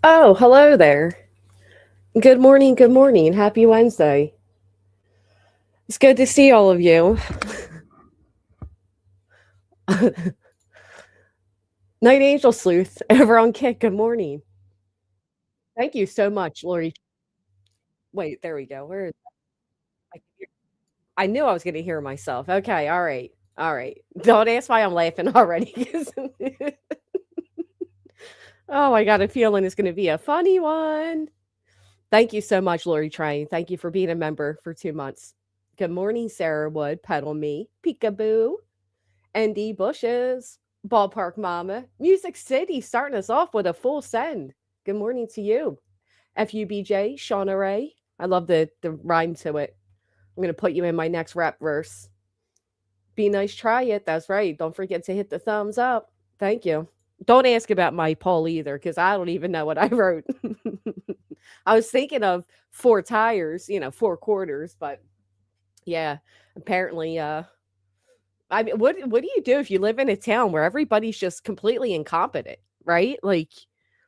Oh, hello there. Good morning. Good morning. Happy Wednesday. It's good to see all of you. Night Angel Sleuth over on Kick. Good morning. Thank you so much, Lori. Wait, there we go. Where is I, I knew I was going to hear myself. Okay. All right. All right. Don't ask why I'm laughing already. Oh, I got a feeling it's going to be a funny one. Thank you so much, Lori Train. Thank you for being a member for 2 months. Good morning, Sarah Wood, Pedal Me, Peekaboo, ND Bushes, Ballpark Mama, Music City starting us off with a full send. Good morning to you. FUBJ, Shauna Ray. I love the rhyme to it. I'm going to put you in my next rap verse. Be nice, try it. That's right. Don't forget to hit the thumbs up. Thank you. Don't ask about my poll either, because I don't even know what I wrote. I was thinking of 4 tires, 4 quarters, but yeah, apparently I mean, what do you do if you live in a town where everybody's just completely incompetent, right? Like,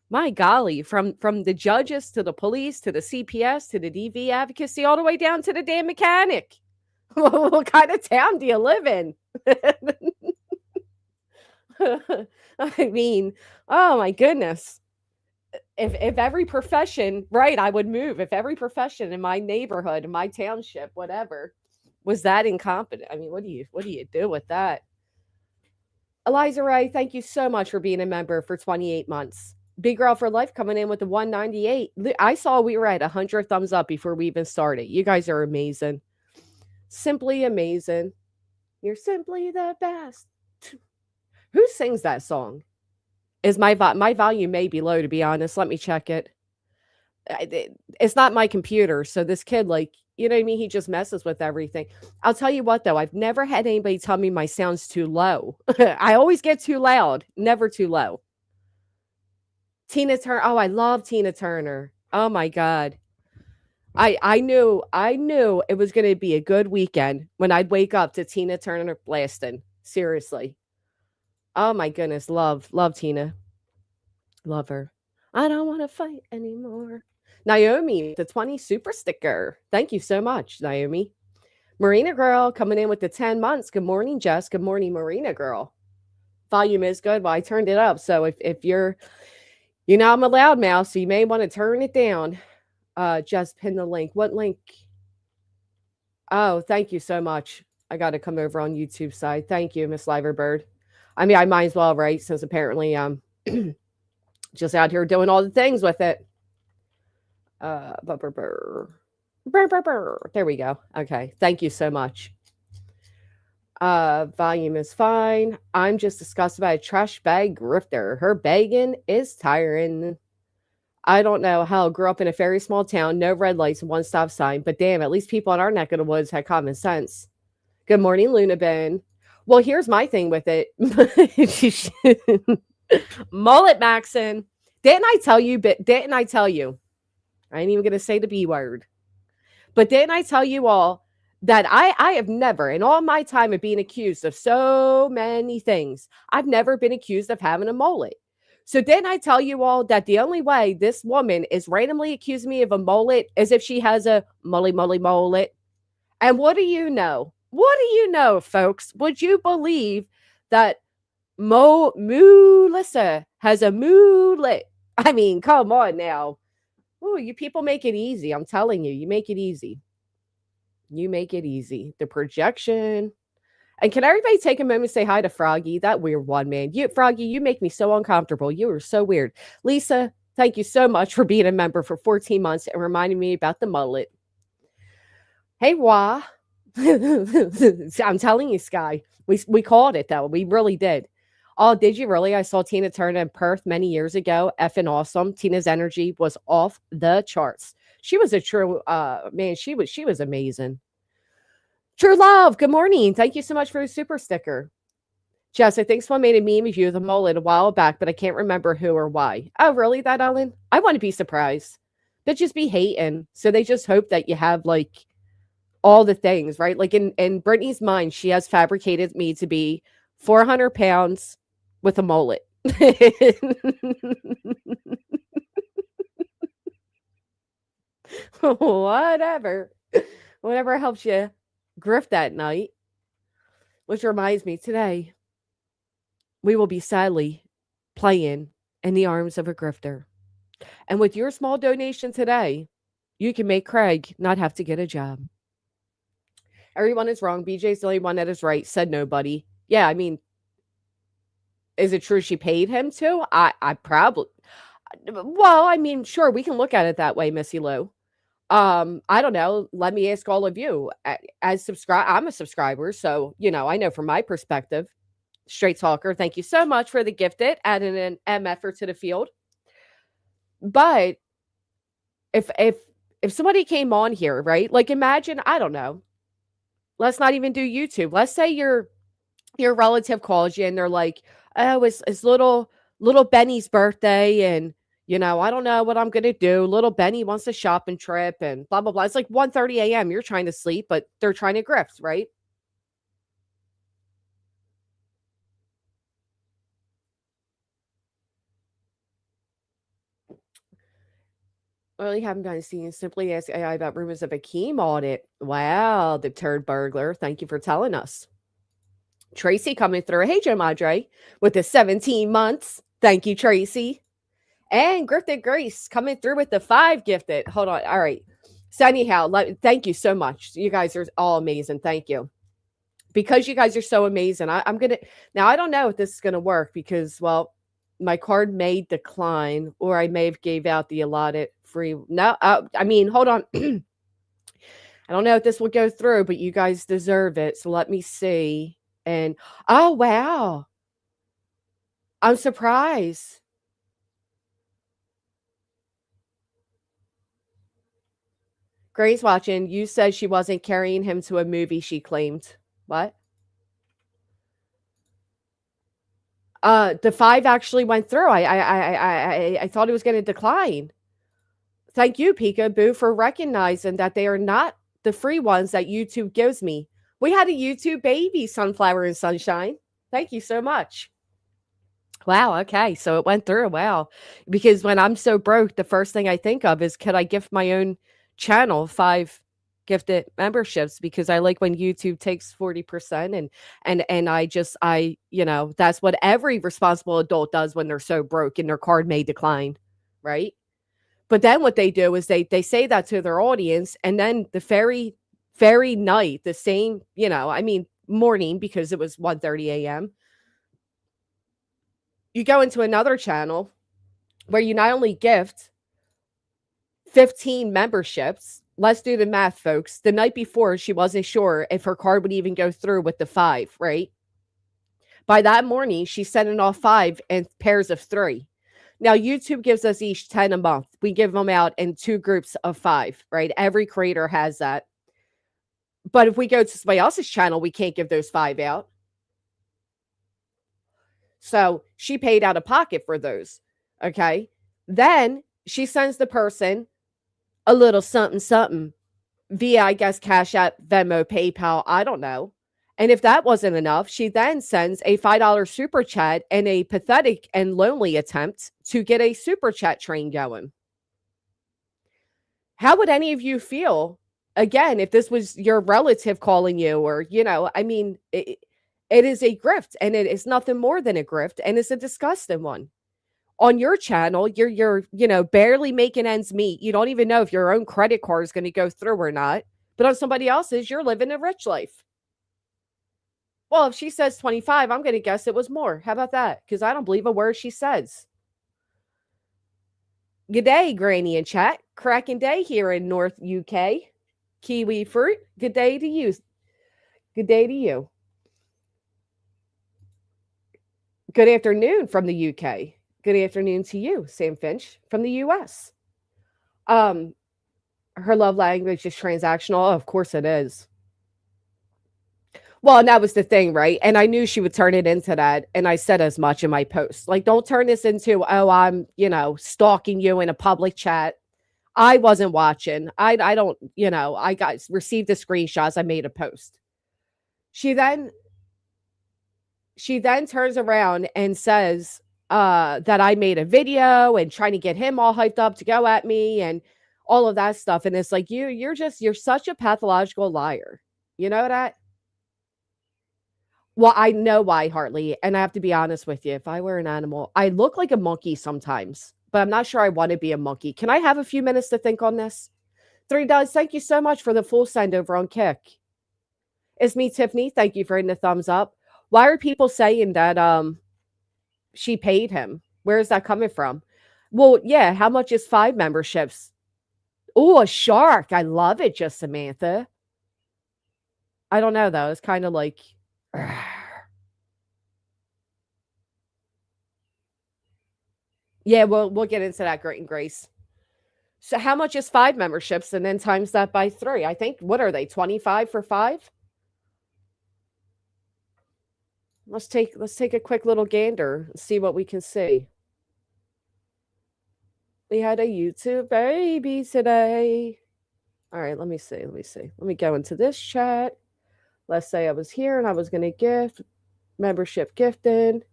my golly, from the judges to the police to the CPS to the DV advocacy, all the way down to the damn mechanic. What kind of town do you live in? I mean, oh my goodness. If every profession, right, I would move. If every profession in my neighborhood, in my township, whatever, was that incompetent. I mean, what do you do with that? Eliza Ray, thank you so much for being a member for 28 months. Big Girl for Life coming in with the 198. I saw we were at 100 thumbs up before we even started. You guys are amazing. Simply amazing. You're simply the best. Who sings that song? Is my volume may be low, to be honest. Let me check it. It's not my computer, so this kid, like, you know what I mean? He just messes with everything. I'll tell you what, though. I've never had anybody tell me my sound's too low. I always get too loud, never too low. Tina Turner. Oh, I love Tina Turner. Oh my God. I knew it was going to be a good weekend when I'd wake up to Tina Turner blasting. Seriously. Oh my goodness. Love Tina. Love her. I don't want to fight anymore. Naomi, the 20 super sticker. Thank you so much, Naomi. Marina Girl coming in with the 10 months. Good morning, Jess. Good morning, Marina Girl. Volume is good. Well, I turned it up. So if you're, I'm a loudmouth, so you may want to turn it down. Just pin the link. What link? Oh, thank you so much. I got to come over on YouTube side. Thank you, Miss Liverbird. I mean, I might as well, right? Since apparently just out here doing all the things with it. There we go. Okay. Thank you so much. Volume is fine. I'm just disgusted by a trash bag grifter. Her begging is tiring. I don't know how I grew up in a very small town, no red lights and one stop sign, but damn, at least people in our neck of the woods had common sense. Good morning, Luna Ben. Well, here's my thing with it. Mullet Maxon. Didn't I tell you? Didn't I tell you? I ain't even going to say the B word. But didn't I tell you all that I have never, in all my time of being accused of so many things, I've never been accused of having a mullet. So didn't I tell you all that the only way this woman is randomly accusing me of a mullet is if she has a mullet? And what do you know? What do you know, folks? Would you believe that Melissa has a mullet? I mean, come on now. Ooh, you people make it easy. I'm telling you, you make it easy. You make it easy. The projection. And can everybody take a moment to say hi to Froggy? That weird one, man. Froggy, you make me so uncomfortable. You are so weird. Lisa, thank you so much for being a member for 14 months and reminding me about the mullet. Hey, Wah. I'm telling you, Sky. We called it, though. We really did. Oh, did you really? I saw Tina Turner in Perth many years ago. Effing awesome. Tina's energy was off the charts. She was a true man. She was amazing. True love. Good morning. Thank you so much for the super sticker. Jess, I think someone made a meme of you with a mullet a while back, but I can't remember who or why. Oh, really? That Ellen? I want to be surprised. Bitches be hating, so they just hope that you have like all the things, right? Like in Brittany's mind, she has fabricated me to be 400 pounds with a mullet. Whatever. Whatever helps you grift that night. Which reminds me, today we will be sadly playing in the arms of a grifter. And with your small donation today, you can make Craig not have to get a job. Everyone is wrong. BJ's the only one that is right, said nobody. Yeah, I mean, is it true she paid him to? I probably, well, I mean, sure, we can look at it that way, Missy Lou. I don't know. Let me ask all of you. As subscribe, I'm a subscriber, so I know from my perspective. Straight talker, thank you so much for the gifted, adding an MFer to the field. But if somebody came on here, right? Like imagine, I don't know. Let's not even do YouTube. Let's say your relative calls you and they're like, "Oh, it's little Benny's birthday, and I don't know what I'm gonna do. Little Benny wants a shopping trip, and blah blah blah." It's like 1:30 a.m. You're trying to sleep, but they're trying to grift, right? Well, you haven't gotten seen. Simply ask AI about rumors of a Keem audit. Wow, the turd burglar. Thank you for telling us. Tracy coming through. Hey, Joe Madre with the 17 months. Thank you, Tracy. And Grifted Grace coming through with the 5 gifted. Hold on. All right. So anyhow, thank you so much. You guys are all amazing. Thank you. Because you guys are so amazing, I'm going to, now I don't know if this is going to work because, well, my card may decline or I may have gave out the allotted free. No, I mean, hold on. I don't know if this will go through, but you guys deserve it. So let me see. And, oh, wow. I'm surprised. Grace watching, you said she wasn't carrying him to a movie, she claimed. What? The 5 actually went through. I thought it was going to decline. Thank you, Peekaboo, for recognizing that they are not the free ones that YouTube gives me. We had a YouTube baby, Sunflower and Sunshine. Thank you so much. Wow, okay, so it went through. Wow. Because when I'm so broke, the first thing I think of is, could I gift my own channel 5 gifted memberships? Because I like when YouTube takes 40% and that's what every responsible adult does when they're so broke and their card may decline, right? But then what they do is they say that to their audience, and then the very night, the same, morning, because it was 1:30 a.m. You go into another channel where you not only gift 15 memberships. Let's do the math, folks. The night before, she wasn't sure if her card would even go through with the 5, right? By that morning, she's sending off 5 in pairs of 3. Now, YouTube gives us each 10 a month. We give them out in 2 groups of 5, right? Every creator has that. But if we go to somebody else's channel, we can't give those 5 out. So she paid out of pocket for those. Okay. Then she sends the person a little something, something via, I guess, Cash App, Venmo, PayPal. I don't know. And if that wasn't enough, she then sends a $5 super chat and a pathetic and lonely attempt to get a super chat train going. How would any of you feel, again, if this was your relative calling you, or, it is a grift, and it is nothing more than a grift, and it's a disgusting one. On your channel, you're barely making ends meet. You don't even know if your own credit card is going to go through or not. But on somebody else's, you're living a rich life. Well, if she says 25, I'm going to guess it was more. How about that? Because I don't believe a word she says. Good day, Granny in chat. Cracking day here in North UK. Kiwi fruit. Good day to you. Good day to you. Good afternoon from the UK. Good afternoon to you, Sam Finch from the US. Her love language is transactional. Of course it is. Well, and that was the thing, right? And I knew she would turn it into that. And I said as much in my post. Like, don't turn this into, oh, I'm, stalking you in a public chat. I wasn't watching. I don't, I received the screenshots. I made a post. She then turns around and says that I made a video and trying to get him all hyped up to go at me. And all of that stuff. And it's like, you're such a pathological liar. You know that? Well, I know why, Hartley, and I have to be honest with you. If I were an animal, I look like a monkey sometimes, but I'm not sure I want to be a monkey. Can I have a few minutes to think on this? $3. Thank you so much for the full send over on Kick. It's me, Tiffany. Thank you for hitting the thumbs up. Why are people saying that she paid him? Where is that coming from? Well, yeah, how much is 5 memberships? Oh, a shark. I love it, just Samantha. I don't know, though. It's kind of like... Yeah, we'll get into that, Great and Grace. So how much is 5 memberships, and then times that by 3? I think, what are they, 25 for 5? Let's take a quick little gander and see what we can see. We had a YouTube baby today. All right, let me see. Let me go into this chat. Let's say I was here and I was going to gift membership gifted.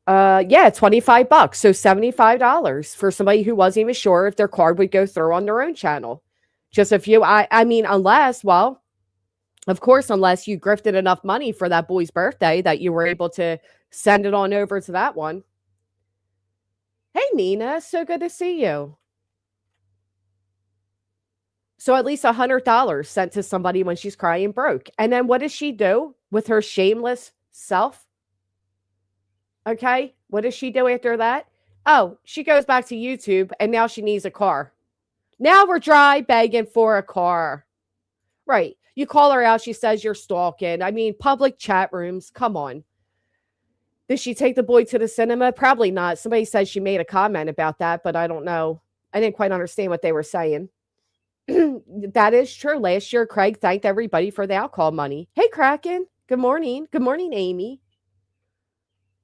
Yeah, $25. So $75 for somebody who wasn't even sure if their card would go through on their own channel. Just a few. I mean, unless, well, of course, unless you grifted enough money for that boy's birthday that you were able to send it on over to that one. Hey, Nina, so good to see you. So at least $100 sent to somebody when she's crying broke. And then what does she do with her shameless self? Okay, what does she do after that? Oh, she goes back to YouTube, and now she needs a car. Now we're dry begging for a car. Right. You call her out, she says you're stalking. I mean, public chat rooms, come on. Did she take the boy to the cinema? Probably not. Somebody said she made a comment about that, but I don't know. I didn't quite understand what they were saying. That is true. Last year, Craig thanked everybody for the alcohol money. Hey, Kraken. Good morning. Good morning, Amy.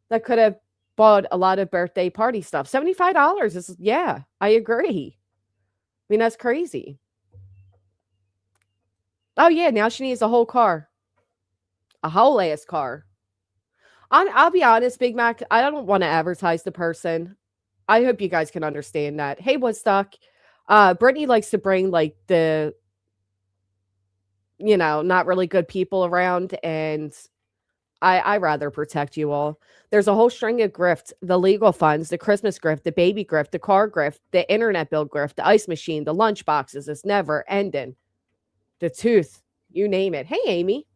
That could have bought a lot of birthday party stuff. $75 is, yeah, I agree. I mean, that's crazy. Oh, yeah, now she needs a whole car. A whole ass car. I'll be honest, Big Mac, I don't want to advertise the person. I hope you guys can understand that. Hey, Woodstock. Brittany likes to bring, like, the, not really good people around, and I rather protect you all. There's a whole string of grift: the legal funds, the Christmas grift, the baby grift, the car grift, the internet bill grift, the ice machine, the lunch boxes. It's never ending. The tooth, you name it. Hey, Amy.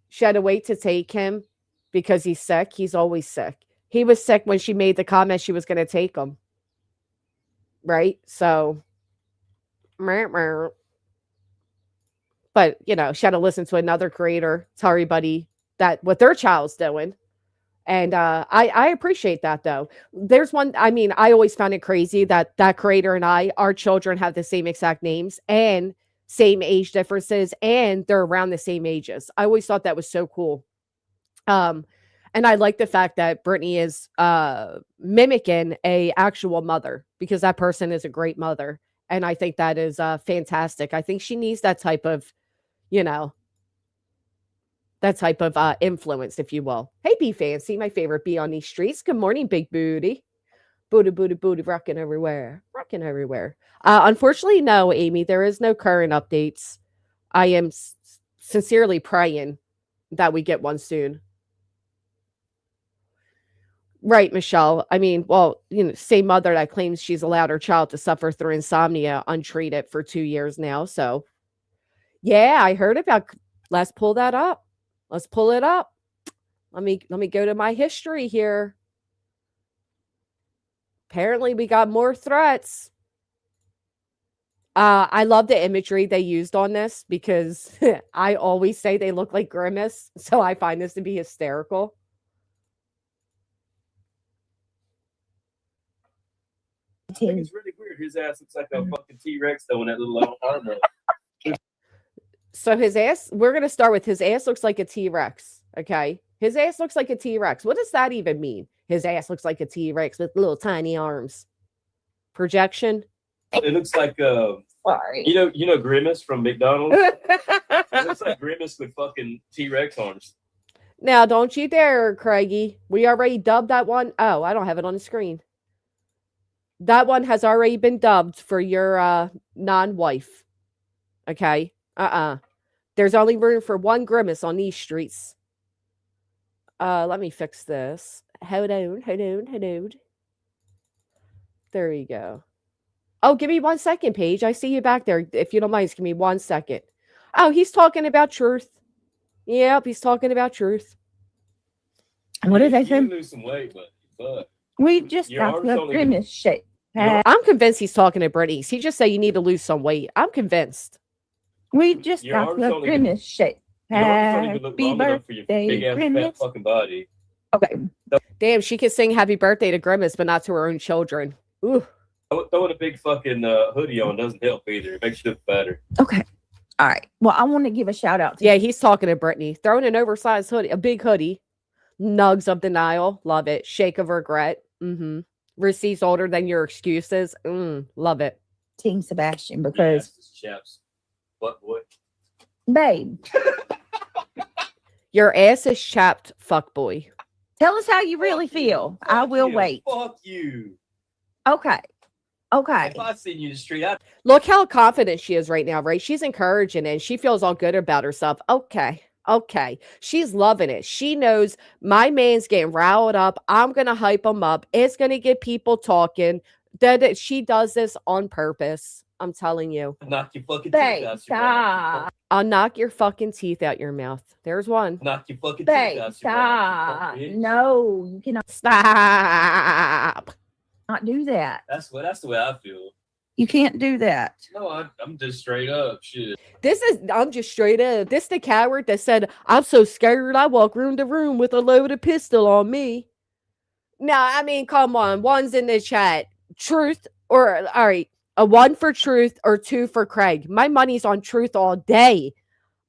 She had to wait to take him because he's sick. He's always sick. He was sick when she made the comment she was going to take him. Right? So, but, she had to listen to another creator tell everybody that what their child's doing. And I appreciate that, though. There's one, I mean, I always found it crazy that creator and our children have the same exact names and same age differences, and they're around the same ages. I always thought that was so cool. And I like the fact that Brittany is mimicking a actual mother, because that person is a great mother. And I think that is fantastic. I think she needs that type of, influence, if you will. Hey, Be Fancy, my favorite bee on these streets. Good morning, big booty. Booty, booty, booty, rocking everywhere. Rocking everywhere. Unfortunately, no, Amy, there is no current updates. I am sincerely praying that we get one soon. Right, Michelle. I mean, well, same mother that claims she's allowed her child to suffer through insomnia untreated for 2 years now. So, yeah, I heard about. Let's pull that up. Let's pull it up. Let me go to my history here. Apparently, we got more threats. I love the imagery they used on this, because I always say they look like Grimace. So I find this to be hysterical. I think it's really weird. His ass looks like a fucking T-Rex though in that little armor. So his ass, we're going to start with his ass looks like a T-Rex. Okay. His ass looks like a T-Rex. What does that even mean? His ass looks like a T-Rex with little tiny arms. Projection. It looks like you know Grimace from McDonald's? It looks like Grimace with fucking T-Rex arms. Now, don't you dare, Craigie. We already dubbed that one. Oh, I don't have it on the screen. That one has already been dubbed for your non-wife. Okay? There's only room for one grimace on these streets. Let me fix this. Hold on. There you go. Oh, give me 1 second, Paige. I see you back there. If you don't mind, just give me 1 second. Oh, he's talking about truth. Yep, he's talking about truth. What did I say? You lose some weight, but We just got the grimace shape. I'm convinced he's talking to Brittany. He just said you need to lose some weight. I'm convinced. We just got the grimace shape. Happy birthday, grimace. Fucking body. Okay. Damn, she can sing happy birthday to Grimace, but not to her own children. Ooh. Throwing a big fucking hoodie on doesn't help either. It makes you look better. Okay. All right. Well, I want to give a shout out to he's talking to Brittany. Throwing an oversized hoodie, a big hoodie. Nugs of denial. Love it. Shake of regret. Mm-hmm. Receipts older than your excuses. Love it. Team Sebastian, because chaps. What boy? Babe. Your ass is chapped, fuck boy. Tell us how you really feel. I will wait. Fuck you. Okay. If I seen you in the street, look how confident she is right now, right? She's encouraging it and she feels all good about herself. Okay. She's loving it. She knows my man's getting riled up. I'm going to hype him up. It's going to get people talking. That she does this on purpose. I'm telling you. Knock your fucking teeth out your mouth. I'll knock your fucking teeth out your mouth. There's one. Knock your fucking teeth out your mouth. No, you cannot. Stop. Not do that. That's the way I feel. You can't do that. No, I'm just straight up. Shit. I'm just straight up. This the coward that said, I'm so scared I walk room to room with a loaded pistol on me. Now, I mean, come on. One's in the chat. Truth or, all right, a 1 for truth or 2 for Craig. My money's on truth all day.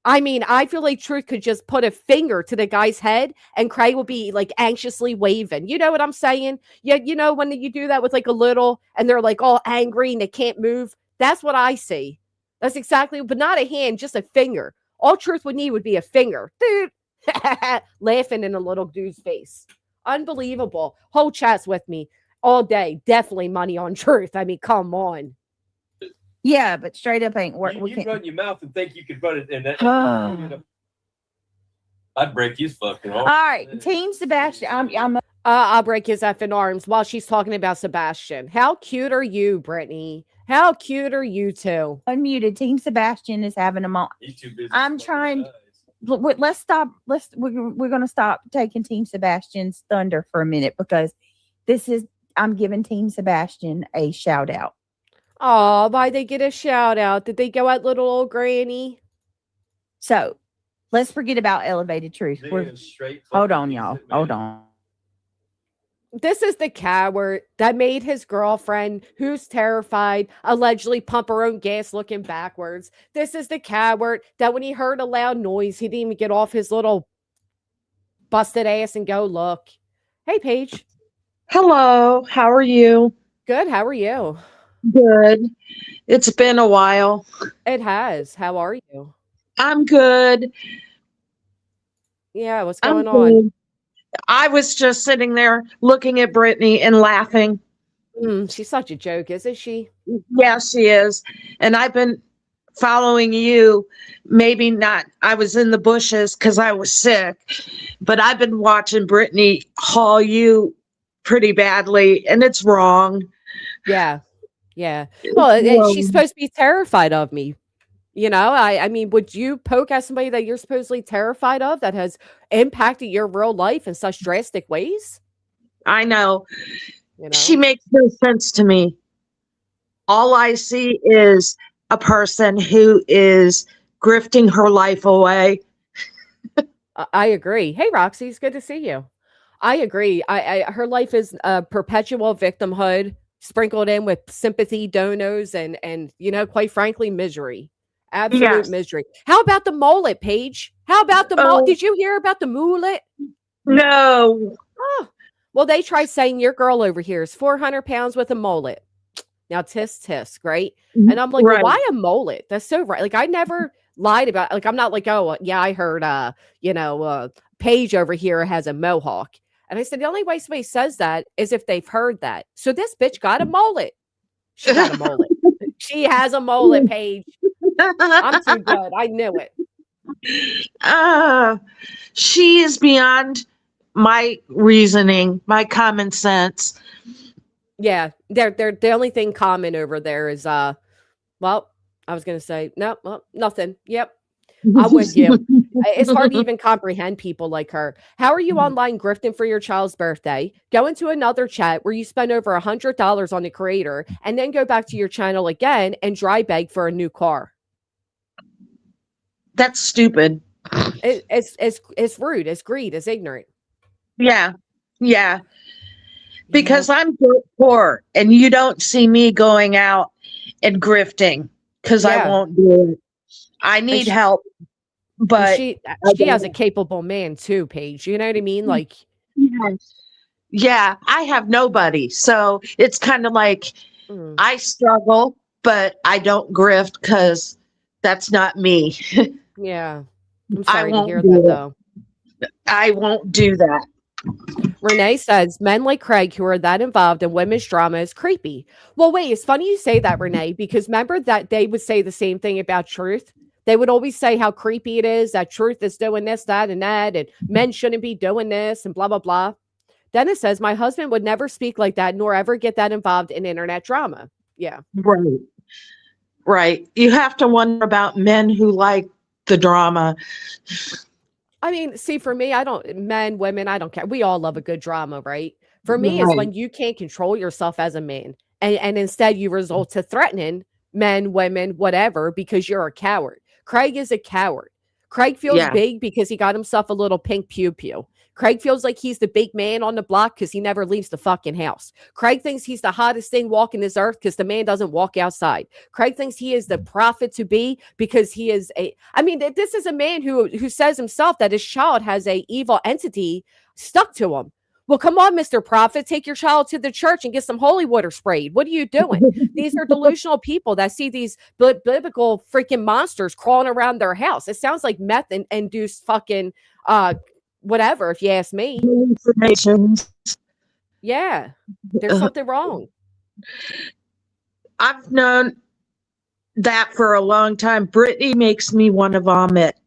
I mean, I feel like truth could just put a finger to the guy's head and Craig will be like anxiously waving. You know what I'm saying? Yeah, you know, when you do that with like a little and they're like all angry and they can't move. That's what I see. That's exactly, but not a hand, just a finger. All truth would need would be a finger. Dude, laughing in a little dude's face. Unbelievable. Whole chat's with me all day. Definitely money on truth. I mean, come on. Yeah, but straight up ain't work. You run your mouth and think you could run it in that. I'd break his fucking arm. All right, Team Sebastian. I'll break his effing arms while she's talking about Sebastian. How cute are you, Brittany? How cute are you two? Unmuted. Team Sebastian is having a moment. He's too busy. I'm trying. Let's stop. We're going to stop taking Team Sebastian's thunder for a minute because I'm giving Team Sebastian a shout out. Oh, why'd they get a shout out? Did they go at little old granny? So let's forget about elevated truth. Hold on, y'all. Hold on. This is the coward that made his girlfriend, who's terrified, allegedly pump her own gas looking backwards. This is the coward that when he heard a loud noise, he didn't even get off his little busted ass and go look. Hey, Paige. Hello. How are you? Good. How are you? Good. It's been a while. It has. How are you? I'm good. Yeah, what's going on? I was just sitting there looking at Brittany and laughing. She's such a joke, isn't she? Yeah, she is. And I've been following you. Maybe not. I was in the bushes because I was sick. But I've been watching Brittany haul you pretty badly. And it's wrong. Yeah. Well, she's supposed to be terrified of me. You know, I mean, would you poke at somebody that you're supposedly terrified of that has impacted your real life in such drastic ways? I know. You know? She makes no sense to me. All I see is a person who is grifting her life away. I agree. Hey, Roxy, it's good to see you. I agree. Her life is a perpetual victimhood sprinkled in with sympathy, donos, and you know, quite frankly, misery. Absolute misery. How about the mullet, Paige? How about the mullet? Did you hear about the mullet? No. Oh, well, they tried saying your girl over here is 400 pounds with a mullet. Now, tisk, right? And I'm like, well, why a mullet? That's so right. Like, I never lied about, like, I'm not like, oh, yeah, I heard, Paige over here has a mohawk. And I said, the only way somebody says that is if they've heard that. So this bitch got a mullet. She got a mullet. She has a mullet, Paige. I'm too good. I knew it. She is beyond my reasoning, my common sense. Yeah, they're the only thing common over there is well, I was gonna say no, well, nothing. Yep, I'm with you. It's hard to even comprehend people like her. How are you online grifting for your child's birthday? Go into another chat where you spend over $100 on the creator, and then go back to your channel again and dry beg for a new car. That's stupid. It's rude. It's greed. It's ignorant. Yeah. Because I'm poor, and you don't see me going out and grifting because I won't do it. I need help, but she has a capable man too, Paige. You know what I mean? Like, yeah, I have nobody, so it's kind of like I struggle, but I don't grift because that's not me. Yeah, I'm sorry to hear that though. I won't do that. Renee says men like Craig who are that involved in women's drama is creepy. Well, wait, it's funny you say that, Renee, because remember that they would say the same thing about Truth. They would always say how creepy it is that Truth is doing this, that, and that, and men shouldn't be doing this, and blah, blah, blah. Dennis says, my husband would never speak like that, nor ever get that involved in internet drama. Yeah. Right. You have to wonder about men who like the drama. I mean, see, for me, men, women, I don't care. We all love a good drama, right? For me, it's when you can't control yourself as a man, and instead you resort to threatening men, women, whatever, because you're a coward. Craig is a coward. Craig feels big because he got himself a little pink pew-pew. Craig feels like he's the big man on the block because he never leaves the fucking house. Craig thinks he's the hottest thing walking this earth because the man doesn't walk outside. Craig thinks he is the prophet to be because he is this is a man who says himself that his child has a evil entity stuck to him. Well, come on, Mr. Prophet, take your child to the church and get some holy water sprayed. What are you doing? These are delusional people that see these biblical freaking monsters crawling around their house. It sounds like meth and induced fucking whatever, if you ask me. Yeah, there's something wrong. I've known that for a long time. Brittany makes me want to vomit.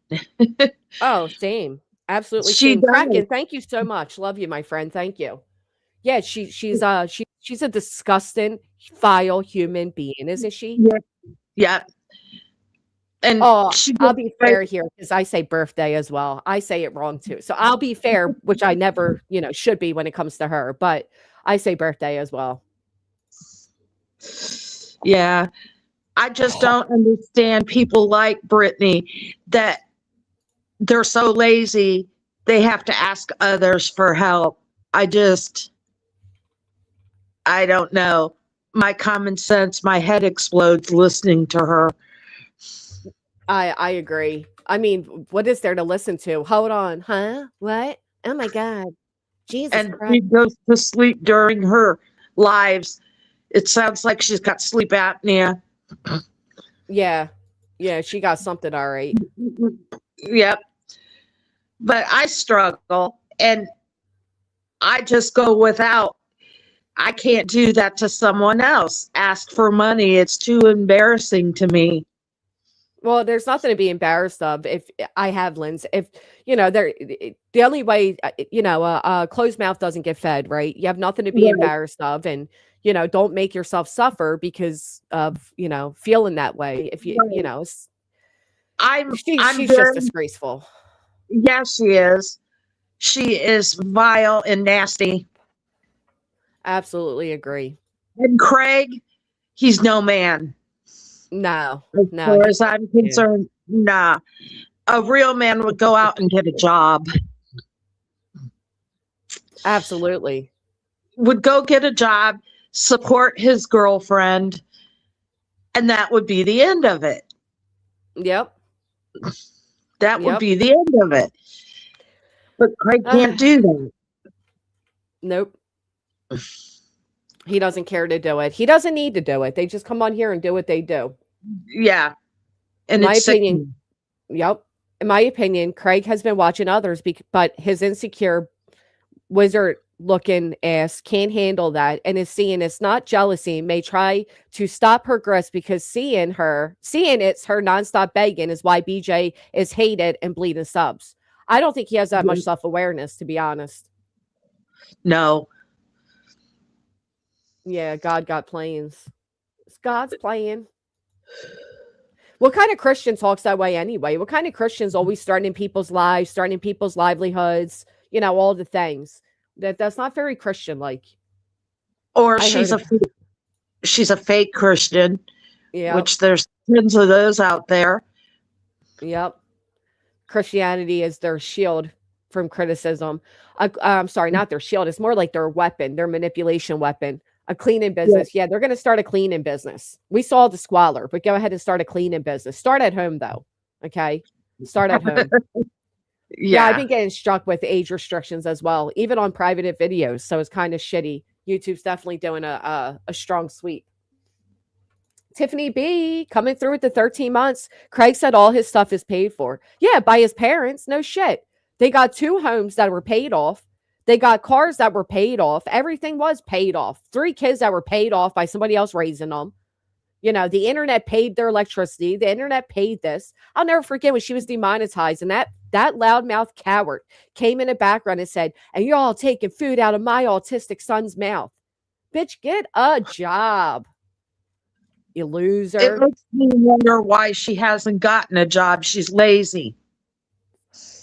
Oh, same. Absolutely. Same. Kraken, thank you so much. Love you, my friend. Thank you. Yeah, she's a disgusting, vile human being, isn't she? Yeah. And I'll be fair here because I say birthday as well. I say it wrong too. So I'll be fair, which I never, should be when it comes to her, but I say birthday as well. Yeah. I just don't understand people like Brittany that they're so lazy they have to ask others for help. I don't know. My common sense, my head explodes listening to her. I agree. I mean, what is there to listen to? Hold on. Huh? What? Oh my God. Jesus and Christ. she goes to sleep during her lives. It sounds like she's got sleep apnea. Yeah. Yeah, she got something all right. Yep. But I struggle and I just go without. I can't do that to someone else. Ask for money. It's too embarrassing to me. Well, there's nothing to be embarrassed of. If I have Linz, if the only way, closed mouth doesn't get fed, right? You have nothing to be embarrassed of, and don't make yourself suffer because of feeling that way. If she's just disgraceful. Yes, she is. She is vile and nasty. Absolutely agree. And Craig, he's no man. No. As far as I'm concerned, nah. A real man would go out and get a job. Absolutely. Would go get a job, support his girlfriend, and that would be the end of it. Yep. That would be the end of it. But Craig can't do that. Nope. He doesn't care to do it. He doesn't need to do it. They just come on here and do what they do. Yeah. In my opinion, in my opinion, Craig has been watching others, but his insecure wizard looking ass can't handle that and is seeing it's not jealousy, may try to stop her grist because seeing it's her nonstop begging is why BJ is hated and bleeding subs. I don't think he has that much self-awareness, to be honest. No. Yeah, God got plans. It's God's plan. What kind of Christian talks that way anyway? What kind of Christians always starting in people's lives, starting in people's livelihoods, all the things? That's not very Christian-like. Or she's a fake Christian. Yeah. Which there's tons of those out there. Yep. Christianity is their shield from criticism. I'm sorry, not their shield. It's more like their weapon, their manipulation weapon. A cleaning business. Yeah, they're going to start a cleaning business. We saw the squalor, but go ahead and start a cleaning business. Start at home, though. Okay? Start at home. Yeah, I've been getting struck with age restrictions as well, even on private videos. So it's kind of shitty. YouTube's definitely doing a strong sweep. Tiffany B coming through with the 13 months. Craig said all his stuff is paid for. Yeah, by his parents. No shit. They got 2 homes that were paid off. They got cars that were paid off. Everything was paid off. 3 kids that were paid off by somebody else raising them. The internet paid their electricity. The internet paid this. I'll never forget when she was demonetized and that loudmouth coward came in the background and said, and you're all taking food out of my autistic son's mouth. Bitch, get a job. You loser. It makes me wonder why she hasn't gotten a job. She's lazy.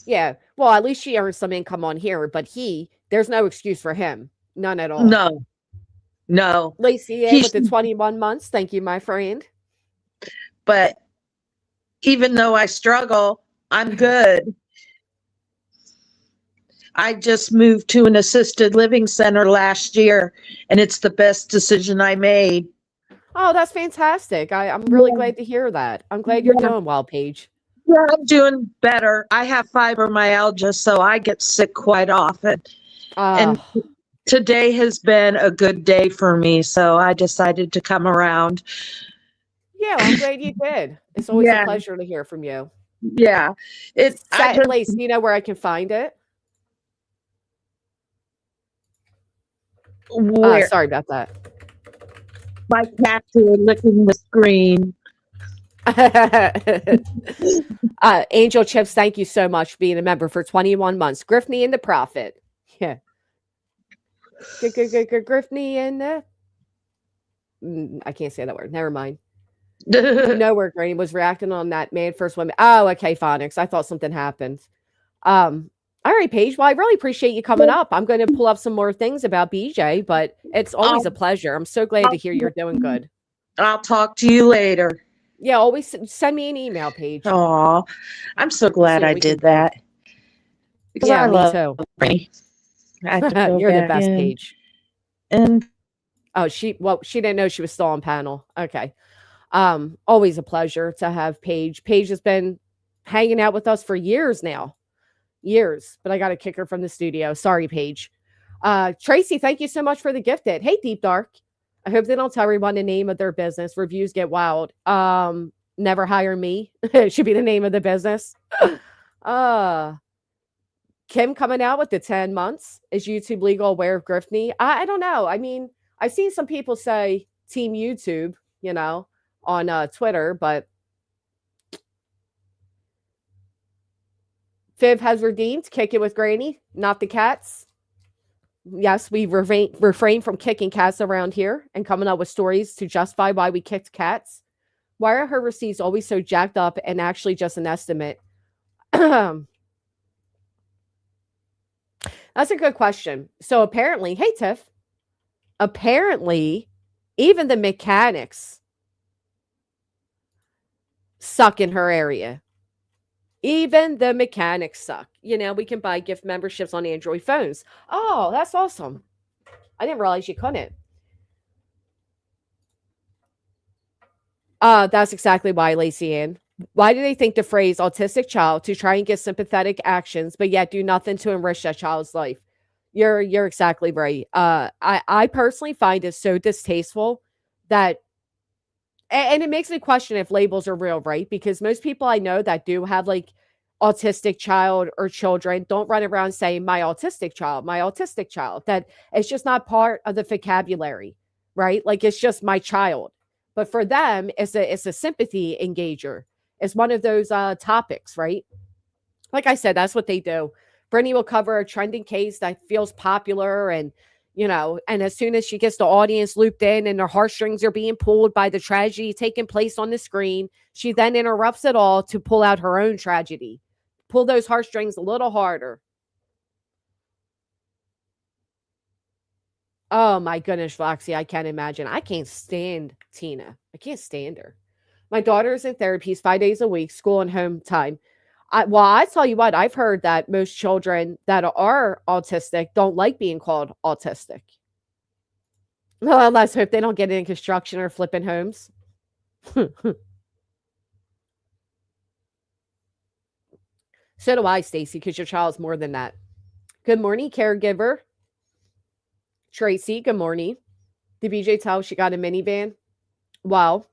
Yeah. Well, at least she earns some income on here, but there's no excuse for him. None at all. No. Lacey with the 21 months. Thank you, my friend. But even though I struggle, I'm good. I just moved to an assisted living center last year, and it's the best decision I made. Oh, that's fantastic. I'm really glad to hear that. I'm glad you're doing well, Paige. Yeah, I'm doing better. I have fibromyalgia, so I get sick quite often. And today has been a good day for me, so I decided to come around. Yeah, well, I'm glad you did. It's always a pleasure to hear from you. Yeah. It's Lace, you know where I can find it? Sorry about that. My cats are licking the screen. Angel Chips, thank you so much for being a member for 21 months. Griftney and the Prophet. Yeah. Griftney and the... I can't say that word. Never mind. Nowhere Granny was reacting on that man first woman. Oh, okay, Phonics. I thought something happened. All right, Paige. Well, I really appreciate you coming up. I'm going to pull up some more things about BJ, but it's always a pleasure. I'm so glad to hear you're doing good. I'll talk to you later. Yeah, always send me an email, Paige. Oh, I'm so glad I did that. Because I love you. You're the best, Paige. And she didn't know she was still on panel. Okay. Always a pleasure to have Paige. Paige has been hanging out with us for years now. Years, but I got to kick her from the studio. Sorry, Paige. Tracy, thank you so much for the gifted. Hey, Deep Dark. I hope they don't tell everyone the name of their business. Reviews get wild. Never hire me. It should be the name of the business. Kim coming out with the 10 months. Is YouTube legal aware of Griftney? I don't know. I mean, I've seen some people say Team YouTube, on Twitter, but Viv has redeemed. Kick it with Granny, not the cats. Yes, we refrain from kicking cats around here and coming up with stories to justify why we kicked cats. Why are her receipts always so jacked up and actually just an estimate? That's a good question. So apparently, hey, Tiff, apparently even the mechanics suck in her area. Even the mechanics suck. We can buy gift memberships on Android phones. Oh, that's awesome. I didn't realize you couldn't. That's exactly why, Lacey Ann. Why do they think the phrase autistic child to try and get sympathetic actions, but yet do nothing to enrich that child's life? You're exactly right. I personally find it so distasteful that, and it makes me question if labels are real, right? Because most people I know that do have like autistic child or children don't run around saying my autistic child. That it's just not part of the vocabulary, right? Like it's just my child. But for them, it's a sympathy engager. It's one of those topics, right? Like I said, that's what they do. Brittany will cover a trending case that feels popular, and and as soon as she gets the audience looped in and their heartstrings are being pulled by the tragedy taking place on the screen, she then interrupts it all to pull out her own tragedy. Pull those heartstrings a little harder. Oh my goodness, Foxy, I can't imagine. I can't stand Tina. I can't stand her. My daughter's in therapies 5 days a week, school and home time. I tell you what, I've heard that most children that are autistic don't like being called autistic. Well, let's hope they don't get in construction or flipping homes. So do I, Stacy, because your child's more than that. Good morning, caregiver. Tracy, good morning. Did BJ tell she got a minivan? Well,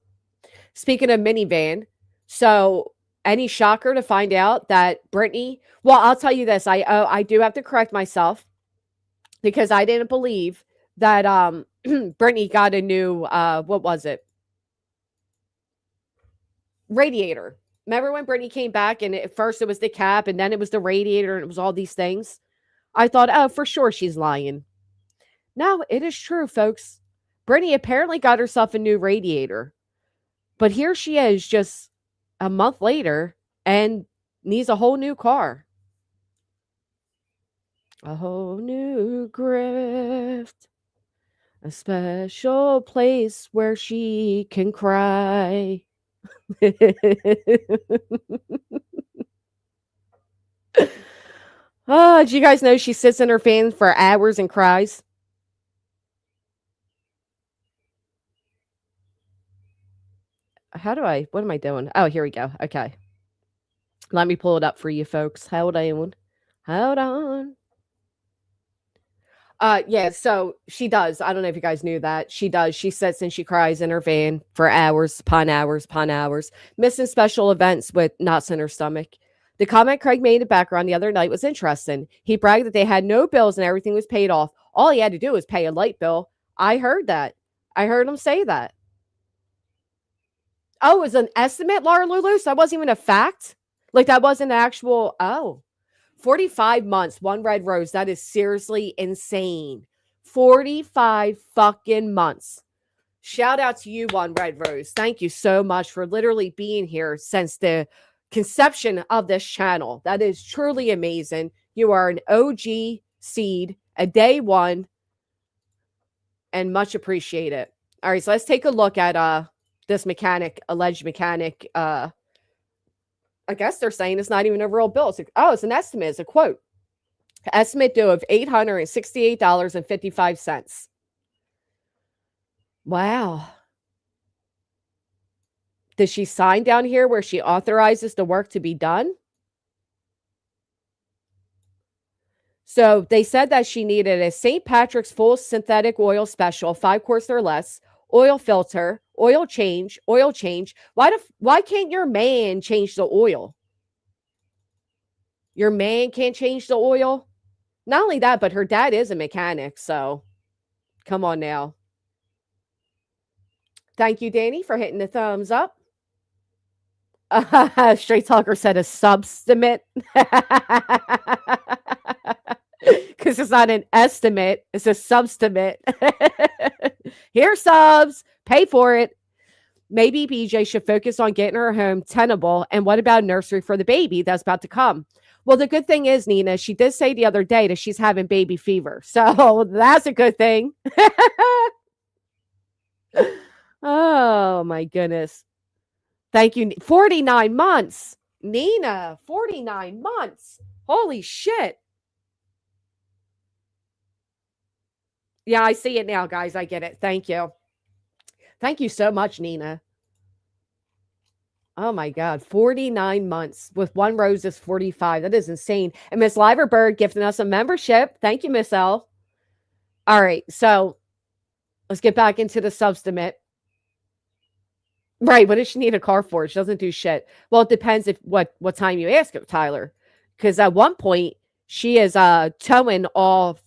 speaking of minivan, so any shocker to find out that Brittany, well, I'll tell you this. I do have to correct myself because I didn't believe that Brittany got a new, what was it? Radiator. Remember when Brittany came back and at first it was the cap and then it was the radiator and it was all these things? I thought, oh, for sure she's lying. No, it is true, folks. Brittany apparently got herself a new radiator. But here she is just a month later and needs a whole new car. A whole new grift. A special place where she can cry. Oh, do you guys know she sits in her fan for hours and cries? What am I doing? Oh, here we go. Okay. Let me pull it up for you folks. Hold on. Yeah, so she does. I don't know if you guys knew that. She does. She sits and she cries in her van for hours upon hours upon hours, missing special events with knots in her stomach. The comment Craig made in the background the other night was interesting. He bragged that they had no bills and everything was paid off. All he had to do was pay a light bill. I heard that. I heard him say that. Oh, it was an estimate, Laura Lulu? So that wasn't even a fact? Like that wasn't actual, 45 months, one red rose. That is seriously insane. 45 fucking months. Shout out to you, One Red Rose. Thank you so much for literally being here since the conception of this channel. That is truly amazing. You are an OG seed, a day one, and much appreciated. All right, so let's take a look at this alleged mechanic. I guess they're saying it's not even a real bill. It's an estimate. It's a quote. Estimate due of $868.55. Wow. Does she sign down here where she authorizes the work to be done? So they said that she needed a St. Patrick's full synthetic oil special, 5 quarts or less, oil filter, oil change. Why can't your man change the oil? Your man can't change the oil? Not only that, but her dad is a mechanic, so come on now. Thank you, Danny, for hitting the thumbs up. Straight Talker said a substimate. Because it's not an estimate, it's a substimate. Here, subs, pay for it. Maybe BJ should focus on getting her home tenable. And what about nursery for the baby that's about to come? Well, the good thing is, Nina, she did say the other day that she's having baby fever. So that's a good thing. Oh, my goodness. Thank you. 49 months. Nina, 49 months. Holy shit. Yeah, I see it now, guys. I get it. Thank you. Thank you so much, Nina. Oh my God, 49 months with One Rose is 45. That is insane. And Miss Liverberg gifting us a membership. Thank you, Miss L. All right, so let's get back into the substimate. Right. What does she need a car for? She doesn't do shit. Well, it depends if what time you ask her, Tyler. Because at one point she is towing all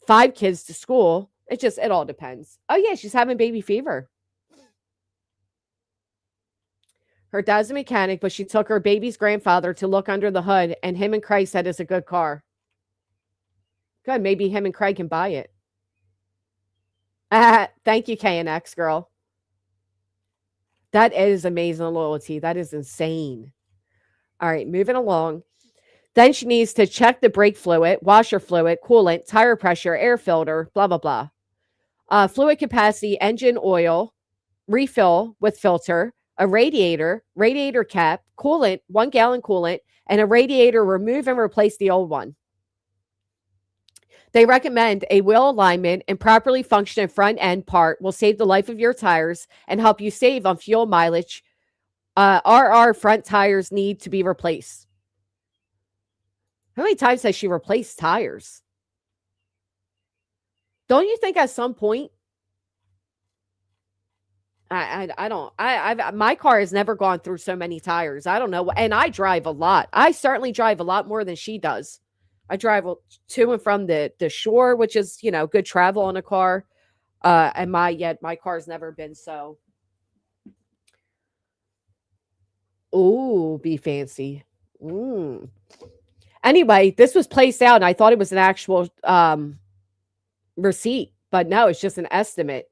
5 kids to school. It all depends. Oh yeah, she's having baby fever. Her dad's a mechanic, but she took her baby's grandfather to look under the hood, and him and Craig said it's a good car. Good. Maybe him and Craig can buy it. Thank you, KNX girl. That is amazing loyalty. That is insane. All right, moving along. Then she needs to check the brake fluid, washer fluid, coolant, tire pressure, air filter, blah, blah, blah. Fluid capacity, engine oil, refill with filter, a radiator cap, coolant, 1 gallon coolant, and a radiator, remove and replace the old one. They recommend a wheel alignment and properly functioning front end part will save the life of your tires and help you save on fuel mileage. RR front tires need to be replaced. How many times has she replaced tires? Don't you think at some point? I don't. My car has never gone through so many tires. I don't know. And I drive a lot. I certainly drive a lot more than she does. I drive to and from the shore, which is, good travel on a car. And my car's never been so. Ooh, be fancy. Anyway, this was placed out, and I thought it was an actual receipt, but no, it's just an estimate.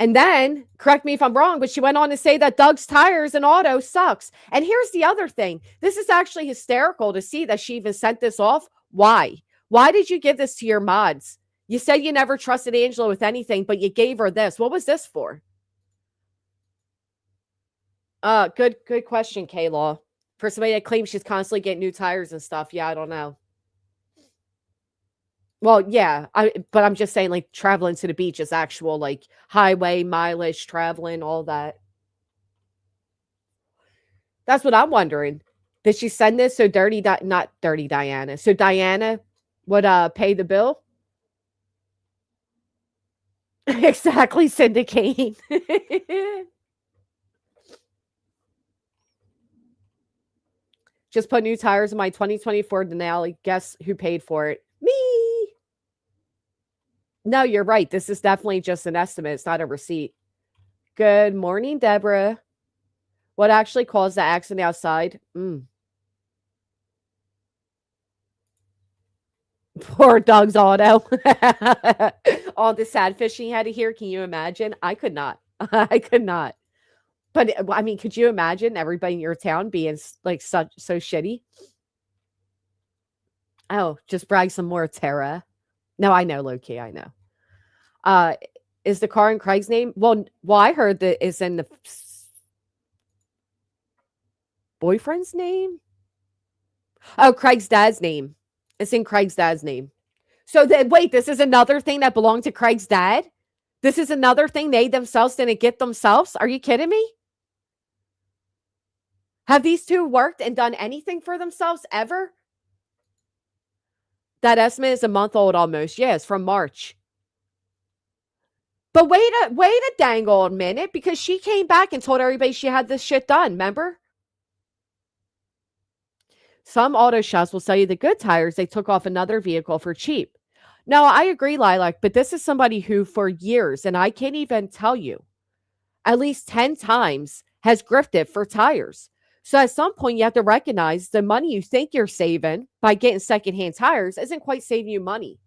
And then, correct me if I'm wrong, but she went on to say that Doug's tires and auto sucks. And here's the other thing. This is actually hysterical to see that she even sent this off. Why? Why did you give this to your mods? You said you never trusted Angela with anything, but you gave her this. What was this for? Good question, K-Law. For somebody that claims she's constantly getting new tires and stuff. Yeah, I don't know. Well, yeah, but I'm just saying, like, traveling to the beach is actual, like, highway mileage, traveling, all that. That's what I'm wondering. Did she send this so not Dirty Diana, so Diana would pay the bill? Exactly, syndicate. Just put new tires in my 2024 Denali. Guess who paid for it? Me. No, you're right. This is definitely just an estimate. It's not a receipt. Good morning, Deborah. What actually caused the accident outside? Poor Doug's auto. All the sad fishing he had to hear. Can you imagine? I could not. I could not. But I mean, could you imagine everybody in your town being like so shitty? Oh, just brag some more, Tara. No, I know, low-key, I know. Is the car in Craig's name? Well, I heard that it's in the boyfriend's name. Oh, Craig's dad's name. It's in Craig's dad's name. So wait, this is another thing that belonged to Craig's dad? This is another thing they themselves didn't get themselves? Are you kidding me? Have these two worked and done anything for themselves ever? That estimate is a month old almost. Yeah, it's from March. But wait a dang old minute, because she came back and told everybody she had this shit done, remember? Some auto shops will sell you the good tires they took off another vehicle for cheap. No, I agree, Lilac, but this is somebody who for years, and I can't even tell you, at least 10 times has grifted for tires. So at some point, you have to recognize the money you think you're saving by getting secondhand tires isn't quite saving you money.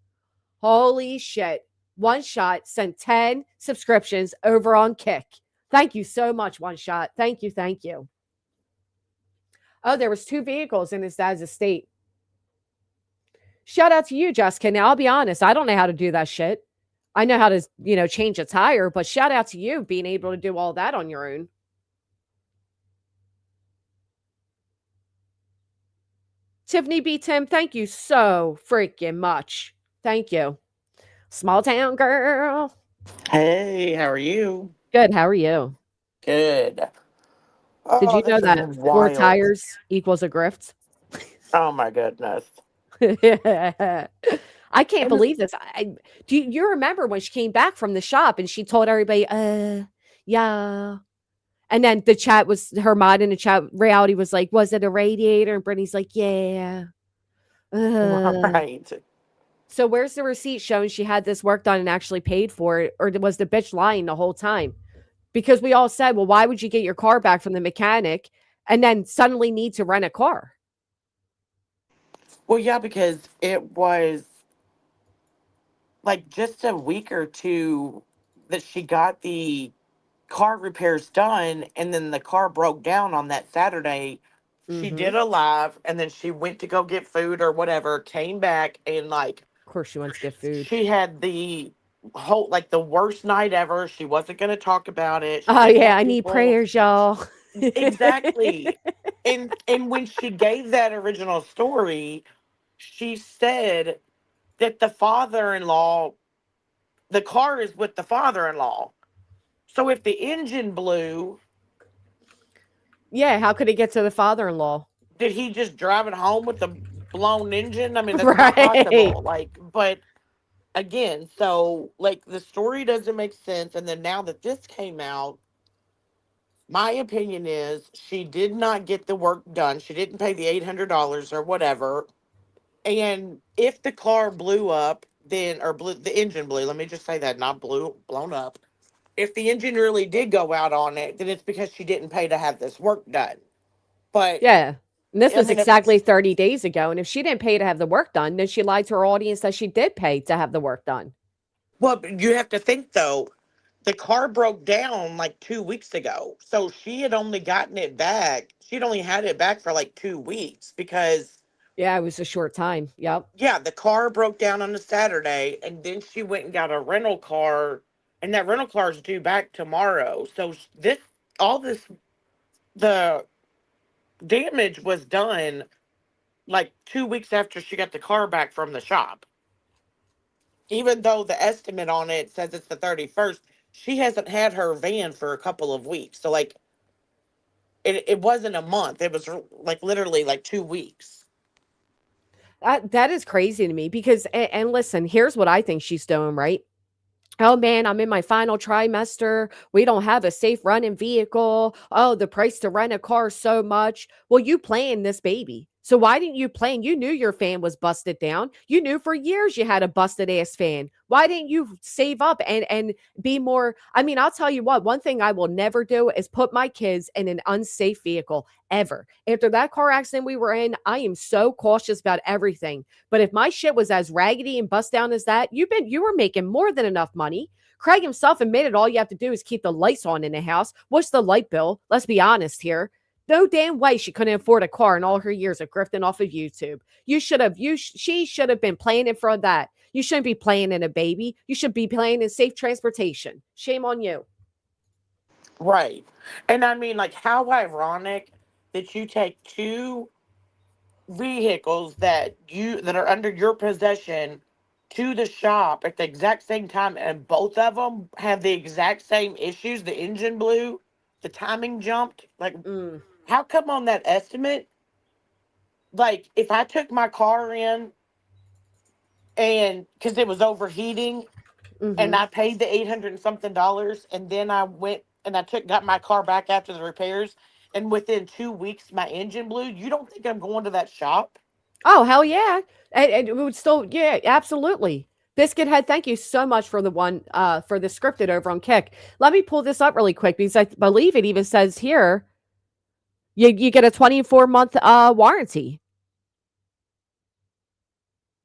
Holy shit. One Shot sent 10 subscriptions over on Kick. Thank you so much, One Shot. Thank you. Thank you. Oh, there was 2 vehicles in his dad's estate. Shout out to you, Jessica. Now, I'll be honest. I don't know how to do that shit. I know how to, change a tire, but shout out to you being able to do all that on your own. Tiffany B. Tim, thank you so freaking much. Thank you. Small town girl. Hey, how are you? Good. How are you? Good. Did you know that 4 tires equals a grift? Oh my goodness. I can't believe this. Do you remember when she came back from the shop and she told everybody, yeah. And then the chat was her mod in the chat. Reality was like, was it a radiator? And Brittany's like, yeah. Right. So where's the receipt showing she had this work done and actually paid for it? Or was the bitch lying the whole time? Because we all said, well, why would you get your car back from the mechanic and then suddenly need to rent a car? Well, yeah, because it was like just a week or two that she got the car repairs done, and then the car broke down on that Saturday. She did a live, and then she went to go get food or whatever, came back, and like, Of course she went to get food. she had the whole, like, the worst night ever. She wasn't going to talk about it. She Oh didn't yeah, want I need people. prayers, y'all. Exactly. And when she gave that original story, she said that the father-in-law, the car is with the father-in-law. So if the engine blew, Yeah, how could it get to the father-in-law? did he just drive it home with the blown engine? I mean, that's not Right. possible. Like, but again, so like the story doesn't make sense. And then now that this came out, my opinion is she did not get the work done. She didn't pay the $800 or whatever. And if the car blew up, then, or blew, the engine blew, let me just say that, not blown up. If the engine really did go out on it, then it's because she didn't pay to have this work done. But Yeah. And this I was mean, exactly 30 days ago. And if she didn't pay to have the work done, then she lied to her audience that she did pay to have the work done. well, you have to think though, the car broke down like 2 weeks ago. So she had only gotten it back. She'd only had it back for like 2 weeks because, Yeah, it was a short time. Yep. yeah, the car broke down on a Saturday, and then she went and got a rental car, and that rental car is due back tomorrow. So this, all this, the damage was done like 2 weeks after she got the car back from the shop. Even though the estimate on it says it's the 31st, she hasn't had her van for a couple of weeks. So like it wasn't a month. It was like literally like 2 weeks. That is crazy to me because, and listen, here's what I think she's doing, right? Oh man, I'm in my final trimester. We don't have a safe running vehicle. Oh, the price to rent a car is so much. Well, you planned this baby. So why didn't you plan? You knew your fan was busted down. You knew for years you had a busted ass fan. Why didn't you save up and be more? I mean, I'll tell you what, one thing I will never do is put my kids in an unsafe vehicle ever. After that car accident we were in, I am so cautious about everything. But if my shit was as raggedy and bust down as that, you were making more than enough money. Craig himself admitted all you have to do is keep the lights on in the house. What's the light bill? Let's be honest here. No damn way she couldn't afford a car in all her years of grifting off of YouTube. She should have been planning for that. You shouldn't be planning a baby. You should be planning safe transportation. Shame on you. Right. And I mean, like, how ironic that you take two vehicles that are under your possession to the shop at the exact same time, and both of them have the exact same issues. The engine blew, the timing jumped. Like, how come on that estimate, like, if I took my car in and because it was overheating, and I paid the 800 and something dollars, and then I went and got my car back after the repairs, and within 2 weeks my engine blew, you don't think I'm going to that shop? Oh, hell yeah. And it would still, yeah, absolutely. Biscuit Head, thank you so much for the one, for the scripted over on Kick. Let me pull this up really quick because I believe it even says here you get a 24-month warranty.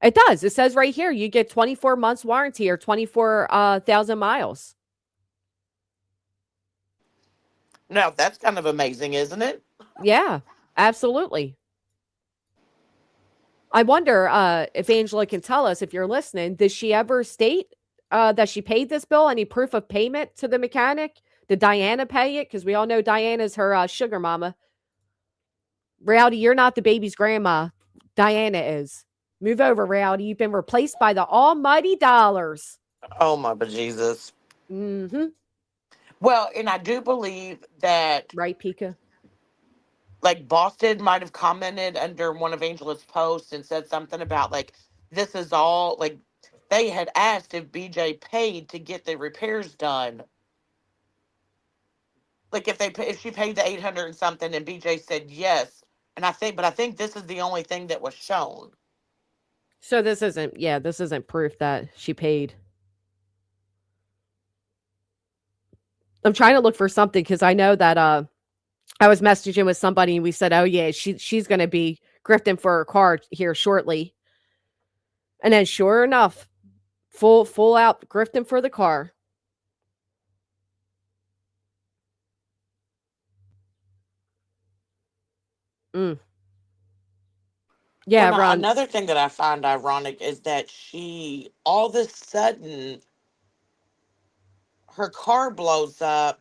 It does. It says right here you get 24 months warranty or 24,000 miles. Now that's kind of amazing, isn't it? Yeah, absolutely. I wonder if Angela can tell us, if you're listening, did she ever state that she paid this bill? Any proof of payment to the mechanic? Did Diana pay it? Because we all know Diana's her sugar mama. Reality, you're not the baby's grandma. Diana is. Move over, Reality. You've been replaced by the almighty dollars. Oh my bejesus. Mm-hmm. Well, and I do believe that, Right, Pika? like, Boston might have commented under one of Angela's posts and said something about, like, this is all, like, they had asked if BJ paid to get the repairs done. Like if she paid the 800 and something, and BJ said yes, and I think this is the only thing that was shown. So this isn't proof that she paid. I'm trying to look for something because I know that I was messaging with somebody and we said, oh yeah, she's gonna be grifting for her car here shortly. And then sure enough, full out grifting for the car. Mm. Well, Yeah, now Ron. another thing that I find ironic is that she all of a sudden her car blows up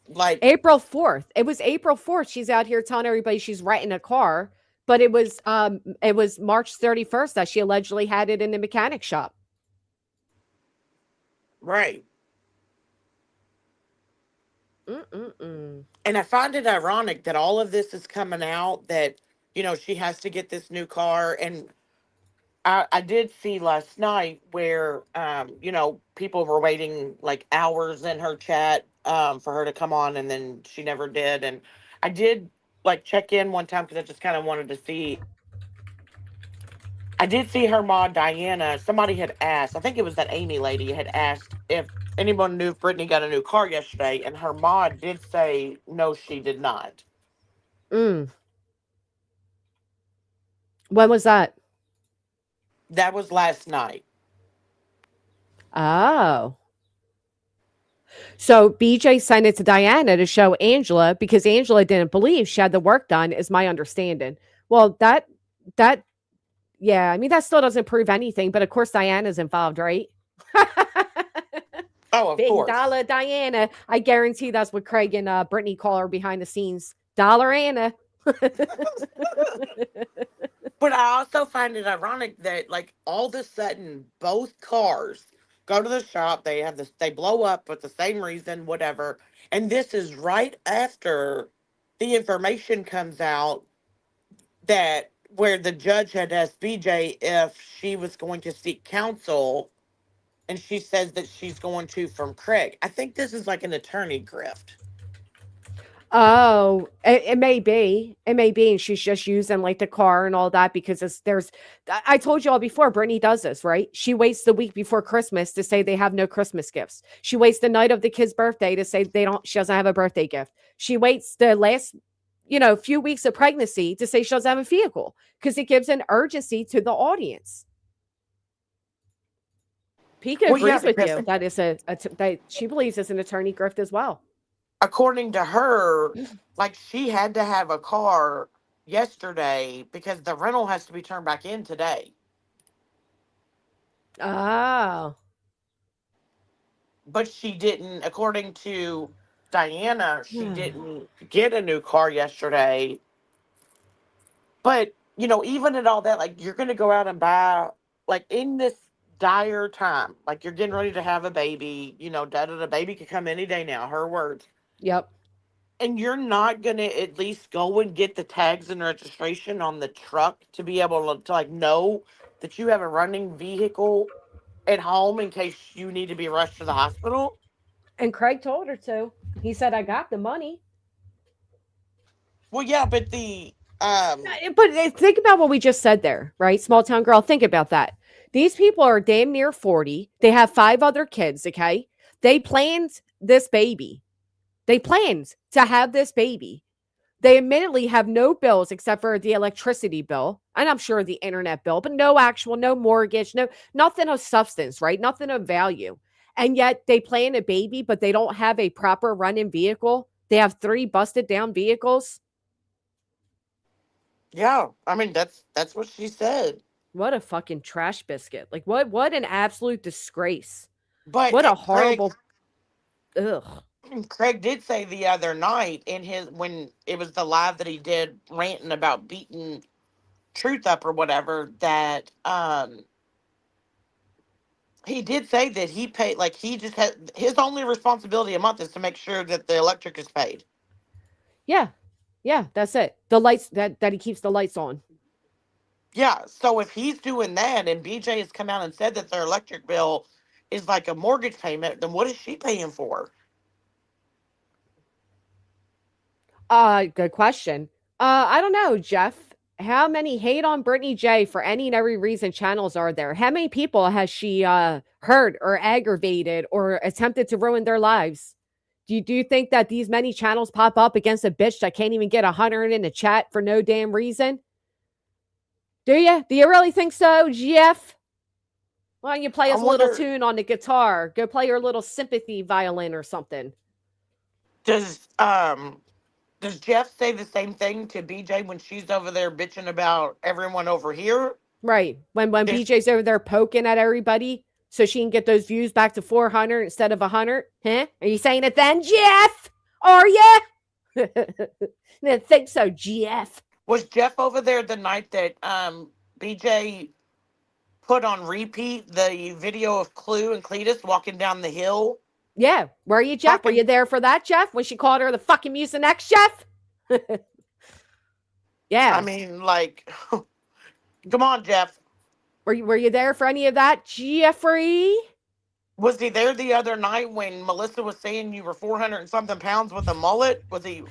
like April 4th. It was April 4th. She's out here telling everybody she's renting a car, but it was March 31st that she allegedly had it in the mechanic shop. right. Mm-mm-mm. And I find it ironic that all of this is coming out that, she has to get this new car. And I did see last night where, people were waiting like hours in her chat for her to come on, and then she never did. And I did like check in one time because I just kind of wanted to see. I did see her mom, Diana. Somebody had asked, I think it was that Amy lady, had asked if anyone knew if Brittany got a new car yesterday. And her mom did say, no, she did not. Mm. When was that? That was last night. Oh. So BJ sent it to Diana to show Angela because Angela didn't believe she had the work done, is my understanding. Well, that yeah, I mean that still doesn't prove anything, but of course Diana's involved, right? Oh, of Big course. dollar Diana. I guarantee that's what Craig and Brittany call her behind the scenes. Dollar Anna. But I also find it ironic that, like, all of a sudden, both cars go to the shop. They have this, they blow up for the same reason, whatever. And this is right after the information comes out that where the judge had asked BJ if she was going to seek counsel, and she says that she's going to from Craig. I think this is like an attorney grift. Oh, it may be. It may be. And she's just using like the car and all that because I told you all before, Brittany does this, right? She waits the week before Christmas to say they have no Christmas gifts. She waits the night of the kid's birthday to say she doesn't have a birthday gift. She waits the last, few weeks of pregnancy to say she doesn't have a vehicle because it gives an urgency to the audience. Pika Well, yeah, agrees with because you. That is that she believes it's an attorney grift as well. according to her, like she had to have a car yesterday because the rental has to be turned back in today. Oh. But she didn't, according to Diana, she didn't get a new car yesterday. But, even in all that, like you're going to go out and buy, like in this dire time, like you're getting ready to have a baby, the baby could come any day now, her words. Yep. And you're not going to at least go and get the tags and registration on the truck to be able to like know that you have a running vehicle at home in case you need to be rushed to the hospital. And Craig told her to. He said, I got the money. Well, yeah, but think about what we just said there, right? Small town girl, think about that. These people are damn near 40. They have 5 other kids, okay? They planned this baby. They planned to have this baby. They admittedly have no bills except for the electricity bill, and I'm sure the internet bill, but no mortgage, nothing of substance, right? Nothing of value. And yet they plan a baby, but they don't have a proper running vehicle. They have 3 busted down vehicles. yeah, I mean that's what she said. What a fucking trash biscuit. Like what an absolute disgrace. But What a horrible ugh. Craig did say the other night in his when it was the live that he did ranting about beating Truth up or whatever that he did say that he paid like he just had his only responsibility a month is to make sure that the electric is paid. Yeah. Yeah, that's it. The lights that he keeps the lights on. Yeah, so if he's doing that and BJ has come out and said that their electric bill is like a mortgage payment, then what is she paying for? Good question. I don't know, Jeff. How many hate on Brittany J for any and every reason channels are there? How many people has she hurt or aggravated or attempted to ruin their lives? Do you think that these many channels pop up against a bitch that can't even get 100 in the chat for no damn reason? Do you? Do you really think so, Jeff? Why don't you play us a little tune on the guitar? Go play your little sympathy violin or something. Does Jeff say the same thing to BJ when she's over there bitching about everyone over here? Right. When BJ's over there poking at everybody so she can get those views back to 400 instead of 100? Huh? Are you saying it then, Jeff? Are ya? Didn't think so, Jeff. Was Jeff over there the night that BJ put on repeat the video of Clue and Cletus walking down the hill? Yeah. Were you, Jeff? Were you there for that, Jeff? When she called her the fucking Mucinex, Jeff? Yeah. I mean, like, come on, Jeff. Were you there for any of that, Jeffrey? Was he there the other night when Melissa was saying you were 400 and something pounds with a mullet? Was he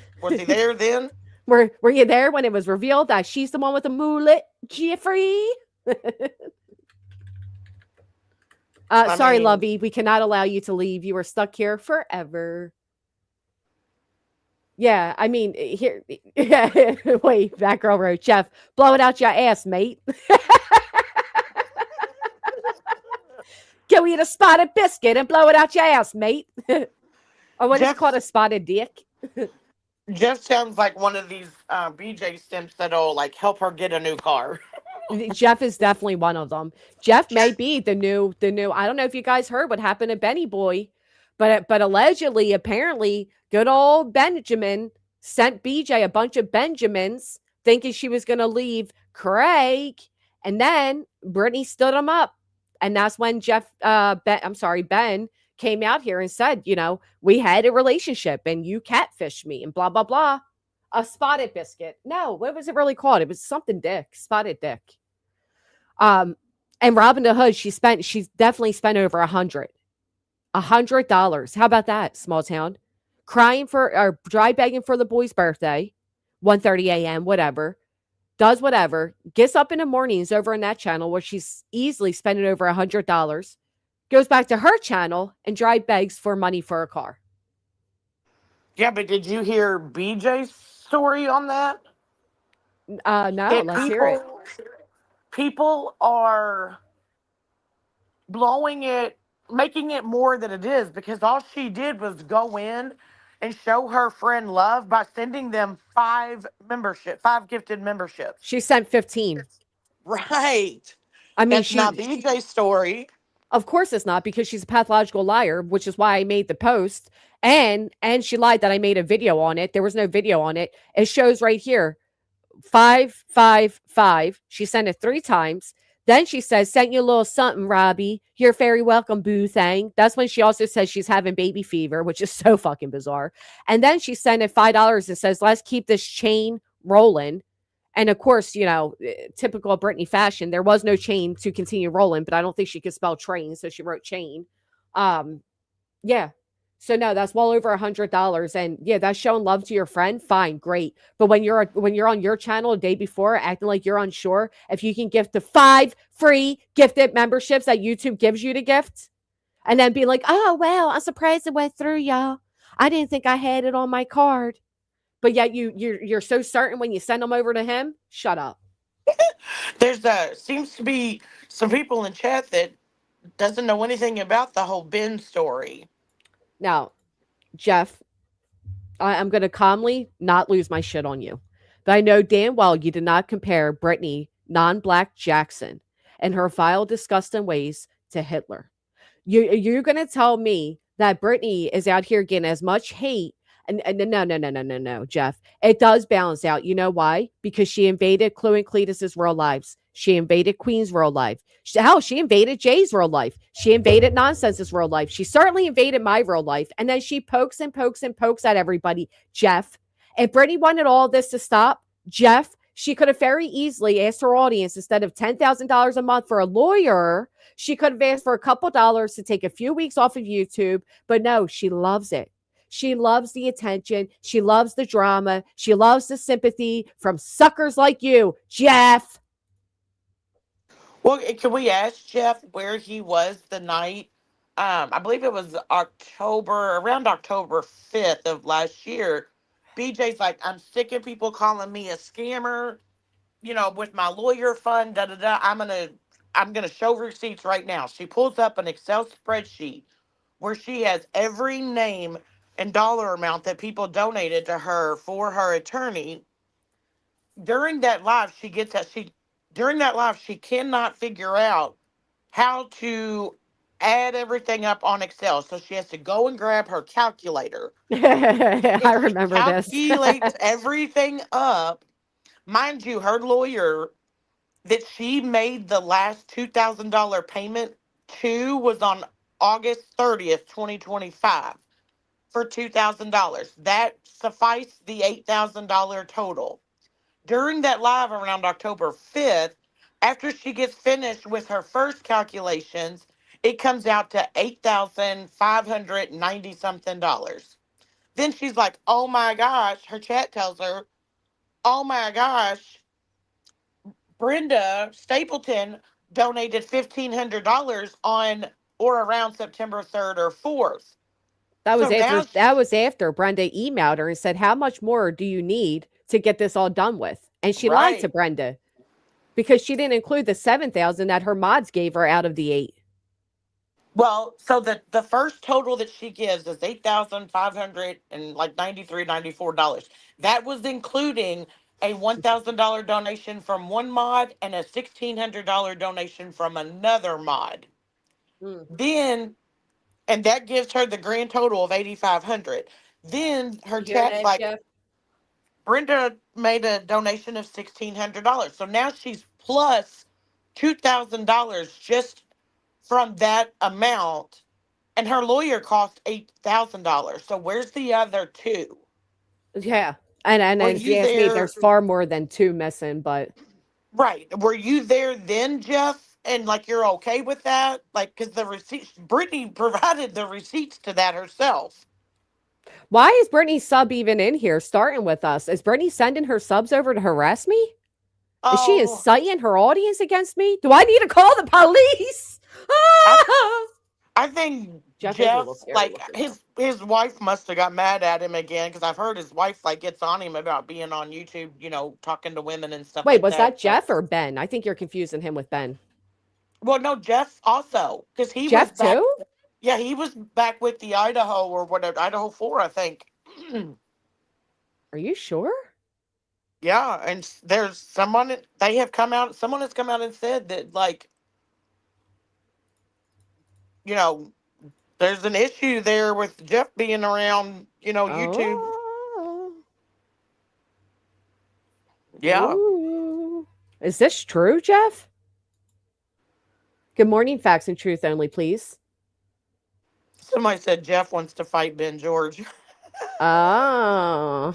there then? Were you there when it was revealed that she's the one with the mullet, Jeffrey? Sorry, Lovey. We cannot allow you to leave. You are stuck here forever. Yeah, I mean, here. Wait, that girl wrote, Jeff, blow it out your ass, mate. Go eat a spotted biscuit and blow it out your ass, mate. Or what is it called, a spotted dick? Jeff sounds like one of these BJ simps that'll like help her get a new car. Jeff is definitely one of them. Jeff may be the new. I don't know if you guys heard what happened to Benny Boy, but allegedly, apparently, good old Benjamin sent BJ a bunch of Benjamins, thinking she was going to leave Craig, and then Brittany stood him up, and that's when Ben came out here and said, we had a relationship, and you catfished me, and blah blah blah. A spotted biscuit. No, what was it really called? It was something dick. Spotted dick. And Robin the Hood, she's definitely spent over $100. $100. How about that, small town? Crying or dry begging for the boy's birthday, 1:30 a.m., whatever. Does whatever. Gets up in the mornings over on that channel where she's easily spending over $100. Goes back to her channel and dry begs for money for a car. Yeah, but did you hear BJ's story on that? No, let's hear it. People are blowing it, making it more than it is, because all she did was go in and show her friend love by sending them 5 gifted memberships. She sent 15. Right. I mean, that's not BJ's story. Of course it's not, because she's a pathological liar, which is why I made the post. And she lied that I made a video on it. There was no video on it. It shows right here. 555. She sent it 3 times. Then she says, sent you a little something, Robbie. You're very welcome, boo thing. That's when she also says she's having baby fever, which is so fucking bizarre. And then she sent it $5 and says, let's keep this chain rolling. And of course, typical Brittany fashion, there was no chain to continue rolling, but I don't think she could spell train, so she wrote chain. Yeah. So no, that's well over $100. And yeah, that's showing love to your friend. Fine, great. But when you're on your channel a day before acting like you're unsure if you can gift the 5 free gifted memberships that YouTube gives you to gift, and then be like, oh well, I'm surprised it went through, y'all. I didn't think I had it on my card. But yet you're so certain when you send them over to him. Shut up. Seems to be some people in chat that doesn't know anything about the whole Ben story. Now, Jeff, I'm going to calmly not lose my shit on you. But I know damn well you did not compare Brittany, non-black Jackson, and her vile, disgusting ways to Hitler. You're going to tell me that Brittany is out here getting as much hate. And no, Jeff. It does balance out. You know why? Because she invaded Chloe and Cletus's real lives. She invaded Queen's real life. She invaded Jay's real life. She invaded Nonsense's real life. She certainly invaded my real life. And then she pokes and pokes and pokes at everybody. Jeff, if Brittany wanted all this to stop, Jeff, she could have very easily asked her audience, instead of $10,000 a month for a lawyer, she could have asked for a couple dollars to take a few weeks off of YouTube. But no, she loves it. She loves the attention. She loves the drama. She loves the sympathy from suckers like you, Jeff. Well, can we ask Jeff where he was the night? I believe it was around October 5th of last year. BJ's like, I'm sick of people calling me a scammer, with my lawyer fund, da da da. I'm gonna show receipts right now. She pulls up an Excel spreadsheet where she has every name and dollar amount that people donated to her for her attorney. During that live, she cannot figure out how to add everything up on Excel. So she has to go and grab her calculator. I remember this. Calculates everything up. Mind you, her lawyer that she made the last $2,000 payment to was on August 30th, 2025 for $2,000. That sufficed the $8,000 total. During that live around October 5th, after she gets finished with her first calculations, it comes out to $8,590 something dollars. Then she's like, oh my gosh, her chat tells her, oh my gosh, Brenda Stapleton donated $1,500 on or around September 3rd or 4th. That was So after now Brenda emailed her and said, how much more do you need to get this all done with? And she lied to Right. Brenda because she didn't include the 7,000 that her mods gave her out of the 8. Well, so the first total that she gives is $8,593.94. That was including a $1,000 donation from one mod and a $1,600 donation from another mod. Then, and that gives her the grand total of $8,500. Then her You hear chat's that, like, Jeff? Brenda made a donation of $1,600. So now she's plus $2,000 just from that amount, and her lawyer cost $8,000. So where's the other two? Yeah. And Were if you you ask me, there? there's far more than 2 missing, but Right. Were you there then, Jeff? And like you're okay with that? Like, because the receipts, Brittany provided the receipts to that herself. why is Brittany's sub even in here starting with us? Is Brittany sending her subs over to harass me? Is she Oh, inciting her audience against me? Do I need to call the police? I think Jeff is a little Jeff, scary like looking, his wife must have got mad at him again because I've heard his wife like gets on him about being on YouTube, talking to women and stuff Wait, like was that. that Jeff or Ben? I think you're confusing him with Ben. Well, no, Jeff also because he was Jeff back. too? Yeah, he was back with the Idaho or whatever, Idaho 4, I think. Are you sure? Yeah, and there's someone someone has come out and said that, like, there's an issue there with Jeff being around, YouTube. Oh. Yeah. Ooh. Is this true, Jeff? Good morning, facts and truth only, please. Somebody said Jeff wants to fight Ben George. Oh.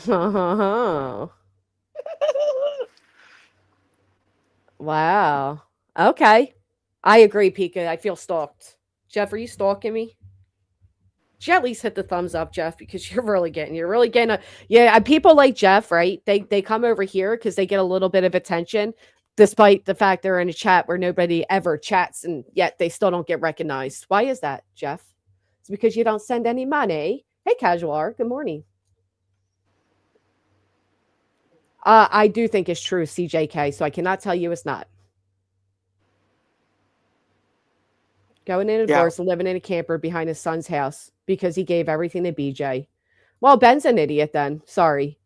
Wow. Okay. I agree, Pika. I feel stalked. Jeff, are you stalking me? Did you at least hit the thumbs up, Jeff? Because you're really getting people like Jeff, right? They come over here because they get a little bit of attention, despite the fact they're in a chat where nobody ever chats, and yet they still don't get recognized. Why is that, Jeff? It's because you don't send any money. Hey, Casual R, good morning. I do think it's true, CJK, so I cannot tell you it's not. Going in a divorce and living in a camper behind his son's house because he gave everything to BJ. Well, Ben's an idiot then. Sorry.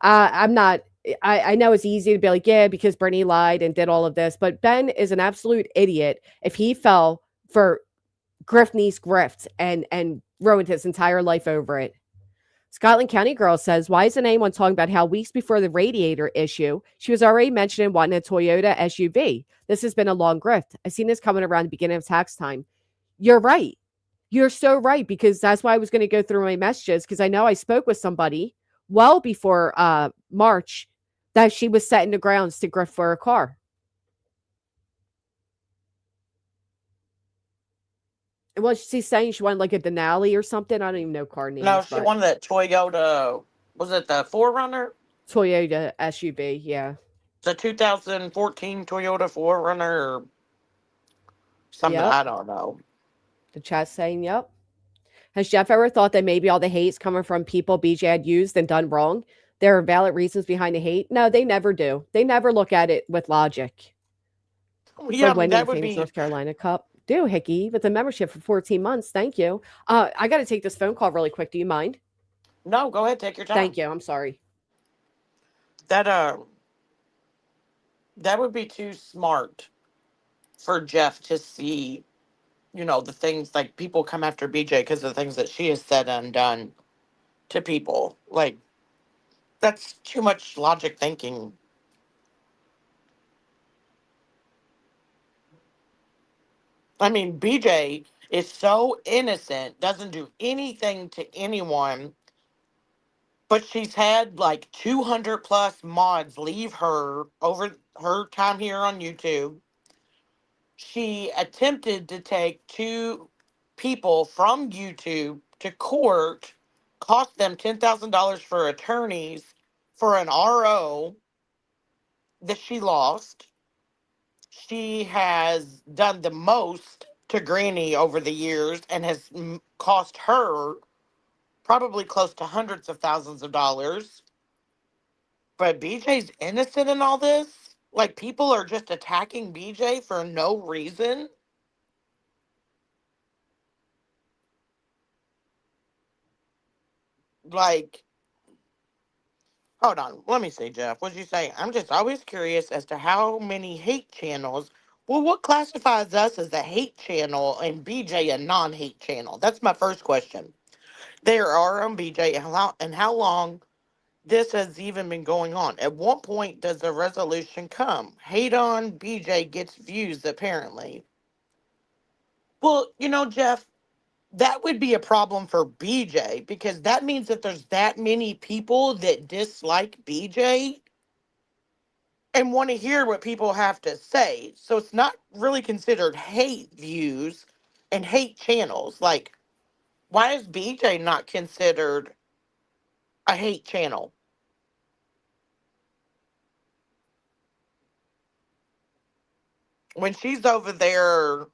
I'm not. I know it's easy to be like, yeah, because Bernie lied and did all of this, but Ben is an absolute idiot if he fell for Griftney's grift and ruined his entire life over it. Scotland County Girl says, why isn't anyone talking about how weeks before the radiator issue, she was already mentioning wanting a Toyota SUV? This has been a long grift. I've seen this coming around the beginning of tax time. You're right. You're so right, because that's why I was going to go through my messages, because I know I spoke with somebody well before March that she was setting the grounds to grift for a car. Well, she's saying she wanted like a Denali or something. I don't even know car No, names, she but wanted that Toyota. Was it the 4Runner? Toyota SUV. Yeah. The 2014 Toyota 4Runner or something. Yep. I don't know. The chat's saying, yep. Has Jeff ever thought that maybe all the hate's coming from people BJ had used and done wrong? There are valid reasons behind the hate. No, they never do. They never look at it with logic. Yeah, For I mean, winning that the would famous be. North Carolina Cup. Do, Hickey, with a membership for 14 months. Thank you. I got to take this phone call really quick. Do you mind? No, go ahead, take your time. Thank you. I'm sorry. That that would be too smart for Jeff to see, the things like people come after BJ because of the things that she has said and done to people. Like, that's too much logic thinking. I mean, BJ is so innocent, doesn't do anything to anyone, but she's had like 200 plus mods leave her over her time here on YouTube. She attempted to take two people from YouTube to court, cost them $10,000 for attorneys for an RO that she lost. She has done the most to Granny over the years and has cost her probably close to hundreds of thousands of dollars. But BJ's innocent in all this? Like, people are just attacking BJ for no reason? Like, hold on. Let me see, Jeff. What'd you say? I'm just always curious as to how many hate channels. Well, what classifies us as a hate channel and BJ a non hate channel? That's my first question. There are on BJ and how long this has even been going on. At what point does a resolution come? Hate on BJ gets views, apparently. Well, Jeff, that would be a problem for BJ because that means that there's that many people that dislike BJ and want to hear what people have to say. So it's not really considered hate views and hate channels. Like, why is BJ not considered a hate channel? When she's over there,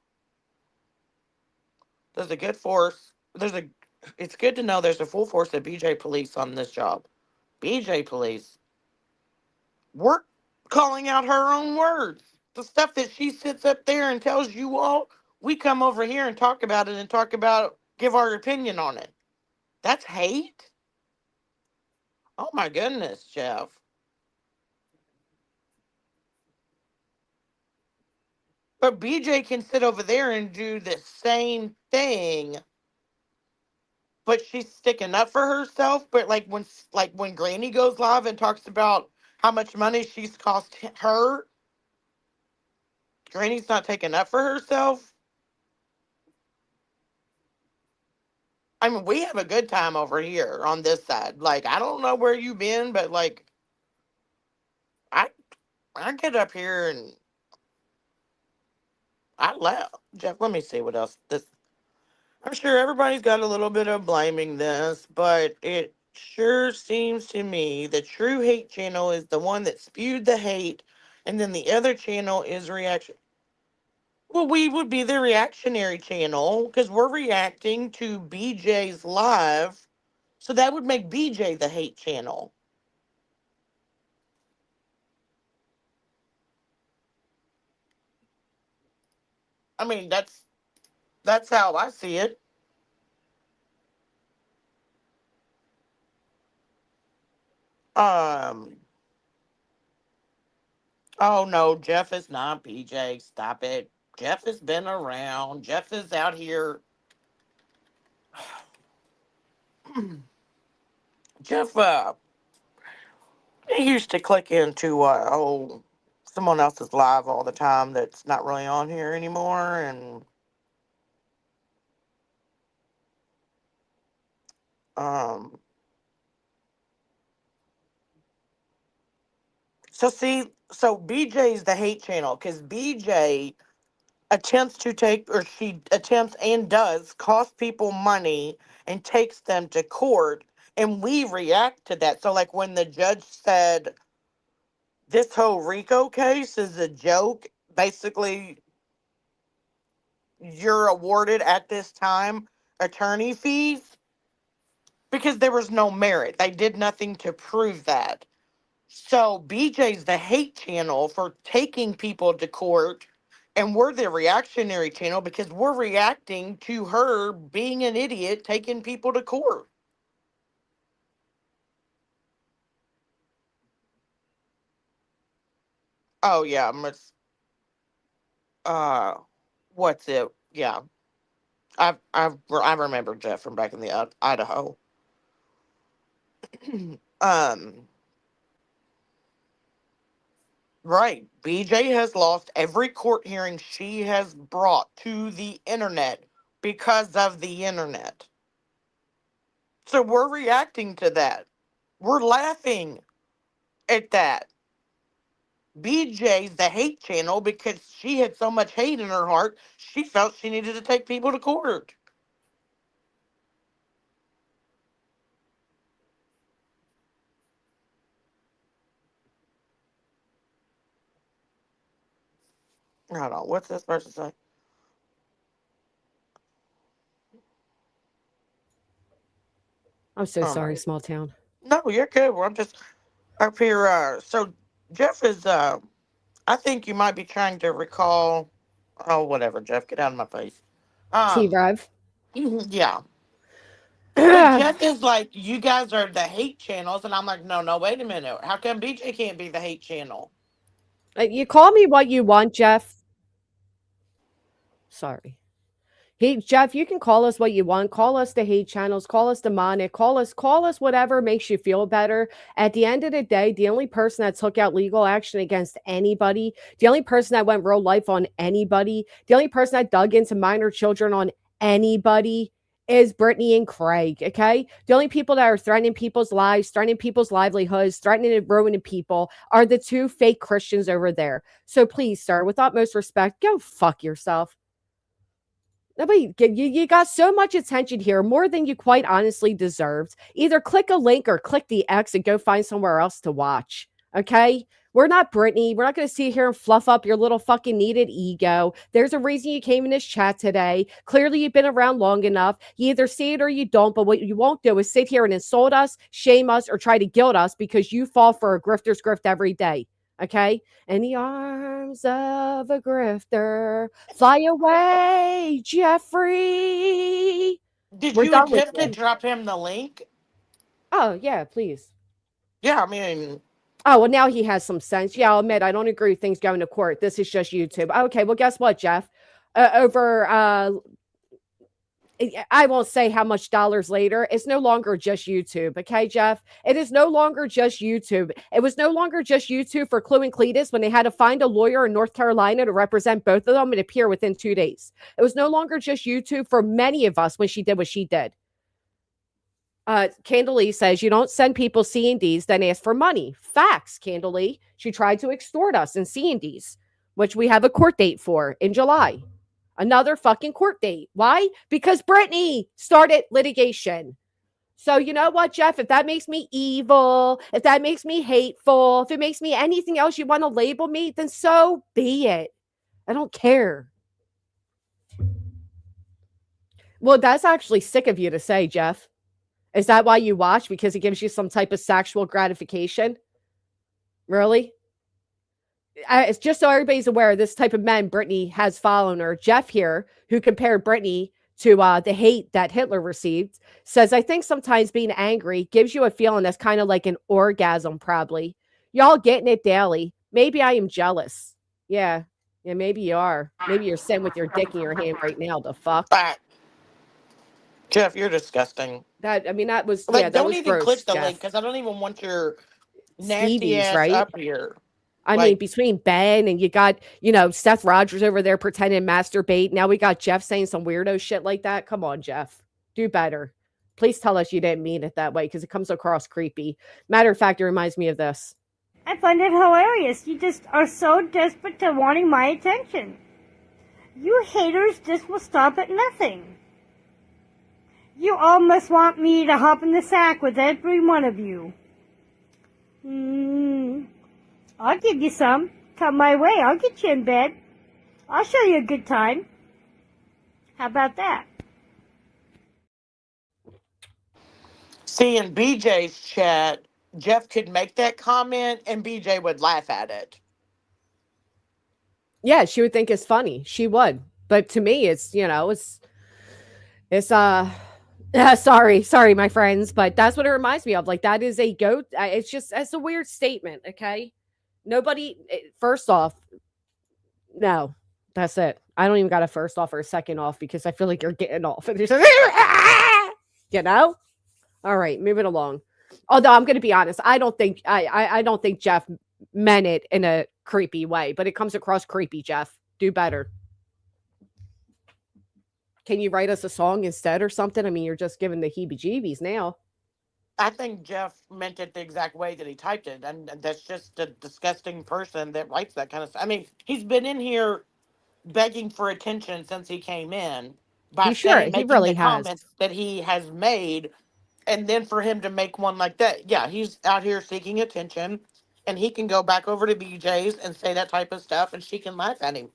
there's a good force. It's good to know there's a full force of BJ police on this job. BJ police, we're calling out her own words. The stuff that she sits up there and tells you all, we come over here and talk about it and give our opinion on it. That's hate? Oh my goodness, Jeff. But BJ can sit over there and do the same thing, but she's sticking up for herself. But like when Granny goes live and talks about how much money she's cost her, Granny's not taking up for herself. I mean, we have a good time over here on this side. Like, I don't know where you've been, but like, I I get up here and I laugh. Jeff, let me see what else this. I'm sure everybody's got a little bit of blaming this, but it sure seems to me the true hate channel is the one that spewed the hate, and then the other channel is reaction. Well, we would be the reactionary channel because we're reacting to BJ's live, so that would make BJ the hate channel. I mean, that's how I see it. Um. Oh no, Jeff is not BJ. Stop it. Jeff has been around. Jeff is out here. Jeff, he used to click into someone else's live all the time that's not really on here anymore, and um. So BJ's the hate channel because BJ attempts to take, or she attempts and does cost people money and takes them to court, and we react to that. So like when the judge said this whole Rico case is a joke, basically you're awarded at this time attorney fees because there was no merit. They did nothing to prove that. So BJ's the hate channel for taking people to court, and we're the reactionary channel because we're reacting to her being an idiot taking people to court. Oh yeah, what's it? Yeah, I remember Jeff from back in the Idaho. um, right. BJ has lost every court hearing she has brought to the internet because of the internet. So we're reacting to that. We're laughing at that. BJ's the hate channel because she had so much hate in her heart, she felt she needed to take people to court. Hold on, what's this person say? I'm so Oh, sorry, no. small town. No, you're good. Well, I'm just up here. So Jeff is, I think you might be trying to recall. Oh, whatever, Jeff, get out of my face. T-Rev. Yeah. So Jeff is like, you guys are the hate channels, and I'm like, no, wait a minute. How come BJ can't be the hate channel? You call me what you want, Jeff. Sorry. Hey, Jeff, you can call us what you want. Call us the hate channels. Call us demonic. Call us whatever makes you feel better. At the end of the day, the only person that took out legal action against anybody, the only person that went real life on anybody, the only person that dug into minor children on anybody is Brittany and Craig, okay? The only people that are threatening people's lives, threatening people's livelihoods, threatening and ruining people are the two fake Christians over there. So please, sir, with utmost respect, go fuck yourself. Nobody, you got so much attention here, more than you quite honestly deserved. Either click a link or click the X and go find somewhere else to watch. Okay? We're not Brittany. We're not going to sit here and fluff up your little fucking needed ego. There's a reason you came in this chat today. Clearly, you've been around long enough. You either see it or you don't, but what you won't do is sit here and insult us, shame us, or try to guilt us because you fall for a grifter's grift every day. Okay? In the arms of a grifter, fly away, Jeffrey. Did We're you done with attempt to you. drop him the link? Oh, yeah, please. Yeah, I mean, Oh, well, now he has some sense. Yeah, I'll admit, I don't agree with things going to court. This is just YouTube. Okay, well, guess what, Jeff? I won't say how much dollars later. It's no longer just YouTube. Okay, Jeff? It is no longer just YouTube. It was no longer just YouTube for Clue and Cletus when they had to find a lawyer in North Carolina to represent both of them and appear within 2 days. It was no longer just YouTube for many of us when she did what she did. Candalee says, you don't send people C&Ds, then ask for money. Facts, Candalee. She tried to extort us in C&Ds, which we have a court date for in July. Another fucking court date. Why? Because Brittany started litigation. So you know what, Jeff? If that makes me evil, if that makes me hateful, if it makes me anything else you want to label me, then so be it. I don't care. Well, that's actually sick of you to say, Jeff. Is that why you watch? Because it gives you some type of sexual gratification? Really? It's just so everybody's aware, this type of men Brittany has following her. Jeff here, who compared Brittany to the hate that Hitler received, says, I think sometimes being angry gives you a feeling that's kind of like an orgasm, probably. Y'all getting it daily. Maybe I am jealous. Yeah, maybe you are. Maybe you're sitting with your dick in your hand right now. The fuck? Jeff, you're disgusting. That was, like, yeah, that don't was even gross, click the Jeff. link because I don't even want your nasty Skeevies, ass right? up here. I mean, between Ben and you got, Seth Rogers over there pretending to masturbate. Now we got Jeff saying some weirdo shit like that. Come on, Jeff. Do better. Please tell us you didn't mean it that way because it comes across creepy. Matter of fact, it reminds me of this. I find it hilarious. You just are so desperate to wanting my attention. You haters just will stop at nothing. You all must want me to hop in the sack with every one of you. I'll give you some. Come my way, I'll get you in bed. I'll show you a good time. How about that? See, in BJ's chat, Jeff could make that comment and BJ would laugh at it. Yeah, she would think it's funny. She would. But to me, it's, sorry, my friends, but that's what it reminds me of. Like, that is a goat. It's a weird statement. Okay. Nobody, first off, no, that's it. I don't even got a first off or a second off because I feel like you're getting off. And you're just, all right, moving along. Although I'm going to be honest, I don't think Jeff meant it in a creepy way, but it comes across creepy. Jeff, do better. Can you write us a song instead or something? I mean, you're just giving the heebie-jeebies now. I think Jeff meant it the exact way that he typed it, and that's just a disgusting person that writes that kind of stuff. I mean, he's been in here begging for attention since he came in by making really the comments that he has made, and then for him to make one like that, yeah, he's out here seeking attention, and he can go back over to BJ's and say that type of stuff, and she can laugh at him.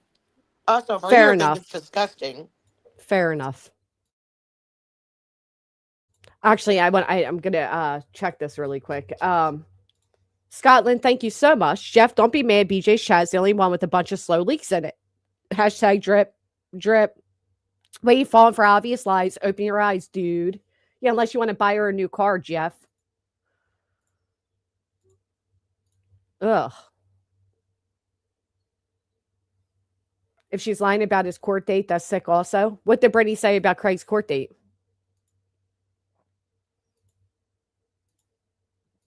Also, for Fair here, I think enough. it's disgusting. Fair enough. Actually, I'm gonna check this really quick. Scotland, thank you so much. Jeff, don't be mad. BJ's chat is the only one with a bunch of slow leaks in it. Hashtag drip, drip. Wait, you falling for obvious lies. Open your eyes, dude. Yeah, unless you want to buy her a new car, Jeff. Ugh. If she's lying about his court date, that's sick also. What did Brittany say about Craig's court date?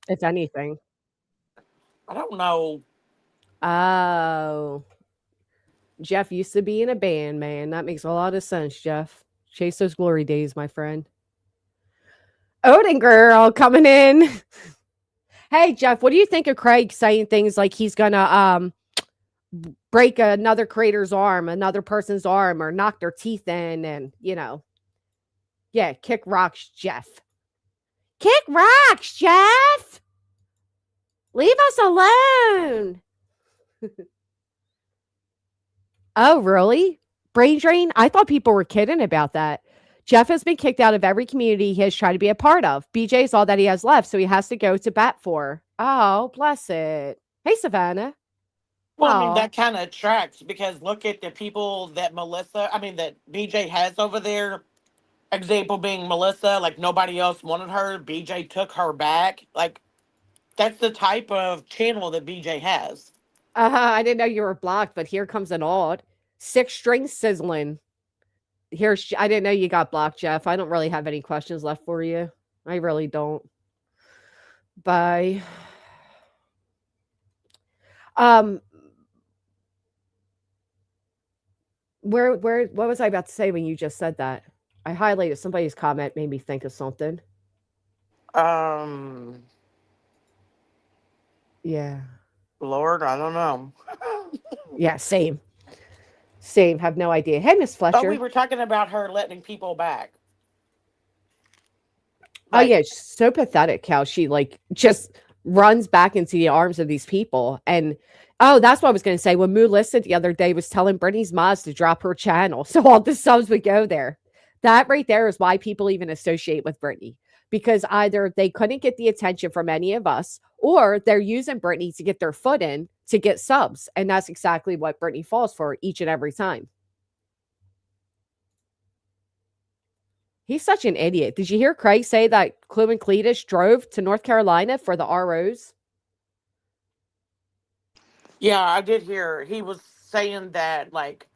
If anything. I don't know. Oh. Jeff used to be in a band, man. That makes a lot of sense, Jeff. Chase those glory days, my friend. Odin girl coming in. Hey, Jeff, what do you think of Craig saying things like he's gonna break another creator's arm, another person's arm, or knock their teeth in, and yeah, kick rocks, Jeff. Kick rocks, Jeff. Leave us alone. Oh, really? Brain drain? I thought people were kidding about that. Jeff has been kicked out of every community he has tried to be a part of. BJ is all that he has left, so he has to go to bat for. Oh, bless it. Hey, Savannah. Well, I mean, that kind of tracks because look at the people that that BJ has over there. Example being Melissa, like nobody else wanted her. BJ took her back. Like, that's the type of channel that BJ has. I didn't know you were blocked, but here comes an odd 6-string sizzling. I didn't know you got blocked, Jeff. I don't really have any questions left for you. I really don't. Bye. What was I about to say when you just said that? I highlighted somebody's comment, made me think of something. Yeah. Lord, I don't know. Yeah, same. Have no idea. Hey, Miss Fletcher. Oh, we were talking about her letting people back. Oh, yeah, it's so pathetic how she just runs back into the arms of these people. And that's what I was going to say. When Melissa the other day was telling Brittany's mods to drop her channel, so all the subs would go there. That right there is why people even associate with Brittany, because either they couldn't get the attention from any of us, or they're using Brittany to get their foot in to get subs. And that's exactly what Brittany falls for each and every time. He's such an idiot. Did you hear Craig say that Clue and Cletus drove to North Carolina for the ROs? Yeah, I did hear. He was saying that, like,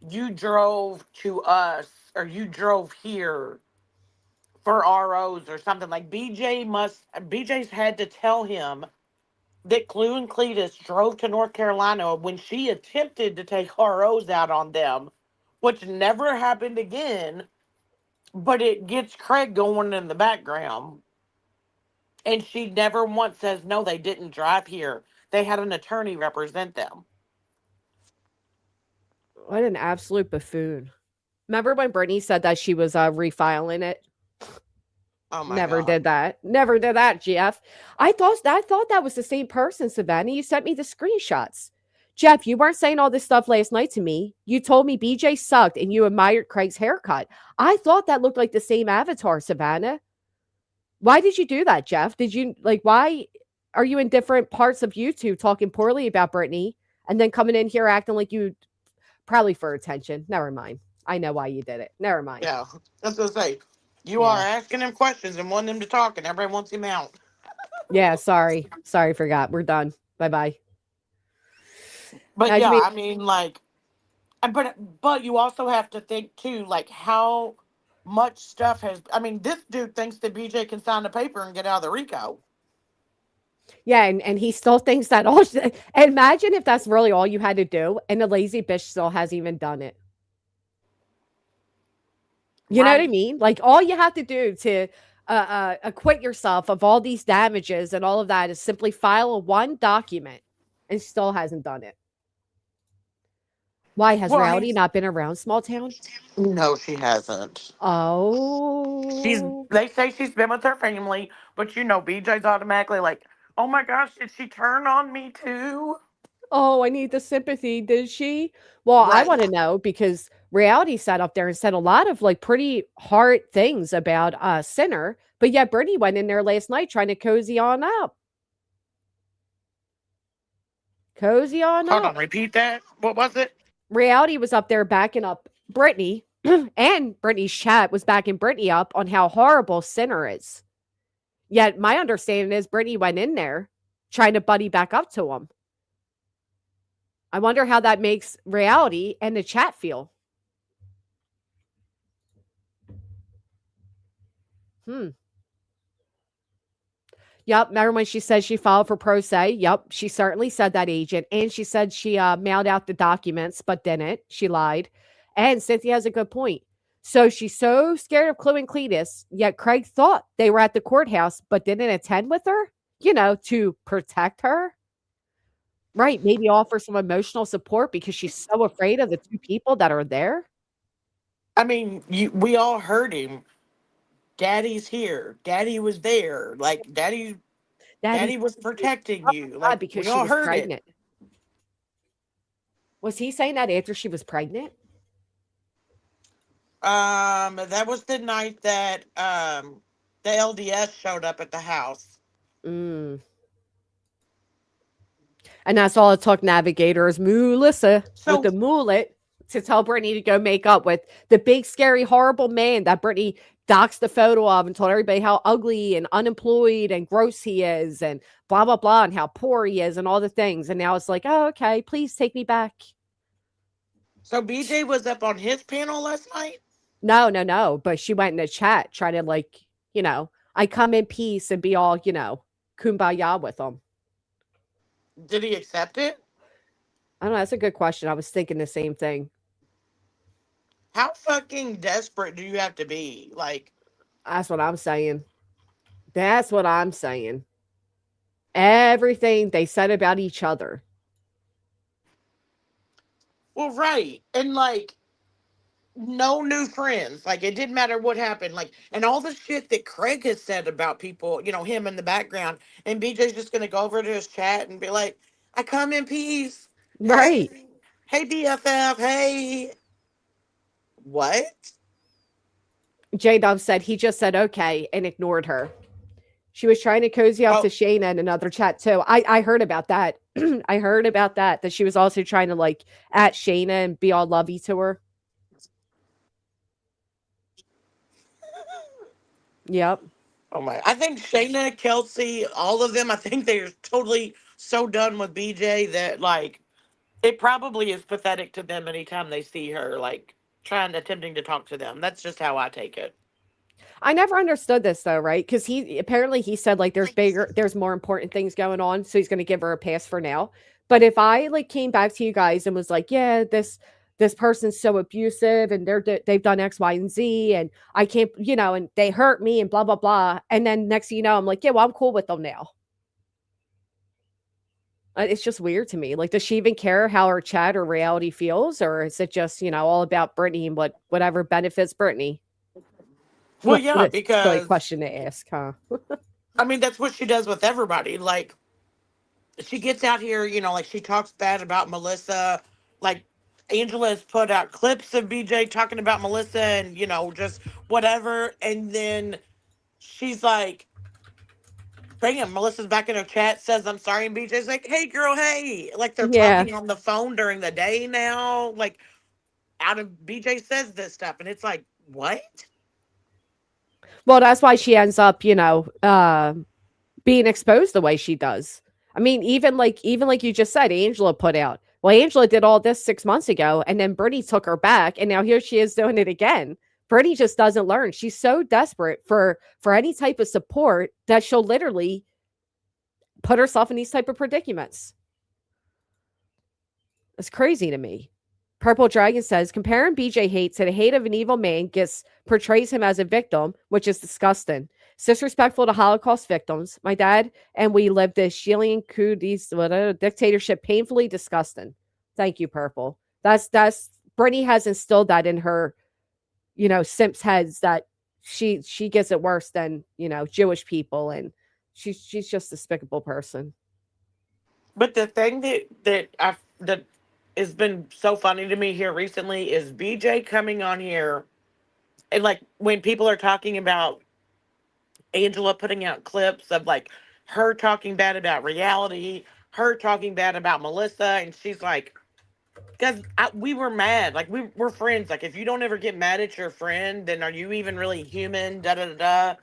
you drove to us, or you drove here for ROs or something. Like, BJ's had to tell him that Clue and Cletus drove to North Carolina when she attempted to take ROs out on them, which never happened again, but it gets Craig going in the background. And she never once says, no, they didn't drive here. They had an attorney represent them. What an absolute buffoon. Remember when Brittany said that she was refiling it? Oh my Never God. did that. Never did that, Jeff. I thought that was the same person, Savannah. You sent me the screenshots. Jeff, you weren't saying all this stuff last night to me. You told me BJ sucked and you admired Craig's haircut. I thought that looked like the same avatar, Savannah. Why did you do that, Jeff? Did you why are you in different parts of YouTube talking poorly about Brittany and then coming in here acting like you probably for attention? Never mind. I know why you did it. Never mind. Yeah, that's what I say. You are asking him questions and wanting him to talk, and everybody wants him out. Yeah, sorry. Sorry, forgot. We're done. Bye-bye. But How'd you yeah, make- I mean, like, but you also have to think too, like how much stuff has. I mean, this dude thinks that BJ can sign the paper and get out of the RICO. Yeah, and he still thinks that all. Imagine if that's really all you had to do, and the lazy bitch still hasn't even done it. You know what I mean? Like all you have to do to acquit yourself of all these damages and all of that is simply file one document, and still hasn't done it. Why has Rowdy not been around small town? No, she hasn't. Oh, They say she's been with her family, but you know, BJ's automatically like, oh my gosh, did she turn on me too? oh, I need the sympathy. Did she? Well, I want to know because Reality sat up there and said a lot of like pretty hard things about Sinner, but yet Brittany went in there last night trying to cozy on up. Cozy on Hold up. on, repeat that. What was it? Reality was up there backing up Brittany, and Brittany's chat was backing Brittany up on how horrible Sinner is. Yet my understanding is Brittany went in there trying to buddy back up to him. I wonder how that makes Reality and the chat feel. Yep. Remember when she said she filed for pro se? Yep. She certainly said that, agent. And she said she mailed out the documents, but didn't. She lied. And Cynthia has a good point. So she's so scared of Chloe and Cletus, yet Craig thought they were at the courthouse, but didn't attend with her, to protect her. Right. Maybe offer some emotional support because she's so afraid of the two people that are there. I mean, we all heard him. Daddy's here. Daddy was there. Like Daddy was protecting you. Like because we she all was heard pregnant. Was he saying that after she was pregnant? That was the night that the LDS showed up at the house. And that's all it took Navigator's Melissa with the mullet to tell Brittany to go make up with the big, scary, horrible man that Brittany doxed the photo of and told everybody how ugly and unemployed and gross he is and blah, blah, blah, and how poor he is and all the things. And now it's like, oh, okay, please take me back. So BJ was up on his panel last night? No. But she went in the chat trying to I come in peace and be all, kumbaya with him. Did he accept it? I don't know. That's a good question. I was thinking the same thing. How fucking desperate do you have to be? Like, that's what I'm saying. Everything they said about each other. Well, right. And like, no new friends. Like, it didn't matter what happened. Like, and all the shit that Craig has said about people, him in the background. And BJ's just going to go over to his chat and be like, I come in peace. Right. Hey, BFF. Hey. What? J-Dub said he just said okay and ignored her. She was trying to cozy up to Shayna in another chat too. I heard about that. I heard about that she was also trying to at Shayna and be all lovey to her. Yep. Oh my! I think Shayna, Kelsey, all of them. I think they're totally so done with BJ that it probably is pathetic to them anytime they see her attempting to talk to them. That's just how I take it. I never understood this though, right? Because he said there's more important things going on, so he's going to give her a pass for now. But if I came back to you guys and was like, yeah, this person's so abusive and they've done X, Y, and Z, and I can't, and they hurt me and blah blah blah, and then next thing you know, I'm like, yeah, well, I'm cool with them now. It's just weird to me. Like, does she even care how her chat or reality feels? Or is it just, all about Brittany and whatever benefits Brittany? Well, yeah, That's a silly because question to ask, huh? I mean that's what she does with everybody. Like she gets out here, like she talks bad about Melissa. Like Angela has put out clips of BJ talking about Melissa and, just whatever. And then she's like, bam, Melissa's back in her chat, says, I'm sorry. And BJ's like, hey, girl, hey. Like they're Yeah. talking on the phone during the day now. Like out of BJ says this stuff. And it's like, what? Well, that's why she ends up, being exposed the way she does. I mean, even like you just said, Angela put out. Well, Angela did all this 6 months ago, and then Brittany took her back, and now here she is doing it again. Brittany just doesn't learn. She's so desperate for any type of support that she'll literally put herself in these type of predicaments. It's crazy to me. Purple Dragon says, comparing BJ hate to the hate of an evil man portrays him as a victim, which is disgusting. It's disrespectful to Holocaust victims. My dad and we lived this Chilean coup dictatorship, painfully disgusting. Thank you, Purple. That's Brittany has instilled that in her, simps heads that she gets it worse than, Jewish people, and she's just a despicable person. But the thing that has been so funny to me here recently is BJ coming on here, and like when people are talking about Angela putting out clips of like her talking bad about reality, her talking bad about Melissa, and she's like, because we were mad, like we're friends. Like if you don't ever get mad at your friend, then are you even really human? Da da da da.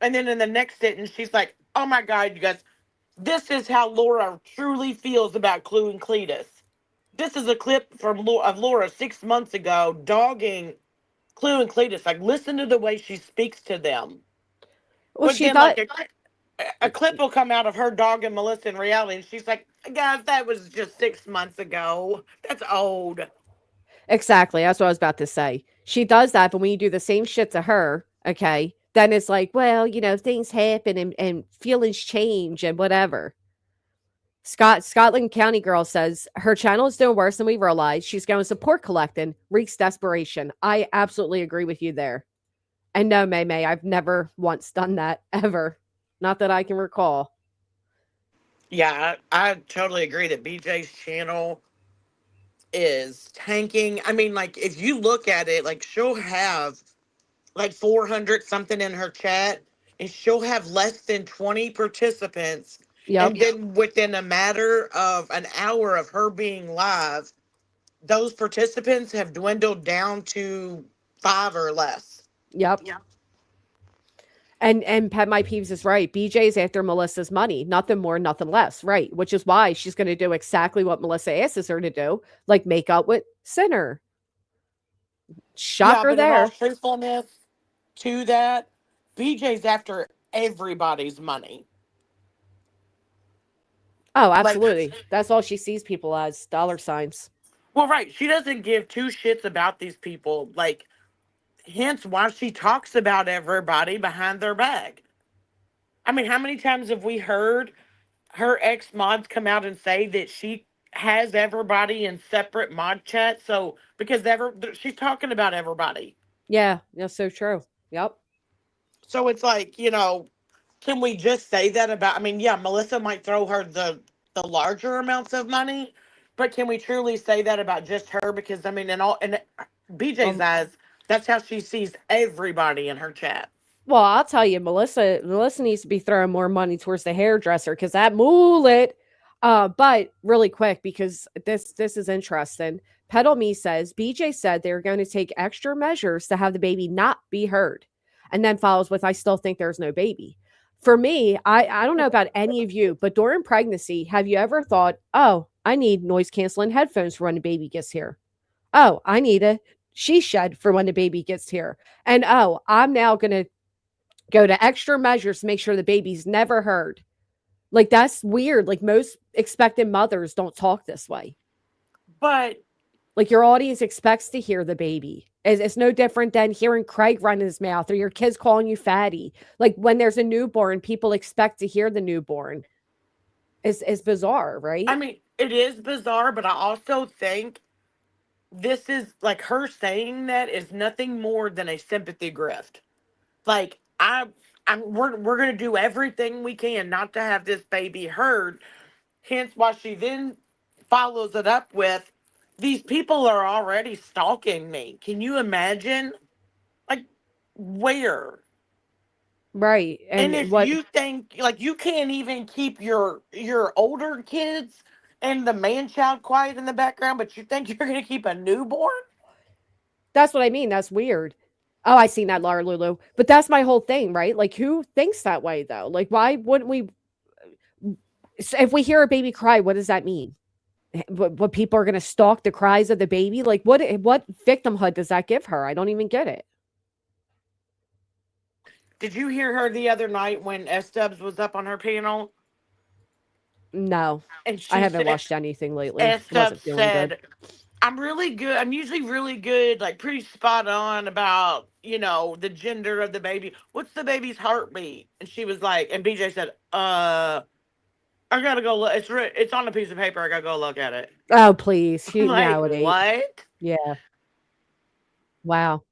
And then in the next sentence, she's like, oh my God, you guys, this is how Laura truly feels about Clue and Cletus. This is a clip of Laura 6 months ago dogging Clue and Cletus. Like, listen to the way she speaks to them. Well, But she then, thought like, a clip will come out of her dogging Melissa in reality, and she's like, guys, that was just 6 months ago. That's old. exactly. That's what I was about to say. She does that, but when you do the same shit to her, okay, then it's like, well, things happen and feelings change and whatever. Scotland County Girl says her channel is doing worse than we realized. She's going support collecting, reeks desperation. I absolutely agree with you there. And no, May, I've never once done that ever. Not that I can recall. Yeah, I totally agree that BJ's channel is tanking. I mean, like, if you look at it, like, she'll have like 400 something in her chat, and she'll have less than 20 participants. Yep. And then within a matter of an hour of her being live, those participants have dwindled down to 5 or less. Yep. And Pet My Peeves is right. BJ's after Melissa's money. Nothing more, nothing less. Right. Which is why she's going to do exactly what Melissa asks her to do, like make up with Sinner. Shocker but in all there. truthfulness to that, BJ's after everybody's money. Oh, absolutely. That's all she sees people as, dollar signs. Well, right. She doesn't give two shits about these people. Like, hence why she talks about everybody behind their back. I mean, how many times have we heard her ex-mods come out and say that she has everybody in separate mod chats? So, because she's talking about everybody. Yeah, that's so true. Yep. So it's like, can we just say that about, I mean, yeah, Melissa might throw her the larger amounts of money, but can we truly say that about just her? Because I mean, in BJ's eyes, that's how she sees everybody in her chat. Well, I'll tell you, Melissa needs to be throwing more money towards the hairdresser because that mullet. But really quick, because this is interesting. Pedal Me says BJ said they were going to take extra measures to have the baby not be heard, and then follows with, "I still think there's no baby." For me, I don't know about any of you, but during pregnancy, have you ever thought, "Oh, I need noise canceling headphones for when the baby gets here. Oh, I need a she shed for when the baby gets here. And oh, I'm now going to go to extra measures to make sure the baby's never heard." Like, that's weird. Like, most expectant mothers don't talk this way. But like, your audience expects to hear the baby. It's no different than hearing Craig run his mouth or your kids calling you fatty. Like, when there's a newborn, people expect to hear the newborn. is bizarre, right? I mean, it is bizarre, but I also think this is like her saying that is nothing more than a sympathy grift. Like we're gonna do everything we can not to have this baby heard. Hence why she then follows it up with, these people are already stalking me. Can you imagine? Like, where? Right. And And if what you think like you can't even keep your older kids and the man child quiet in the background, but you think you're gonna keep a newborn? that's what I mean. That's weird. Oh, I seen that, Laura Lulu. But that's my whole thing, right? Like, who thinks that way though? Like, why wouldn't we? If we hear a baby cry, what does that mean? What people are going to stalk the cries of the baby? Like, what victimhood does that give her? I don't even get it. Did you hear her the other night when S Dubs was up on her panel? No, And I she haven't said, watched anything lately. S Wasn't Dubs feeling good. said, I'm really good. I'm usually really good, like pretty spot on about, the gender of the baby. What's the baby's heartbeat? And she was like, and BJ said, I gotta go look. It's on a piece of paper. I gotta go look at it. Oh, please. I'm like, No, it ain't. what? Yeah. Wow.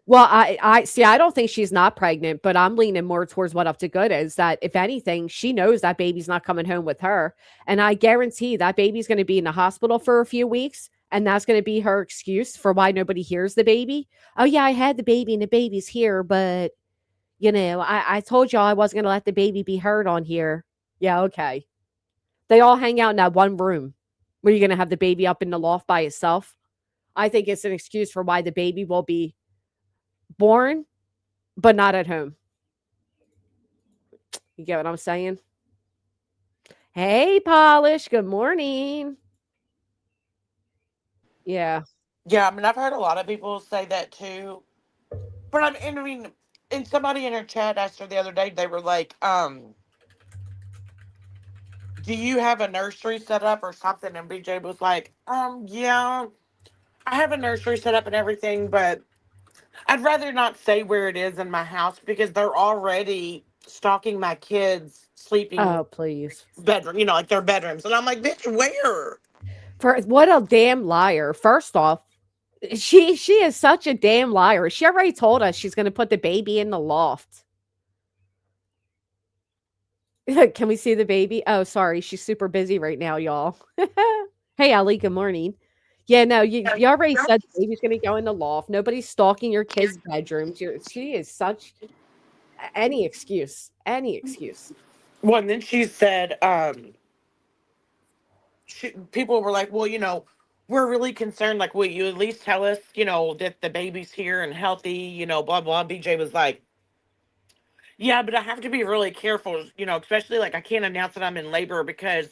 Well, I see. I don't think she's not pregnant, but I'm leaning more towards what Up to Good is that if anything, she knows that baby's not coming home with her, and I guarantee that baby's going to be in the hospital for a few weeks, and that's going to be her excuse for why nobody hears the baby. Oh yeah, I had the baby, and the baby's here, but I told y'all I wasn't going to let the baby be heard on here. Yeah, okay. They all hang out in that one room. Were you going to have the baby up in the loft by itself? I think it's an excuse for why the baby will be born, but not at home. You get what I'm saying? Hey, Polish. Good morning. Yeah. Yeah, I mean, I've heard a lot of people say that too. But I mean, and somebody in her chat asked her the other day, they were like, do you have a nursery set up or something? And BJ was like, yeah, I have a nursery set up and everything, but I'd rather not say where it is in my house because they're already stalking my kids sleeping Oh, please. bedroom, like their bedrooms. And I'm like, bitch, where? For what a damn liar. First off, she is such a damn liar. She already told us she's going to put the baby in the loft. Can we see the baby? Oh, sorry. She's super busy right now, y'all. Hey, Ellie. Good morning. Yeah, no, you already said the baby's going to go in the loft. Nobody's stalking your kids' bedrooms. She is such any excuse. Any excuse. Well, and then she said, people were like, well, we're really concerned. Like, will you at least tell us, that the baby's here and healthy, blah, blah. BJ was like, yeah, but I have to be really careful, especially like I can't announce that I'm in labor because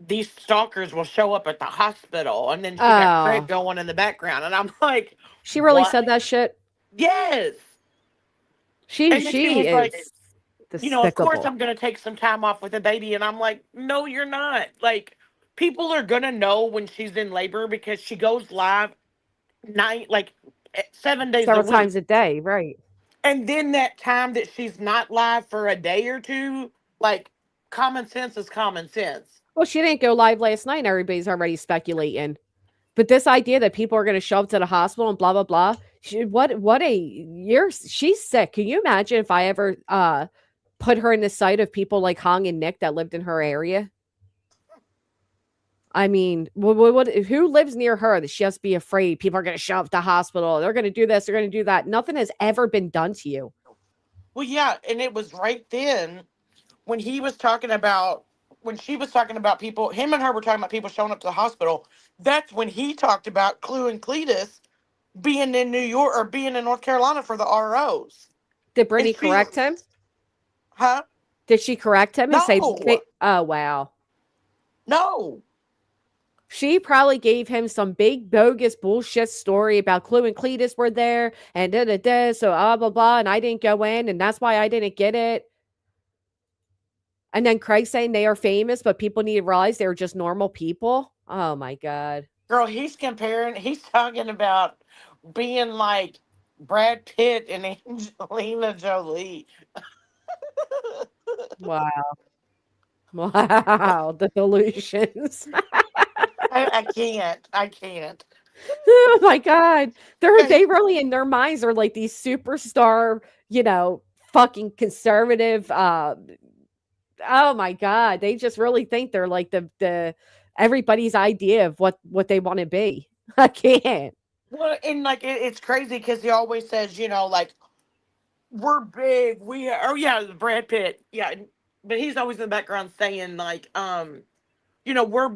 these stalkers will show up at the hospital. And then she got Craig Oh, going in the background. And I'm like, she really what? said that shit? Yes. She And then she was like, is of course despicable. I'm going to take some time off with the baby. And I'm like, no, you're not. Like, people are going to know when she's in labor because she goes live 7 days a Several week. times a day, right. And then that time that she's not live for a day or two, like, common sense is common sense. Well, she didn't go live last night. And everybody's already speculating. But this idea that people are going to show up to the hospital and blah blah blah. She's sick. Can you imagine if I ever put her in the sight of people like Hong and Nick that lived in her area? I mean, who lives near her that she has to be afraid people are going to show up at the hospital? They're going to do this. They're going to do that. Nothing has ever been done to you. Well, yeah, and it was right then when she was talking about people, him and her were talking about people showing up to the hospital. That's when he talked about Clue and Cletus being in New York or being in North Carolina for the ROs. Did Brittany correct him? Huh? Did she correct him and say, No. oh, wow. No. She probably gave him some big bogus bullshit story about Clue and Cletus were there and da-da-da, so blah, blah, and I didn't go in, and that's why I didn't get it. And then Craig saying they are famous, but people need to realize they're just normal people. Oh, my God. Girl, he's talking about being like Brad Pitt and Angelina Jolie. Wow. Wow, the delusions. I can't. I can't. Oh my god. Yeah, They really in their minds are like these superstar, fucking conservative oh my god. They just really think they're like the everybody's idea of what they want to be. I can't. well, and like it's crazy because he always says, like we're big. Oh yeah, Brad Pitt. Yeah, but he's always in the background saying like, we're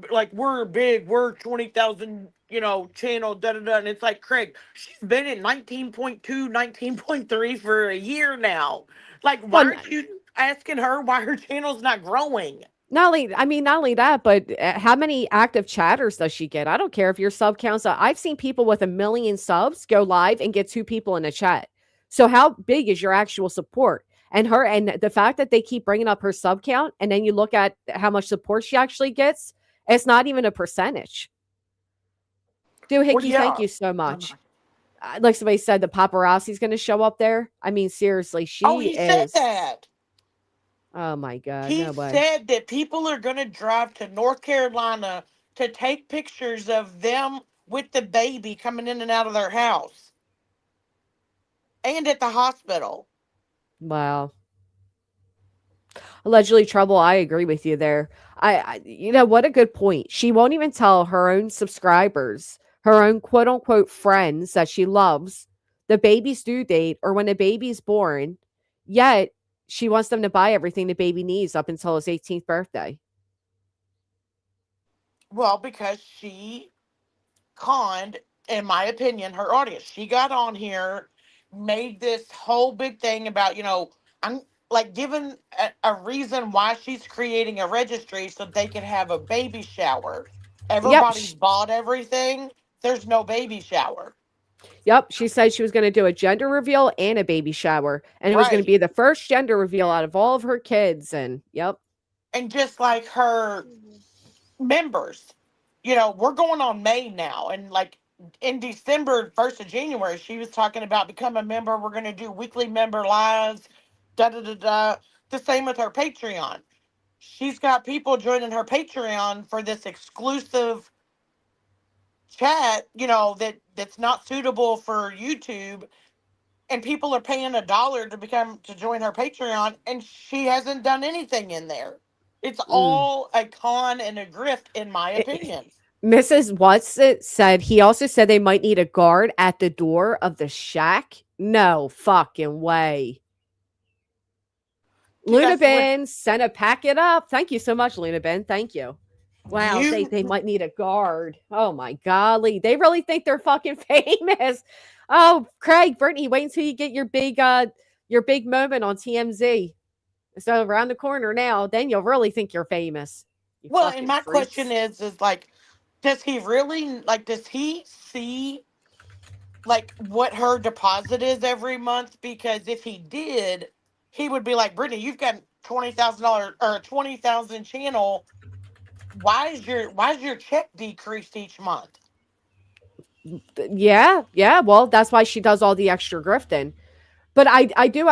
big. We're 20,000. Channel da da da. And it's like Craig. She's been at 19.2, 19.3 for a year now. Like, why Well, aren't you asking her why her channel's not growing? not only that, but how many active chatters does she get? I don't care if your sub counts. I've seen people with 1 million subs go live and get 2 people in a chat. So how big is your actual support? And the fact that they keep bringing up her sub count, and then you look at how much support she actually gets, it's not even a percentage. Do Hickey, yeah. thank you so much. Like somebody said, the paparazzi's going to show up there. I mean, seriously, He said that. Oh my god, He no way. said that people are going to drive to North Carolina to take pictures of them with the baby coming in and out of their house and at the hospital. Wow. Allegedly trouble. I agree with you there. What a good point. She won't even tell her own subscribers, her own quote unquote friends that she loves, the baby's due date or when the baby's born. Yet she wants them to buy everything the baby needs up until his 18th birthday. Well, because she conned, in my opinion, her audience. She got on here, made this whole big thing about, I'm like given a reason why she's creating a registry so they can have a baby shower. Everybody's bought everything. There's no baby shower. Yep. She said she was going to do a gender reveal and a baby shower. And it was going to be the first gender reveal out of all of her kids. And yep. And just like her members, we're going on May now. And like in December, 1st of January, she was talking about become a member. We're going to do weekly member lives, da da da da. The same with her Patreon. She's got people joining her Patreon for this exclusive chat, that's not suitable for YouTube. And people are paying $1 to join her Patreon, and she hasn't done anything in there. It's all a con and a grift, in my opinion. Mrs. Whatsit said he also said they might need a guard at the door of the shack. No fucking way. Luna Ben sent a packet up. Thank you so much, Luna Ben. Thank you. Wow, they might need a guard. Oh my golly. They really think they're fucking famous. Oh, Craig, Brittany, wait until you get your big moment on TMZ. So around the corner now, then you'll really think you're famous. Well, and my question is like, does he really, like, does he see, like, what her deposit is every month? Because if he did, he would be like, Brittany, you've got $20,000 or 20,000 channel. Why is your check decreased each month? Yeah. Well, that's why she does all the extra grifting. But I do.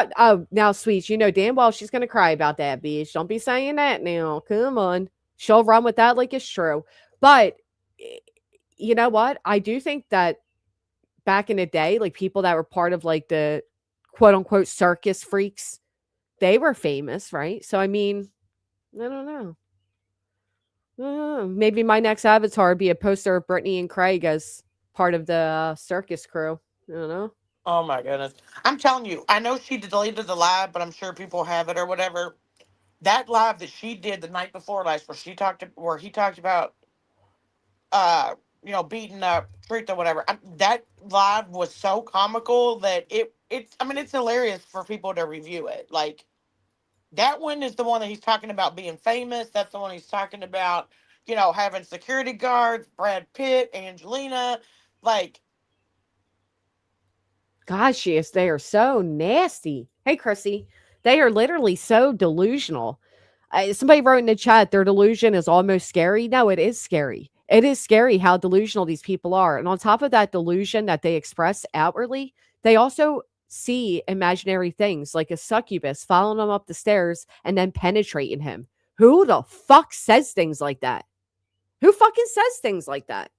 Now, Sweets, damn well she's gonna cry about that, bitch. Don't be saying that now. Come on, she'll run with that like it's true. But you know what? I do think that back in the day, like people that were part of like the quote unquote circus freaks, they were famous, right? So I mean, I don't know. Maybe my next avatar would be a poster of Brittany and Craig as part of the circus crew. I don't know. Oh my goodness. I'm telling you, I know she deleted the live, but I'm sure people have it or whatever. That live that she did the night before last, where he talked about beating up Truth or whatever. That live was so comical that it's hilarious for people to review it. Like, that one is the one that he's talking about being famous. That's the one he's talking about, having security guards, Brad Pitt, Angelina, like. Gosh, yes, they are so nasty. Hey, Chrissy, they are literally so delusional. Somebody wrote in the chat, their delusion is almost scary. No, it is scary. It is scary how delusional these people are. And on top of that delusion that they express outwardly, they also see imaginary things like a succubus following him up the stairs and then penetrating him. Who the fuck says things like that? Who fucking says things like that?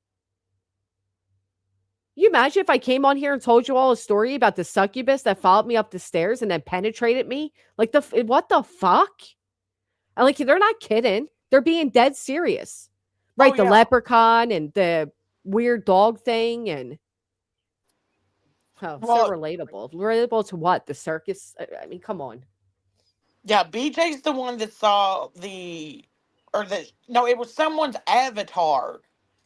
You imagine if I came on here and told you all a story about the succubus that followed me up the stairs and then penetrated me? Like, what the fuck? And like, they're not kidding. They're being dead serious. Right, the leprechaun and the weird dog thing and... Oh, so relatable. Relatable to what? The circus? I mean, come on. Yeah, BJ's the one that saw it was someone's avatar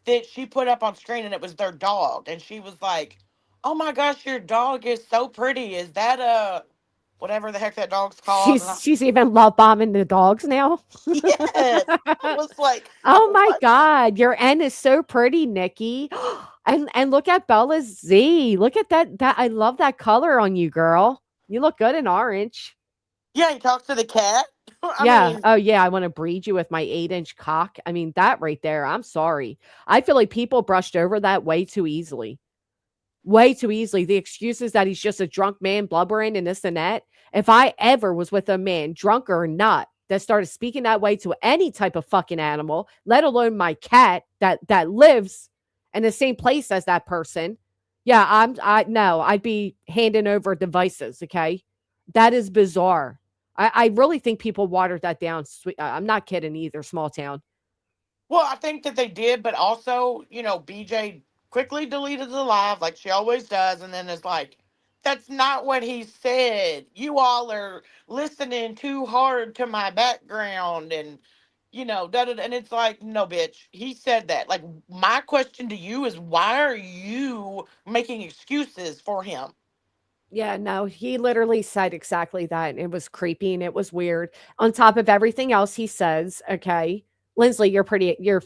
that she put up on screen, and it was their dog. And she was like, oh my gosh, your dog is so pretty. Is that whatever the heck that dog's called? She's even love bombing the dogs now. Yes. I was like, oh my God, your N is so pretty, Nikki. And look at Bella's Z. Look at that. I love that color on you, girl. You look good in orange. Yeah, he talks to the cat. I mean, oh yeah, I want to breed you with my 8-inch cock. I mean, that right there. I'm sorry. I feel like people brushed over that way too easily. Way too easily. The excuses that he's just a drunk man blubbering and this and that. If I ever was with a man, drunk or not, that started speaking that way to any type of fucking animal, let alone my cat that lives in the same place as that person, yeah, I'd be handing over devices. Okay, that is bizarre. I really think people watered that down. I'm not kidding either. Small town. Well, I think that they did, but also, BJ quickly deleted the live like she always does, and then it's like, that's not what he said. You all are listening too hard to my background, and and it's like, no, bitch, he said that. Like, my question to you is, why are you making excuses for him? Yeah, no, he literally said exactly that. And it was creepy and it was weird. On top of everything else he says, okay, Lindsley, you're pretty. Your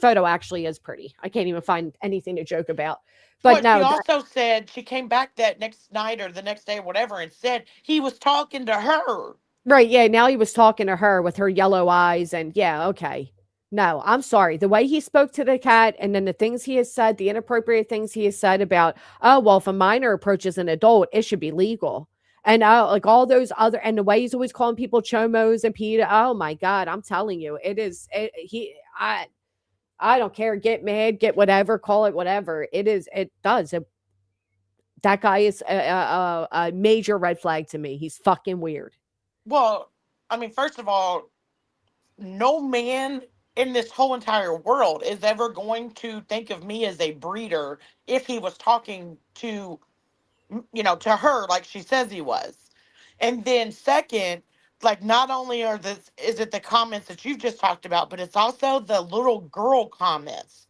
photo actually is pretty. I can't even find anything to joke about. But no, she also said she came back that next night or the next day or whatever and said he was talking to her. Right, yeah, now he was talking to her with her yellow eyes and yeah, okay. No, I'm sorry. The way he spoke to the cat and then the things he has said, the inappropriate things he has said about, oh, well, if a minor approaches an adult, it should be legal. And like all those other, and the way he's always calling people chomos and Peter. Oh my God, I'm telling you, I don't care. Get mad, get whatever, call it whatever. That guy is a major red flag to me. He's fucking weird. Well, I mean, first of all, no man in this whole entire world is ever going to think of me as a breeder if he was talking to her like she says he was. And then second, like, not only is it the comments that you've just talked about, but it's also the little girl comments.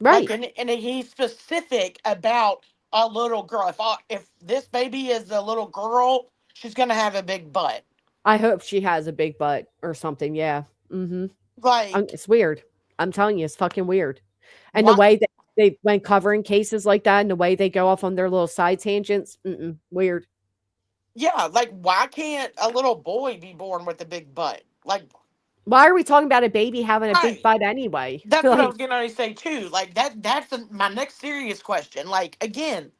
Right. Like, and he's specific about a little girl. If this baby is a little girl, she's gonna have a big butt. I hope she has a big butt or something. Yeah. Mm-hmm. Like, it's weird. I'm telling you, it's fucking weird. And the way that they went covering cases like that and the way they go off on their little side tangents, weird. Yeah, like, why can't a little boy be born with a big butt? Like, why are we talking about a baby having a big butt anyway? That's what I was going to say too. Like, that's my next serious question. Like, again,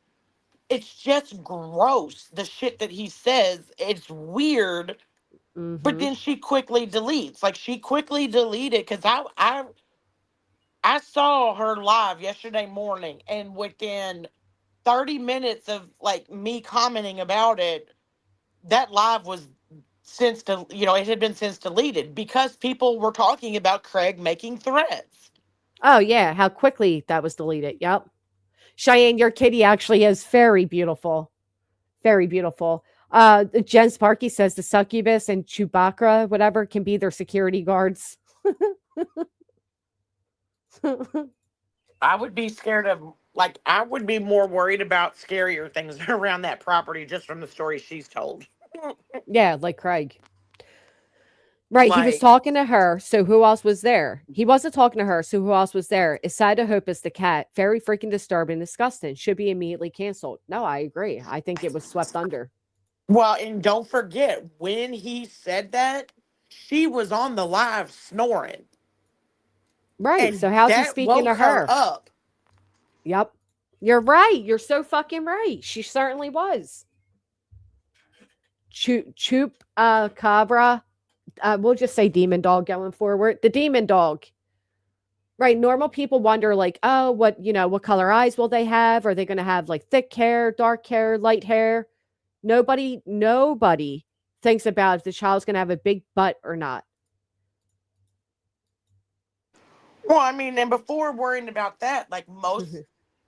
it's just gross, the shit that he says. It's weird. Mm-hmm. But then she quickly deletes. Like, she quickly deleted because I saw her live yesterday morning, and within 30 minutes of like me commenting about it, that live was it had been since deleted because people were talking about Craig making threats. Oh yeah, how quickly that was deleted. Yep. Cheyenne, your kitty actually is very beautiful. Very beautiful. Jen Sparky says the succubus and Chewbacca, whatever, can be their security guards. I would be scared of, like, I would be more worried about scarier things around that property just from the story she's told. Yeah, like Craig. Right, he was talking to her, so who else was there? He wasn't talking to her, so who else was there? It's sad to hope it's the cat. Very freaking disturbing, disgusting. Should be immediately canceled. No, I agree. I think it was swept under. Well, and don't forget, when he said that, she was on the live snoring. Right, so how's he speaking to her? Up. Yep. You're right. You're so fucking right. She certainly was. Choop Cabra. we'll just say demon dog going forward. The demon dog. Right. Normal people wonder, like, oh, what color eyes will they have? Are they going to have like thick hair, dark hair, light hair? Nobody thinks about if the child's going to have a big butt or not. Well, I mean, and before worrying about that, like most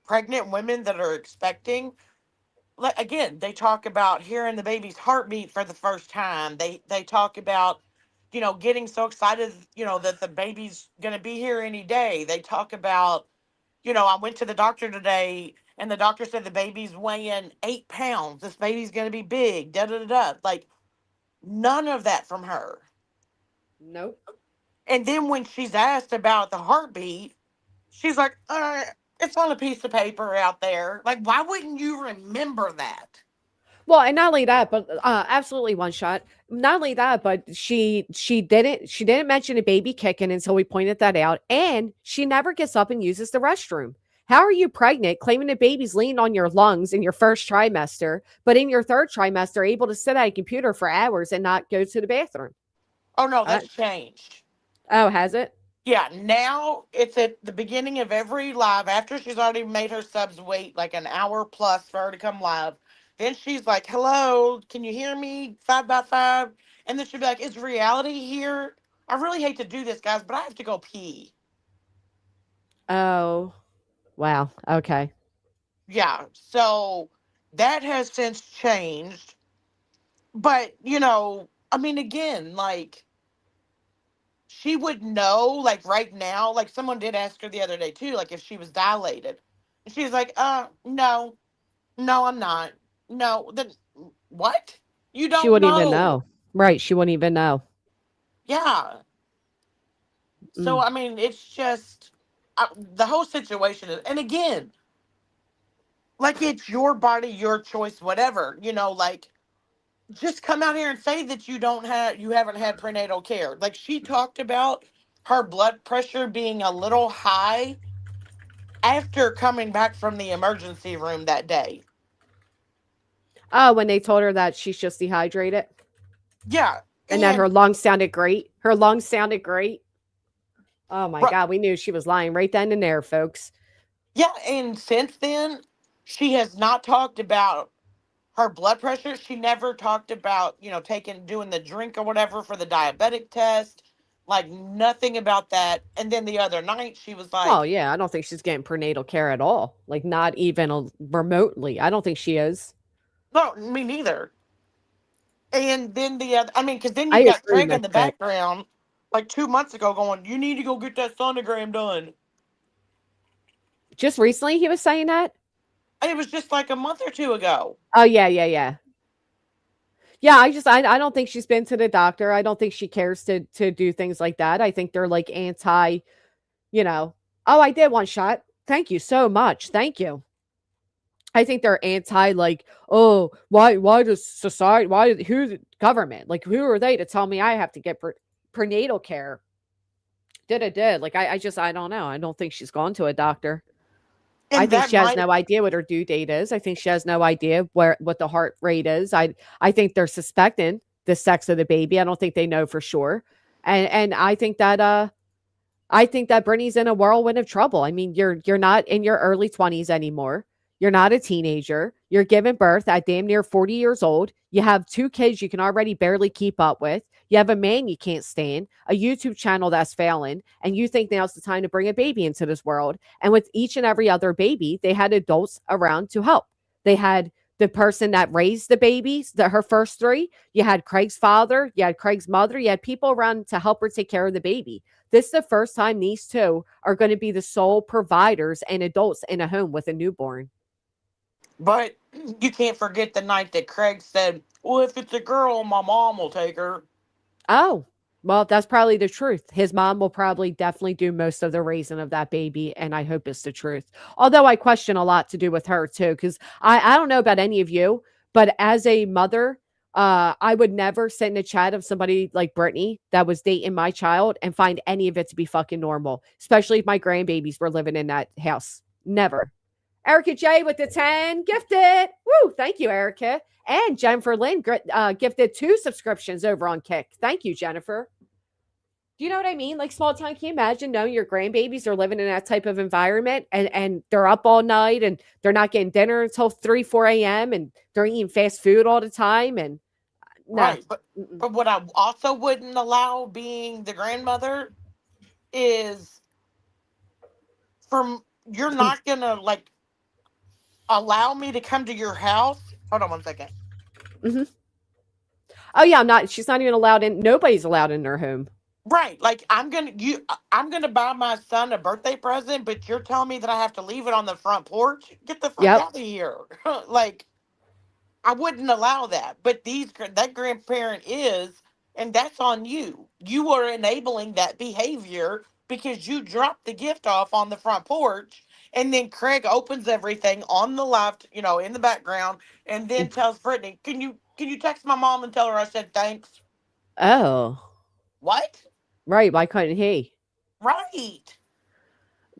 pregnant women that are expecting, like again, they talk about hearing the baby's heartbeat for the first time. They talk about, getting so excited, that the baby's gonna be here any day. They talk about, I went to the doctor today and the doctor said the baby's weighing 8 pounds. This baby's gonna be big. Da da da da. Like none of that from her. Nope. And then when she's asked about the heartbeat, she's like, it's on a piece of paper out there. Like, why wouldn't you remember that? Well, and not only that, but absolutely one shot. Not only that, but she didn't mention a baby kicking until we pointed that out, and she never gets up and uses the restroom. How are you pregnant, claiming the baby's leaning on your lungs in your first trimester, but in your third trimester able to sit at a computer for hours and not go to the bathroom? Oh no, that's changed. Oh, has it? Yeah, now it's at the beginning of every live after she's already made her subs wait like an hour plus for her to come live. Then she's like, hello, can you hear me? 5x5. And then she'll be like, is reality here? I really hate to do this, guys, but I have to go pee. Oh, wow. Okay. Yeah, so that has since changed. But, I mean, again, like, she would know, like, right now, like, someone did ask her the other day, too, like, if she was dilated. And she was like, no, I'm not. No, then what? You don't know. She wouldn't even know. Right, she wouldn't even know. Yeah. So, I mean, it's just, the whole situation is, and again, like, it's your body, your choice, whatever, like, just come out here and say that you haven't had prenatal care. Like she talked about her blood pressure being a little high after coming back from the emergency room that day. Oh, when they told her that she's just dehydrated? Yeah. And that her lungs sounded great. Her lungs sounded great. Oh my God, we knew she was lying right then and there, folks. Yeah, and since then, she has not talked about her blood pressure. She never talked about, doing the drink or whatever for the diabetic test. Like nothing about that. And then the other night she was like, oh yeah, I don't think she's getting prenatal care at all. Like not even remotely. I don't think she is. No, me neither. And then because then you got Craig in the background like 2 months ago going, you need to go get that sonogram done. Just recently he was saying that? It was just like a month or two ago. Oh, yeah. Yeah, I don't think she's been to the doctor. I don't think she cares to do things like that. I think they're like anti, oh, I did one shot. Thank you so much. Thank you. I think they're anti like, oh, why does society, who's the government? Like, who are they to tell me I have to get prenatal care? Like, I don't know. I don't think she's gone to a doctor. And I think she has no idea what her due date is. I think she has no idea what the heart rate is. I think they're suspecting the sex of the baby. I don't think they know for sure. And I think that Brittany's in a whirlwind of trouble. I mean, you're not in your early 20s anymore. You're not a teenager. You're giving birth at damn near 40 years old. You have 2 kids you can already barely keep up with. You have a man you can't stand, a YouTube channel that's failing, and you think now's the time to bring a baby into this world. And with each and every other baby, they had adults around to help. They had the person that raised the babies, her first 3. You had Craig's father, you had Craig's mother, you had people around to help her take care of the baby. This is the first time these 2 are going to be the sole providers and adults in a home with a newborn. But you can't forget the night that Craig said, well, if it's a girl, my mom will take her. Oh, well, that's probably the truth. His mom will probably definitely do most of the raising of that baby, and I hope it's the truth. Although I question a lot to do with her, too, because I don't know about any of you, but as a mother, I would never sit in a chat of somebody like Brittany that was dating my child and find any of it to be fucking normal, especially if my grandbabies were living in that house. Never. Erica J with the 10 gifted. Woo! Thank you, Erica. And Jennifer Lynn gifted 2 subscriptions over on Kick. Thank you, Jennifer. Do you know what I mean? Like small town, can you imagine knowing your grandbabies are living in that type of environment and they're up all night and they're not getting dinner until 3, 4 a.m. and they're eating fast food all the time? And no. Right. But what I also wouldn't allow being the grandmother is you're not going to like allow me to come to your house. Hold on 1 second. Mm-hmm. Oh yeah, she's not even allowed in. Nobody's allowed in their home. Right. Like I'm gonna buy my son a birthday present, but you're telling me that I have to leave it on the front porch? Get the fuck out of here. Like I wouldn't allow that. But that grandparent is, and that's on you. You are enabling that behavior because you dropped the gift off on the front porch, and then Craig opens everything on the left, in the background, and then tells Brittany, "Can you text my mom and tell her I said thanks?" Oh. What? Right. Why couldn't he? Right.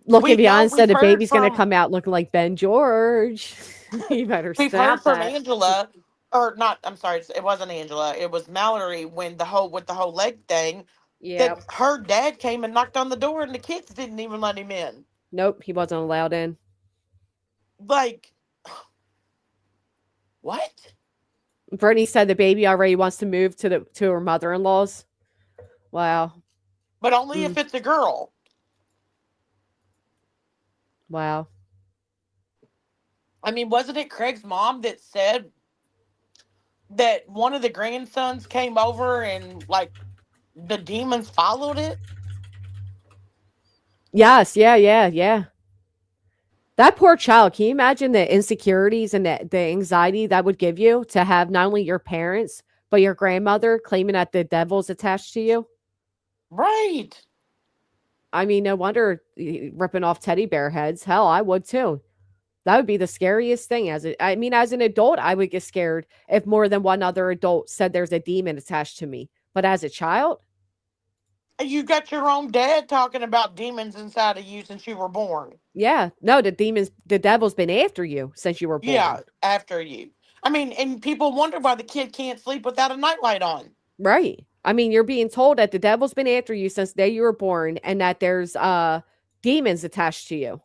Looking beyond said the baby's going to come out looking like Ben George. You better We've heard stop from that. Angela, or not, I'm sorry, it wasn't Angela. It was Mallory with the whole leg thing. Yeah. That her dad came and knocked on the door and the kids didn't even let him in. Nope. He wasn't allowed in. Like, what? Brittany said the baby already wants to move to her mother-in-law's. Wow. But only if it's a girl. Wow. I mean, wasn't it Craig's mom that said that one of the grandsons came over and like the demons followed it? Yes. Yeah. That poor child. Can you imagine the insecurities and the anxiety that would give you to have not only your parents, but your grandmother claiming that the devil's attached to you? Right. I mean, no wonder ripping off teddy bear heads. Hell, I would too. That would be the scariest thing. As an adult, I would get scared if more than one other adult said there's a demon attached to me. But as a child, you got your own dad talking about demons inside of you since you were born. Yeah. No, the devil's been after you since you were born. Yeah, after you. I mean, and people wonder why the kid can't sleep without a nightlight on. Right. I mean, you're being told that the devil's been after you since the day you were born and that there's demons attached to you.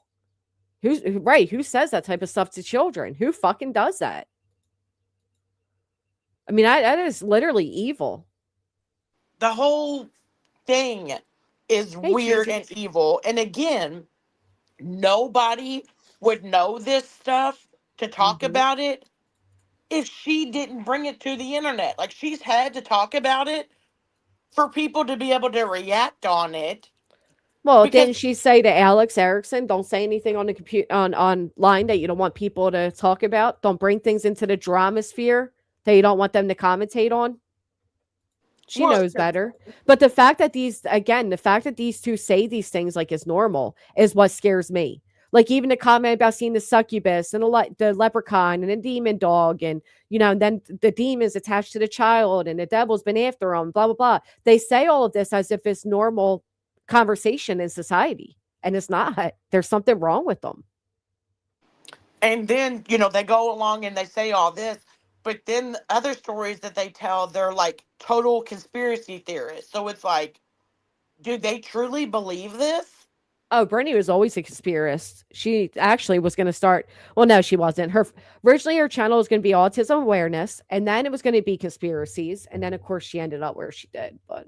Who says that type of stuff to children? Who fucking does that? I mean, that is literally evil. The whole thing is weird and evil. And again, nobody would know this stuff to talk about it if she didn't bring it to the internet. Like, she's had to talk about it for people to be able to react on it. Well, didn't she say to Alex Erickson, don't say anything on the computer online that you don't want people to talk about? Don't bring things into the drama sphere that you don't want them to commentate on? She knows better. But the fact that these two say these things like it's normal is what scares me. Like even the comment about seeing the succubus and the leprechaun and the demon dog and, and then the demon's attached to the child and the devil's been after them, blah, blah, blah. They say all of this as if it's normal conversation in society. And it's not. There's something wrong with them. And then, they go along and they say all this. But then the other stories that they tell, they're like total conspiracy theorists. So it's like, do they truly believe this? Oh, Brittany was always a conspiracist. She actually was going to start. Well, no, she wasn't. Originally, her channel was going to be autism awareness, and then it was going to be conspiracies, and then of course she ended up where she did. But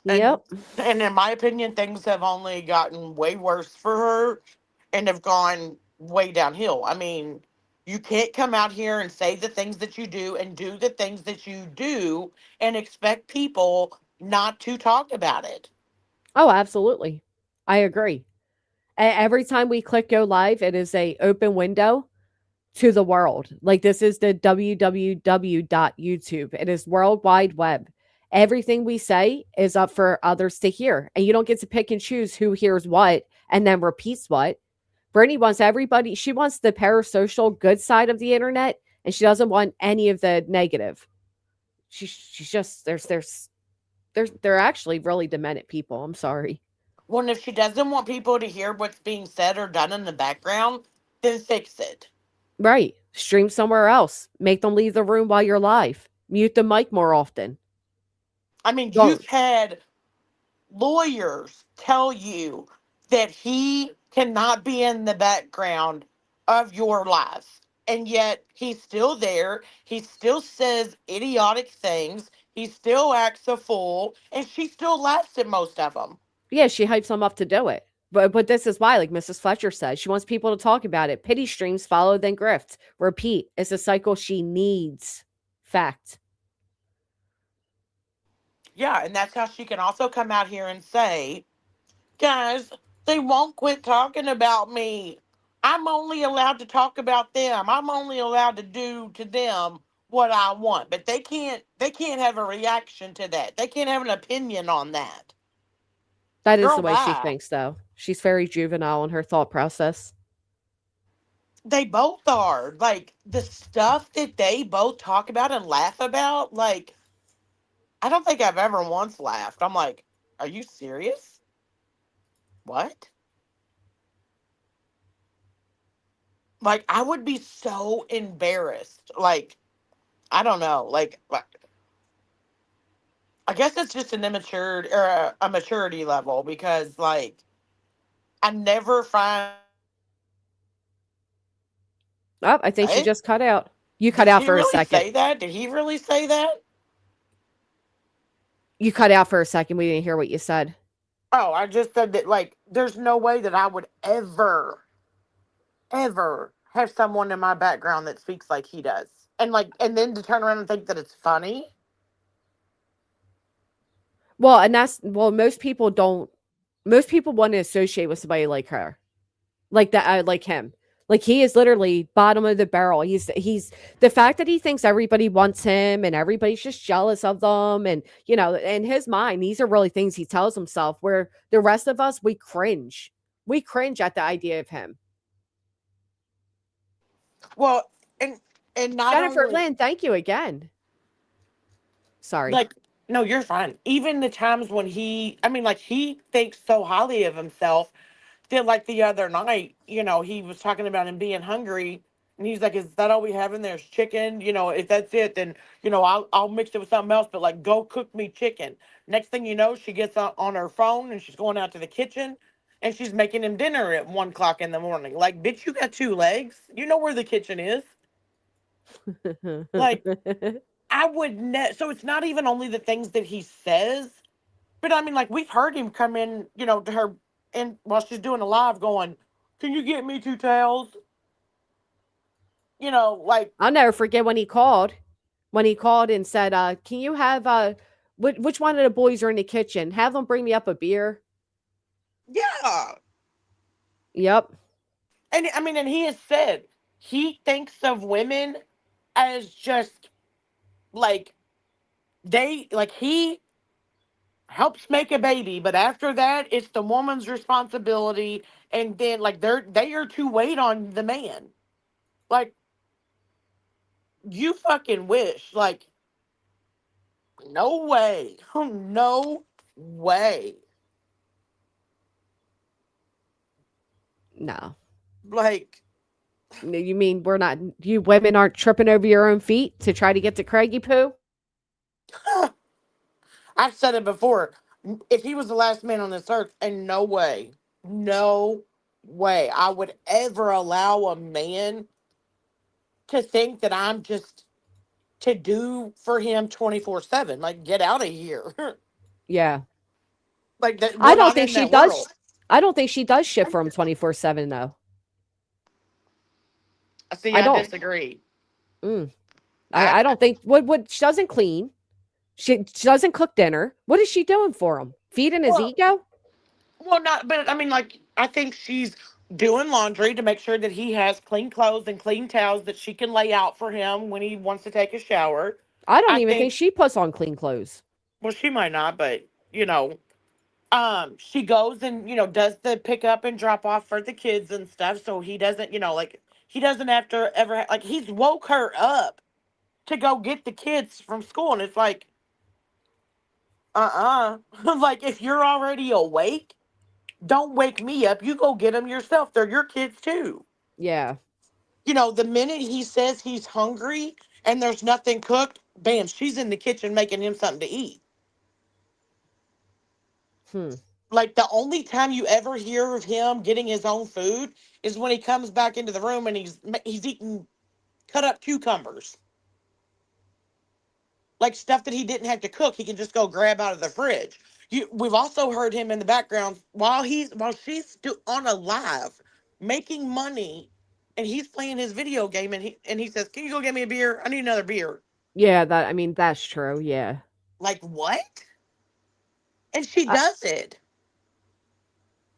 yep. And in my opinion, things have only gotten way worse for her, and have gone way downhill. I mean, you can't come out here and say the things that you do and do the things that you do and expect people not to talk about it. Oh, absolutely. I agree. Every time we click go live, it is a open window to the world. Like this is the www.youtube. It is World Wide Web. Everything we say is up for others to hear. And you don't get to pick and choose who hears what and then repeats what. Brittany wants everybody. She wants the parasocial good side of the internet, and she doesn't want any of the negative. She's just they're actually really demented people. I'm sorry. Well, if she doesn't want people to hear what's being said or done in the background, then fix it. Right. Stream somewhere else. Make them leave the room while you're live. Mute the mic more often. I mean, Don't. you've had lawyers tell you that he cannot be in the background of your life. And yet he's still there. He still says idiotic things. He still acts a fool. And she still laughs at most of them. Yeah, she hypes them up to do it. But this is why, like Mrs. Fletcher said, she wants people to talk about it. Pity streams follow then grift. Repeat. It's a cycle she needs. Fact. Yeah, and that's how she can also come out here and say, guys, they won't quit talking about me. I'm only allowed to talk about them. I'm only allowed to do to them what I want. But they can't have a reaction to that. They can't have an opinion on that. That is Girl, the way she bye. thinks, though. She's very juvenile in her thought process. They both are. Like the stuff that they both talk about and laugh about, like I don't think I've ever once laughed. I'm like, are you serious? What? Like I would be so embarrassed. Like I don't know. Like I guess it's just an immature or a maturity level because like I never find. Oh, I think she What? just cut out. You cut Did out she for a really second. say that? Did he really say that? You cut out for a second. We didn't hear what you said. Oh, I just said that like there's no way that I would ever have someone in my background that speaks like he does. And like and then to turn around and think that it's funny. Well, and that's most people don't. Most people want to associate with somebody like her, like that, like him. Like he is literally bottom of the barrel. He's the fact that he thinks everybody wants him and everybody's just jealous of them, and in his mind, these are really things he tells himself. Where the rest of us, we cringe at the idea of him. Well, and not Jennifer only Lynn, thank you again. Sorry. like no, you're fine. Even the times when he thinks so highly of himself that like the other night, he was talking about him being hungry and he's like, is that all we have in there is chicken? If that's it, then I'll mix it with something else, but like go cook me chicken. Next thing you know, she gets on her phone and she's going out to the kitchen and she's making him dinner at 1 o'clock in the morning. Like, bitch, you got 2 legs. You know where the kitchen is. Like, I would so it's not even only the things that he says, but I mean, like we've heard him come in, to her and while she's doing a live going, can you get me 2 towels? Like I'll never forget when he called. When he called and said, "Can you have which one of the boys are in the kitchen? Have them bring me up a beer." yeah. Yep. And I mean, and he has said he thinks of women as just like he helps make a baby, but after that it's the woman's responsibility, and then like they are to wait on the man. Like you fucking wish. Like no way. No way. No. Like You mean we're not? You women aren't tripping over your own feet to try to get to Craigie Poo? I've said it before. If he was the last man on this earth, and no way I would ever allow a man to think that I'm just to do for him 24/7. Like, get out of here. Yeah. Like that. I We're don't not think in she that does. world. I don't think she does shit for him 24/7 though. See, I I don't. disagree. I don't think what she doesn't clean. She doesn't cook dinner. What is she doing for him? Feeding his Well, ego? well, not. But I mean, like, I think she's doing laundry to make sure that he has clean clothes and clean towels that she can lay out for him when he wants to take a shower. I don't I even think think. she puts on clean clothes. Well, she might not, but she goes and does the pick up and drop off for the kids and stuff, so he doesn't like he doesn't have to ever like he's woke her up to go get the kids from school, and it's like like if you're already awake don't wake me up. You go get them yourself. They're your kids too. Yeah. The minute he says he's hungry and there's nothing cooked, bam, she's in the kitchen making him something to eat. Like, the only time you ever hear of him getting his own food is when he comes back into the room and he's eating cut up cucumbers. Like, stuff that he didn't have to cook, he can just go grab out of the fridge. We've also heard him in the background while she's on a live making money, and he's playing his video game, and he says, "Can you go get me a beer? I need another beer." Yeah, that's true. Yeah. Like, what? And she does it.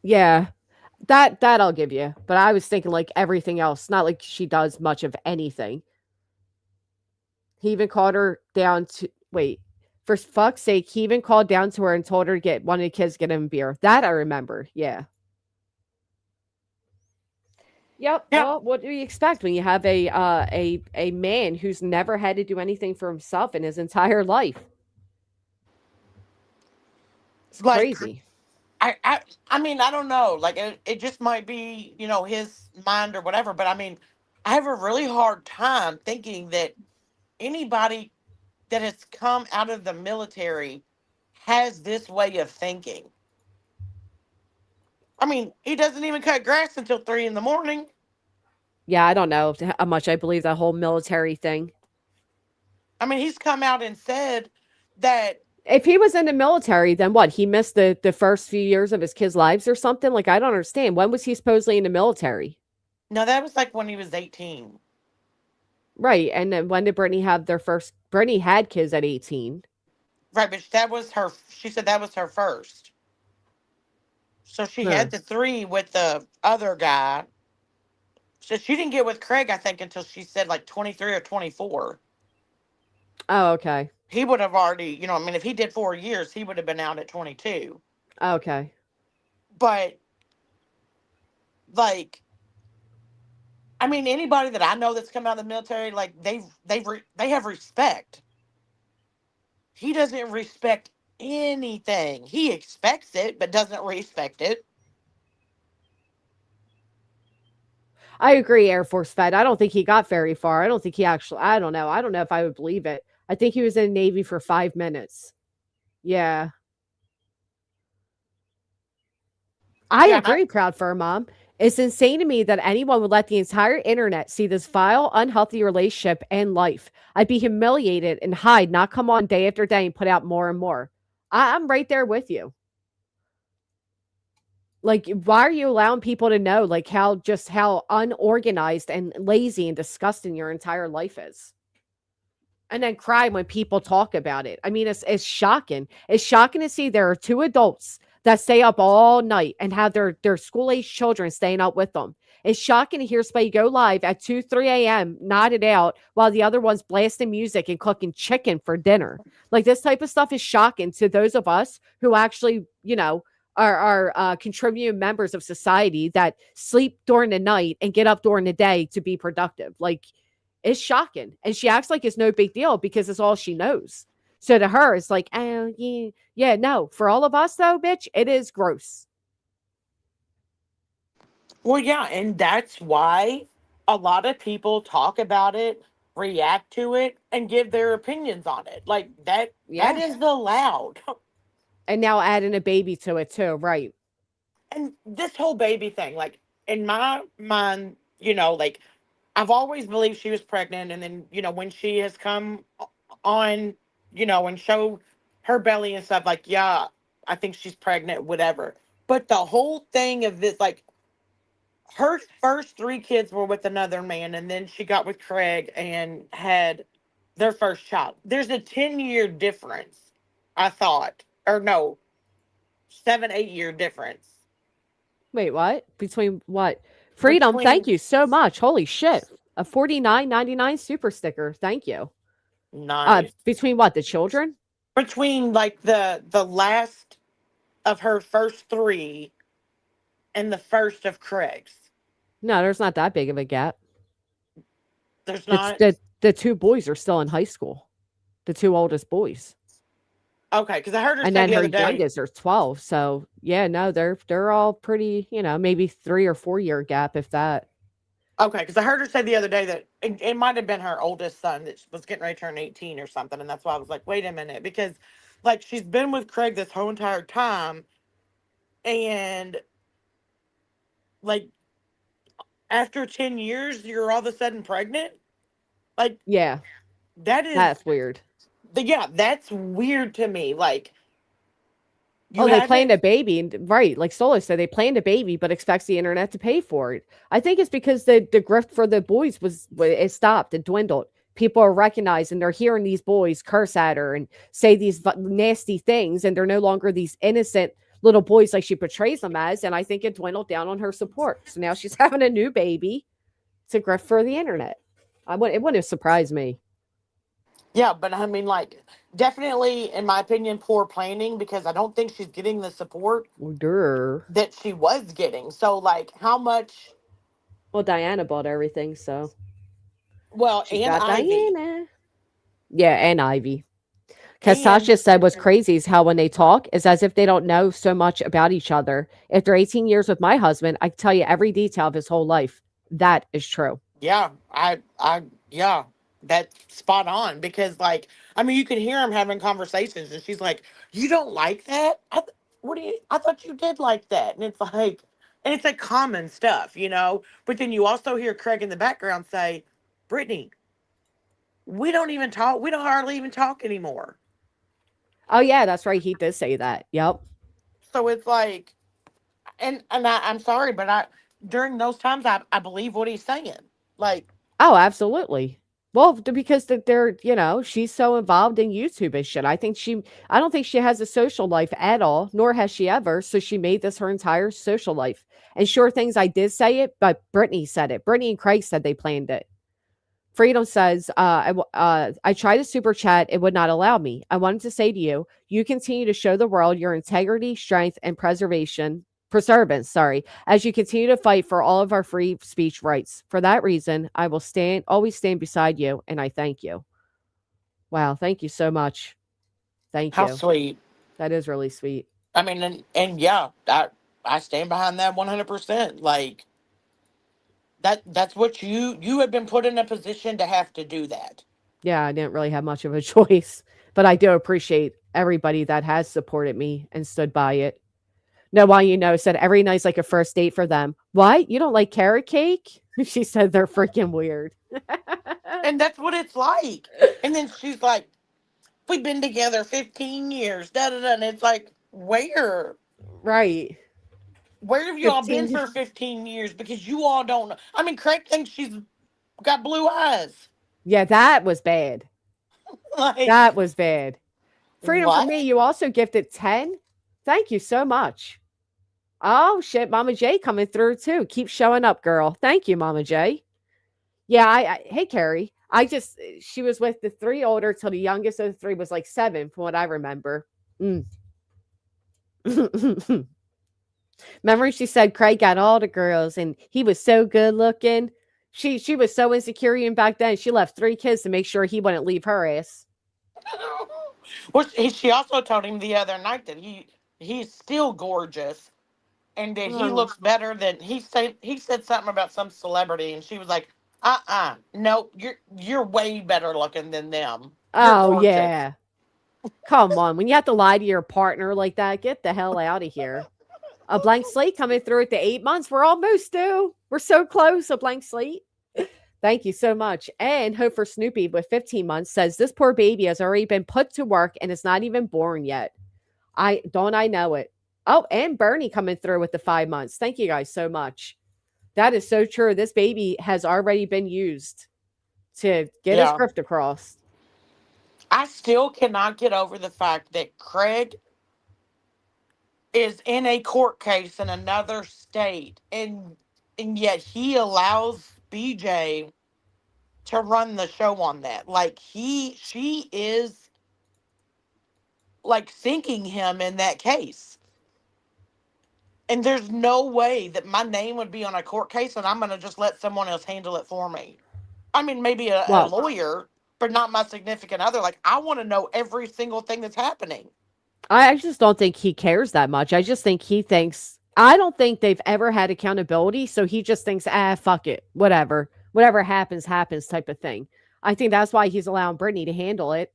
Yeah. That I'll give you. But I was thinking like everything else, not like she does much of anything. He even called her down to for fuck's sake, he even called down to her and told her to get one of the kids to get him beer. That I remember. Yeah. Yep. Yeah. Well, what do you expect when you have a man who's never had to do anything for himself in his entire life? It's Like, crazy. I mean, I don't know. Like, it just might be, his mind or whatever. But I mean, I have a really hard time thinking that anybody that has come out of the military has this way of thinking. I mean, he doesn't even cut grass until 3 a.m. Yeah, I don't know how much I believe that whole military thing. I mean, he's come out and said that if he was in the military, then what? He missed the first few years of his kids' lives or something? Like, I don't understand. When was he supposedly in the military? No, that was like when he was 18. Right. And then when did Brittany have their first? Brittany had kids at 18. Right, but that was she said that was her first. So she had the 3 with the other guy. So she didn't get with Craig, I think, until she said like 23 or 24. Oh, okay. He would have already, I mean, if he did 4 years, he would have been out at 22. Okay. But, like, I mean, anybody that I know that's come out of the military, like, they have respect. He doesn't respect anything. He expects it, but doesn't respect it. I agree, Air Force Fed. I don't think he got very far. I don't think he actually, I don't know. I don't know if I would believe it. I think he was in the Navy for 5 minutes. Yeah. I agree, proud fur mom. It's insane to me that anyone would let the entire internet see this vile, unhealthy relationship and life. I'd be humiliated and hide, not come on day after day and put out more and more. I'm right there with you. Like, why are you allowing people to know, like, how unorganized and lazy and disgusting your entire life is? And then cry when people talk about it. I mean, it's shocking. It's shocking to see there are 2 adults that stay up all night and have their school-age children staying up with them. It's shocking to hear somebody go live at 2, 3 a.m., nodded out, while the other one's blasting music and cooking chicken for dinner. Like, this type of stuff is shocking to those of us who actually, are contributing members of society that sleep during the night and get up during the day to be productive. Like, it's shocking. And she acts like it's no big deal because it's all she knows. So to her, it's like, oh, yeah. Yeah, no. For all of us, though, bitch, it is gross. Well, yeah, and that's why a lot of people talk about it, react to it, and give their opinions on it. Like, that is allowed. And now adding a baby to it, too. Right. And this whole baby thing, like, in my mind, like, I've always believed she was pregnant. And then, when she has come on, and show her belly and stuff, like, yeah, I think she's pregnant, whatever. But the whole thing of this, like, her first 3 kids were with another man, and then she got with Craig and had their first child. There's a 10-year difference, I thought. Or no, 7, 8-year difference. Wait, what? Between what? Freedom, thank you so much. Holy shit. A $49.99 super sticker. Thank you. Nice. Between what? The children? Between, like, the last of her first 3 and the first of Craig's. No, there's not that big of a gap. There's not? The 2 boys are still in high school. The 2 oldest boys. Okay, because I heard her And say then the her other day. youngest are 12. So yeah, no, they're all pretty, maybe 3 or 4 year gap, if that. Okay, because I heard her say the other day that it might have been her oldest son that was getting ready to turn 18 or something, and that's why I was like, wait a minute, because like she's been with Craig this whole entire time, and like after 10 years, you're all of a sudden pregnant. Like Yeah, that is, that's weird. yeah, that's weird to me. Like you Oh, they planned haven't, a baby, and right, like Solar said, they planned a baby, but expects the internet to pay for it. I think it's because the grift for the boys it stopped, it dwindled. People are recognizing, they're hearing these boys curse at her and say these nasty things, and they're no longer these innocent little boys like she portrays them as. And I think it dwindled down on her support. So now she's having a new baby to grift for the internet. It wouldn't have surprised me. yeah, but I mean, like definitely, in my opinion, poor planning because I don't think she's getting the support Well, durr. that she was getting. So, like, how much? Well, Diana bought everything, so Well, she and got Ivy, Diana. Yeah, and Ivy. Because and Sasha said what's crazy is how when they talk, it's as if they don't know so much about each other. After 18 years with my husband, I can tell you every detail of his whole life. That is true. yeah, yeah, that's spot on because, like, I mean, you can hear him having conversations, and she's like, "You don't like that? What do you? I thought you did like that." And it's like, common stuff, you know. But then you also hear Craig in the background say, "Brittany, we don't even talk. We don't hardly even talk anymore." Oh, yeah, that's right. He did say that. Yep. So it's like, I'm sorry, but I during those times I believe what he's saying. Like, Oh, absolutely. Well, because they're, she's so involved in YouTube and shit. I don't think she has a social life at all, nor has she ever. So she made this her entire social life. And sure things, I did say it, but Brittany said it. Brittany and Craig said they planned it. Freedom says, I tried to super chat. It would not allow me. I wanted to say to you, you continue to show the world your integrity, strength, and preservance, as you continue to fight for all of our free speech rights. For that reason, I will always stand beside you, and I thank you. Wow. Thank you so much. Thank how you. sweet. That is really sweet. I mean, and yeah, I stand behind that 100%. Like that's what you have been put in a position to have to do that. Yeah, I didn't really have much of a choice, but I do appreciate everybody that has supported me and stood by it. No, why said every night's like a first date for them. What? You don't like carrot cake? She said they're freaking weird. And that's what it's like. And then she's like, "We've been together 15 years." Da da da. And it's like, Right. where have you all been 15. for 15 years? Because you all don't know. I mean, Craig thinks she's got blue eyes. Yeah, that was bad. Like That was bad. Freedom for what? me, you also gifted 10. Thank you so much. Oh, shit. Mama J coming through too. Keep showing up, girl. Thank you, Mama J. Yeah, hey, Carrie. She was with the 3 older till the youngest of the 3 was like 7, from what I remember. Mm. Remember, she said Craig got all the girls and he was so good looking. She was so insecure even back then. She left 3 kids to make sure he wouldn't leave her ass. Well, she also told him the other night that he's still gorgeous and that he looks better than he said something about some celebrity and she was like, no, you're way better looking than them. You're Oh, gorgeous. yeah. Come on. When you have to lie to your partner like that, get the hell out of here. A blank slate coming through at the 8 months. We're almost due. We're so close. A blank slate. Thank you so much. And Hope for Snoopy with 15 months says this poor baby has already been put to work and is not even born yet. I know it. Oh, and Bernie coming through with the 5 months. Thank you guys so much. That is so true. This baby has already been used to get his grift across. I still cannot get over the fact that Craig is in a court case in another state and yet he allows BJ to run the show on that. Like she is like sinking him in that case. And there's no way that my name would be on a court case and I'm going to just let someone else handle it for me. I mean, maybe a lawyer, but not my significant other. Like, I want to know every single thing that's happening. I just don't think he cares that much. I just think he thinks, I don't think they've ever had accountability. So he just thinks, fuck it. Whatever happens type of thing. I think that's why he's allowing Brittany to handle it.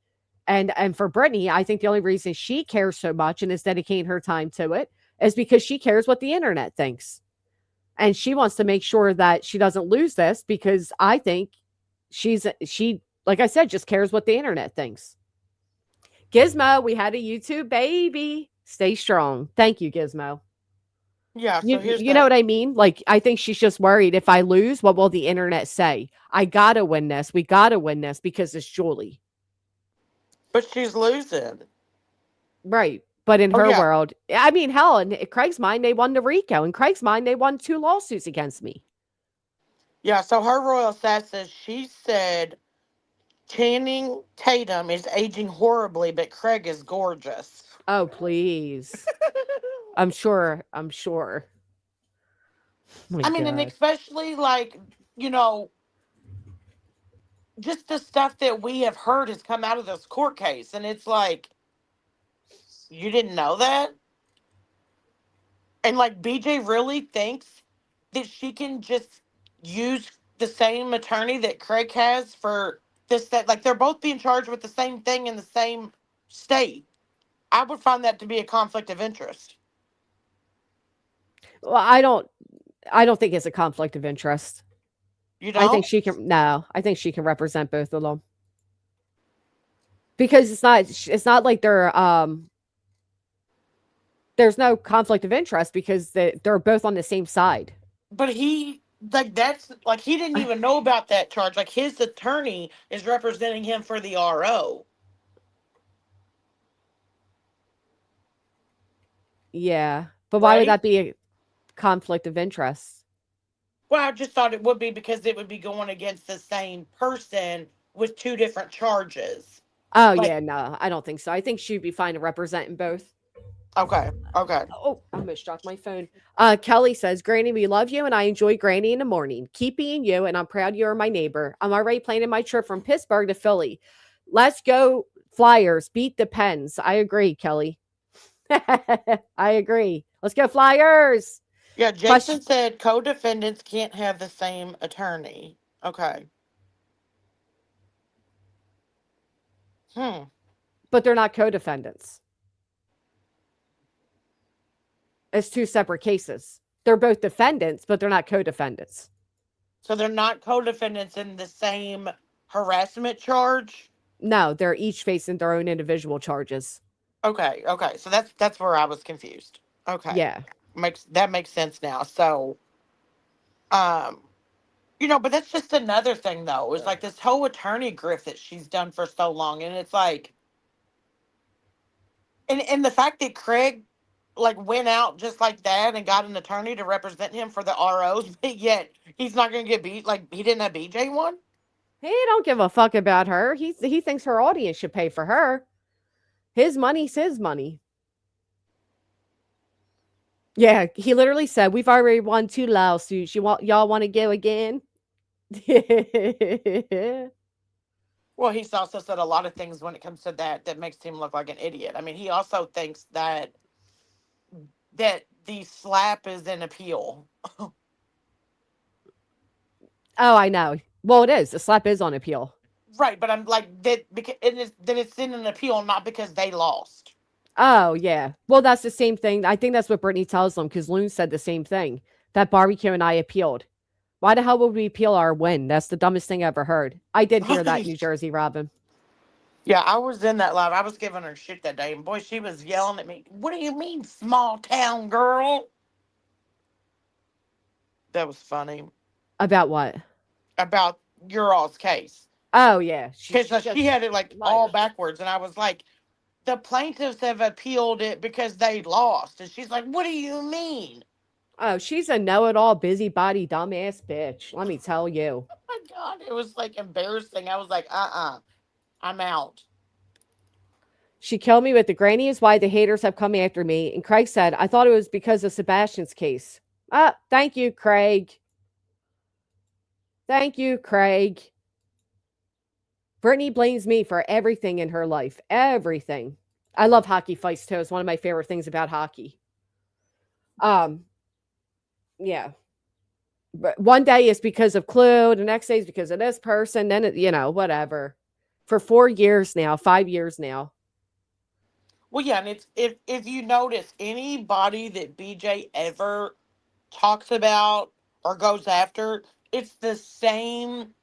And for Brittany, I think the only reason she cares so much and is dedicating her time to it is because she cares what the internet thinks. And she wants to make sure that she doesn't lose this, because I think she, like I said, just cares what the internet thinks. Gizmo, we had a YouTube baby. Stay strong. Thank you, Gizmo. Yeah, so you know what I mean? Like, I think she's just worried, if I lose, what will the internet say? I gotta win this. We gotta win this because it's Julie. But she's losing. Right. But in her world, I mean, hell, in Craig's mind, they won the RICO. In Craig's mind, they won 2 lawsuits against me. Yeah, so her royal stat says, she said Channing Tatum is aging horribly, but Craig is gorgeous. Oh, please. I'm sure. I mean, and especially, like, you know, just the stuff that we have heard has come out of this court case. And it's like, you didn't know that? And, like, BJ really thinks that she can just use the same attorney that Craig has for this, that, like, they're both being charged with the same thing in the same state. I would find that to be a conflict of interest. Well, I don't think it's a conflict of interest. You don't? I think she can represent both of them. Because it's not like there's no conflict of interest, because they're both on the same side. But he, like, that's, like, he didn't even know about that charge. Like, his attorney is representing him for the RO. Yeah. But why would that be a conflict of interest? Well, I just thought it would be, because it would be going against the same person with 2 different charges. Oh, like, yeah, no, I don't think so. I think she'd be fine to represent both. Okay. Oh, I almost dropped my phone. Kelly says, Granny, we love you, and I enjoy Granny in the morning. Keep being you, and I'm proud you're my neighbor. I'm already planning my trip from Pittsburgh to Philly. Let's go Flyers. Beat the Pens. I agree, Kelly. I agree. Let's go Flyers. Yeah, Jason said co-defendants can't have the same attorney. Okay. But they're not co-defendants. It's 2 separate cases. They're both defendants, but they're not co-defendants. So they're not co-defendants in the same harassment charge? No, they're each facing their own individual charges. Okay. So that's where I was confused. Okay. Yeah. That makes sense now. So, you know, but that's just another thing, though. It's like this whole attorney grift that she's done for so long. And it's like, and the fact that Craig, like, went out just like that and got an attorney to represent him for the ROs, but yet he's not going to get beat. Like, he didn't have BJ one. He don't give a fuck about her. He thinks her audience should pay for her. His money's his money. Yeah, he literally said, we've already won 2 lawsuits. Y'all want to go again? Well, he's also said a lot of things when it comes to that makes him look like an idiot. I mean, he also thinks that the slap is an appeal. Oh, I know. Well, it is. The slap is on appeal. Right, but I'm like, that it's in an appeal, not because they lost. Oh, yeah. Well, that's the same thing. I think that's what Brittany tells them, because Loon said the same thing. That Barbecue and I appealed. Why the hell would we appeal our win? That's the dumbest thing I ever heard. I did hear that, New Jersey, Robin. Yeah, I was in that live. I was giving her shit that day, and boy, she was yelling at me. What do you mean, small town girl? That was funny. About what? About your all's case. Oh, yeah. Because she had it, like, all backwards, and I was like, the plaintiffs have appealed it because they lost. And she's like, what do you mean? Oh, she's a know-it-all, busybody, dumbass bitch. Let me tell you. Oh, my God. It was, like, embarrassing. I was like, I'm out. She killed me with the Granny is why the haters have come after me. And Craig said, I thought it was because of Sebastian's case. Thank you, Craig. Thank you, Craig. Brittany blames me for everything in her life. Everything. I love hockey fights too. It's one of my favorite things about hockey. Yeah. But one day it's because of Clue, the next day is because of this person, then whatever. For 4 years now, 5 years now. Well, yeah, and it's if you notice anybody that BJ ever talks about or goes after, it's the same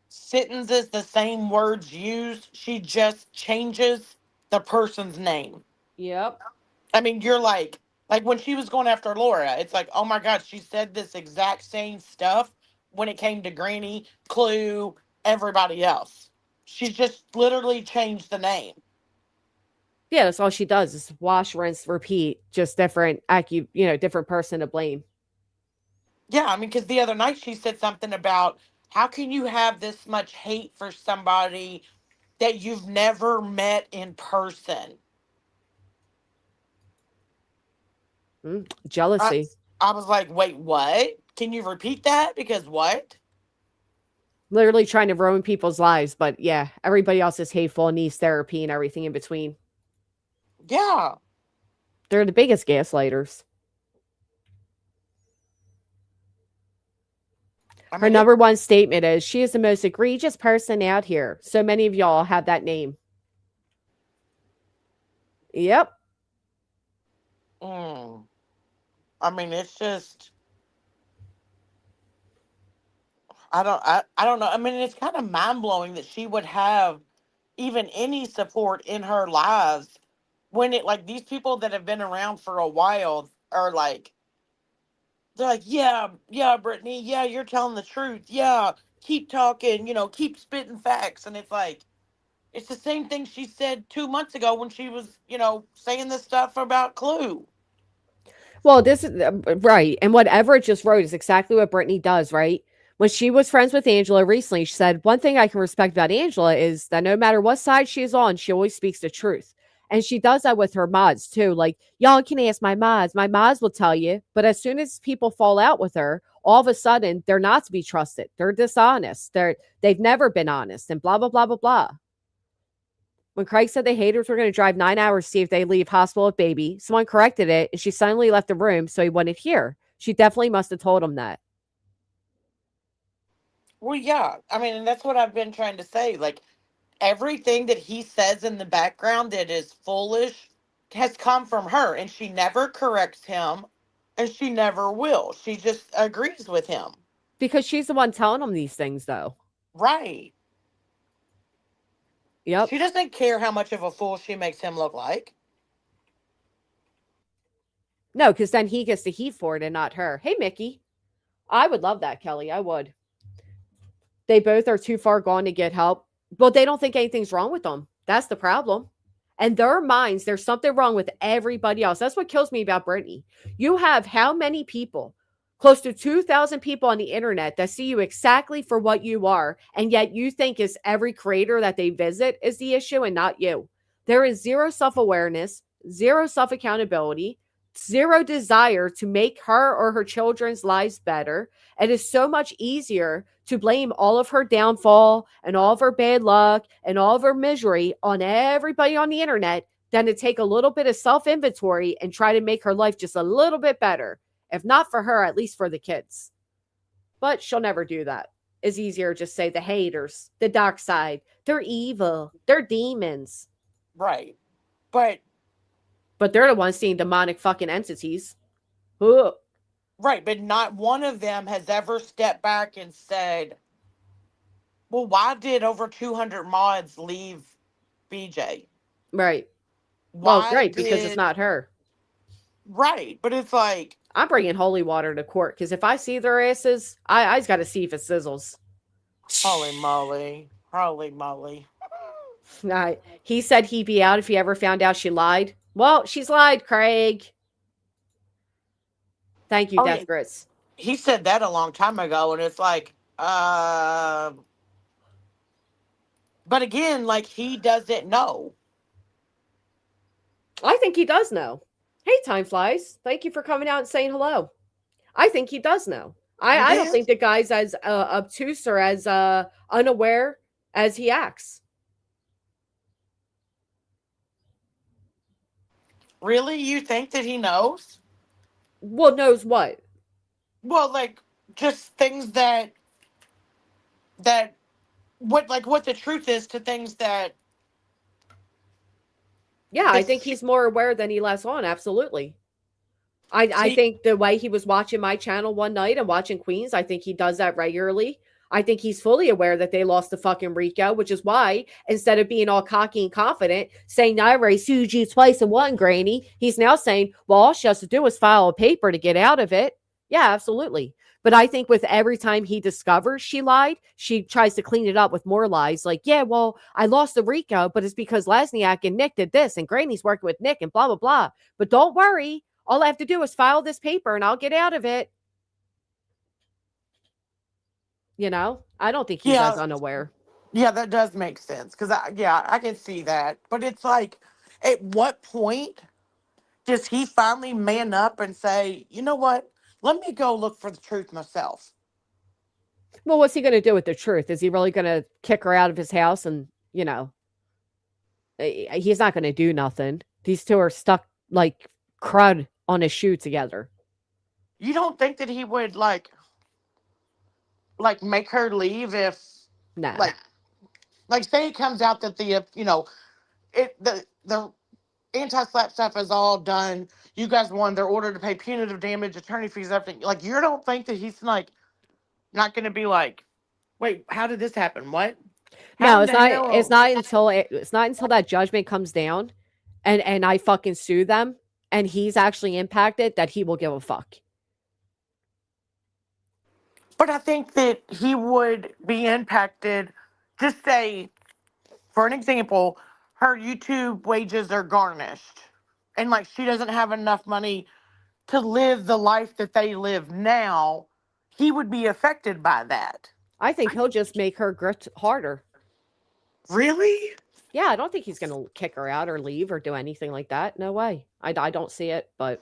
sentences, the same words used. She just changes the person's name. Yep. I mean, you're like when she was going after Laura, it's like, oh my God, she said this exact same stuff when it came to Granny, Clue, everybody else. She's just literally changed the name. Yeah, that's all she does is wash, rinse, repeat. Just different, different person to blame. Yeah, I mean, because the other night she said something about how can you have this much hate for somebody that you've never met in person? Jealousy. I was like, wait, what? Can you repeat that? Because what? Literally trying to ruin people's lives. But yeah, everybody else is hateful and needs therapy and everything in between. Yeah. They're the biggest gaslighters. Her number one statement is, she is the most egregious person out here. So many of y'all have that name. Yep. I mean, it's just, I don't know. I mean, it's kind of mind blowing that she would have even any support in her lives when it, like, these people that have been around for a while are like, they're like, yeah, Brittany, yeah, you're telling the truth. Yeah, keep talking, keep spitting facts. And it's like, it's the same thing she said 2 months ago when she was, saying this stuff about Clue. Well, this is right. And what Everett just wrote is exactly what Brittany does, right? When she was friends with Angela recently, she said, one thing I can respect about Angela is that no matter what side she is on, she always speaks the truth. And she does that with her mods too. Like, y'all can ask my mods. My mods will tell you. But as soon as people fall out with her, all of a sudden they're not to be trusted. They're dishonest. They've never been honest and blah, blah, blah, blah, blah. When Craig said the haters were going to drive 9 hours to see if they leave hospital with baby, someone corrected it and she suddenly left the room so he wouldn't hear. She definitely must have told him that. Well, yeah. I mean, and that's what I've been trying to say. Like, everything that he says in the background that is foolish has come from her, and she never corrects him, and she never will. She just agrees with him. Because she's the one telling him these things, though. Right. Yep. She doesn't care how much of a fool she makes him look like. No, because then he gets the heat for it and not her. Hey, Mickey. I would love that, Kelly. I would. They both are too far gone to get help. Well, they don't think anything's wrong with them. That's the problem. In their minds, there's something wrong with everybody else. That's what kills me about Brittany. You have how many people? Close to 2,000 people on the internet that see you exactly for what you are, and yet you think it's every creator that they visit is the issue and not you. There is zero self-awareness, zero self-accountability, zero desire to make her or her children's lives better. It is so much easier to blame all of her downfall and all of her bad luck and all of her misery on everybody on the internet than to take a little bit of self-inventory and try to make her life just a little bit better. If not for her, at least for the kids. But she'll never do that. It's easier to just say the haters, the dark side, they're evil, they're demons. Right. But they're the ones seeing demonic fucking entities. Ugh. Right, but not one of them has ever stepped back and said, well, why did over 200 mods leave BJ? Right. Why well, right, because it's not her. Right, but it's like, I'm bringing holy water to court because if I see their asses, I just got to see if it sizzles. Holy moly. Holy moly. He said he'd be out if he ever found out she lied. Well, she's lied, Craig. Thank you, Death Grits. He said that a long time ago, and it's like, but again, like, he doesn't know. I think he does know. Hey, Time Flies. Thank you for coming out and saying hello. I think he does know. I don't think the guy's as obtuse or as unaware as he acts. Really? You think that he knows? Well, knows what? Well, like just things that what the truth is to things that Yeah, I that think he's more aware than he lets on. Absolutely. I see. think the way he was watching my channel one night and watching Queens, I think he does that regularly. I think he's fully aware that they lost the fucking Rico, which is why instead of being all cocky and confident, saying I already sued you twice and one, Granny, he's now saying, well, all she has to do is file a paper to get out of it. Yeah, absolutely. But I think with every time he discovers she lied, she tries to clean it up with more lies. Like, yeah, well, I lost the Rico, but it's because Lesniak and Nick did this, and Granny's working with Nick, and blah, blah, blah. But don't worry. All I have to do is file this paper and I'll get out of it. You know, I don't think he's as Yeah, unaware. yeah, that does make sense because I can see that. But it's like, at what point does he finally man up and say, you know what? Let me go look for the truth myself. Well, what's he going to do with the truth? Is he really going to kick her out of his house? And, you know, he's not going to do nothing. These two are stuck like crud on a shoe together. You don't think that he would like make her leave if No. like say it comes out that the anti-slap stuff is all done. You guys won. They're ordered to pay punitive damage, attorney fees, everything. Like you don't think that he's like not going to be like, wait, how did this happen? What? How No, in the hell? it's not until that judgment comes down and I fucking sue them and he's actually impacted that he will give a fuck. But I think that he would be impacted. Just say, for an example, her YouTube wages are garnished, and like she doesn't have enough money to live the life that they live now. He would be affected by that. I think he'll just make her grit harder. Really? Yeah, I don't think he's going to kick her out or leave or do anything like that. No way. I don't see it, but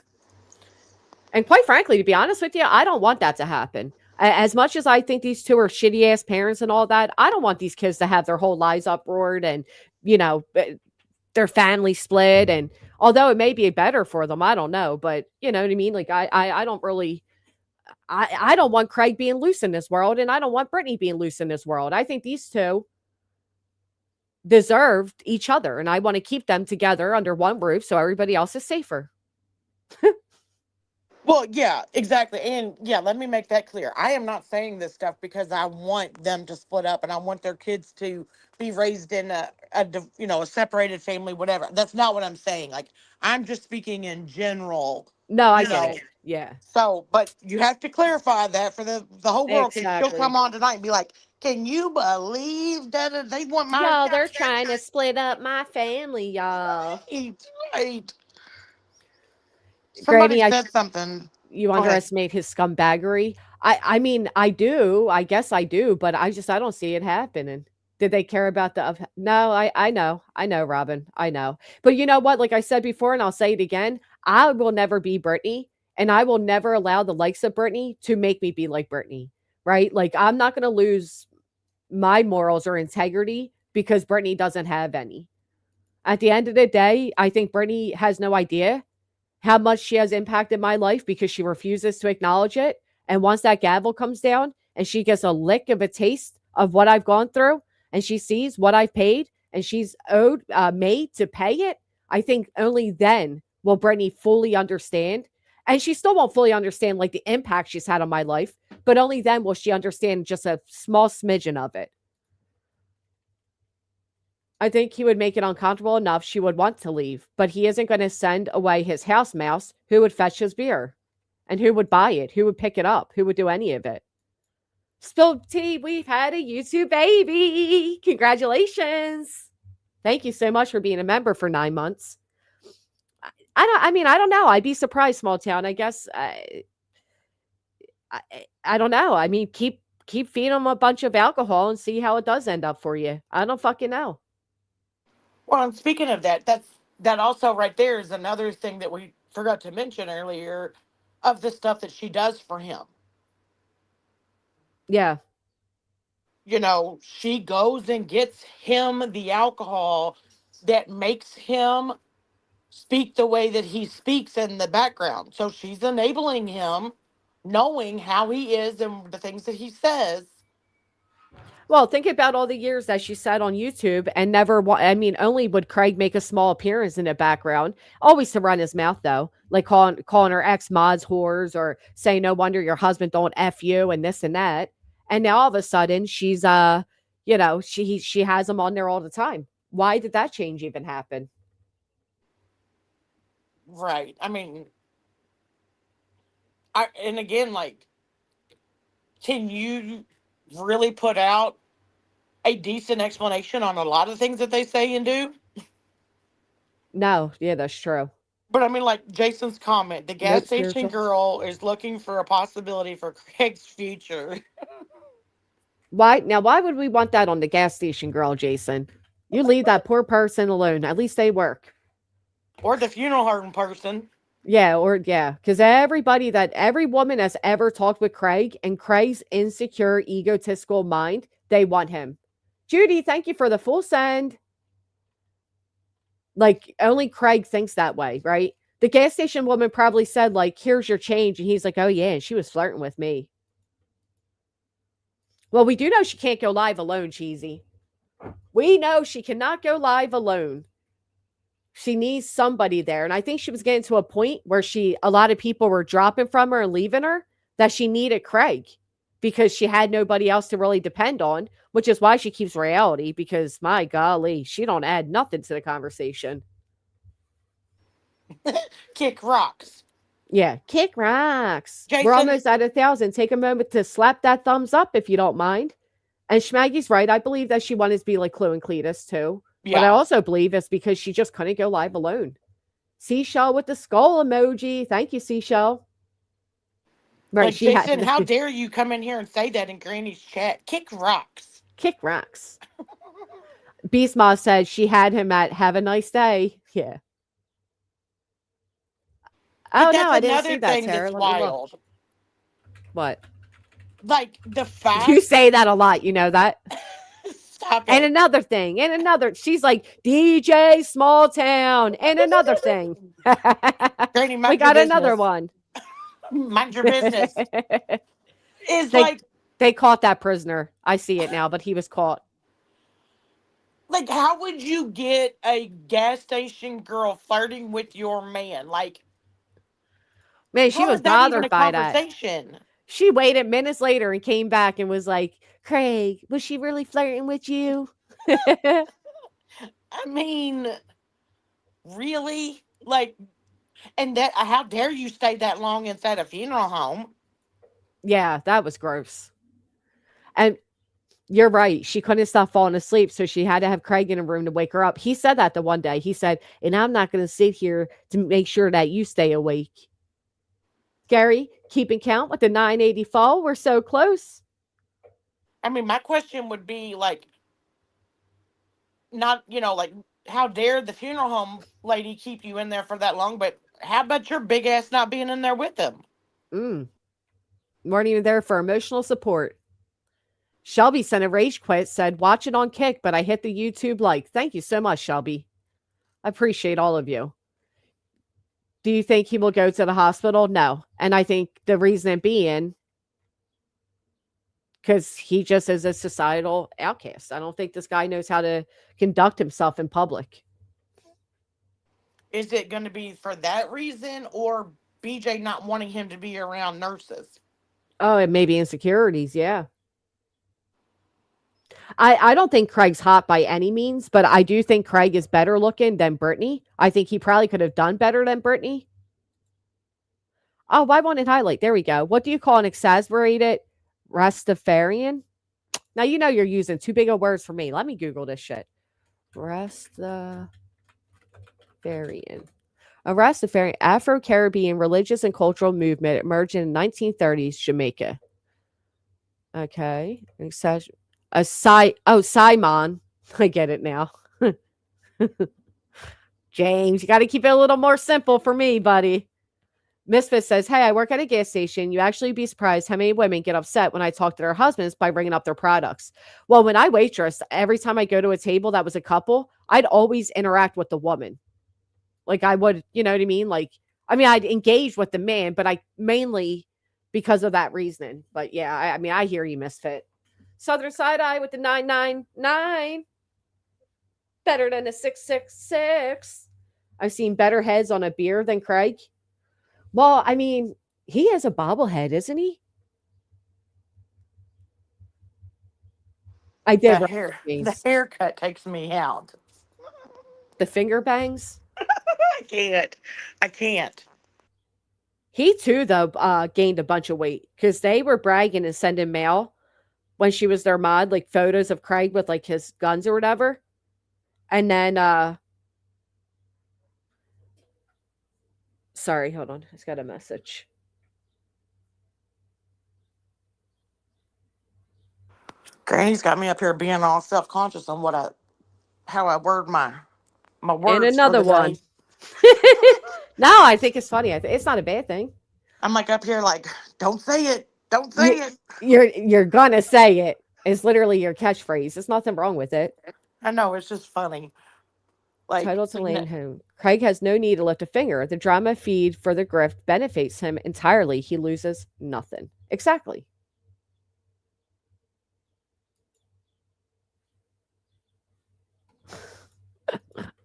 and quite frankly, to be honest with you, I don't want that to happen. As much as I think these two are shitty ass parents and all that, I don't want these kids to have their whole lives uproared and, you know, their family split. And although it may be better for them, I don't know. But you know what I mean? Like, I don't really, I don't want Craig being loose in this world. And I don't want Brittany being loose in this world. I think these two deserved each other. And I want to keep them together under one roof so everybody else is safer. Well, yeah, exactly. And yeah, let me make that clear. I am not saying this stuff because I want them to split up and I want their kids to be raised in a separated family, whatever. That's not what I'm saying. Like, I'm just speaking in general. No, I you get know. it. Yeah. So, but you have to clarify that for the whole world. Because she'll Exactly. come on tonight and be like, "Can you believe that they want my Y'all, they're trying to split up my family, y'all. right?" Granny, Somebody said something. you Go ahead. underestimate his scumbaggery. I mean, I do. I guess I do, but I don't see it happening. Did they care about the? No, I know, Robin, I know. But you know what? Like I said before, and I'll say it again, I will never be Brittany, and I will never allow the likes of Brittany to make me be like Brittany. Right? Like I'm not going to lose my morals or integrity because Brittany doesn't have any. At the end of the day, I think Brittany has no idea how much she has impacted my life because she refuses to acknowledge it. And once that gavel comes down and she gets a lick of a taste of what I've gone through and she sees what I've paid and she's made to pay it, I think only then will Brittany fully understand. And she still won't fully understand like the impact she's had on my life, but only then will she understand just a small smidgen of it. I think he would make it uncomfortable enough she would want to leave, but he isn't going to send away his house mouse who would fetch his beer and who would buy it, who would pick it up, who would do any of it. Spilled tea, we've had a YouTube baby. Congratulations. Thank you so much for being a member for 9 months. I don't know. I'd be surprised, small town. I guess I don't know. I mean, keep feeding them a bunch of alcohol and see how it does end up for you. I don't fucking know. Well, and speaking of that, that also right there is another thing that we forgot to mention earlier of the stuff that she does for him. Yeah. You know, she goes and gets him the alcohol that makes him speak the way that he speaks in the background. So she's enabling him, knowing how he is and the things that he says. Well, think about all the years that she sat on YouTube and never, only would Craig make a small appearance in the background, always to run his mouth though, like calling her ex mods whores or saying, no wonder your husband don't F you and this and that. And now all of a sudden she's, she has him on there all the time. Why did that change even happen? Right. I mean, and again, like, can you really put out a decent explanation on a lot of things that they say and do? No, yeah, that's true. But I mean, like Jason's comment, the gas Nope, station spiritual. girl is looking for a possibility for Craig's future. Why would we want that on the gas station girl, Jason? You leave that poor person alone. At least they work. Or the funeral home person. Yeah, because every woman that's ever talked with Craig and Craig's insecure, egotistical mind, they want him. Judy, thank you for the full send. Like, only Craig thinks that way, right? The gas station woman probably said, like, here's your change. And he's like, oh, yeah, and she was flirting with me. Well, we do know she can't go live alone, Cheesy. We know she cannot go live alone. She needs somebody there. And I think she was getting to a point where a lot of people were dropping from her and leaving her, that she needed Craig because she had nobody else to really depend on, which is why she keeps reality, because my golly, she don't add nothing to the conversation. Kick rocks. Yeah, kick rocks. Jason, we're almost at 1,000. Take a moment to slap that thumbs up if you don't mind. And Schmaggy's right. I believe that she wanted to be like Chloe and Cletus too. Yeah. But I also believe it's because she just couldn't go live alone. Seashell with the skull emoji. Thank you, Seashell. Right, Jason, how dare you come in here and say that in Granny's chat? Kick rocks. Kick rocks. Beast Moss said she had him at have a nice day. Yeah. But no, I didn't see that, Tara. That's wild. What? Like the fact you say that a lot, you know that. Stop it. And another thing, she's like DJ Small Town, and another thing. Granny, we got another one. Mind your business. They caught that prisoner. I see it now, but he was caught. Like, how would you get a gas station girl flirting with your man? Like, man, she was bothered by that. She waited minutes later and came back and was like, Craig, was she really flirting with you? I mean, really? Like, and that, how dare you stay that long inside a funeral home? Yeah, that was gross. And you're right. She couldn't stop falling asleep, so she had to have Craig in a room to wake her up. He said that the one day. He said, and I'm not going to sit here to make sure that you stay awake. Gary, keeping count with the 984. We're so close. I mean, my question would be like, not, like, how dare the funeral home lady keep you in there for that long? But how about your big ass not being in there with them? Weren't even there for emotional support. Shelby sent a rage quit, said, watch it on Kick, but I hit the YouTube like. Thank you so much, Shelby. I appreciate all of you. Do you think he will go to the hospital? No. And I think the reason being, because he just is a societal outcast. I don't think this guy knows how to conduct himself in public. Is it going to be for that reason, or BJ not wanting him to be around nurses? Oh, it may be insecurities, yeah. I don't think Craig's hot by any means, but I do think Craig is better looking than Brittany. I think he probably could have done better than Brittany. Oh, why won't it highlight? There we go. What do you call an exasperated Rastafarian? Now, you're using too big of words for me. Let me Google this shit. Rastafarian. A Rastafarian Afro-Caribbean religious and cultural movement emerged in the 1930s, Jamaica. Okay. Simon. I get it now. James, you got to keep it a little more simple for me, buddy. Misfit says, hey, I work at a gas station. You actually be surprised how many women get upset when I talk to their husbands by bringing up their products. Well, when I waitress, every time I go to a table that was a couple, I'd always interact with the woman. Like I would, you know what I mean? Like, I mean, I'd engage with the man, but I mainly because of that reasoning. But yeah, I mean, I hear you, Misfit. Southern Side Eye with the 999. Better than a 666. I've seen better heads on a beer than Craig. Well, I mean, he has a bobblehead, isn't he? I did. The haircut takes me out. The finger bangs. I can't. He too, though, gained a bunch of weight because they were bragging and sending mail when she was their mod, like photos of Craig with like his guns or whatever. And then, sorry, hold on. I just got a message. Granny's got me up here being all self-conscious on how I word my words. And another one. No, I think it's funny. It's not a bad thing. I'm like up here like, don't say it. Don't say it. You're gonna say it. It's literally your catchphrase. There's nothing wrong with it. I know, it's just funny. Like Title to Lane Home. Craig has no need to lift a finger. The drama feed for the grift benefits him entirely. He loses nothing. Exactly.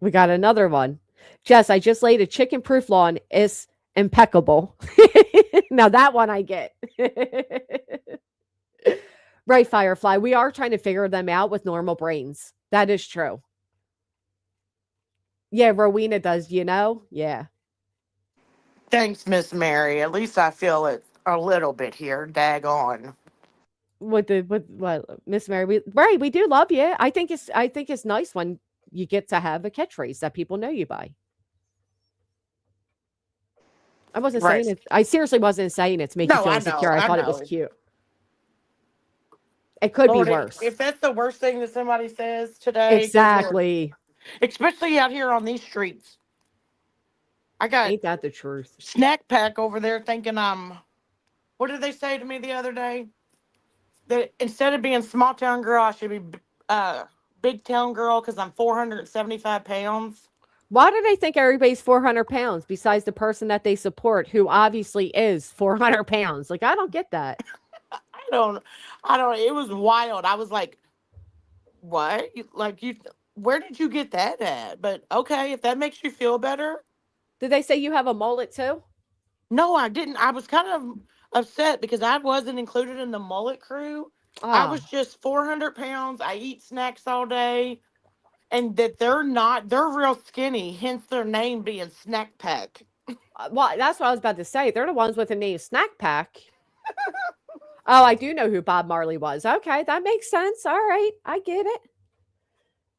We got another one. Jess, I just laid a chicken-proof lawn. It's impeccable. Now that one I get. Right, Firefly. We are trying to figure them out with normal brains. That is true. Yeah, Rowena does, you know? Yeah. Thanks, Miss Mary. At least I feel it a little bit here. Daggone. What Miss Mary? We do love you. I think it's nice when you get to have a catchphrase that people know you by. I wasn't saying it. I seriously wasn't saying it to make you feel insecure. I thought it was cute. It could be worse. If that's the worst thing that somebody says today. Exactly. Especially out here on these streets. Ain't that the truth? Snack pack over there thinking what did they say to me the other day? That instead of being small town girl, I should be big town girl because I'm 475 pounds. Why do they think everybody's 400 pounds besides the person that they support who obviously is 400 pounds? Like, I don't get that. I don't, it was wild. I was like, what? Where did you get that at? But okay, if that makes you feel better. Did they say you have a mullet too? No, I didn't. I was kind of upset because I wasn't included in the mullet crew. Oh. I was just 400 pounds. I eat snacks all day. And that they're real skinny, hence their name being Snack Pack. Well, that's what I was about to say. They're the ones with the name Snack Pack. Oh, I do know who Bob Marley was. Okay, that makes sense. All right, I get it.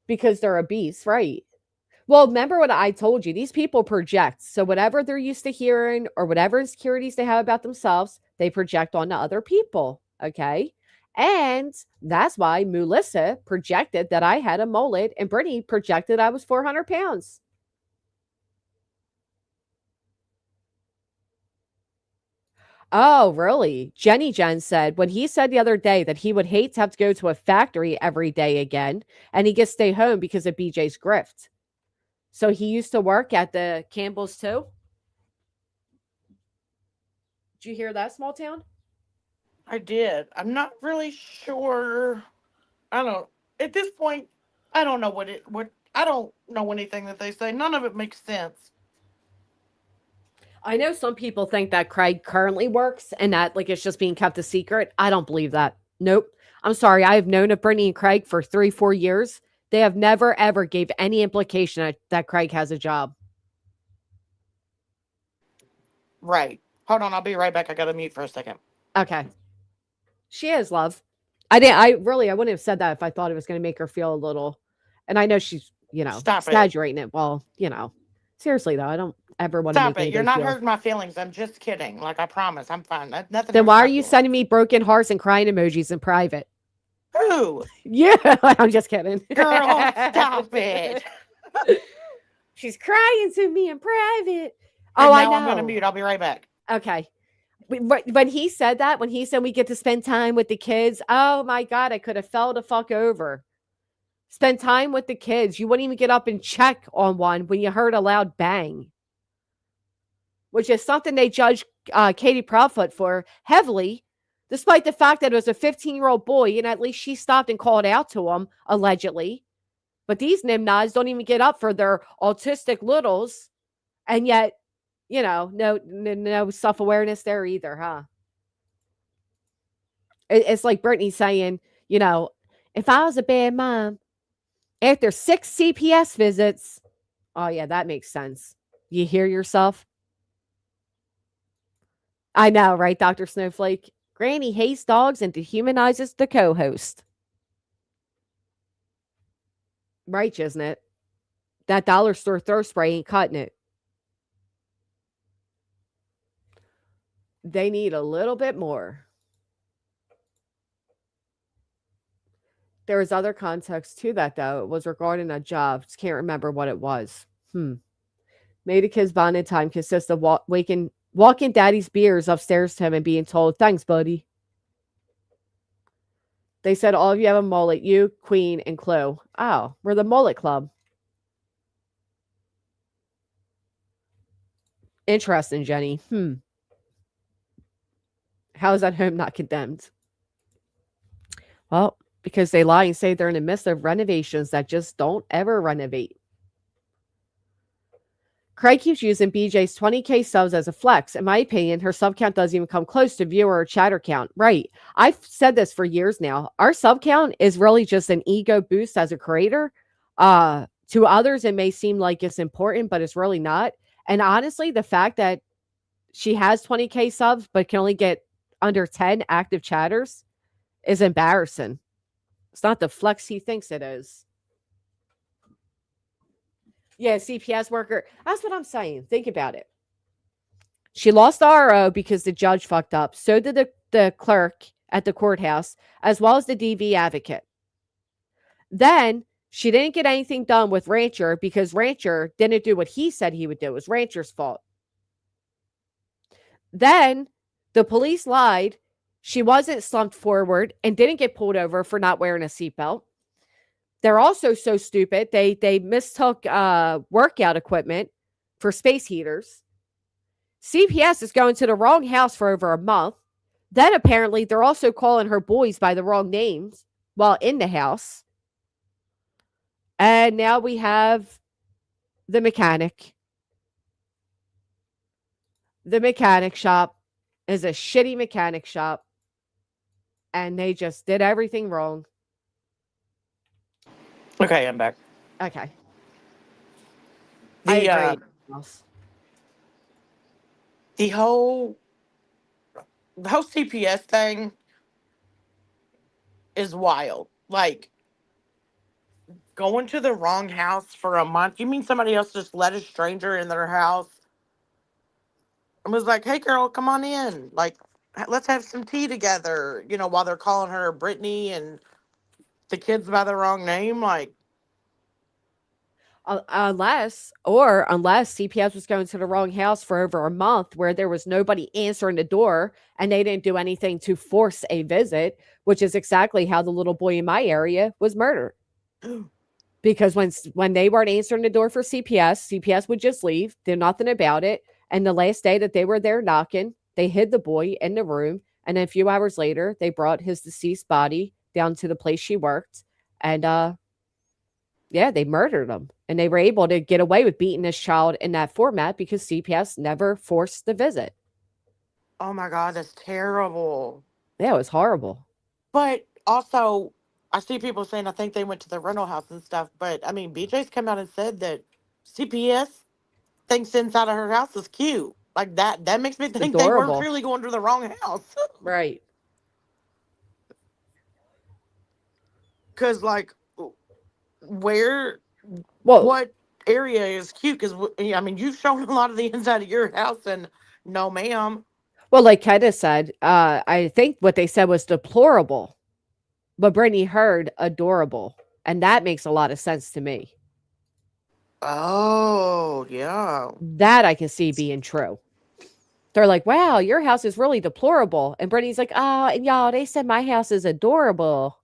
Because they're obese, right? Well, remember what I told you. These people project. So whatever they're used to hearing or whatever insecurities they have about themselves, they project onto other people, okay? And that's why Melissa projected that I had a mullet and Brittany projected I was 400 pounds. Oh, really? Jenny Jen said when he said the other day that he would hate to have to go to a factory every day again and he gets to stay home because of BJ's grift. So he used to work at the Campbell's too? Did you hear that, small town? I did. I'm not really sure. At this point, I don't know I don't know anything that they say. None of it makes sense. I know some people think that Craig currently works and that like it's just being kept a secret. I don't believe that. Nope. I'm sorry. I have known of Brittany and Craig for 3-4 years. They have never, ever gave any implication that Craig has a job. Right. Hold on. I'll be right back. I got to mute for a second. Okay. She is, love. I wouldn't have said that if I thought it was going to make her feel a little, and I know she's, exaggerating it. Well, seriously though, I don't ever want to make it. You're not hurting my feelings. I'm just kidding. Like, I promise. I'm fine. Nothing. Then why are you sending me broken hearts and crying emojis in private? Who? Yeah, I'm just kidding. Girl, stop it. She's crying to me in private. Oh, I know. I'm going to mute. I'll be right back. Okay. When he said that, when he said we get to spend time with the kids, oh my God, I could have fell the fuck over. Spend time with the kids. You wouldn't even get up and check on one when you heard a loud bang, which is something they judged Katie Proudfoot for heavily, despite the fact that it was a 15-year-old boy, and at least she stopped and called out to him, allegedly. But these nimnods don't even get up for their autistic littles, and yet, no self-awareness there either, huh? It's like Brittany saying, if I was a bad mom, after 6 CPS visits, oh yeah, that makes sense. You hear yourself? I know, right, Dr. Snowflake? Granny hates dogs and dehumanizes the co-host. Right, isn't it? That dollar store throw spray ain't cutting it. They need a little bit more. There was other context to that, though. It was regarding a job. Just can't remember what it was. Maybe kids' bonding time consists of walking daddy's beers upstairs to him and being told, thanks, buddy. They said all of you have a mullet. You, Queen, and Chloe. Oh, we're the mullet club. Interesting, Jenny. How is that home not condemned? Well, because they lie and say they're in the midst of renovations that just don't ever renovate. Craig keeps using BJ's 20K subs as a flex. In my opinion, her sub count doesn't even come close to viewer or chatter count. Right. I've said this for years now. Our sub count is really just an ego boost as a creator. To others, it may seem like it's important, but it's really not. And honestly, the fact that she has 20K subs but can only get under 10 active chatters is embarrassing. It's not the flex he thinks it is. Yeah, CPS worker. That's what I'm saying. Think about it. She lost the RO because the judge fucked up. So did the clerk at the courthouse, as well as the DV advocate. Then she didn't get anything done with Rancher because Rancher didn't do what he said he would do. It was Rancher's fault. Then the police lied. She wasn't slumped forward and didn't get pulled over for not wearing a seatbelt. They're also so stupid. They mistook workout equipment for space heaters. CPS is going to the wrong house for over a month. Then apparently they're also calling her boys by the wrong names while in the house. And now we have the mechanic. The mechanic shop is a shitty mechanic shop. And they just did everything wrong. Okay, I'm back. Okay. The I agree. The whole CPS thing is wild. Like, going to the wrong house for a month. You mean somebody else just let a stranger in their house and was like, hey, girl, come on in. Like, let's have some tea together, while they're calling her Brittany and the kids by the wrong name. Like, unless CPS was going to the wrong house for over a month where there was nobody answering the door and they didn't do anything to force a visit, which is exactly how the little boy in my area was murdered. Because when they weren't answering the door for CPS would just leave, do nothing about it. And the last day that they were there knocking, they hid the boy in the room. And then a few hours later, they brought his deceased body down to the place she worked. And they murdered him. And they were able to get away with beating this child in that format because CPS never forced the visit. oh my God, that's terrible. Yeah, it was horrible. But also, I see people saying I think they went to the rental house and stuff. But I mean, BJ's come out and said that CPS thinks inside of her house is cute. Like that makes me think they adorable. weren't really going to the wrong house. Right. Because, like, what area is cute? Because, I mean, you've shown a lot of the inside of your house, and no, ma'am. Well, like Keda said, I think what they said was deplorable, but Brittany heard adorable. And that makes a lot of sense to me. Oh, yeah. That I can see being true. They're like, wow, your house is really deplorable. And Brittany's like, and y'all, they said my house is adorable.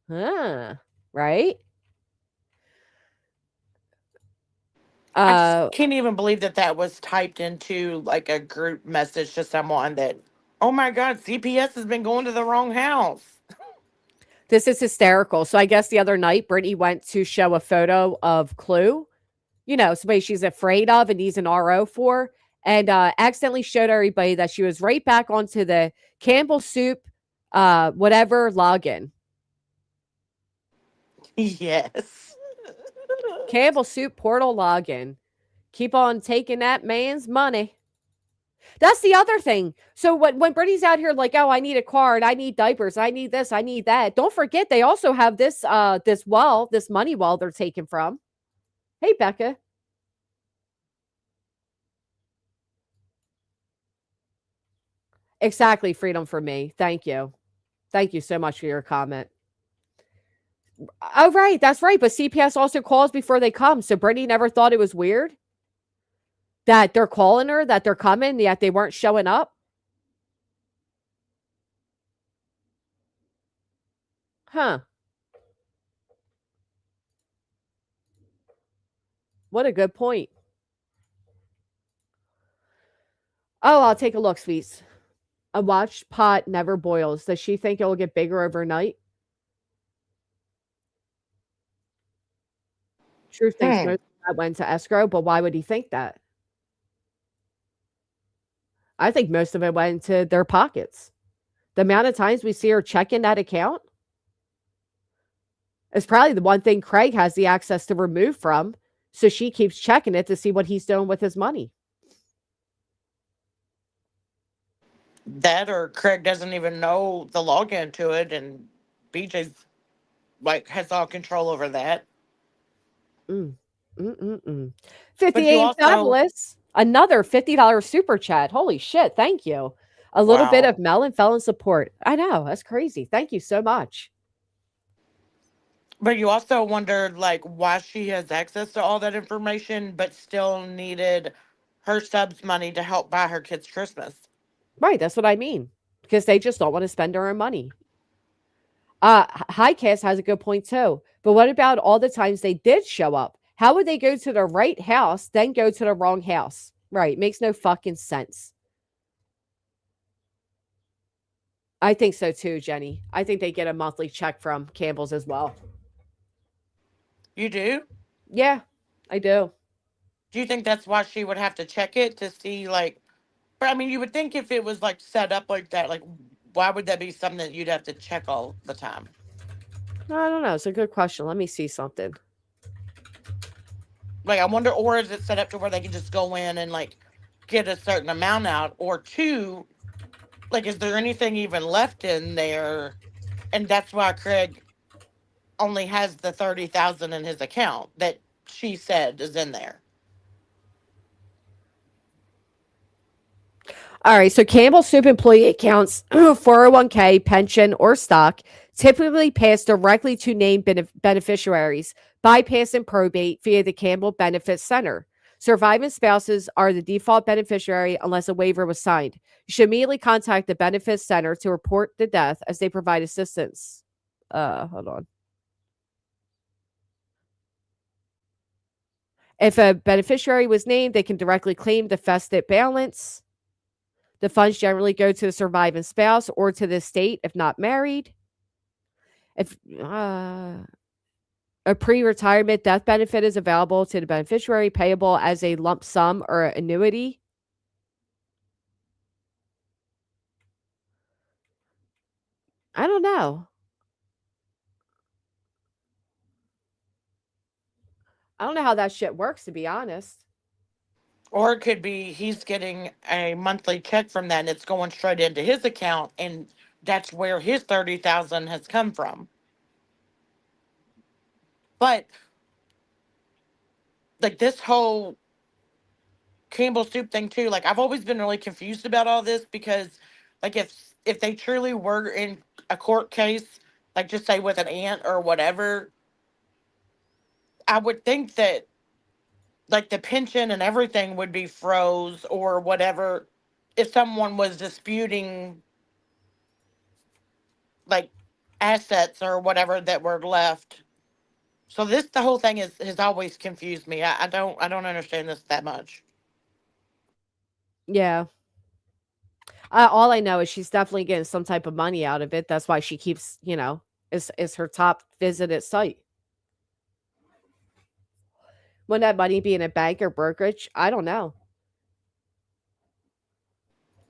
Right? I just can't even believe that that was typed into like a group message to someone that, oh my God, CPS has been going to the wrong house. This is hysterical. So I guess the other night, Brittany went to show a photo of Clue, somebody she's afraid of and needs an RO for, and accidentally showed everybody that she was right back onto the Campbell Soup, whatever login. Yes. Campbell Soup portal login. Keep on taking that man's money. That's the other thing. So when Brittany's out here like, oh, I need a card, I need diapers, I need this, I need that. Don't forget they also have this this money well they're taking from. Hey, Becca. Exactly, freedom for me. Thank you. Thank you so much for your comment. Oh, right. That's right. But CPS also calls before they come. So Brittany never thought it was weird that they're calling her, that they're coming, yet they weren't showing up. Huh. What a good point. Oh, I'll take a look, sweets. A watched pot never boils. Does she think it will get bigger overnight? Truth thinks most of that went to escrow, but why would he think that? I think most of it went into their pockets. The amount of times we see her checking that account is probably the one thing Craig has the access to remove from. So she keeps checking it to see what he's doing with his money. That or Craig doesn't even know the login to it, and BJ's like has all control over that. 58 fabulous. Another $50 super chat. Holy shit. Thank you. A little bit of Melon Felon support. I know. That's crazy. Thank you so much. But you also wondered like why she has access to all that information, but still needed her subs money to help buy her kids Christmas. Right. That's what I mean. Because they just don't want to spend their own money. Highcast has a good point too. But what about all the times they did show up? How would they go to the right house, then go to the wrong house? Right. Makes no fucking sense. I think so too, Jenny. I think they get a monthly check from Campbell's as well. You do? Yeah, I do. Do you think that's why she would have to check it to see like, but I mean, you would think if it was like set up like that, like why would that be something that you'd have to check all the time? I don't know. It's a good question. Let me see something. Like, I wonder, or is it set up to where they can just go in and like get a certain amount out? Or two, like, is there anything even left in there? And that's why Craig only has the 30,000 in his account that she said is in there. All right. So Campbell Soup employee accounts, 401k, pension, or stock typically pass directly to named beneficiaries, bypassing probate via the Campbell Benefit Center. Surviving spouses are the default beneficiary unless a waiver was signed. You should immediately contact the Benefit Center to report the death as they provide assistance. Hold on. If a beneficiary was named, they can directly claim the vested balance. The funds generally go to the surviving spouse or to the estate if not married. If a pre-retirement death benefit is available to the beneficiary, payable as a lump sum or annuity. I don't know. I don't know how that shit works, to be honest. Or it could be he's getting a monthly check from that and it's going straight into his account, and that's where his 30,000 has come from. But like this whole Campbell Soup thing too, like I've always been really confused about all this because like if they truly were in a court case, like just say with an aunt or whatever, I would think that like the pension and everything would be froze or whatever if someone was disputing like assets or whatever that were left. So the whole thing has always confused me. I don't understand this that much. Yeah. All I know is she's definitely getting some type of money out of it. That's why she keeps, is her top visited site. Wouldn't that money be in a bank or brokerage? I don't know.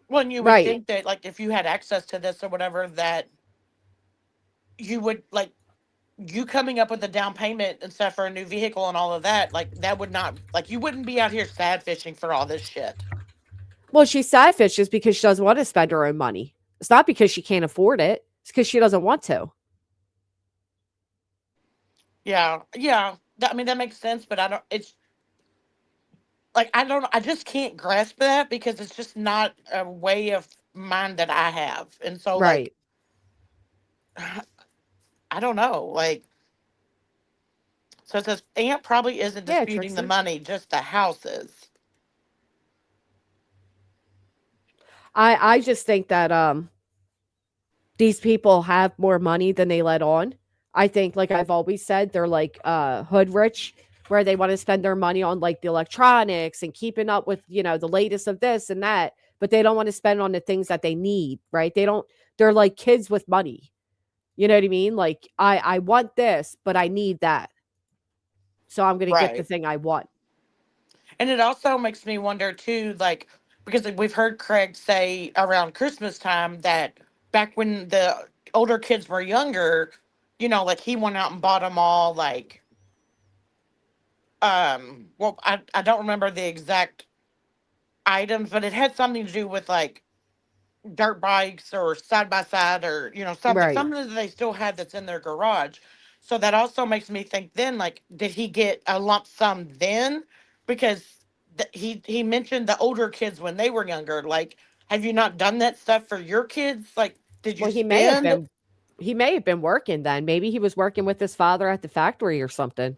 Well, and you would Right. think that like if you had access to this or whatever, that you would like you coming up with a down payment and stuff for a new vehicle and all of that, like that would not like you wouldn't be out here sad fishing for all this shit. Well, she's side fishes because she doesn't want to spend her own money. It's not because she can't afford it. It's because she doesn't want to. Yeah, yeah. I mean that makes sense, but I don't. It's like I don't. I just can't grasp that because it's just not a way of mind that I have, and so like Right. I don't know. Like so, it says Aunt probably isn't Yeah, disputing the Trixie. money, just the houses. I just think that these people have more money than they let on. I think, like I've always said, they're like hood rich, where they want to spend their money on like the electronics and keeping up with, the latest of this and that, but they don't want to spend on the things that they need, right? They're like kids with money. You know what I mean? Like I want this, but I need that. So I'm going to get the Right. thing I want. And it also makes me wonder too, like because we've heard Craig say around Christmas time that back when the older kids were younger, like he went out and bought them all like well I don't remember the exact items, but it had something to do with like dirt bikes or side by side or Right. something that they still had that's in their garage. So that also makes me think then like did he get a lump sum then because he mentioned the older kids when they were younger, like have you not done that stuff for your kids, like did you Well, spend. he may have been working then. Maybe he was working with his father at the factory or something.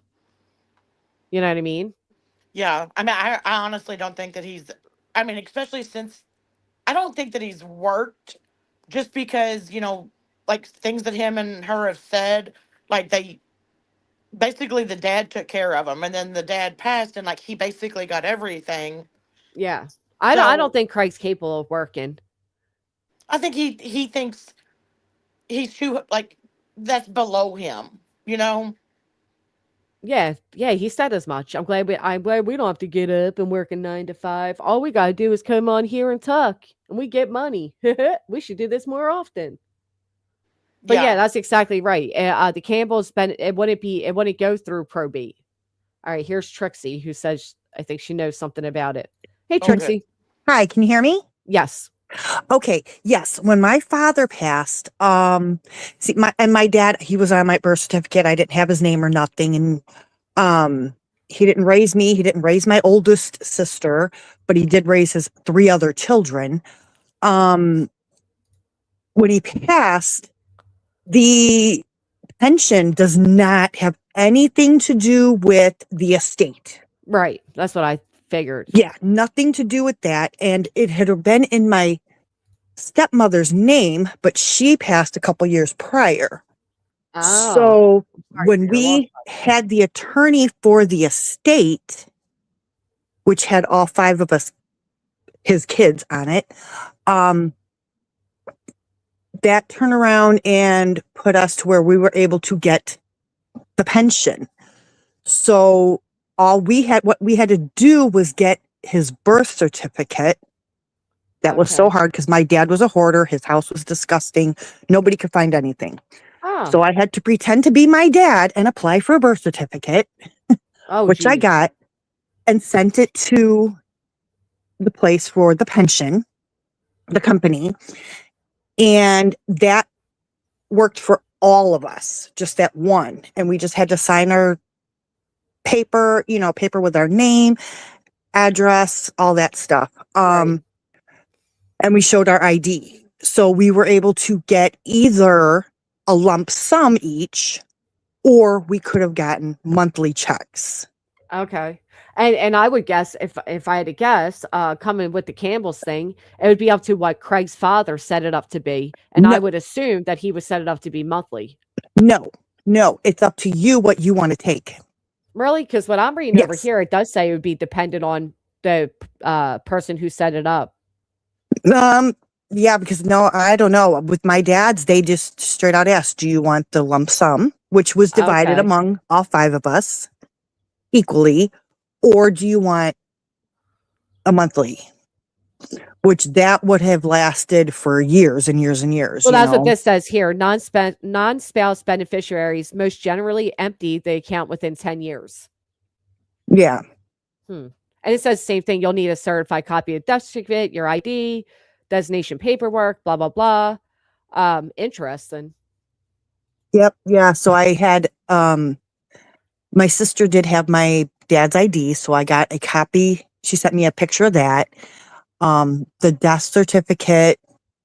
You know what I mean? Yeah, I mean I honestly don't think that he's, I mean especially since I don't think that he's worked just because, like things that him and her have said, like they basically the dad took care of him and then the dad passed and like he basically got everything. Yeah. I don't So think Craig's capable of working. I think he thinks he's too like that's below him. Yeah, yeah, he said as much. I'm glad we don't have to get up and work a 9 to 5. All we gotta do is come on here and talk, and we get money. We should do this more often. But yeah, Yeah. that's exactly right. The Campbells it wouldn't go through probate. All right, here's Trixie who says I think she knows something about it. Hey Okay. Trixie. Hi, can you hear me? Yes. Okay. Yes. When my father passed, my dad, he was on my birth certificate. I didn't have his name or nothing. And, he didn't raise me. He didn't raise my oldest sister, but he did raise his 3 other children. When he passed, the pension does not have anything to do with the estate. Right. That's what I figured. Yeah, nothing to do with that. And it had been in my stepmother's name, but she passed a couple years prior. Oh. So Sorry when for your loss. we had the attorney for the estate, which had all 5 of us, his kids on it, that turned around and put us to where we were able to get the pension. So what we had to do was get his birth certificate. That was so Okay. hard because my dad was a hoarder. His house was disgusting. Nobody could find anything. Oh. So I had to pretend to be my dad and apply for a birth certificate, Oh, which I geez. got, and sent it to the place for the pension, the company. And that worked for all of us, just that one. And we just had to sign our paper with our name, address, all that stuff. Right. And we showed our ID. So we were able to get either a lump sum each, or we could have gotten monthly checks. Okay. And I would guess if I had to guess, coming with the Campbell's thing, it would be up to what Craig's father set it up to be. And No, I would assume that he would set it up to be monthly. no, it's up to you what you want to take. Really? Because what I'm reading over Yes. here, it does say it would be dependent on the person who set it up. Yeah, because no, I don't know. With my dad's, they just straight out asked, do you want the lump sum, which was divided Okay. among all 5 of us equally, or do you want a monthly? Which that would have lasted for years and years and years. Well, you that's what know? this says here. Non-spouse beneficiaries most generally empty the account within 10 years. Yeah. And it says same thing. You'll need a certified copy of death certificate, your ID, designation paperwork, blah, blah, blah. Interesting. Yep. Yeah. So I had, my sister did have my dad's ID. So I got a copy. She sent me a picture of that. The death certificate,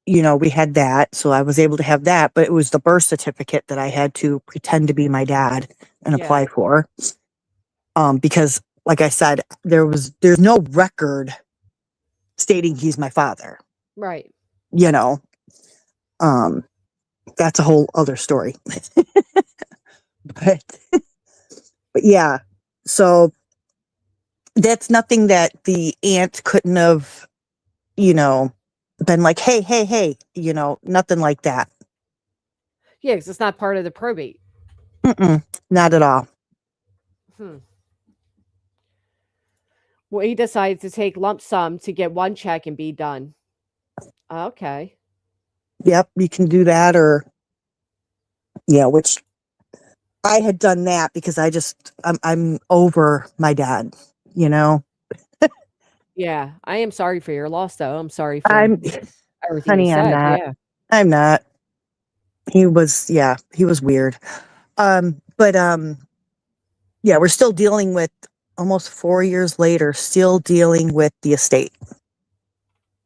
you know, we had that. So I was able to have that, but it was the birth certificate that I had to pretend to be my dad and Yeah. apply for. Because like I said, there's no record stating he's my father, Right. you know. That's a whole other story. but yeah, so that's nothing that the aunt couldn't have, you know, been like, hey, you know, nothing like that. Yeah, because it's not part of the probate. Not at all. Well, he decided to take lump sum to get one check and be done. Okay. Yep, you can do that, or yeah, which I had done that because I'm over my dad, you know. Yeah, I am sorry for your loss, though. I'm sorry for I'm everything honey, you I'm said. not. Yeah. I'm not. He was weird. But yeah, we're still dealing with, almost 4 years later, still dealing with the estate,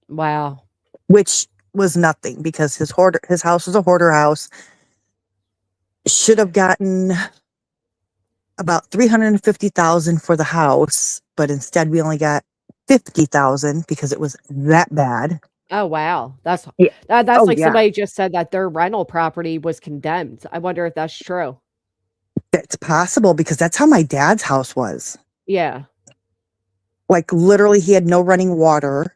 Wow. which was nothing because his house was a hoarder house. Should have gotten about $350,000 for the house, but instead we only got $50,000 because it was that bad. Oh, wow. That's Yeah. that's Oh, like yeah. somebody just said that their rental property was condemned. I wonder if that's true. It's possible because that's how my dad's house was. Yeah. Like literally, he had no running water.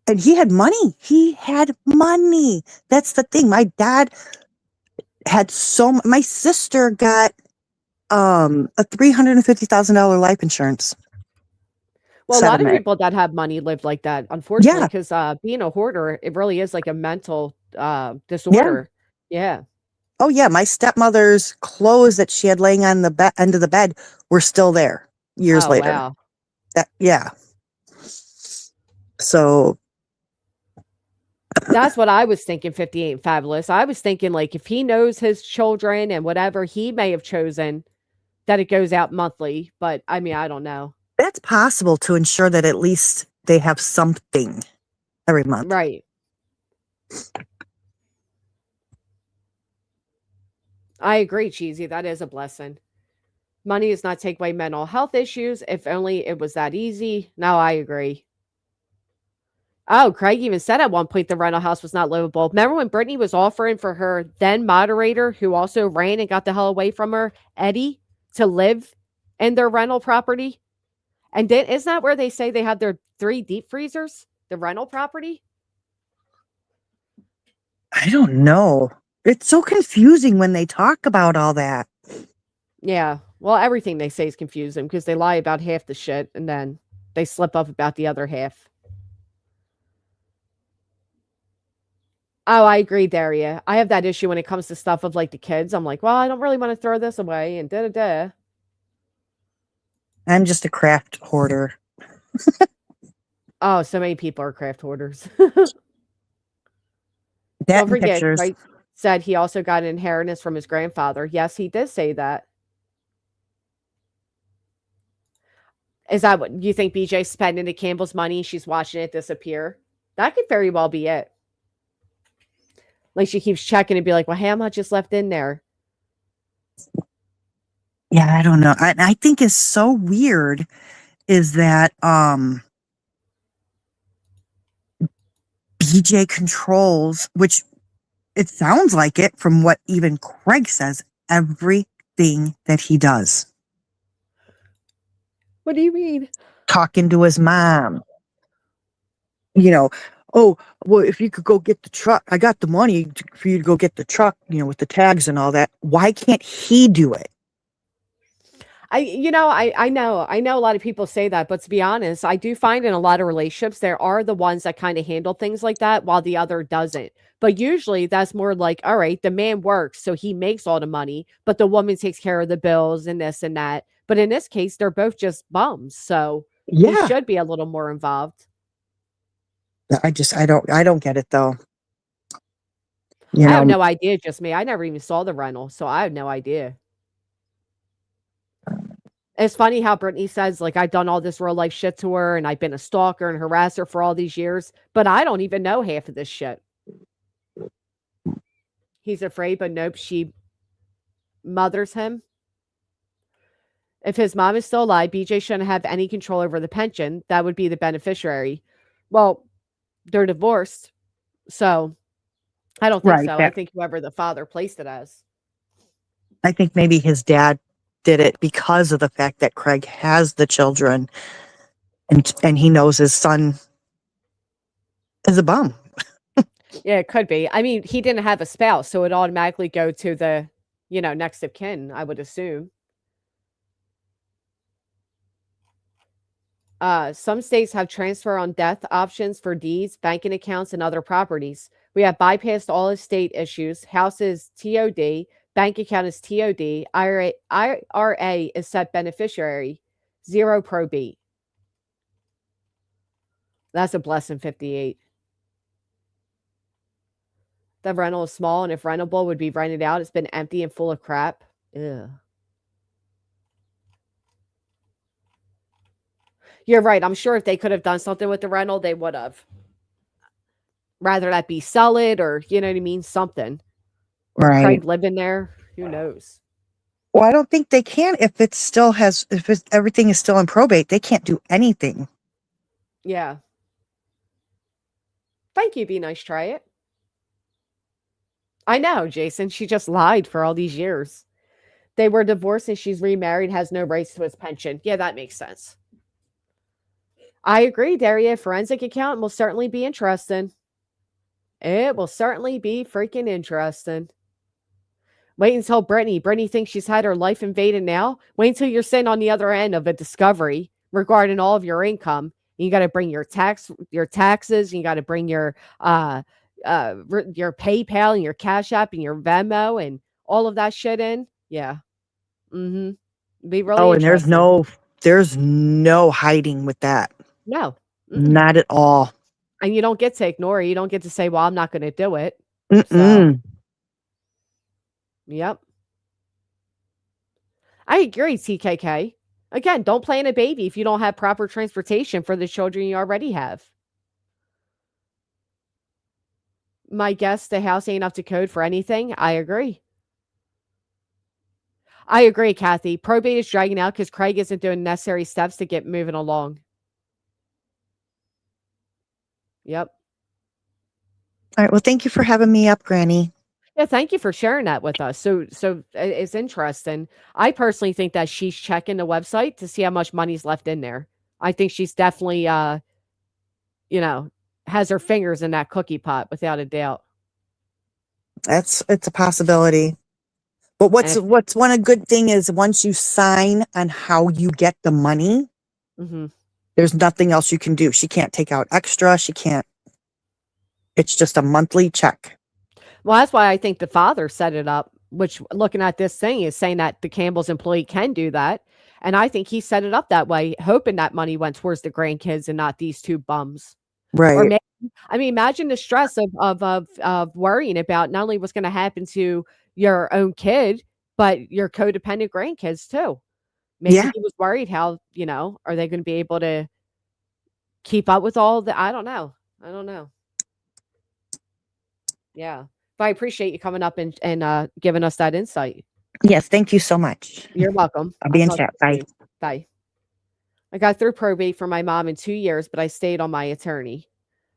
And he had money. That's the thing. My dad had my sister got a $350,000 life insurance. Well, a lot of settlement. people that have money live like that, unfortunately, Yeah. because being a hoarder, it really is like a mental disorder. Yeah. Oh yeah, my stepmother's clothes that she had laying on the end of the bed were still there years Oh, later. wow. Yeah. So That's what I was thinking, 58 and Fabulous. I was thinking, like, if he knows his children and whatever, he may have chosen that it goes out monthly. But, I mean, I don't know. that's possible to ensure that at least they have something every month. Right. I agree, Cheesy. That is a blessing. Money does not take away mental health issues. If only it was that easy. No, I agree. Oh, Craig even said at one point the rental house was not livable. Remember when Brittany was offering for her then moderator, who also ran and got the hell away from her, Eddie, to live in their rental property? And then isn't that where they say they have their 3 deep freezers? The rental property? I don't know. It's so confusing when they talk about all that. Yeah. Well, everything they say is confusing because they lie about half the shit and then they slip up about the other half. Oh, I agree, Daria. I have that issue when it comes to stuff of like the kids. I'm like, well, I don't really want to throw this away and da-da-da. I'm just a craft hoarder. Oh, so many people are craft hoarders. That Don't forget, pictures. Craig said he also got an inheritance from his grandfather. Yes, he did say that. Is that what you think BJ's spending the Campbell's money? She's watching it disappear. That could very well be it. Like she keeps checking and be like, well, how much is left in there? Yeah, I don't know. I think is so weird is that BJ controls, which it sounds like it from what even Craig says, everything that he does. What do you mean? Talking to his mom, you know, oh, well, if you could go get the truck, I got the money for you to go get the truck, with the tags and all that. Why can't he do it? I know a lot of people say that, but to be honest, I do find in a lot of relationships there are the ones that kind of handle things like that while the other doesn't. But usually that's more like, all right, the man works, so he makes all the money, but the woman takes care of the bills and this and that. But in this case, they're both just bums, so he Yeah, should be a little more involved. I don't get it though. I have no idea, just me. I never even saw the rental, so I have no idea. It's funny how Brittany says, like, I've done all this real life shit to her and I've been a stalker and harasser for all these years, but I don't even know half of this shit. He's afraid, but nope, she mothers him. If his mom is still alive, BJ shouldn't have any control over the pension. That would be the beneficiary. Well, they're divorced, so I don't think Right. so. I think whoever the father placed it as. I think maybe his dad did it because of the fact that Craig has the children and he knows his son is a bum. Yeah, it could be. I mean, he didn't have a spouse, so it automatically go to the, next of kin, I would assume. Some states have transfer on death options for deeds, banking accounts, and other properties. We have bypassed all estate issues. House is TOD, bank account is TOD, IRA is set beneficiary, 0 probate. That's a blessing 58. The rental is small, and if rentable would be rented out. It's been empty and full of crap. Ugh. You're right. I'm sure if they could have done something with the rental, they would have. Rather that be sell it or, you know what I mean? Something. Or Right. Craig living there. Who knows? Well, I don't think they can if everything is still in probate. They can't do anything. Yeah. Thank you. Be nice. Try it. I know, Jason. She just lied for all these years. They were divorced and she's remarried, has no rights to his pension. Yeah, that makes sense. I agree, Daria. Forensic account will certainly be interesting. It will certainly be freaking interesting. Wait until Brittany thinks she's had her life invaded now. Wait until you're sitting on the other end of a discovery regarding all of your income. You got to bring your taxes. You got to bring your PayPal and your Cash App and your Venmo and all of that shit in. Yeah. Mm-hmm. Be really And interesting. there's no hiding with that. No. Not at all. And you don't get to ignore it. You don't get to say, well, I'm not going to do it. Mm-mm. So, yep. I agree, TKK. Again, don't plan a baby if you don't have proper transportation for the children you already have. My guess, the house ain't up to code for anything. I agree. I agree, Kathy. Probate is dragging out because Craig isn't doing necessary steps to get moving along. Yep. All right. Well, thank you for having me up, Granny. Yeah, thank you for sharing that with us. So it's interesting. I personally think that she's checking the website to see how much money's left in there. I think she's definitely, has her fingers in that cookie pot without a doubt. It's a possibility. But what's one good thing is once you sign on how you get the money, there's nothing else you can do. She can't take out extra. She can't. It's just a monthly check. Well, that's why I think the father set it up, which looking at this thing is saying that the Campbell's employee can do that. And I think he set it up that way, hoping that money went towards the grandkids and not these two bums. Right. Or maybe, imagine the stress of worrying about not only what's going to happen to your own kid, but your codependent grandkids too. Maybe he was worried how, are they going to be able to keep up with all the, I don't know. Yeah. But I appreciate you coming up and giving us that insight. Yes, thank you so much. You're welcome. I'll be in talk chat. to you Bye. soon. Bye. I got through probate for my mom in 2 years, but I stayed on my attorney.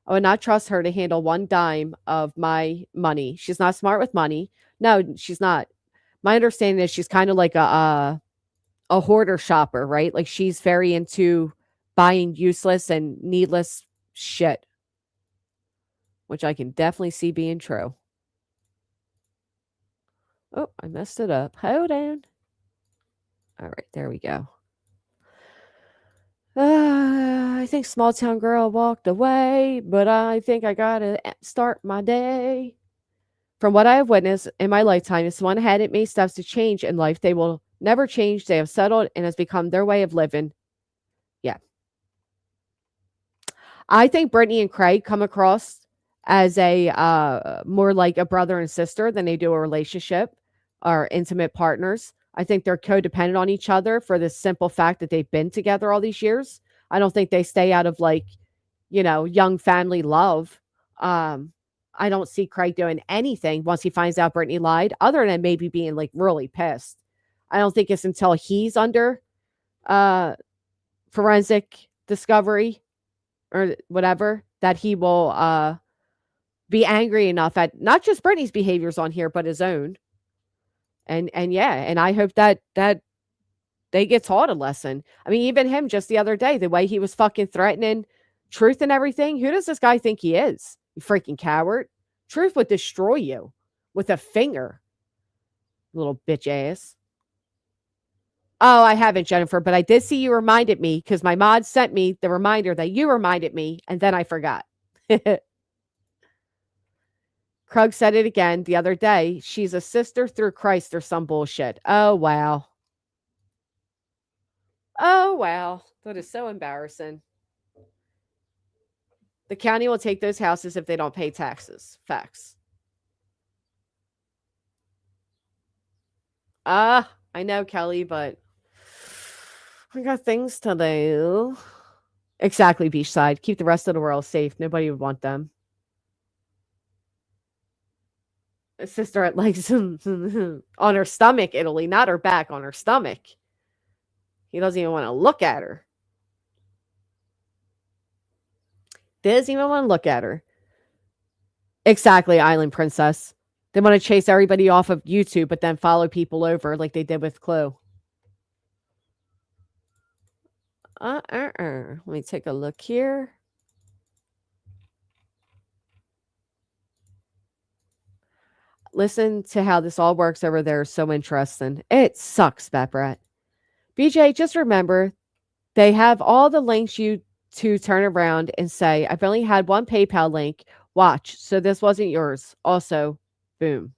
I would not trust her to handle one dime of my money. She's not smart with money. No, she's not. My understanding is she's kind of like a hoarder shopper, right? Like she's very into buying useless and needless shit, which I can definitely see being true. Oh, I messed it up. Hold on. All right, there we go. I think small town girl walked away, but I think I gotta start my day. From what I have witnessed in my lifetime, if someone hadn't made steps to change in life, they will never change. They have settled and has become their way of living. Yeah. I think Brittany and Craig come across as a more like a brother and sister than they do a relationship or intimate partners. I think they're codependent on each other for the simple fact that they've been together all these years. I don't think they stay out of like, young family love. I don't see Craig doing anything once he finds out Brittany lied, other than maybe being like really pissed. I don't think it's until he's under forensic discovery or whatever that he will be angry enough at not just Brittany's behaviors on here, but his own. And I hope that they get taught a lesson. I mean, even him just the other day, the way he was fucking threatening Truth and everything. Who does this guy think he is? You freaking coward. Truth would destroy you with a finger. Little bitch ass. Oh, I haven't, Jennifer, but I did see you reminded me because my mod sent me the reminder that you reminded me, and then I forgot. Krug said it again the other day. She's a sister through Christ or some bullshit. Oh, wow. Oh, wow. That is so embarrassing. The county will take those houses if they don't pay taxes. Facts. I know, Kelly, but we got things to do. Exactly, Beachside. Keep the rest of the world safe. Nobody would want them. A sister at legs on her stomach, Italy, not her back, on her stomach. He doesn't even want to look at her. Doesn't even want to look at her. Exactly, Island Princess. They want to chase everybody off of YouTube, but then follow people over like they did with Chloe. Let me take a look here. Listen to how this all works over there. So interesting. It sucks, Beprat. BJ, just remember, they have all the links you to turn around and say, I've only had one PayPal link. Watch. So this wasn't yours. Also, boom.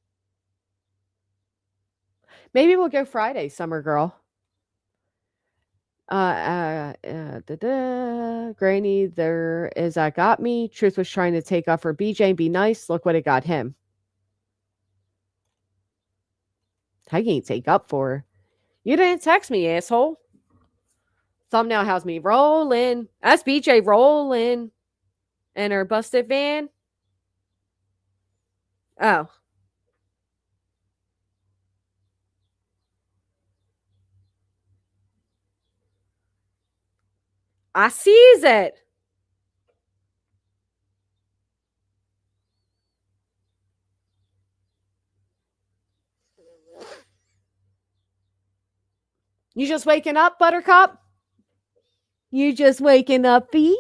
Maybe we'll go Friday, Summer Girl. Granny, there is that got me. Truth was trying to take off for BJ and be nice. Look what it got him. I can't take up for her. You didn't text me, asshole. Thumbnail has me rolling. That's BJ rolling in her busted van. Oh. I sees it. You just waking up, Buttercup? You just waking up, Fee?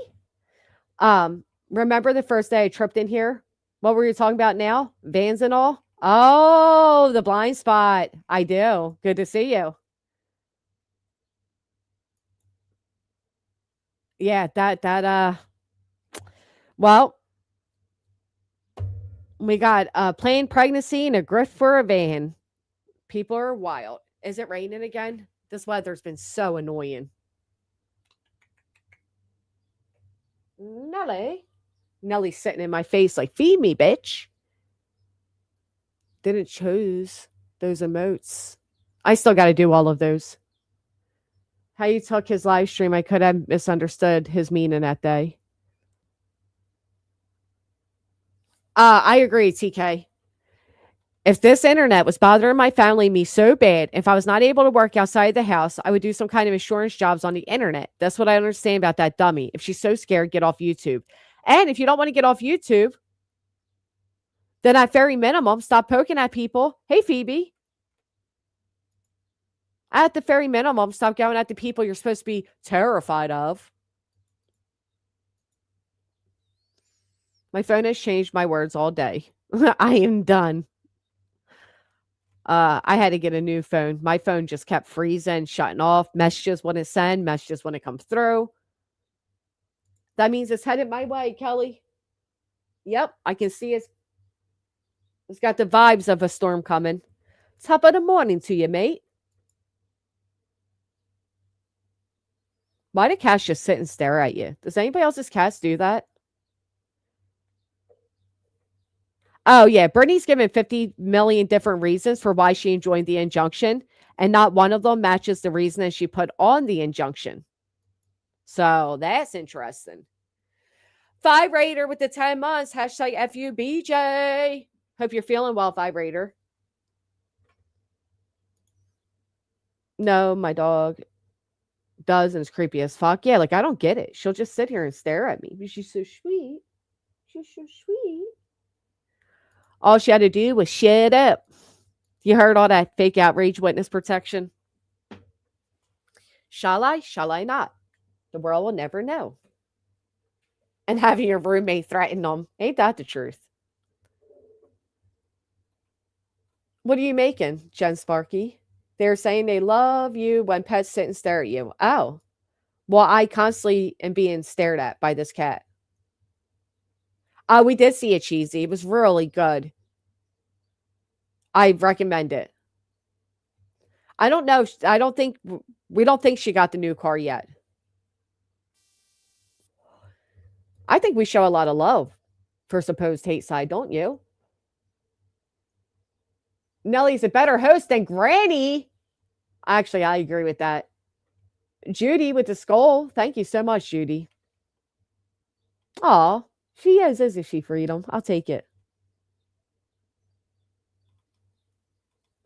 Remember the first day I tripped in here? What were you talking about now? Vans and all? Oh, the blind spot. I do. Good to see you. Yeah, well, we got a planned pregnancy and a grift for a van. People are wild. Is it raining again? This weather's been so annoying. Nellie's sitting in my face like, feed me, bitch. Didn't choose those emotes. I still got to do all of those. How you took his live stream, I could have misunderstood his meaning that day. I agree, TK. If this internet was bothering my family and me so bad, if I was not able to work outside the house, I would do some kind of insurance jobs on the internet. That's what I understand about that dummy. If she's so scared, get off YouTube. And if you don't want to get off YouTube, then at very minimum, stop poking at people. Hey, Phoebe. At the very minimum, stop going at the people you're supposed to be terrified of. My phone has changed my words all day. I am done. I had to get a new phone. My phone just kept freezing, shutting off. Messages wouldn't send. Messages wouldn't come through. That means it's headed my way, Kelly. Yep, I can see it. It's got the vibes of a storm coming. Top of the morning to you, mate. Why do cats just sit and stare at you? Does anybody else's cats do that? Oh, yeah. Brittany's given 50 million different reasons for why she enjoined the injunction, and not one of them matches the reason that she put on the injunction. So that's interesting. 5 Raider with the 10 months. Hashtag FUBJ. Hope you're feeling well, 5 Raider. No, my dog does, and it's creepy as fuck. Yeah, like I don't get it. She'll just sit here and stare at me. But she's so sweet. She's so sweet. All she had to do was shut up. You heard all that fake outrage witness protection? Shall I? Shall I not? The world will never know. And having your roommate threaten them. Ain't that the truth? What are you making, Jen Sparky? They're saying they love you when pets sit and stare at you. Oh. Well, I constantly am being stared at by this cat. We did see it, Cheesy. It was really good. I recommend it. I don't know. We don't think she got the new car yet. I think we show a lot of love for supposed hate side, don't you? Nellie's a better host than Granny. Actually, I agree with that. Judy with the skull. Thank you so much, Judy. Aw, she is, isn't she, Freedom? I'll take it.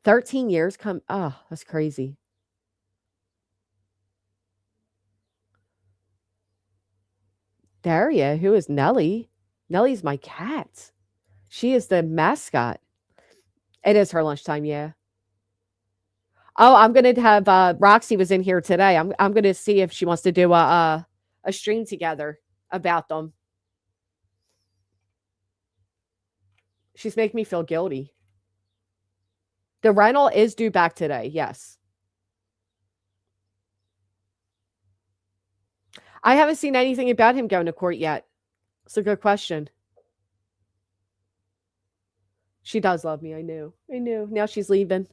13 years come. Oh, that's crazy. Daria, who is Nellie? Nellie's my cat. She is the mascot. It is her lunchtime, yeah. Oh, I'm gonna have Roxy was in here today. I'm gonna see if she wants to do a stream together about them. She's making me feel guilty. The rental is due back today, yes. I haven't seen anything about him going to court yet. It's a good question. She does love me. I knew. Now she's leaving.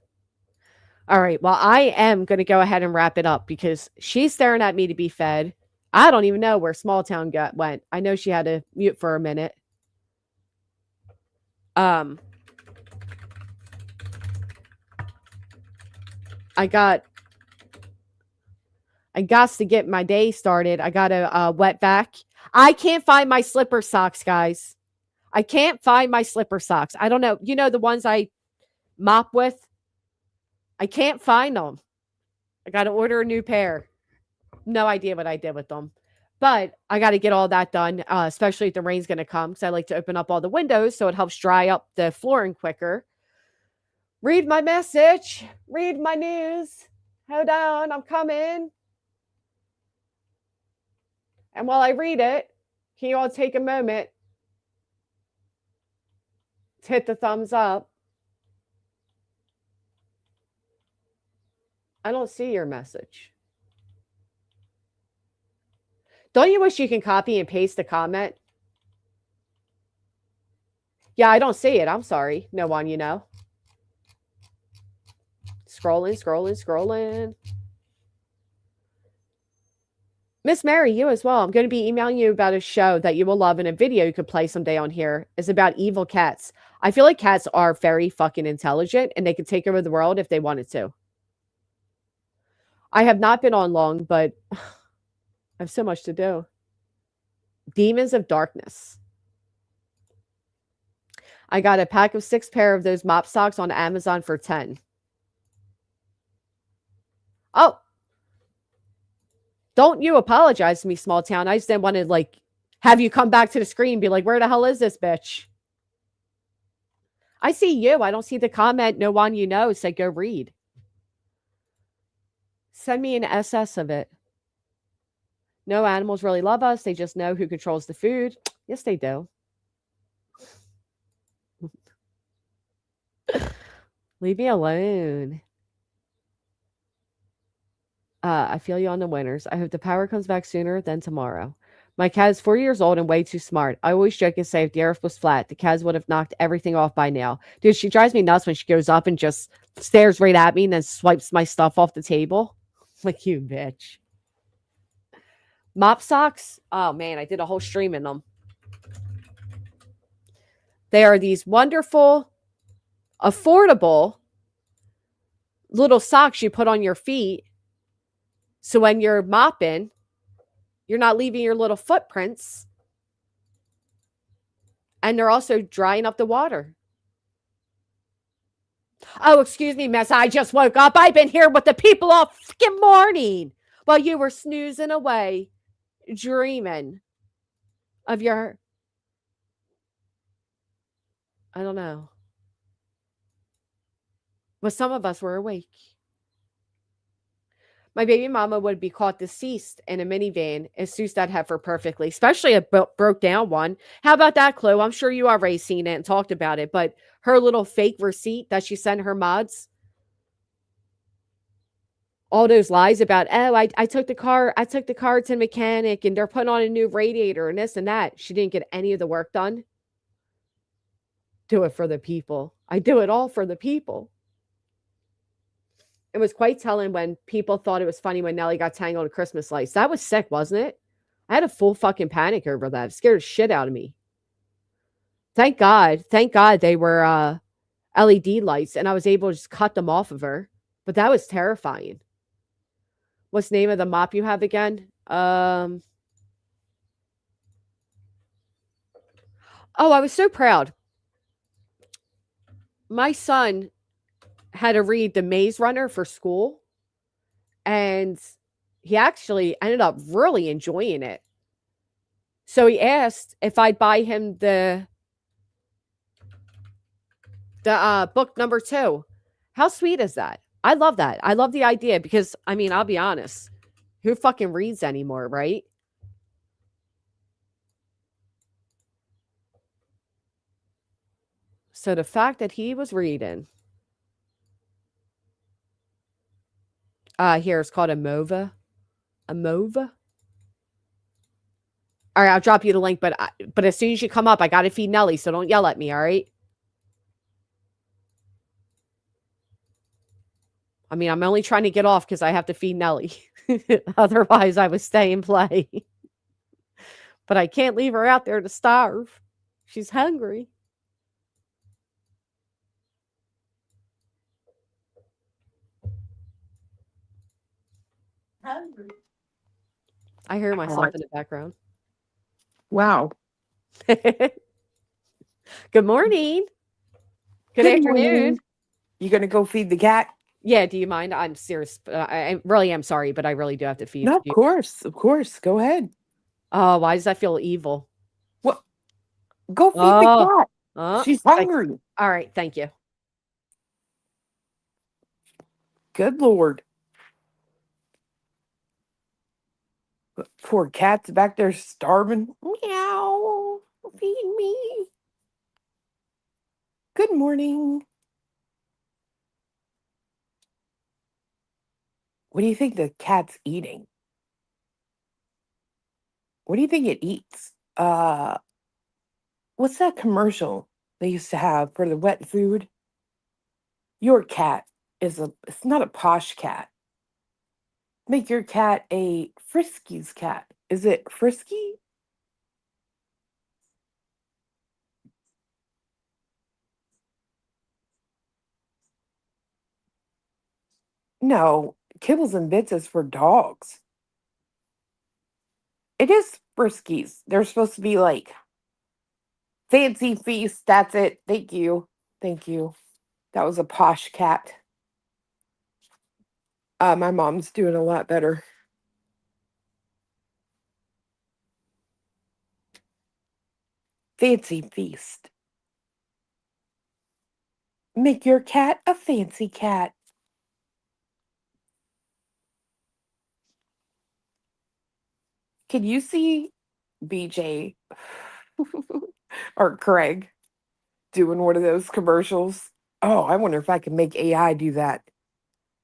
All right. Well, I am going to go ahead and wrap it up because she's staring at me to be fed. I don't even know where Small Town went. I know she had to mute for a minute. I got to get my day started. I got to wet vac. I can't find my slipper socks, guys. I can't find my slipper socks. I don't know. You know, the ones I mop with? I can't find them. I got to order a new pair. No idea what I did with them. But I got to get all that done, especially if the rain's going to come, because I like to open up all the windows so it helps dry up the flooring quicker. Read my message. Read my news. Hold on, I'm coming. And while I read it, can you all take a moment to hit the thumbs up? I don't see your message. Don't you wish you can copy and paste the comment? Yeah, I don't see it. I'm sorry. No one, you know. Scrolling. Miss Mary, you as well. I'm going to be emailing you about a show that you will love and a video you could play someday on here. It's about evil cats. I feel like cats are very fucking intelligent and they could take over the world if they wanted to. I have not been on long, but I have so much to do. Demons of Darkness. I got a pack of 6 pair of those mop socks on Amazon for 10. Oh, don't you apologize to me, small town. I just didn't want to like have you come back to the screen and be like, where the hell is this bitch? I see you. I don't see the comment. No one you know said go read. Send me an SS of it. No animals really love us. They just know who controls the food. Yes, they do. Leave me alone. I feel you on the winners. I hope the power comes back sooner than tomorrow. My cat is 4 years old and way too smart. I always joke and say if the earth was flat, the cat would have knocked everything off by now. Dude, she drives me nuts when she goes up and just stares right at me and then swipes my stuff off the table. Like, you bitch. Mop socks? Oh, man, I did a whole stream in them. They are these wonderful, affordable little socks you put on your feet. So when you're mopping, you're not leaving your little footprints. And they're also drying up the water. Oh, excuse me, miss. I just woke up. I've been here with the people all freaking morning while you were snoozing away, dreaming of your... I don't know. But some of us were awake. My baby mama would be caught deceased in a minivan and suits that heifer perfectly, especially a broke down one. How about that, Chloe? I'm sure you already seen it and talked about it, but her little fake receipt that she sent her mods, all those lies about, oh, I took the car to the mechanic and they're putting on a new radiator and this and that. She didn't get any of the work done. Do it for the people. I do it all for the people. It was quite telling when people thought it was funny when Nelly got tangled in Christmas lights. That was sick, wasn't it? I had a full fucking panic over that. It scared the shit out of me. Thank God they were LED lights and I was able to just cut them off of her. But that was terrifying. What's the name of the mop you have again? Oh, I was so proud. My son had to read The Maze Runner for school, and he actually ended up really enjoying it. So he asked if I'd buy him the book number 2. How sweet is that? I love that. I love the idea because, I mean, I'll be honest. Who fucking reads anymore, right? So the fact that he was reading... here, it's called a MOVA. A MOVA? All right, I'll drop you the link, but as soon as you come up, I got to feed Nelly, so don't yell at me, all right? I mean, I'm only trying to get off because I have to feed Nelly. Otherwise, I would stay and play. But I can't leave her out there to starve. She's hungry. Hungry. I hear myself in the background. Wow. Good morning. Good afternoon. Morning. You gonna go feed the cat? Yeah, do you mind? I'm serious. I really am sorry, but I really do have to feed No, of you. course. Go ahead. Oh, why does that feel evil? What? Go feed the cat. Oh, She's hungry. All right, thank you. Good Lord. Poor cat's back there starving. Meow. Feed me. Good morning. What do you think the cat's eating? What do you think it eats? What's that commercial they used to have for the wet food? Your cat it's not a posh cat. Make your cat a Friskies cat. Is it Frisky? No, Kibbles and Bits is for dogs. It is Friskies. They're supposed to be like Fancy feast. That's it. Thank you. Thank you. That was a posh cat. My mom's doing a lot better. Fancy feast. Make your cat a fancy cat. Can you see BJ or Craig doing one of those commercials? Oh, I wonder if I can make AI do that.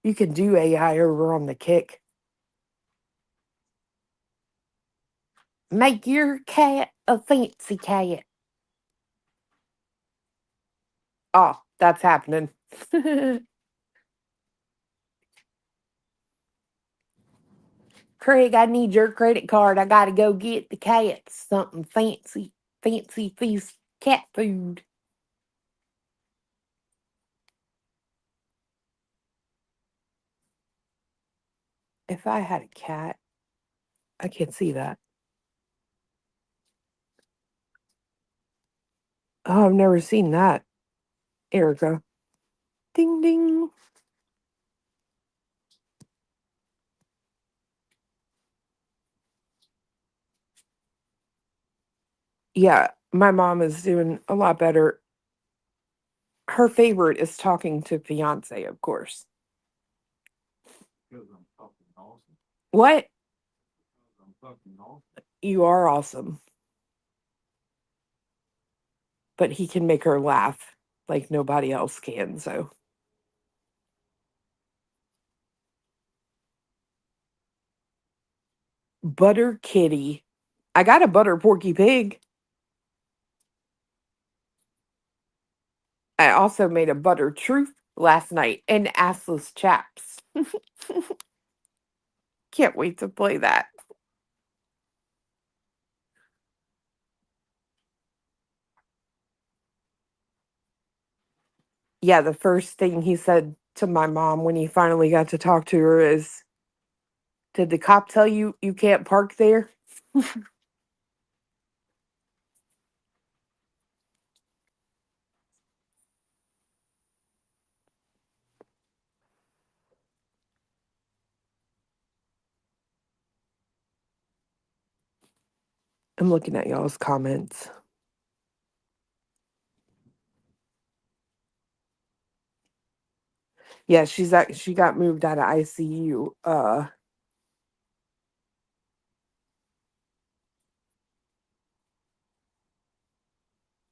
You can do AI over on the Kick. Make your cat a fancy cat. Oh, that's happening. Craig, I need your credit card. I gotta go get the cats something fancy. Fancy feast cat food. If I had a cat, I can't see that. Oh, I've never seen that. Erica. Ding ding. Yeah, my mom is doing a lot better. Her favorite is talking to fiance, of course. What? You are awesome. But he can make her laugh like nobody else can, so. Butter kitty. I got a butter porky pig. I also made a butter truth last night and assless chaps. Can't wait to play that. Yeah, the first thing he said to my mom when he finally got to talk to her is, "Did the cop tell you you can't park there?" I'm looking at y'all's comments. Yeah, she got moved out of ICU.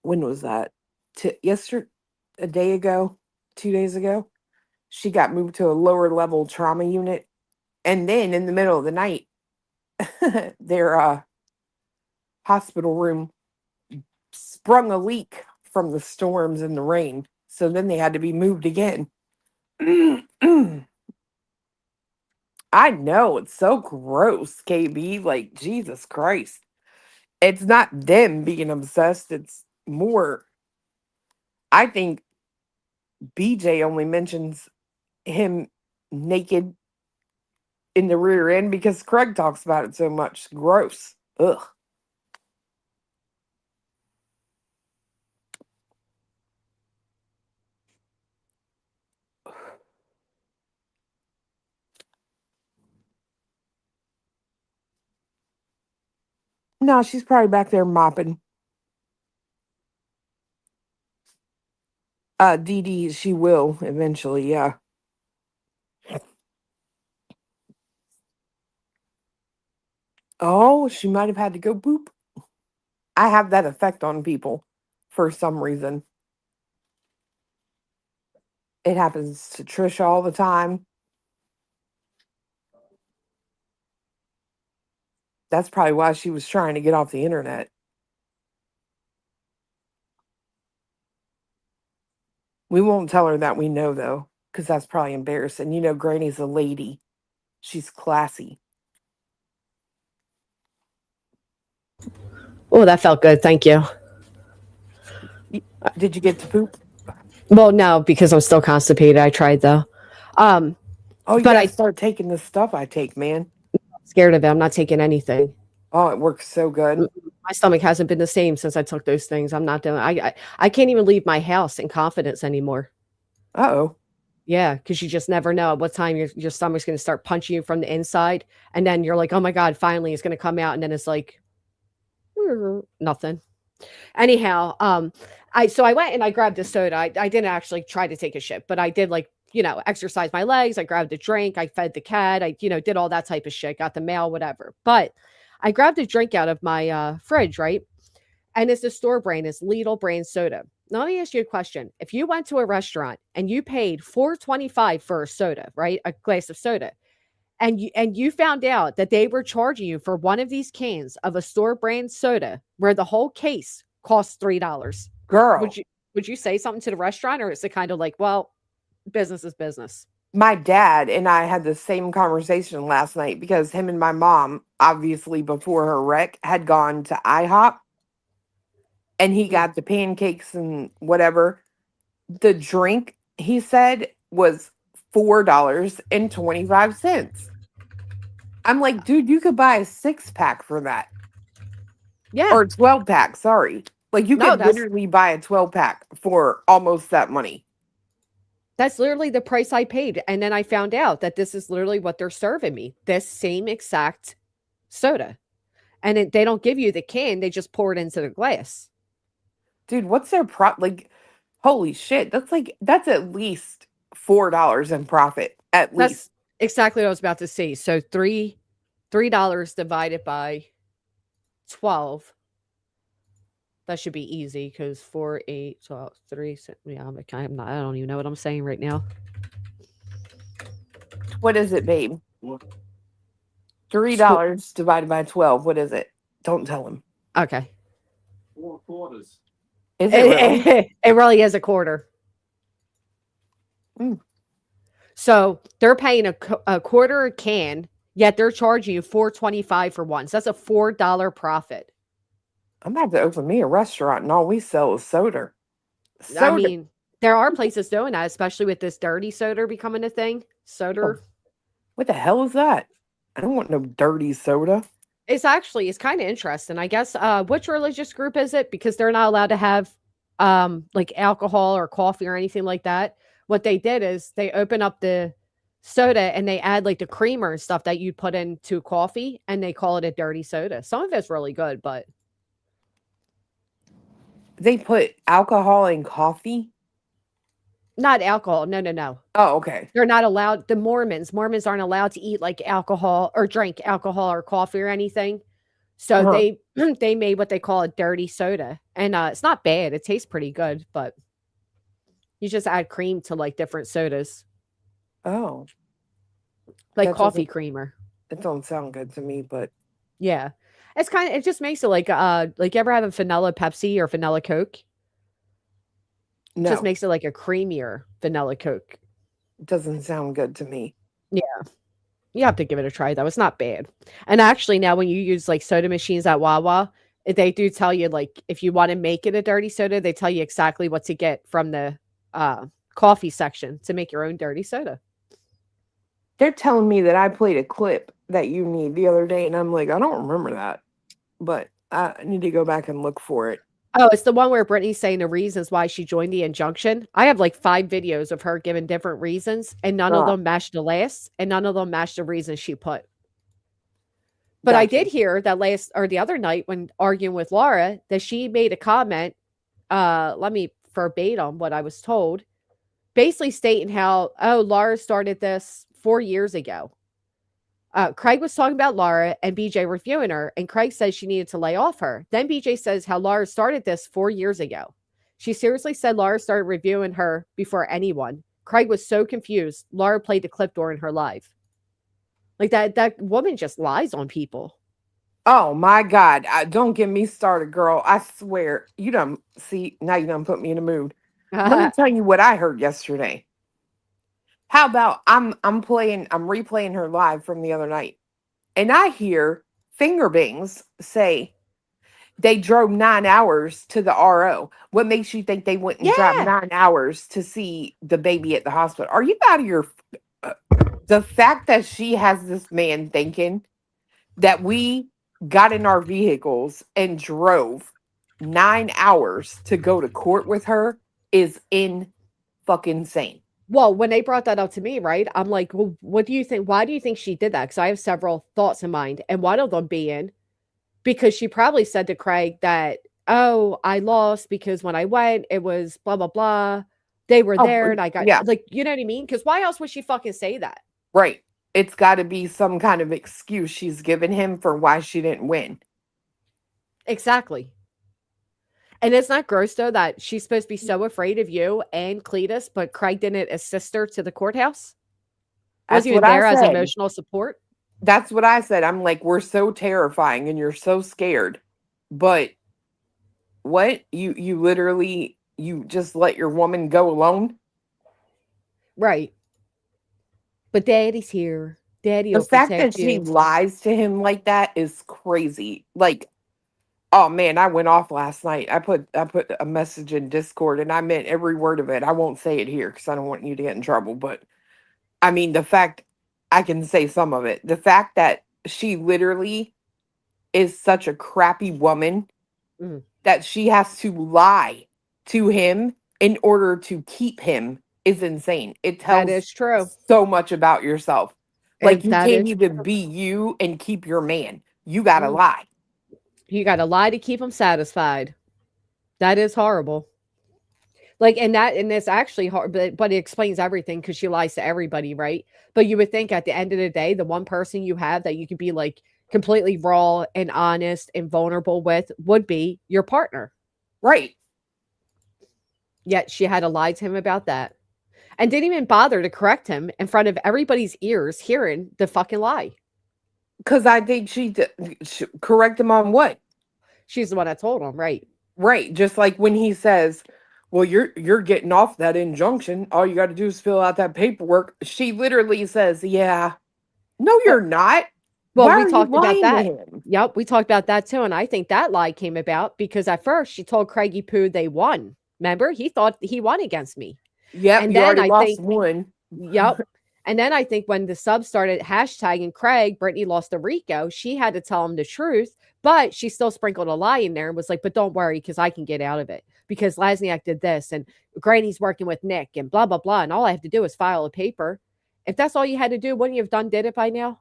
When was that? Yesterday, a day ago, 2 days ago. She got moved to a lower level trauma unit, and then in the middle of the night, their hospital room sprung a leak from the storms and the rain. So then they had to be moved again. I know, it's so gross, KB. Like, Jesus Christ. It's not them being obsessed, it's more. I think BJ only mentions him naked in the rear end because Craig talks about it so much. Gross. Ugh. No, she's probably back there mopping. Dee Dee, she will eventually, yeah. Oh, she might have had to go boop. I have that effect on people for some reason. It happens to Trisha all the time. That's probably why she was trying to get off the internet. We won't tell her that we know, though, because that's probably embarrassing. You know, Granny's a lady. She's classy. Oh, that felt good. Thank you. Did you get to poop? Well, no, because I'm still constipated. I tried though. Oh, you but gotta I start taking the stuff I take, man. scared of it. I'm not taking anything. Oh, it works so good. My stomach hasn't been the same since I took those things. I'm not doing. I can't even leave my house in confidence anymore. Uh-oh. Yeah, because you just never know at what time your stomach's going to start punching you from the inside, and then you're like, oh my god, finally it's going to come out, and then it's like nothing. Anyhow, I went and I grabbed a soda. I didn't actually try to take a shit, but I did exercise my legs. I grabbed a drink. I fed the cat. I did all that type of shit. Got the mail, whatever. But I grabbed a drink out of my fridge, right? And it's the store brand. It's Lidl brand soda. Now let me ask you a question. If you went to a restaurant and you paid $4.25 for a soda, right, a glass of soda, and you found out that they were charging you for one of these cans of a store brand soda where the whole case costs $3, Girl, would you say something to the restaurant, or is it kind of like, well, business is business? my dad and I had the same conversation last night because him and my mom, obviously before her wreck, had gone to IHOP and he got the pancakes and whatever. The drink, he said, was $4.25. I'm like, dude, you could buy a 6-pack for that. Yeah. Or 12-pack, sorry. Like, you No, could literally buy a 12-pack for almost that money. That's literally the price I paid. And then I found out that this is literally what they're serving me. This same exact soda. And they don't give you the can. They just pour it into the glass. Dude, what's their like, holy shit. That's at least $4 in profit. At least. That's exactly what I was about to say. So $3 divided by 12. That should be easy because 4, 8, 12, 3, 6, yeah, I don't even know what I'm saying right now. What is it, babe? $3 divided by 12. What is it? Don't tell him. Okay. 4 quarters. Is it really? It really is a quarter. Mm. So they're paying a quarter a can, yet they're charging you $4.25 for one. So that's a $4 profit. I'm about to open me a restaurant and all we sell is soda. I mean, there are places doing that, especially with this dirty soda becoming a thing. Soda. Oh, what the hell is that? I don't want no dirty soda. It's kind of interesting. I guess which religious group is it? Because they're not allowed to have like alcohol or coffee or anything like that. What they did is they open up the soda and they add like the creamer and stuff that you'd put into coffee, and they call it a dirty soda. Some of it's really good, but They put alcohol in coffee? not alcohol. No. Oh, okay. They're not allowed. The Mormons aren't allowed to eat like alcohol or drink alcohol or coffee or anything. So they made what they call a dirty soda, and it's not bad. It tastes pretty good, but you just add cream to like different sodas, Oh, like that coffee doesn't creamer. it don't sound good to me, but Yeah, it just makes it like you ever have a vanilla Pepsi or vanilla Coke? no, Just makes it like a creamier vanilla Coke. it doesn't sound good to me. Yeah. You have to give it a try though. It's not bad. And actually now when you use like soda machines at Wawa, they do tell you like if you want to make it a dirty soda, they tell you exactly what to get from the coffee section to make your own dirty soda. They're telling me that I played a clip that you need the other day, and I'm like, I don't remember that, but I need to go back and look for it. Oh, it's the one where Brittany's saying the reasons why she joined the injunction. I have like 5 videos of her giving different reasons, and none of them match the last, and none of them match the reason she put. But I did hear that the other night when arguing with Laura that she made a comment. Let me verbatim what I was told, basically stating how, Laura started this 4 years ago. Craig was talking about Laura and BJ reviewing her, and Craig says she needed to lay off her. Then BJ says how Laura started this 4 years ago. She seriously said Laura started reviewing her before anyone. Craig was so confused. Laura played the clip during her live. Like that woman just lies on people. Oh my God. Don't get me started, girl. I swear. You done see, now you done put me in a mood. Let me tell you what I heard yesterday. How about I'm replaying her live from the other night, and I hear Finger Bangs say they drove 9 hours to the RO. What makes you think they wouldn't drive 9 hours to see the baby at the hospital? Are you out of your... the fact that she has this man thinking that we got in our vehicles and drove 9 hours to go to court with her is fucking insane. Well, when they brought that up to me, right, I'm like, well, what do you think? Why do you think she did that? Because I have several thoughts in mind. And one of them being because she probably said to Craig that, oh, I lost because when I went, it was blah, blah, blah. They were there and I got, like, you know what I mean? Because why else would she fucking say that? Right. It's got to be some kind of excuse she's given him for why she didn't win. Exactly. And it's not gross, though, that she's supposed to be so afraid of you and Cletus, but Craig didn't assist her to the courthouse? Was he there as emotional support? That's what I said. I'm like, we're so terrifying and you're so scared. But what? You literally, you just let your woman go alone? Right. But Daddy's here. Daddy will The fact that protect she you. lies to him like that is crazy. Like, oh man, I went off last night. I put a message in Discord and I meant every word of it. I won't say it here because I don't want you to get in trouble. But I mean, the fact I can say some of it. The fact that she literally is such a crappy woman that she has to lie to him in order to keep him is insane. It tells That is true. so much about yourself. Like, you that can't is even be you and keep your man. You gotta lie. You gotta lie to keep him satisfied. That is horrible. Like, and it's actually hard, but it explains everything because she lies to everybody, right? But you would think at the end of the day, the one person you have that you could be like completely raw and honest and vulnerable with would be your partner. Right. Yet she had to lie to him about that. And didn't even bother to correct him in front of everybody's ears hearing the fucking lie. Because I think she correct him on what? She's the one that told him, right? Right. Just like when he says, well, you're getting off that injunction. All you got to do is fill out that paperwork. She literally says, yeah. No, you're not. Well, Why we talked about that. Him? Yep, we talked about that too. And I think that lie came about because at first she told Craigie Poo they won. Remember? He thought he won against me. Yep, and you then already lost one. Yep. And then I think when the sub started hashtagging Craig, Brittany lost to Rico, she had to tell him the truth, but she still sprinkled a lie in there and was like, but don't worry, because I can get out of it. Because Lasniak did this and Granny's working with Nick and blah, blah, blah. And all I have to do is file a paper. If that's all you had to do, wouldn't you have did it by now?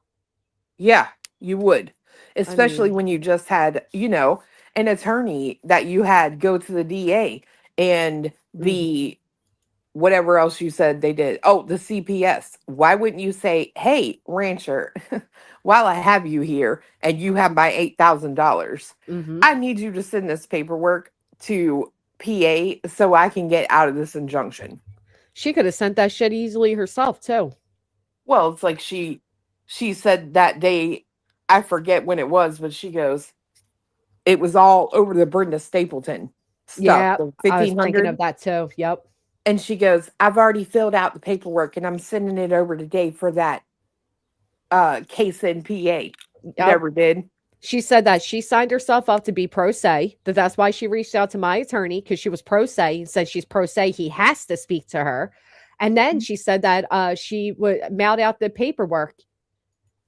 Yeah, you would. Especially when you just had, an attorney that you had go to the DA and the whatever else you said they did. Oh, the CPS. Why wouldn't you say, hey, rancher, while I have you here and you have my $8,000, I need you to send this paperwork to PA so I can get out of this injunction. She could have sent that shit easily herself too. Well, it's like she said that day, I forget when it was, but she goes, it was all over the Brenda Stapleton stuff. Yeah, I was thinking of that too. Yep. And she goes, I've already filled out the paperwork and I'm sending it over today for that case in PA. Yep. Never did. She said that she signed herself up to be pro se, that's why she reached out to my attorney because she was pro se and said she's pro se. He has to speak to her. And then she said that she would mail out the paperwork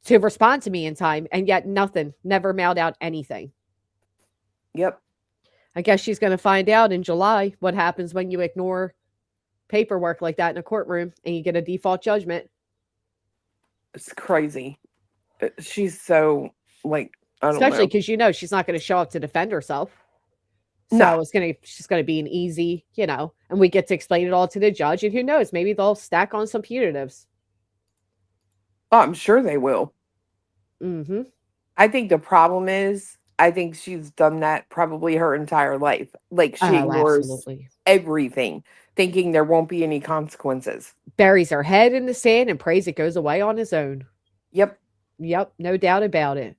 to respond to me in time. And yet nothing, never mailed out anything. Yep. I guess she's going to find out in July what happens when you ignore paperwork like that in a courtroom and you get a default judgment. It's crazy. She's so like, I don't especially know. Because she's not going to show up to defend herself. So she's going to be an easy, and we get to explain it all to the judge. And who knows, maybe they'll stack on some punitives. Oh, I'm sure they will. Mm-hmm. I think the problem is, I think she's done that probably her entire life. Like she ignores everything, thinking there won't be any consequences. Buries her head in the sand and prays it goes away on his own. Yep. Yep. No doubt about it.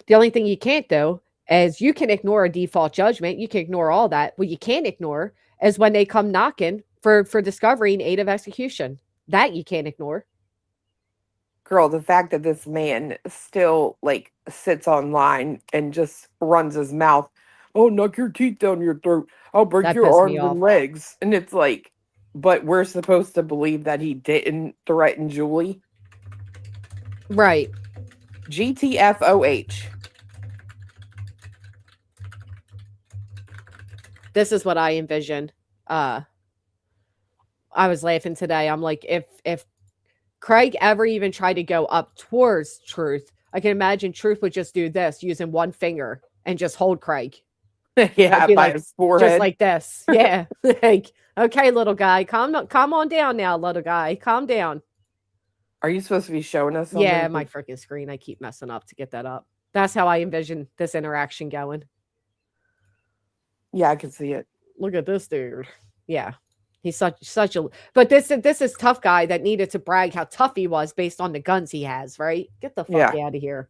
The only thing you can't do is you can ignore a default judgment. You can ignore all that. What you can't ignore is when they come knocking for discovery and aid of execution. That you can't ignore. Girl, the fact that this man still like sits online and just runs his mouth, oh, knock your teeth down your throat, I'll break your arms and legs. And it's like, but we're supposed to believe that he didn't threaten Julie. Right. GTFOH. this is what I envision. I was laughing today. I'm like, if Craig ever even tried to go up towards Truth, I can imagine Truth would just do this using one finger and just hold Craig. Yeah, Be by like, his forehead. just like this. Yeah. Like, okay, little guy, calm on down now, little guy. Calm down. Are you supposed to be showing us something? Yeah, my freaking screen. I keep messing up to get that up. That's how I envision this interaction going. Yeah, I can see it. Look at this dude. Yeah. He's such a but this is tough guy that needed to brag how tough he was based on the guns he has, right? Get the fuck out of here.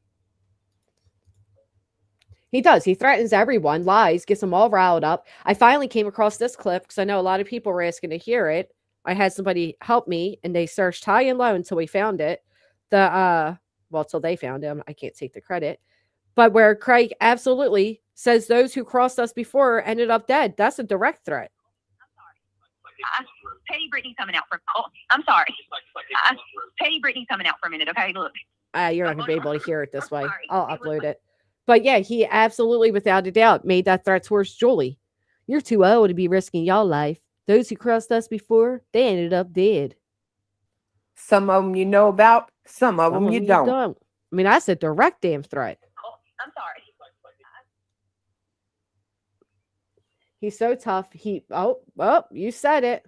He does. He threatens everyone, lies, gets them all riled up. I finally came across this clip because I know a lot of people were asking to hear it. I had somebody help me and they searched high and low until we found it. Till they found him. I can't take the credit. But where Craig absolutely says those who crossed us before ended up dead. That's a direct threat. Petty Brittany's coming out for. Oh, I'm sorry. Petty Brittany's coming out for a minute. Okay, look. You're not gonna be able to hear it this way. I'll upload it. But yeah, he absolutely, without a doubt, made that threat towards Julie. You're too old to be risking your life. Those who crossed us before, they ended up dead. Some of them you know about, some of them you don't. I mean, that's a direct damn threat. Oh, I'm sorry. He's so tough. You said it.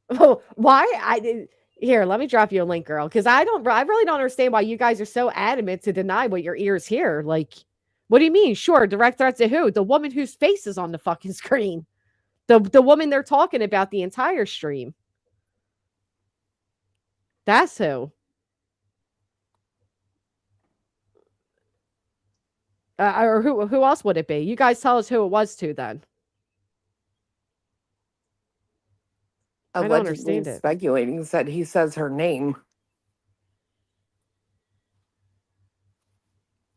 Oh, why? Here, let me drop you a link, girl, because I really don't understand why you guys are so adamant to deny what your ears hear. Like, what do you mean? Sure, direct threat to who? The woman whose face is on the fucking screen. The woman they're talking about the entire stream. That's who. Or who else would it be? You guys tell us who it was to then. I don't understand it. Speculating that he says her name.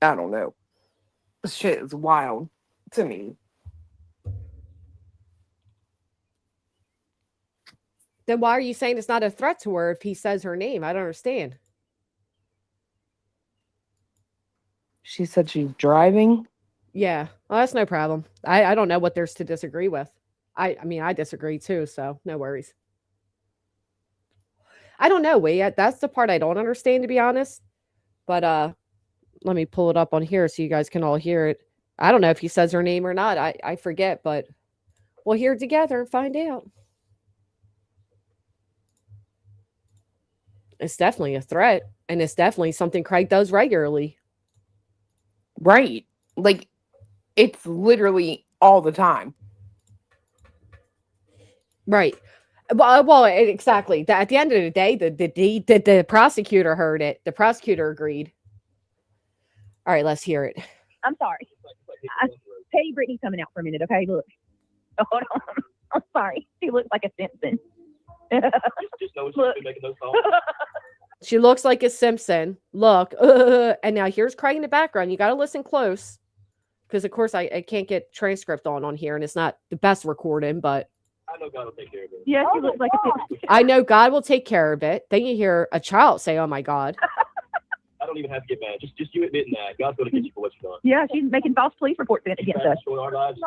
I don't know. This shit is wild to me. Then why are you saying it's not a threat to her if he says her name? I don't understand. She said she's driving. Yeah, well, that's no problem. I don't know what there's to disagree with. I mean, I disagree too, so no worries. I don't know, that's the part I don't understand, to be honest. But let me pull it up on here so you guys can all hear it. I don't know if he says her name or not. I forget, but we'll hear it together and find out. It's definitely a threat, and it's definitely something Craig does regularly. Right. Like, it's literally all the time. Right. Well, exactly. At the end of the day, the prosecutor heard it. The prosecutor agreed. All right, let's hear it. I'm sorry. Petty Brittany's coming out for a minute. Okay, look. Oh, hold on. I'm sorry. She looks like a Simpson. Just know she's been making those calls. She looks like a Simpson. Look. And now here's Craig in the background. You got to listen close. Because, of course, I can't get transcript on here. And it's not the best recording, but. I know God will take care of it. Yeah, she looks like a Simpson. I know God will take care of it. Then you hear a child say, oh, my God. I don't even have to get mad. Just you admitting that. God's going to get you for what you've done. Yeah, she's making false police reports against us. Our lives,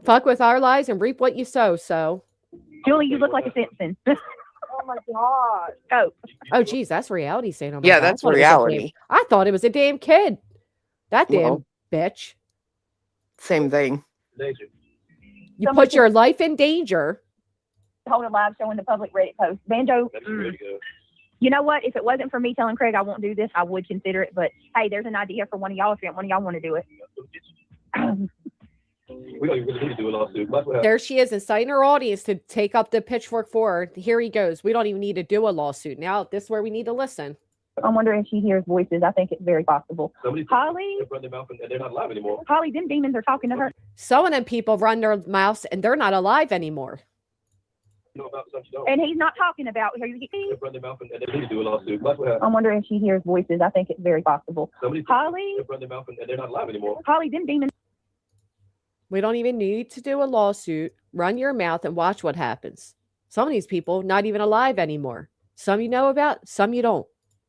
Fuck with our lives and reap what you sow, so. Julie, you look like a Simpson. Oh my God. Oh, geez, that's reality saying. Oh my Yeah, God. that's reality. I thought it was a damn kid. That damn bitch. Same thing. You put your life in danger. Hold a live show in the public Reddit post. Banjo. You know what? If it wasn't for me telling Craig I won't do this, I would consider it. But hey, there's an idea for one of y'all if one of y'all want to do it. We don't even really do a lawsuit. There she is, inciting her audience to take up the pitchfork for her. Here he goes. We don't even need to do a lawsuit. Now, this is where we need to listen. I'm wondering if she hears voices. I think it's very possible. Holly, they're not alive anymore. Holly, them demons are talking to her. Some of them people run their mouths and they're not alive anymore. And he's not talking about her. I'm wondering if she hears voices. I think it's very possible. Holly, they're not alive anymore. Holly, them demons. We don't even need to do a lawsuit. Run your mouth and watch what happens. Some of these people not even alive anymore. Some you know about, some you don't.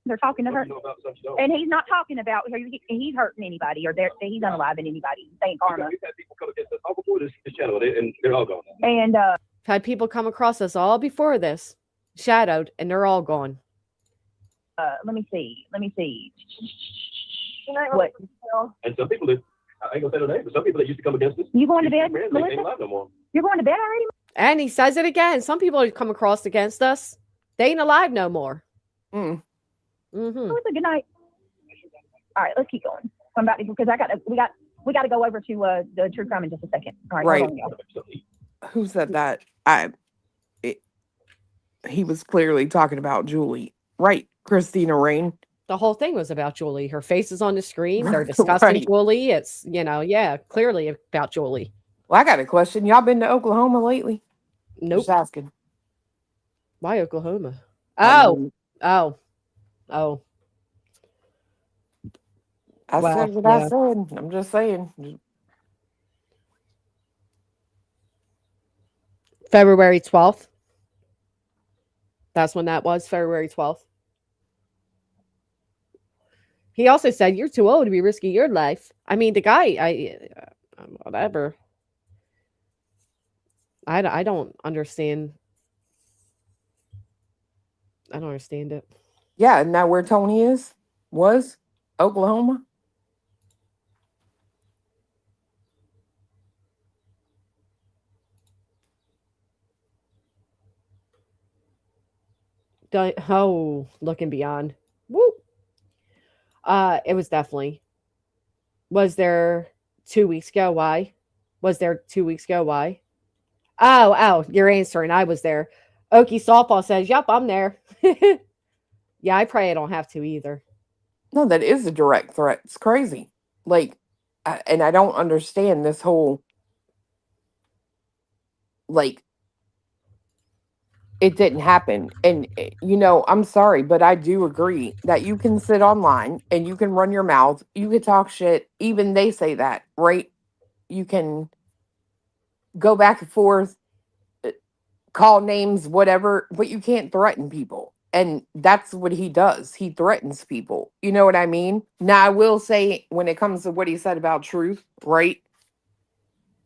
They're talking to her, You know about stuff you don't. and he's not talking about he's hurting anybody or he's unaliving anybody. Saying karma. We've had people come against us all before this channel, and they're all gone. And Had people come across us all before this, shadowed, and they're all gone. let me see. Good night, What? And some people that, I ain't gonna say their name, but some people that used to come against us. You going to bed, they ain't Melissa? alive no more. You're going to bed already? And he says it again. Some people have come across against us. They ain't alive no more. Mm. Mm-hmm. Melissa, good night. All right, let's keep going. I'm about to because we got to go over to the true crime in just a second. All right, Right. hold on, y'all. Who said that? He was clearly talking about Julie, right? Christina Rain. The whole thing was about Julie. Her face is on the screen. They're discussing Right. Julie. It's, clearly about Julie. Well, I got a question. Y'all been to Oklahoma lately? Nope. Just asking. Why Oklahoma? I Oh, mean, oh. I Well, said what yeah. I said. I'm just saying. February 12th. That's when that was, February 12th. He also said, you're too old to be risking your life. I mean, the guy, whatever. I don't understand. I don't understand it. Yeah, and now where Tony was Oklahoma. Looking beyond. Woo. It was definitely. Was there 2 weeks ago? Why? Was there 2 weeks ago? Why? Oh, you're answering. I was there. Okie Softball says, yep, I'm there. Yeah, I pray I don't have to either. No, that is a direct threat. It's crazy. Like, and I don't understand this whole, like, it didn't happen. And, I'm sorry, but I do agree that you can sit online and you can run your mouth. You can talk shit. Even they say that, right? You can go back and forth, call names, whatever, but you can't threaten people. And that's what he does. He threatens people. You know what I mean? Now, I will say, when it comes to what he said about truth, right?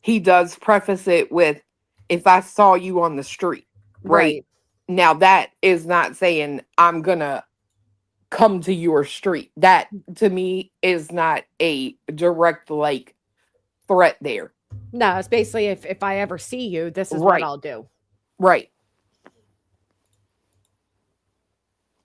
He does preface it with, if I saw you on the street, right? Now, that is not saying I'm going to come to your street. That, to me, is not a direct, like, threat there. No, it's basically if I ever see you, this is Right. what I'll do. Right.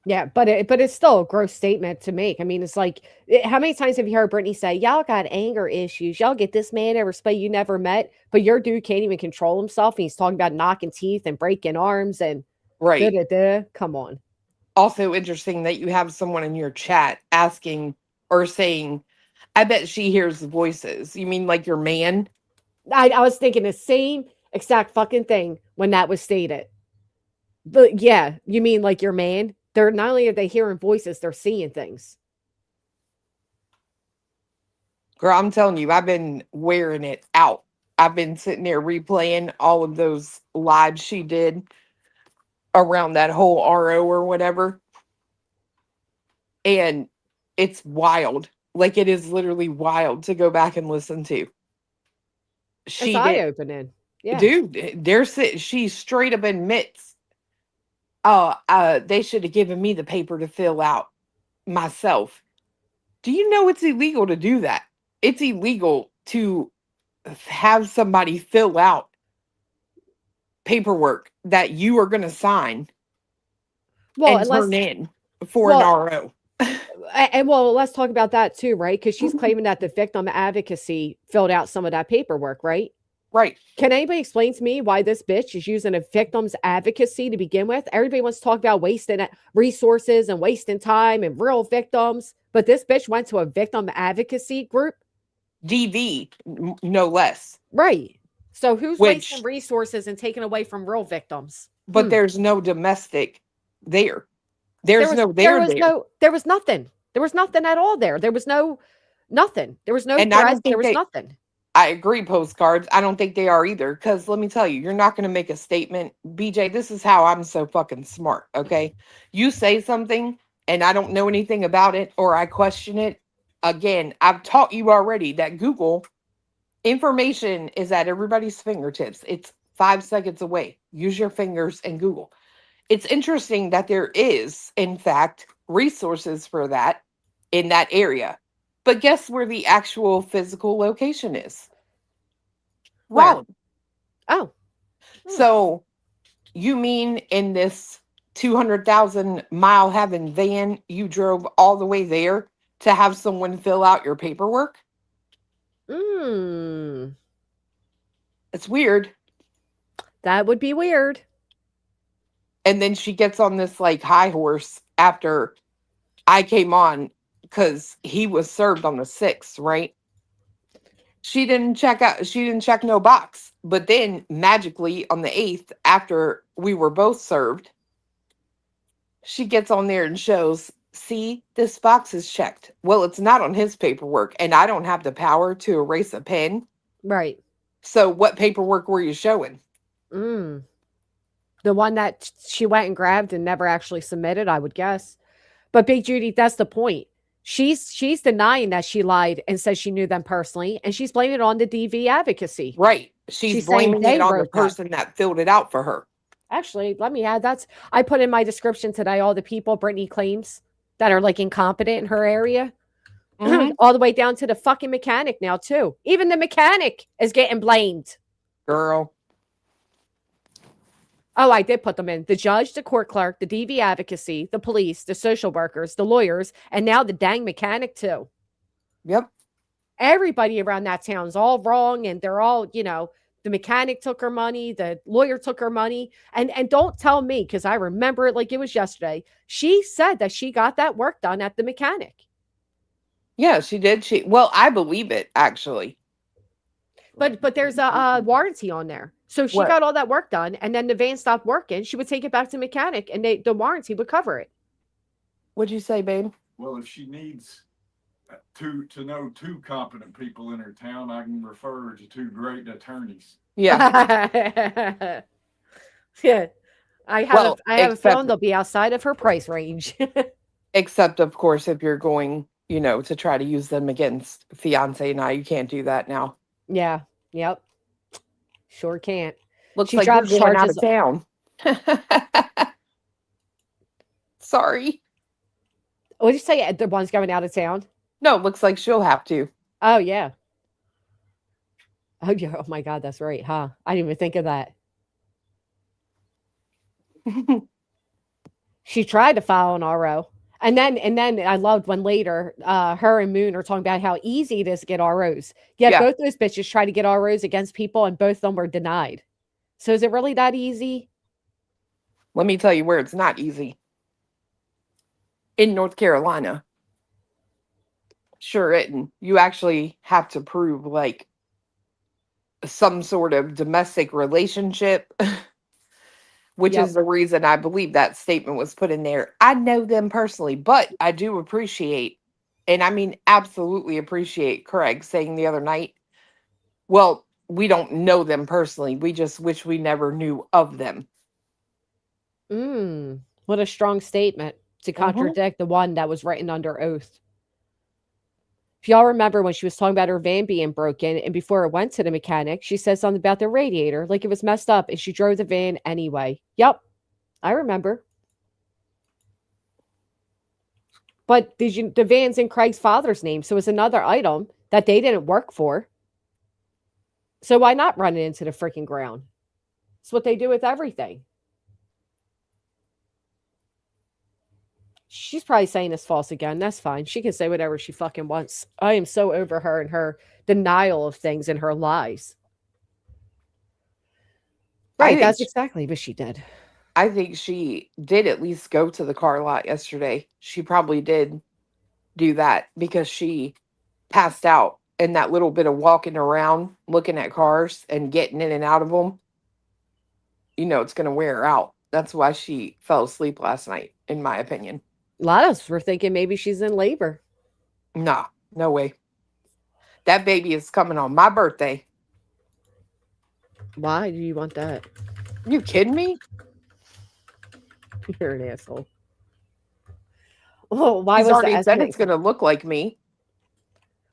Yeah, but it's still a gross statement to make. I mean, it's like, how many times have you heard Brittany say, y'all got anger issues. Y'all get this man ever spray you never met, but your dude can't even control himself. And he's talking about knocking teeth and breaking arms and Right. Come on. Also interesting that you have someone in your chat asking or saying, I bet she hears voices. You mean like your man? I was thinking the same exact fucking thing when that was stated. But yeah, you mean like your man? They're not only are they hearing voices, they're seeing things. Girl, I'm telling you, I've been wearing it out. I've been sitting there replaying all of those lives she did around that whole RO or whatever. And it's wild. Like, it is literally wild to go back and listen to. It's She eye did. opening. Yeah. Dude, she straight up admits, they should have given me the paper to fill out myself. Do you know it's illegal to do that? It's illegal to have somebody fill out paperwork that you are going to sign and turn in for an RO. And let's talk about that too, right? Because she's claiming that the victim advocacy filled out some of that paperwork, right? Right. Can anybody explain to me why this bitch is using a victim's advocacy to begin with? Everybody wants to talk about wasting resources and wasting time and real victims, but this bitch went to a victim advocacy group. DV, no less. Right. So who's wasting resources and taking away from real victims? But there's no domestic there. There was nothing. There was nothing at all there. There was nothing. There was no threat. There was nothing. I agree, postcards. I don't think they are either. Because let me tell you, you're not going to make a statement. BJ, this is how I'm so fucking smart, okay? You say something, and I don't know anything about it or I question it, again, I've taught you already that Google information is at everybody's fingertips. It's 5 seconds away. Use your fingers and Google. It's interesting that there is, in fact, resources for that in that area. But guess where the actual physical location is? Where? Raleigh. Oh. So you mean in this 200,000 mile heaven van, you drove all the way there to have someone fill out your paperwork? Mm. It's weird. That would be weird. And then she gets on this like high horse after I came on because he was served on the 6th, right? She didn't check no box. But then magically on the 8th, after we were both served, she gets on there and shows, see, this box is checked. Well, it's not on his paperwork, and I don't have the power to erase a pen. Right. So what paperwork were you showing? Mm. The one that she went and grabbed and never actually submitted, I would guess. But Big Judy, that's the point. She's denying that she lied and says she knew them personally, and she's blaming it on the DV advocacy. Right. She's blaming saying it on the wrote that. person that filled it out for her. Actually, let me add I put in my description today all the people Brittany claims that are like incompetent in her area. Mhm. All the way down to the fucking mechanic now, too. Even the mechanic is getting blamed. Girl. Oh, I did put them in. The judge, the court clerk, the DV advocacy, the police, the social workers, the lawyers, and now the dang mechanic, too. Yep. Everybody around that town's all wrong, and they're all, the mechanic took her money, the lawyer took her money, and don't tell me, because I remember it like it was yesterday. She said that she got that work done at the mechanic. Yeah, she did. Well, I believe it, actually. But there's a warranty on there. So she got all that work done, and then the van stopped working. She would take it back to the mechanic, and the warranty would cover it. What'd you say, babe? Well, if she needs to know 2 competent people in her town, I can refer her to 2 great attorneys. Yeah. Yeah. I have a feeling they'll be outside of her price range. Except, of course, if you're going, to try to use them against fiance and I, you can't do that now. Yeah. Yep. Sure can't. Looks She like you're drops going out of charges- town. Sorry. What did you say? The one's going out of town? No, looks like she'll have to. Oh, yeah. Oh, yeah. Oh, my God. That's right, huh? I didn't even think of that. She tried to file an RO. And then I loved when later her and Moon are talking about how easy it is to get ROs. Yet both those bitches try to get ROs against people, and both of them were denied. So is it really that easy? Let me tell you where it's not easy. In North Carolina. Sure, you actually have to prove like some sort of domestic relationship. Which is the reason I believe that statement was put in there. I know them personally, but I do appreciate, and I mean absolutely appreciate Craig saying the other night, well, we don't know them personally. We just wish we never knew of them. What a strong statement to contradict the one that was written under oath. If y'all remember when she was talking about her van being broken, and before it went to the mechanic, she said something about the radiator, like it was messed up, and she drove the van anyway. Yep, I remember. But the van's in Craig's father's name, so it's another item that they didn't work for. So why not run it into the freaking ground? It's what they do with everything. She's probably saying it's false again. That's fine. She can say whatever she fucking wants. I am so over her and her denial of things and her lies. Right, that's exactly what she did. I think she did at least go to the car lot yesterday. She probably did do that because she passed out, and that little bit of walking around, looking at cars and getting in and out of them, it's going to wear her out. That's why she fell asleep last night, in my opinion. A lot of us were thinking maybe she's in labor. Nah, no way. That baby is coming on my birthday. Why do you want that? You kidding me? You're an asshole. Oh, why She's was the already said estimate? it's going to look like me.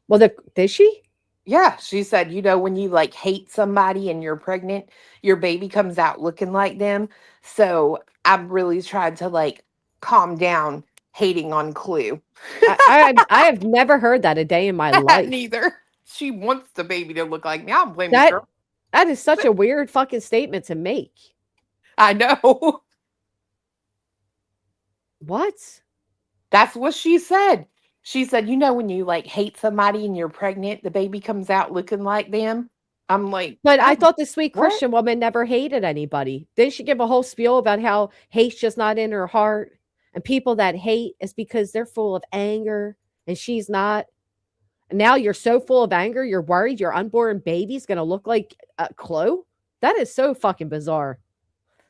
Well, did she? Yeah, she said, when you like hate somebody and you're pregnant, your baby comes out looking like them. So I've really tried to like calm down hating on Clue. I have never heard that a day in my life. Neither. She wants the baby to look like me. I don't blame the That girl. that is such a weird fucking statement to make. I know. What? That's what she said. She said, when you like hate somebody and you're pregnant, the baby comes out looking like them. I'm like, But I "Oh, thought the sweet what?" Christian woman never hated anybody. Didn't she give a whole spiel about how hate's just not in her heart? And people that hate is because they're full of anger and she's not. And now you're so full of anger, you're worried your unborn baby's going to look like Chloe? That is so fucking bizarre.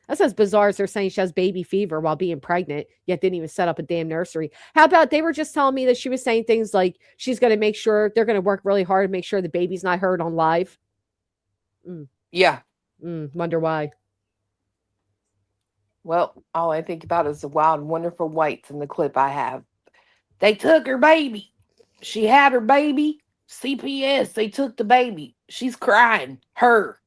That's as bizarre as they're saying she has baby fever while being pregnant, yet didn't even set up a damn nursery. How about they were just telling me that she was saying things like she's going to make sure they're going to work really hard to make sure the baby's not heard on live? Yeah. Wonder why. Well, all I think about is the wild and wonderful whites in the clip I have. They took her baby. She had her baby. CPS, they took the baby. She's crying. Her.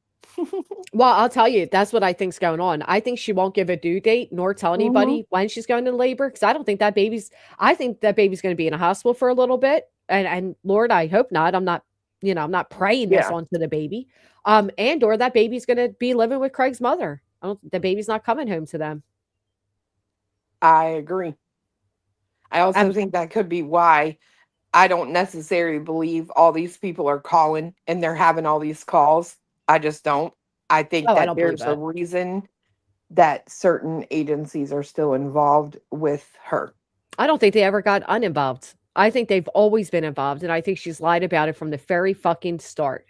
Well, I'll tell you, that's what I think's going on. I think she won't give a due date nor tell anybody when she's going into labor because I think that baby's going to be in a hospital for a little bit. And Lord, I hope not. I'm not praying this onto the baby. And or that baby's going to be living with Craig's mother. The baby's not coming home to them. I agree. I also think that could be why I don't necessarily believe all these people are calling and they're having all these calls. I just don't. I think I that don't believe there's a that. reason that certain agencies are still involved with her. I don't think they ever got uninvolved. I think they've always been involved, and I think she's lied about it from the very fucking start.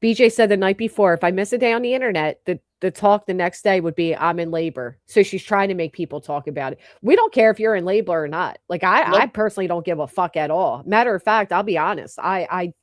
BJ said the night before, if I miss a day on the internet, the talk the next day would be, I'm in labor. So she's trying to make people talk about it. We don't care if you're in labor or not. Like, I personally don't give a fuck at all. Matter of fact, I'll be honest. The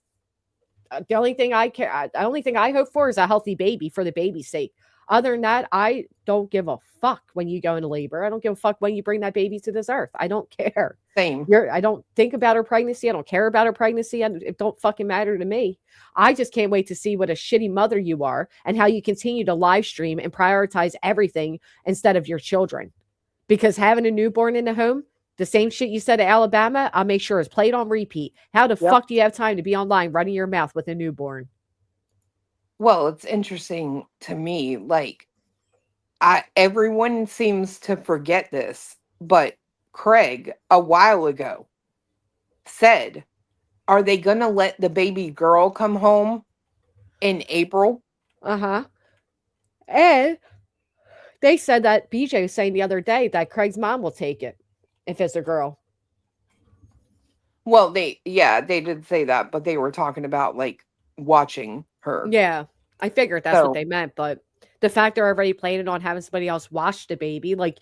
only thing I hope for is a healthy baby for the baby's sake. Other than that, I don't give a fuck when you go into labor. I don't give a fuck when you bring that baby to this earth. I don't care. Same. I don't think about her pregnancy. I don't care about her pregnancy. It don't fucking matter to me. I just can't wait to see what a shitty mother you are and how you continue to live stream and prioritize everything instead of your children. Because having a newborn in the home, the same shit you said to Alabama, I'll make sure is played on repeat. How the fuck do you have time to be online running your mouth with a newborn? Well, it's interesting to me. Like, everyone seems to forget this, but Craig, a while ago, said, are they going to let the baby girl come home in April? Uh-huh. And they said that BJ was saying the other day that Craig's mom will take it if it's a girl. Well, they did say that, but they were talking about like watching her. Yeah, I figured that's what they meant, but the fact they're already planning on having somebody else watch the baby, like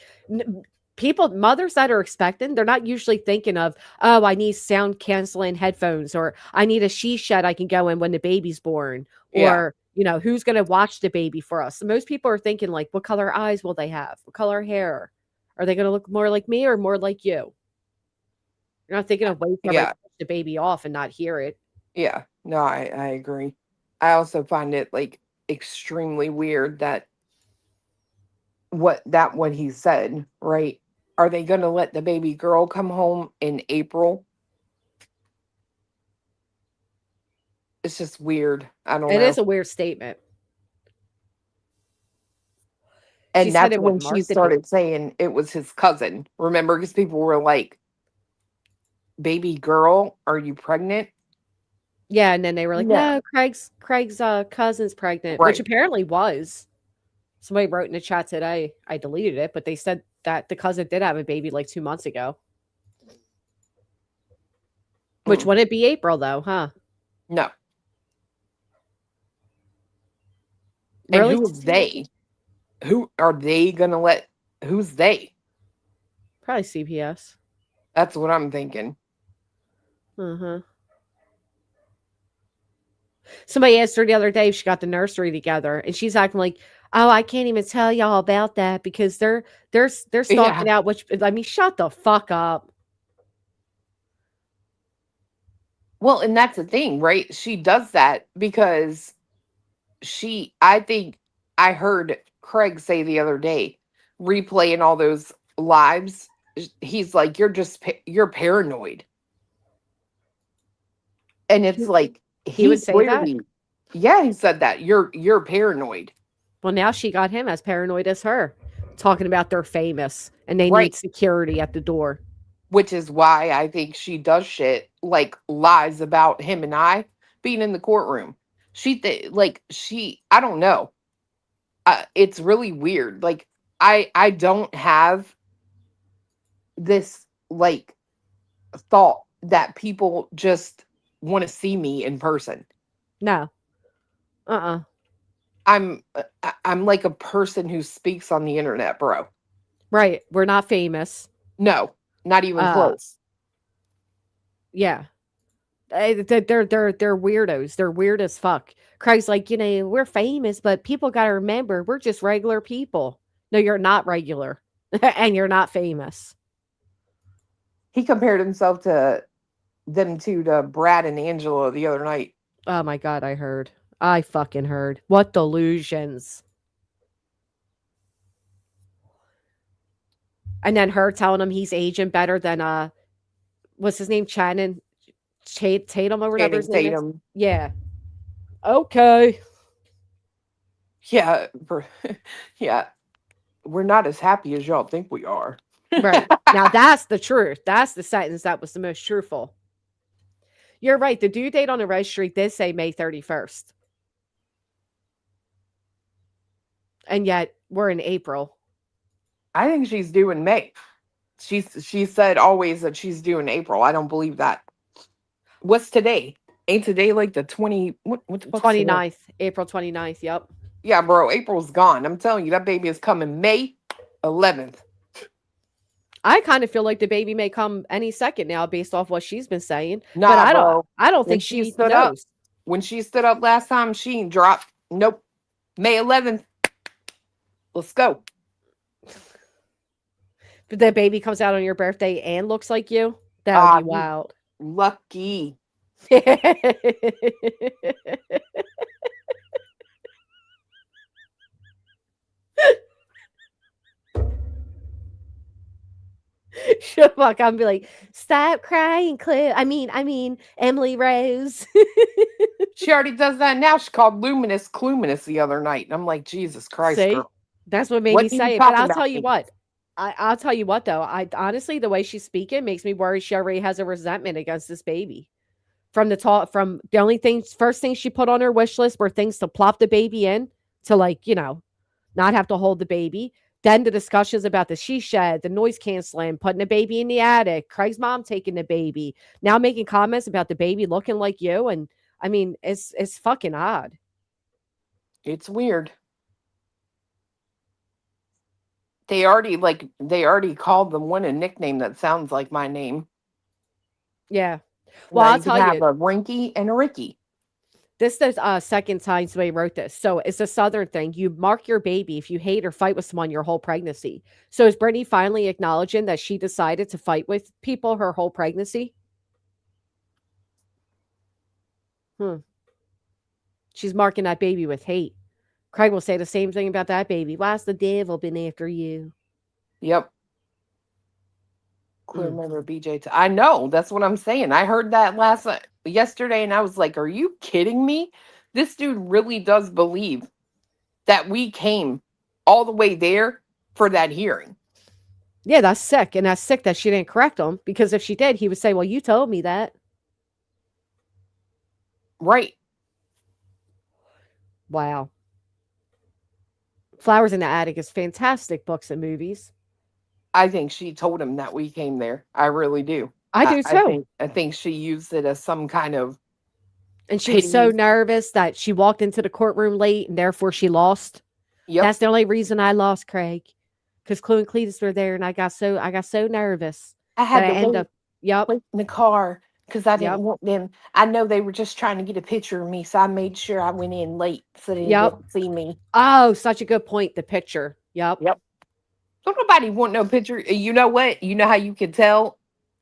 mothers that are expecting, they're not usually thinking of, oh, I need sound canceling headphones, or I need a she shed I can go in when the baby's born, or who's going to watch the baby for us. So most people are thinking like, what color eyes will they have? What color hair? Are they going to look more like me or more like you? You're not thinking of ways to push the baby off and not hear it. Yeah, no, I agree. I also find it like extremely weird that what he said, right? Are they going to let the baby girl come home in April? It's just weird. I don't know. It is a weird statement. And that's when she started saying it was his cousin. Remember, because people were like, baby girl, are you pregnant? Yeah, and then they were like, no, Craig's cousin's pregnant, which apparently was. Somebody wrote in the chat today. I deleted it, but they said that the cousin did have a baby like 2 months ago. Which wouldn't be April, though, huh? No. Really? And who is they? Who are they going to let? Who's they? Probably CPS. That's what I'm thinking. Uh-huh. Somebody asked her the other day if she got the nursery together, and she's acting like, Oh, I can't even tell y'all about that because they're stalking Yeah. out which I mean, shut the fuck up. Well, and that's the thing, right? She does that because I think I heard Craig say the other day, replaying all those lives, he's like, you're paranoid. And it's like, He would say that? yeah, he said that. You're paranoid. Well, now she got him as paranoid as her, talking about they're famous and they Right. need security at the door. Which is why I think she does shit like lies about him and I being in the courtroom. I don't know. It's really weird. Like I don't have this like thought that people just want to see me in person. No. Uh-uh. I'm like a person who speaks on the internet, bro. Right. We're not famous. No, not even close. Yeah. They're weirdos. They're weird as fuck. Craig's like, we're famous, but people got to remember we're just regular people. No, you're not regular and you're not famous. He compared himself to them two to Brad and Angela the other night. Oh my God, I heard. I fucking heard. What delusions. And then her telling him he's aging better than what's his name? Tatum or whatever his name is. Yeah. Okay. Yeah. Yeah. We're not as happy as y'all think we are. Right. Now that's the truth. That's the sentence that was the most truthful. You're right. The due date on the registry did say May 31st. And yet we're in April. I think she's due in May. She said always that she's due in April. I don't believe that. What's today? Ain't today like the 29th, April 29th. Yep. Yeah, bro. April's gone. I'm telling you, that baby is coming May 11th. I kind of feel like the baby may come any second now based off what she's been saying. Nah, but I don't When think she stood knows. up, when she stood up last time, she ain't dropped. Nope. May 11th. Let's go. But the baby comes out on your birthday and looks like you. That would be wild. Lucky. Shut fuck. I'm be like, stop crying, Cliff. I mean, Emily Rose. She already does that now. She called Luminous Cluminous the other night. And I'm like, Jesus Christ, See? girl. That's what made me say it. But I'll tell you what. I'll tell you what though. I honestly, the way she's speaking makes me worry she already has a resentment against this baby. From the first thing she put on her wish list were things to plop the baby in to not have to hold the baby. Then the discussions about the she shed, the noise canceling, putting the baby in the attic, Craig's mom taking the baby, now making comments about the baby looking like you. And I mean, it's fucking odd. It's weird. They already called the one a nickname that sounds like my name. Yeah. Well, I'll tell you. Have a Rinky and a Ricky. This is second time somebody wrote this. So it's a Southern thing. You mark your baby if you hate or fight with someone your whole pregnancy. So is Brittany finally acknowledging that she decided to fight with people her whole pregnancy? She's marking that baby with hate. Craig will say the same thing about that baby. Why's the devil been after you? Yep. Remember BJ. I know. That's what I'm saying. I heard that yesterday and I was like, are you kidding me? This dude really does believe that we came all the way there for that hearing. Yeah, that's sick. And that's sick that she didn't correct him, because if she did, he would say, well, you told me that. Right. Wow. Flowers in the Attic is fantastic books and movies. I think she told him that we came there. I really do. I do too. I think she used it as some kind of. And she was so nervous that she walked into the courtroom late and therefore she lost. Yep. That's the only reason I lost, Craig. Because Chloe and Cletus were there and I got so nervous. I had to end up wait in the car because I didn't Yep. want them. I know they were just trying to get a picture of me, so I made sure I went in late so they didn't Yep. get to see me. Oh, such a good point. The picture. Yep. Yep. Don't nobody want no picture. You know what? You know how you can tell?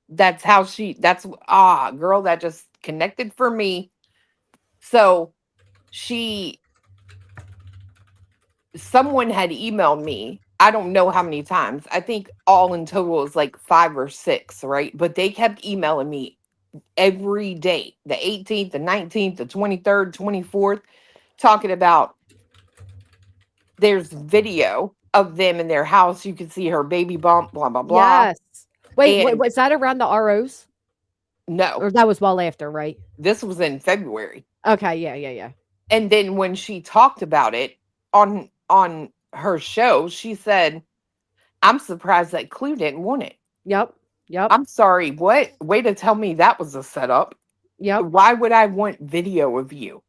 That's how girl, that just connected for me. So someone had emailed me. I don't know how many times. I think all in total is like 5 or 6, right? But they kept emailing me every day, the 18th, the 19th, the 23rd, 24th, talking about there's video of them in their house. You can see her baby bump, blah, blah, blah. Yes. Wait, And was that around the ROs? no, Or that was well after, right? this was in February. Okay, yeah. And then when she talked about it on her show, she said, I'm surprised that Clue didn't want it. Yep. I'm sorry, what? Way to tell me that was a setup. Yep. Why would I want video of you?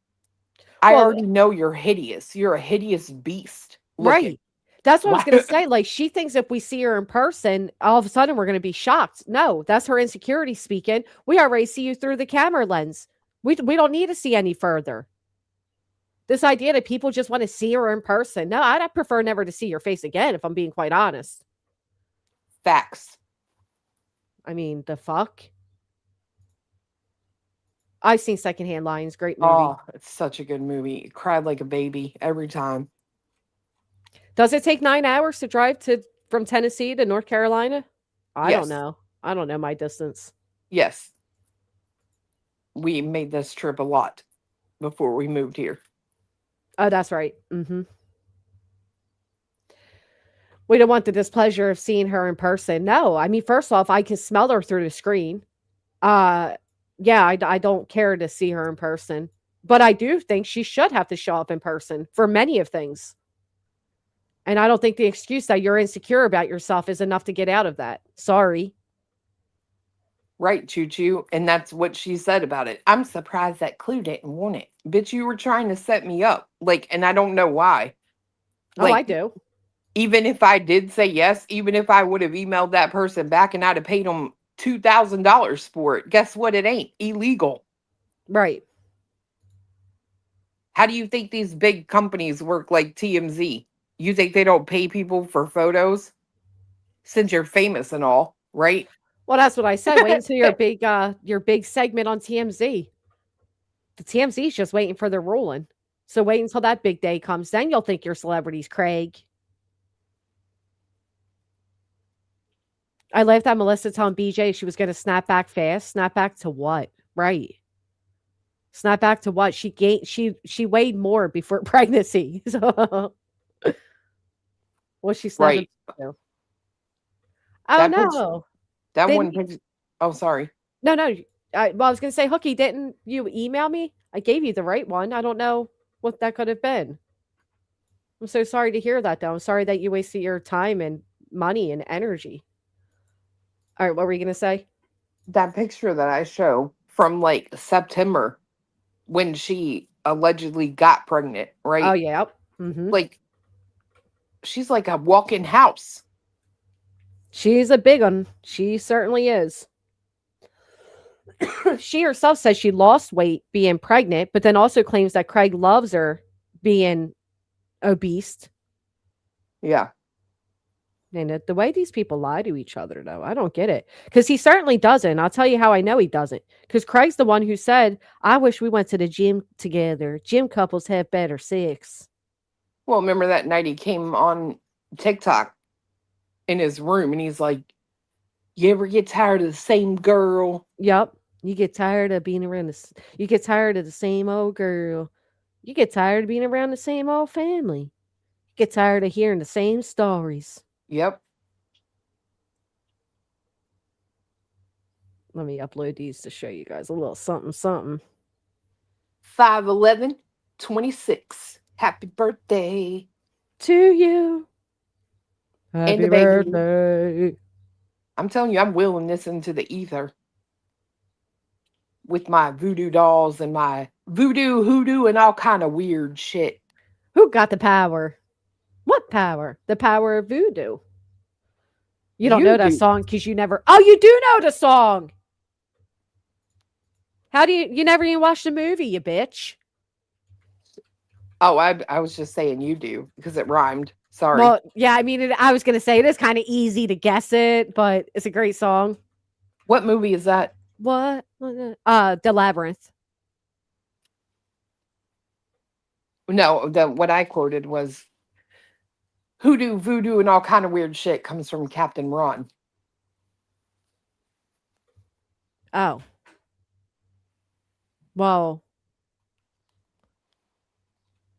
I Well, already know you're hideous. You're a hideous beast. looking. Right. That's what I was Why- going to say. Like, she thinks if we see her in person, all of a sudden we're going to be shocked. No, that's her insecurity speaking. We already see you through the camera lens. We don't need to see any further. This idea that people just want to see her in person. No, I'd prefer never to see your face again, if I'm being quite honest. Facts. I mean, the fuck? I've seen Secondhand Lions. Great movie. Oh, it's such a good movie. Cried like a baby every time. Does it take 9 hours to drive from Tennessee to North Carolina? I Yes. don't know. I don't know my distance. Yes. We made this trip a lot before we moved here. Oh, that's right. Mm-hmm. We don't want the displeasure of seeing her in person. No, I mean, first off, I can smell her through the screen. Yeah, I don't care to see her in person, but I do think she should have to show up in person for many of things. And I don't think the excuse that you're insecure about yourself is enough to get out of that. Sorry. Right, Choo Choo. And that's what she said about it. I'm surprised that Clue didn't want it. Bitch, you were trying to set me up. Like, and I don't know why. Oh, I Like, do. even if I did say yes, even if I would have emailed that person back and I'd have paid them $2,000 for it, guess what? It ain't illegal. Right. How do you think these big companies work like TMZ? You think they don't pay people for photos? Since you're famous and all, right? Well, that's what I said. Wait until your big segment on TMZ. The TMZ is just waiting for their ruling. So wait until that big day comes. Then you'll think you're celebrities, Craig. I laughed at Melissa telling BJ she was going to snap back fast. Snap back to what? Right. Snap back to what? She weighed more before pregnancy. So what she snapping Right. to? Oh That no. That Didn't one picture. Oh, sorry. No. I was going to say, Hooky, didn't you email me? I gave you the right one. I don't know what that could have been. I'm so sorry to hear that, though. I'm sorry that you wasted your time and money and energy. All right, what were you going to say? That picture that I show from like September when she allegedly got pregnant, right? Oh, yeah. Mm-hmm. Like, she's like a walk-in house. She's a big one. She certainly is. She herself says she lost weight being pregnant, but then also claims that Craig loves her being obese. Yeah. And the way these people lie to each other, though, I don't get it. Because he certainly doesn't. I'll tell you how I know he doesn't. Because Craig's the one who said, I wish we went to the gym together. Gym couples have better sex. Well, remember that night he came on TikTok in his room and he's like, you ever get tired of the same girl? Yep. You get tired of being around this. You get tired of the same old girl. You get tired of being around the same old family. You get tired of hearing the same stories. Yep. Let me upload these to show you guys a little something. 5/11/26. Happy birthday to you. Happy and the baby. birthday. I'm telling you, I'm willing this into the ether with my voodoo dolls and my voodoo, hoodoo, and all kind of weird shit. Who got the power? What power? The power of voodoo. You don't know that song because you never. Oh, you do know the song. How do you never even watched the movie, you bitch? Oh, I was just saying you do because it rhymed. Sorry. Well, yeah, I mean, I was gonna say it is kind of easy to guess it, but it's a great song. What movie is that? What? The Labyrinth. No, what I quoted was hoodoo, voodoo, and all kind of weird shit comes from Captain Ron. Oh. Well.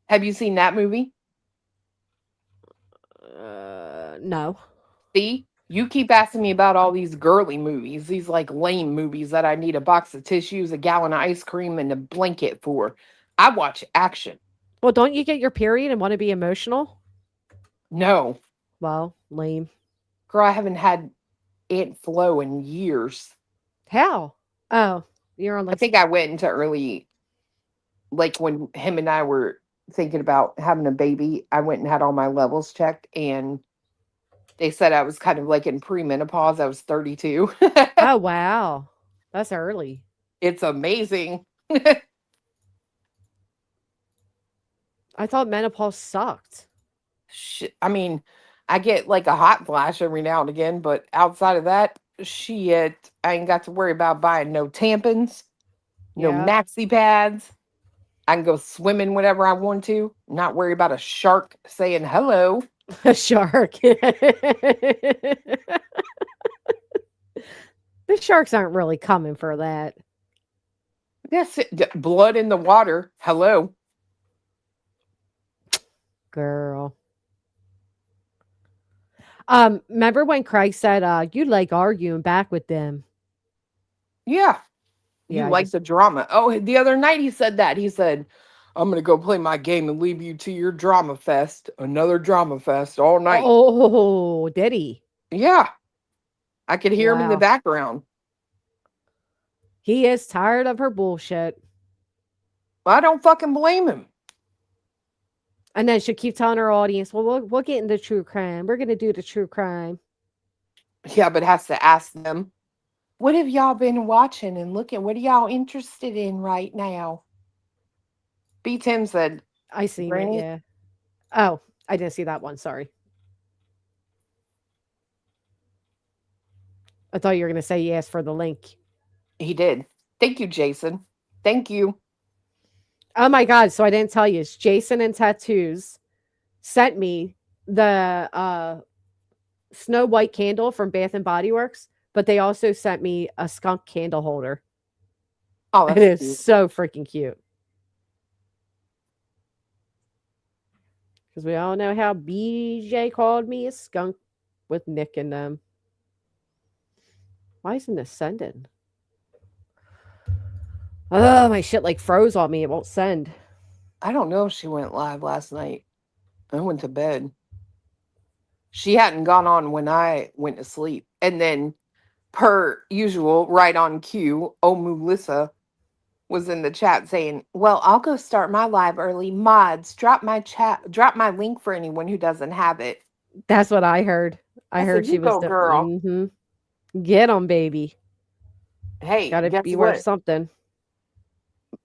Have you seen that movie? No. See? You keep asking me about all these girly movies, these like lame movies that I need a box of tissues, a gallon of ice cream, and a blanket for. I watch action. Well, don't you get your period and want to be emotional? No. Well, lame. Girl, I haven't had Aunt Flo in years. How? Oh, you're on I like. think I went into early, like when him and I were thinking about having a baby, I went and had all my levels checked, and they said I was kind of like in premenopause. I was 32. Oh, wow. That's early. It's amazing. I thought menopause sucked. Shit. I mean, I get like a hot flash every now and again, but outside of that, shit, I ain't got to worry about buying no tampons, no Yeah. maxi pads. I can go swimming whenever I want to, not worry about a shark saying hello. A shark. The sharks aren't really coming for that. Yes, blood in the water. Hello. Girl. Remember when Craig said, you like arguing back with them? Yeah. Yeah, You I like just- the drama. Oh, the other night he said that. He said, I'm going to go play my game and leave you to your drama fest. Another drama fest all night. Oh, did he? Yeah. I could hear him in the Wow. background. He is tired of her bullshit. I don't fucking blame him. And then she'll keep telling her audience, well, we'll get into true crime. We're going to do the true crime. Yeah, but has to ask them, what have y'all been watching and looking? What are y'all interested in right now? B. Tim said, I seen Granny? it, yeah. Oh, I didn't see that one. Sorry. I thought you were going to say you asked for the link. He did. Thank you, Jason. Thank you. Oh my God. So I didn't tell you. It's Jason and Tattoos sent me the Snow White candle from Bath and Body Works, but they also sent me a skunk candle holder. Oh, It that's is cute. so freaking cute. Because we all know how BJ called me a skunk with Nick and them. Why isn't this sending? Oh, my shit like froze on me. It won't send. I don't know if she went live last night. I went to bed. She hadn't gone on when I went to sleep. And then, per usual, right on cue, Melissa was in the chat saying, well, I'll go start my live early. Mods, drop my link for anyone who doesn't have it. That's what I heard. I heard said, she you was go, girl. Mm-hmm. Get them, baby. Hey, Gotta guess be what? worth something.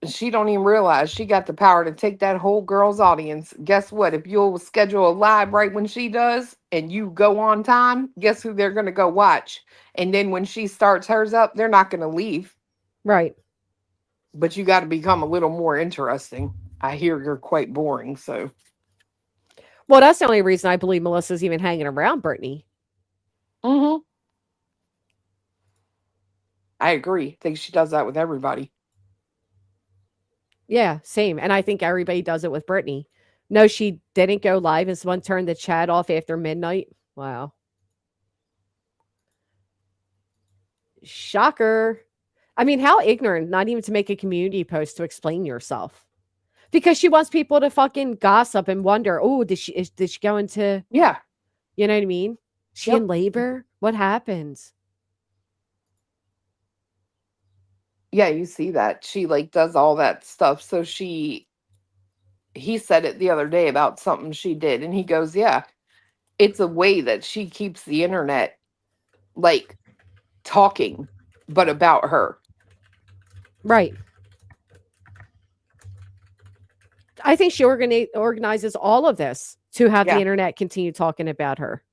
She don't even realize she got the power to take that whole girl's audience. Guess what? If you'll schedule a live right when she does and you go on time, guess who they're going to go watch? And then when she starts hers up, they're not going to leave. Right. But you got to become a little more interesting. I hear you're quite boring, so. Well, that's the only reason I believe Melissa's even hanging around Brittany. Mm-hmm. I agree. I think she does that with everybody. Yeah, same. And I think everybody does it with Brittany. No, she didn't go live. Is one turned the chat off after midnight. Wow. Shocker. I mean, how ignorant not even to make a community post to explain yourself. Because she wants people to fucking gossip and wonder, oh, did she go into Yeah. You know what I mean? She in labor? What happens? Yeah, you see that. She like does all that stuff. So he said it the other day about something she did. And he goes, yeah, it's a way that she keeps the internet like talking, but about her. Right. I think she organizes all of this to have the Yeah. internet continue talking about her.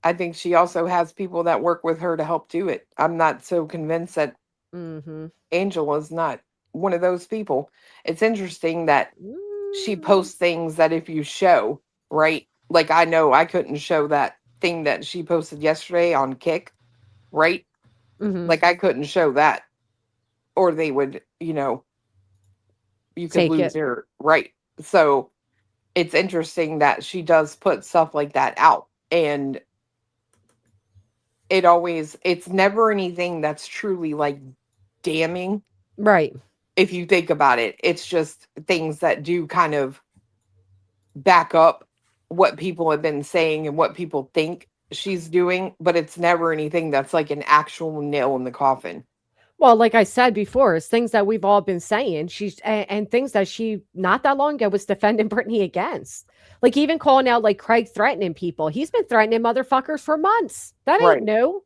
I think she also has people that work with her to help do it. I'm not so convinced that Mm-hmm. Angel is not one of those people. It's interesting that she Mm. posts things that if you show, right? Like I know I couldn't show that thing that she posted yesterday on Kick, right? Mhm. Like I couldn't show that. Or they would, you could Take lose it. your right. So it's interesting that she does put stuff like that out. And it's never anything that's truly like damning Right. if you think about it. It's just things that do kind of back up what people have been saying and what people think she's doing, but it's never anything that's like an actual nail in the coffin. Well, like I said before, it's things that we've all been saying. She's and things that she not that long ago was defending Brittany against. Like even calling out like Craig threatening people. He's been threatening motherfuckers for months. That ain't Right. new.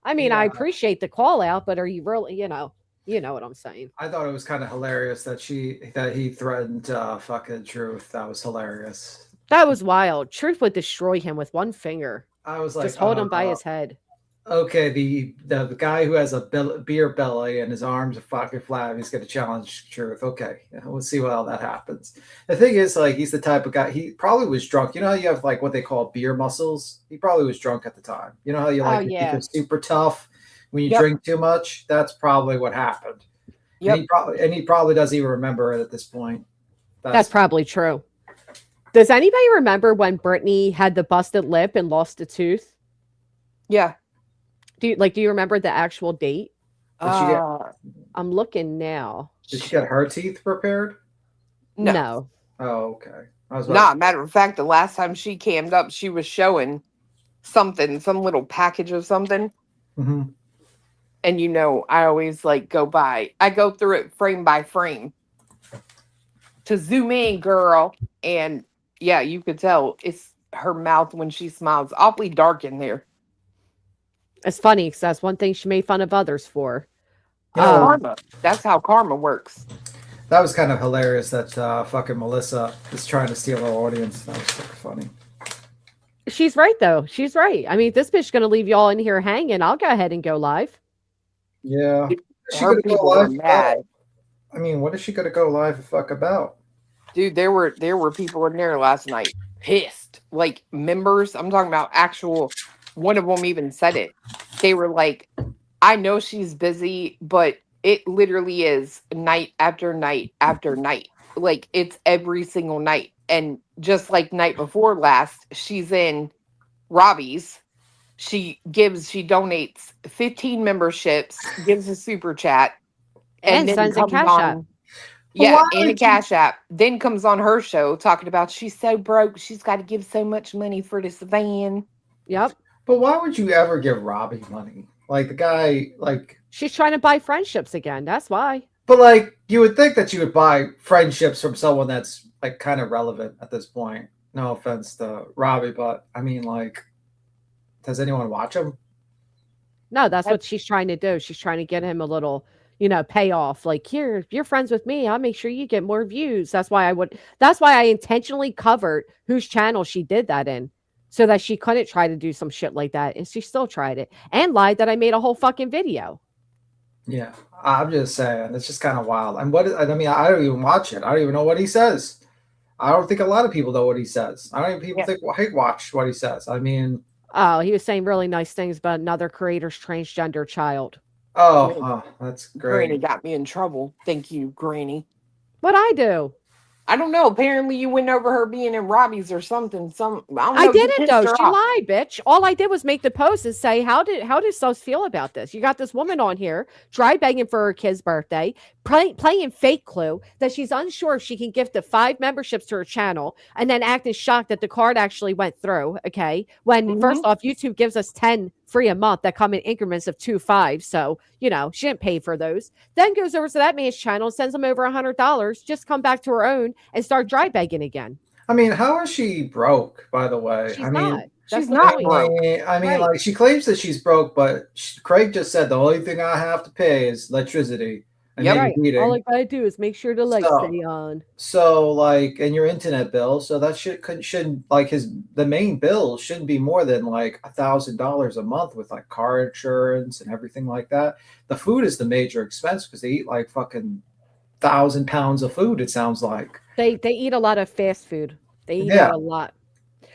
I mean, I Yeah. appreciate the call out, but are you really, you know what I'm saying? I thought it was kind of hilarious that he threatened fucking Truth. That was hilarious. That was wild. Truth would destroy him with one finger. I was like, Just hold oh, him by God. his head. Okay, the guy who has a beer belly and his arms are fucking flat, he's going to challenge Truth. Okay, we'll see how that happens. The thing is, like, he's the type of guy. He probably was drunk. You know how you have like what they call beer muscles. He probably was drunk at the time. You know how you Oh, like you yeah. become super tough when you Yep. drink too much. That's probably what happened. Yep. And he probably doesn't even remember it at this point. That's probably true. Does anybody remember when Brittany had the busted lip and lost a tooth? Yeah. Do you remember the actual date? Did she get- I'm looking now. Did she get her teeth repaired? No. Oh, okay. I was Nah, matter of fact, the last time she cammed up, she was showing something, some little package of something. hmm And I always like I go through it frame by frame to zoom in, girl. And yeah, you could tell it's her mouth when she smiles awfully dark in there. It's funny because that's one thing she made fun of others for. Karma. That's how karma works. That was kind of hilarious that fucking Melissa is trying to steal our audience. That was super funny. She's right, though. She's right. I mean, if this bitch is going to leave y'all in here hanging, I'll go ahead and go live. Yeah. Is she Her gonna go people were live mad. I mean, what is she gonna go live the fuck about? Dude, there were people in there last night pissed. Like members, I'm talking about actual, one of them even said it. They were like, I know she's busy, but it literally is night after night after night. Like it's every single night. And just like night before last, she's in Robbie's. She donates 15 memberships, gives a super chat, And then sends a comes cash on- app. Yeah, Why and a would you- cash app. Then comes on her show talking about she's so broke, she's got to give so much money for this van. Yep. But why would you ever give Robbie money? Like the guy, like, She's trying to buy friendships again. That's why. but like you would think that you would buy friendships from someone that's like kind of relevant at this point. No offense to Robbie, but I mean, like, does anyone watch him? No, that's what she's trying to do. She's trying to get him a little, payoff. Like, here, if you're friends with me, I'll make sure you get more views. That's why I intentionally covered whose channel she did that in. So that she couldn't try to do some shit like that. And she still tried it. And lied that I made a whole fucking video. Yeah, I'm just saying it's just kind of wild. And I mean, I don't even watch it. I don't even know what he says. I don't think a lot of people know what he says. I don't even people think watch what he says. I mean, Oh, he was saying really nice things about another creator's transgender child. that's great. Granny got me in trouble. Thank you, Granny. What'd I do? I don't know. Apparently, you went over her being in Robbie's or something. I don't know. I you didn't pissed though. her She off. lied, bitch. All I did was make the post and say, how did Sus feel about this? You got this woman on here, dry begging for her kid's birthday, playing fake clue that she's unsure if she can gift the 5 memberships to her channel, and then acting shocked that the card actually went through. Okay, when first off, YouTube gives us 10 free a month that come in increments of 2.5, so she didn't pay for those. Then goes over to that man's channel, sends him over $100, just come back to her own and start dry begging again. I mean, how is she broke? By the way, She's I mean, not. That's She's the not point. broke. I mean, Right. like she claims that she's broke, but Craig just said the only thing I have to pay is electricity and Yep. maybe Right. All heating. I gotta do is make sure the lights So, stay on. so like, and your internet bill. So that shouldn't like the main bill shouldn't be more than like $1,000 a month with like car insurance and everything like that. The food is the major expense because they eat like fucking 1,000 pounds of food. It sounds like. They eat a lot of fast food. They eat Yeah. out a lot.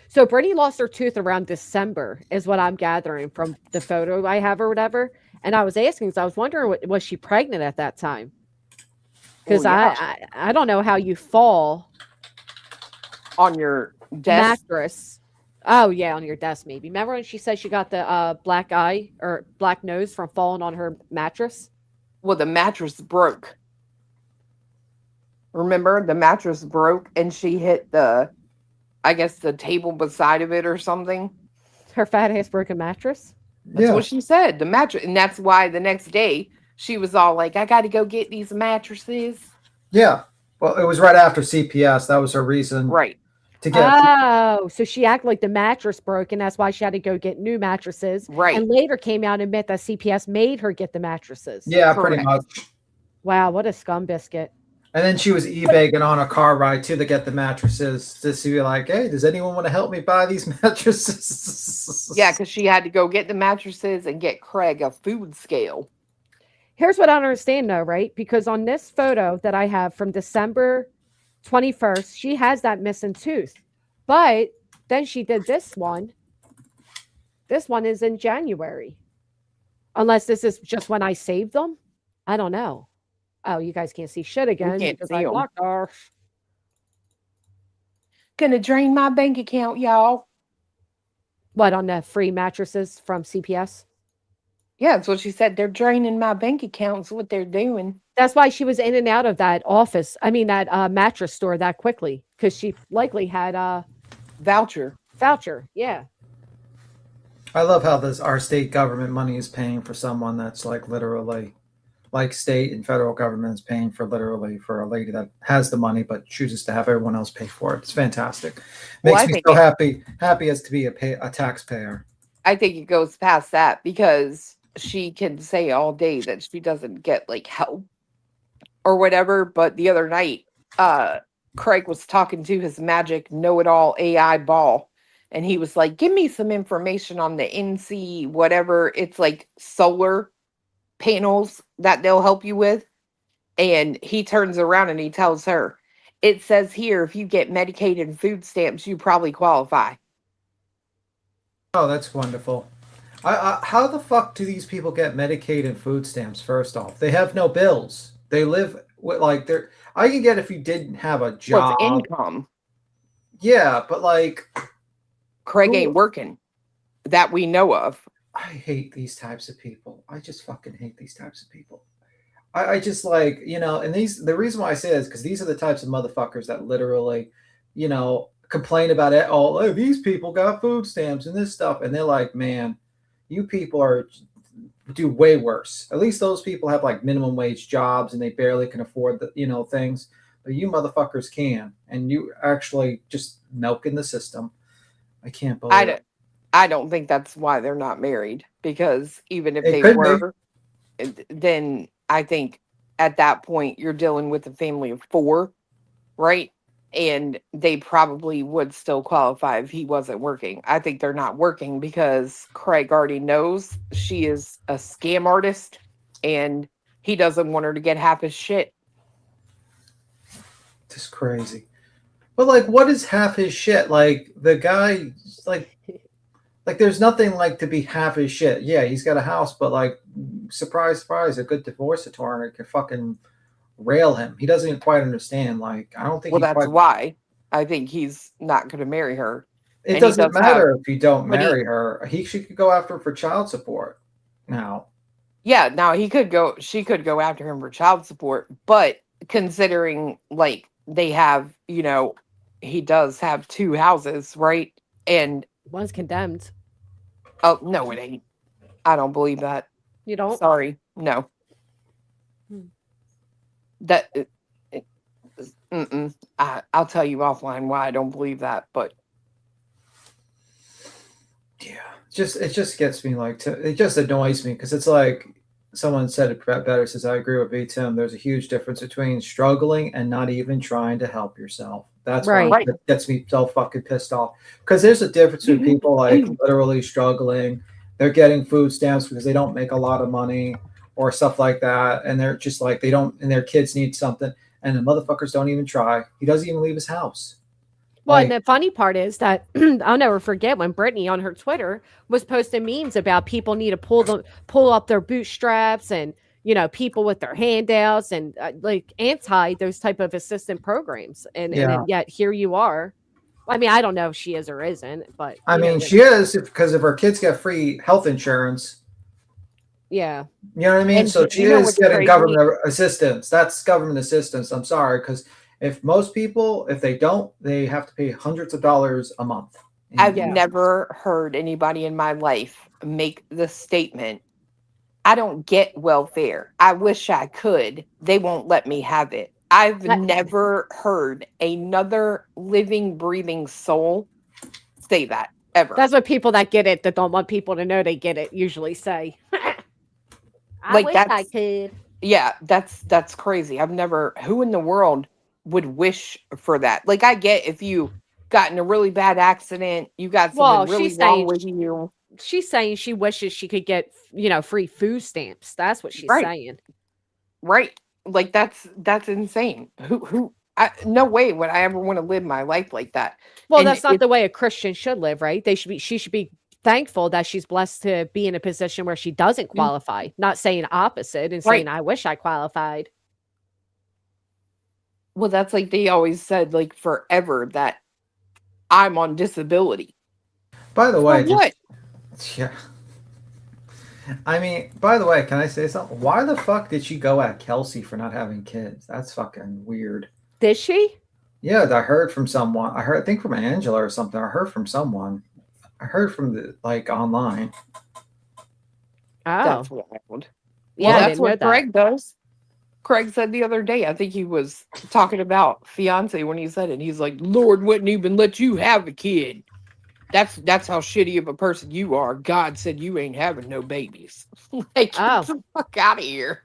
So Brittany lost her tooth around December, is what I'm gathering from the photo I have or whatever. And I was asking, because I was wondering, was she pregnant at that time? Because Well, yeah. I don't know how you fall On your desk. mattress. Oh yeah, on your desk maybe. Remember when she said she got the black eye or black nose from falling on her mattress? Well, the mattress broke. Remember, the mattress broke and she hit I guess the table beside of it or something. Her fat ass broken mattress. That's Yeah. what she said. The mattress, and that's why the next day she was all like, "I got to go get these mattresses." Yeah. Well, it was right after CPS. That was her reason Right. to get. Oh, so she acted like the mattress broke, and that's why she had to go get new mattresses. Right. And later came out and admit that CPS made her get the mattresses. Yeah, pretty Correct. much. Wow, what a scum biscuit. And then she was eBaying on a car ride too to get the mattresses to see like, hey, does anyone want to help me buy these mattresses? Yeah, because she had to go get the mattresses and get Craig a food scale. Here's what I don't understand though, right? Because on this photo that I have from December 21st, she has that missing tooth. But then she did this one. This one is in January. Unless this is just when I saved them. I don't know. Oh, you guys can't see shit again can't because see I 'em. blocked her. Gonna drain my bank account, y'all. What, on the free mattresses from CPS? Yeah, that's what she said. They're draining my bank account. Is what they're doing. That's why she was in and out of that office. I mean, that mattress store that quickly because she likely had a Voucher. Yeah. I love how our state government money is paying for someone that's like literally, like state and federal government is paying for literally for a lady that has the money but chooses to have everyone else pay for it. It's fantastic. Well, Makes I me think so happy as to be a taxpayer. I think it goes past that because she can say all day that she doesn't get like help or whatever. But the other night, Craig was talking to his magic know-it-all AI ball, and he was like, "Give me some information on the NC whatever." It's like solar panels that they'll help you with. And he turns around and he tells her, "It says here if you get Medicaid and food stamps, you probably qualify." Oh, that's wonderful. How the fuck do these people get Medicaid and food stamps? First off, they have no bills. They live with like they're. I can get if you didn't have a job. Well, it's income. Yeah, but like Craig ain't working that we know of. I hate these types of people. I just fucking hate these types of people. I just like, and the reason why I say this is because these are the types of motherfuckers that literally, complain about it. Oh, these people got food stamps and this stuff. And they're like, man, you people do way worse. At least those people have like minimum wage jobs and they barely can afford the, things. But you motherfuckers can. And you actually just milking the system. I can't believe it. I don't think that's why they're not married, because even if It they could were, then I think at that point you're dealing with a family of 4, right? And they probably would still qualify if he wasn't working. I think they're not working because Craig already knows she is a scam artist and he doesn't want her to get half his shit. Just crazy. But like, what is half his shit? Like the guy, like there's nothing like to be half his shit. Yeah, he's got a house, but like, surprise, surprise, a good divorce attorney can fucking rail him. He doesn't even quite understand. Like, I don't think. Well, that's why I think he's not going to marry her. It doesn't matter if you don't marry her. She could go after her for child support now. Yeah, now she could go after him for child support, but considering like they have, he does have 2 houses, right? And one's condemned. Oh, no, it ain't. I don't believe that. You don't? Sorry. No. That I'll tell you offline why I don't believe that, but it just gets me like it just annoys me because it's like someone said it better. Says I agree with B. Tim. There's a huge difference between struggling and not even trying to help yourself. That's Right. why it gets me so fucking pissed off. Because there's a difference between people like literally struggling. They're getting food stamps because they don't make a lot of money or stuff like that, and they're just like they don't, and their kids need something, and the motherfuckers don't even try. He doesn't even leave his house. Well, Like, and the funny part is that I'll never forget when Brittany on her Twitter was posting memes about people need to pull up their bootstraps and, you know, people with their handouts and like anti those type of assistant programs. And yet here you are. I mean, I don't know if she is or isn't, but I mean, she is because if her kids get free health insurance. Yeah. You know what I mean? And So she you know is what's getting crazy? government assistance. That's government assistance. I'm sorry, because if most people, if they don't, they have to pay hundreds of dollars a month. I've Yeah. never heard anybody in my life make the statement, I don't get welfare. I wish I could. They won't let me have it. I've never heard another living, breathing soul say that ever. That's what people that get it, that don't want people to know they get it, usually say. I Like, wish I that's- could. Yeah, that's crazy. I've never, who in the world would wish for that? Like, I get if you got in a really bad accident, you got something really she's wrong saying with you. she's saying she wishes she could get, you know, free food stamps. That's what she's Right. saying. Right. Like, that's insane. No way would I ever want to live my life like that. Well, And that's not the way a Christian should live, right? She should be thankful that she's blessed to be in a position where she doesn't qualify, not saying opposite and saying, I wish I qualified. Well, that's like they always said, like, forever that I'm on disability. By the way, what? Yeah. I mean, by the way, can I say something? Why the fuck did she go at Kelsey for not having kids? That's fucking weird. Did she? Yeah, I heard from someone. I think from Angela or something. I heard from someone. I heard from the online. Oh, That's wild. Yeah, Well, I that's didn't know what that. Craig does. Craig said the other day, I think he was talking about fiance when he said it. He's like, Lord wouldn't even let you have a kid. That's how shitty of a person you are. God said you ain't having no babies. Like, get the fuck out of here.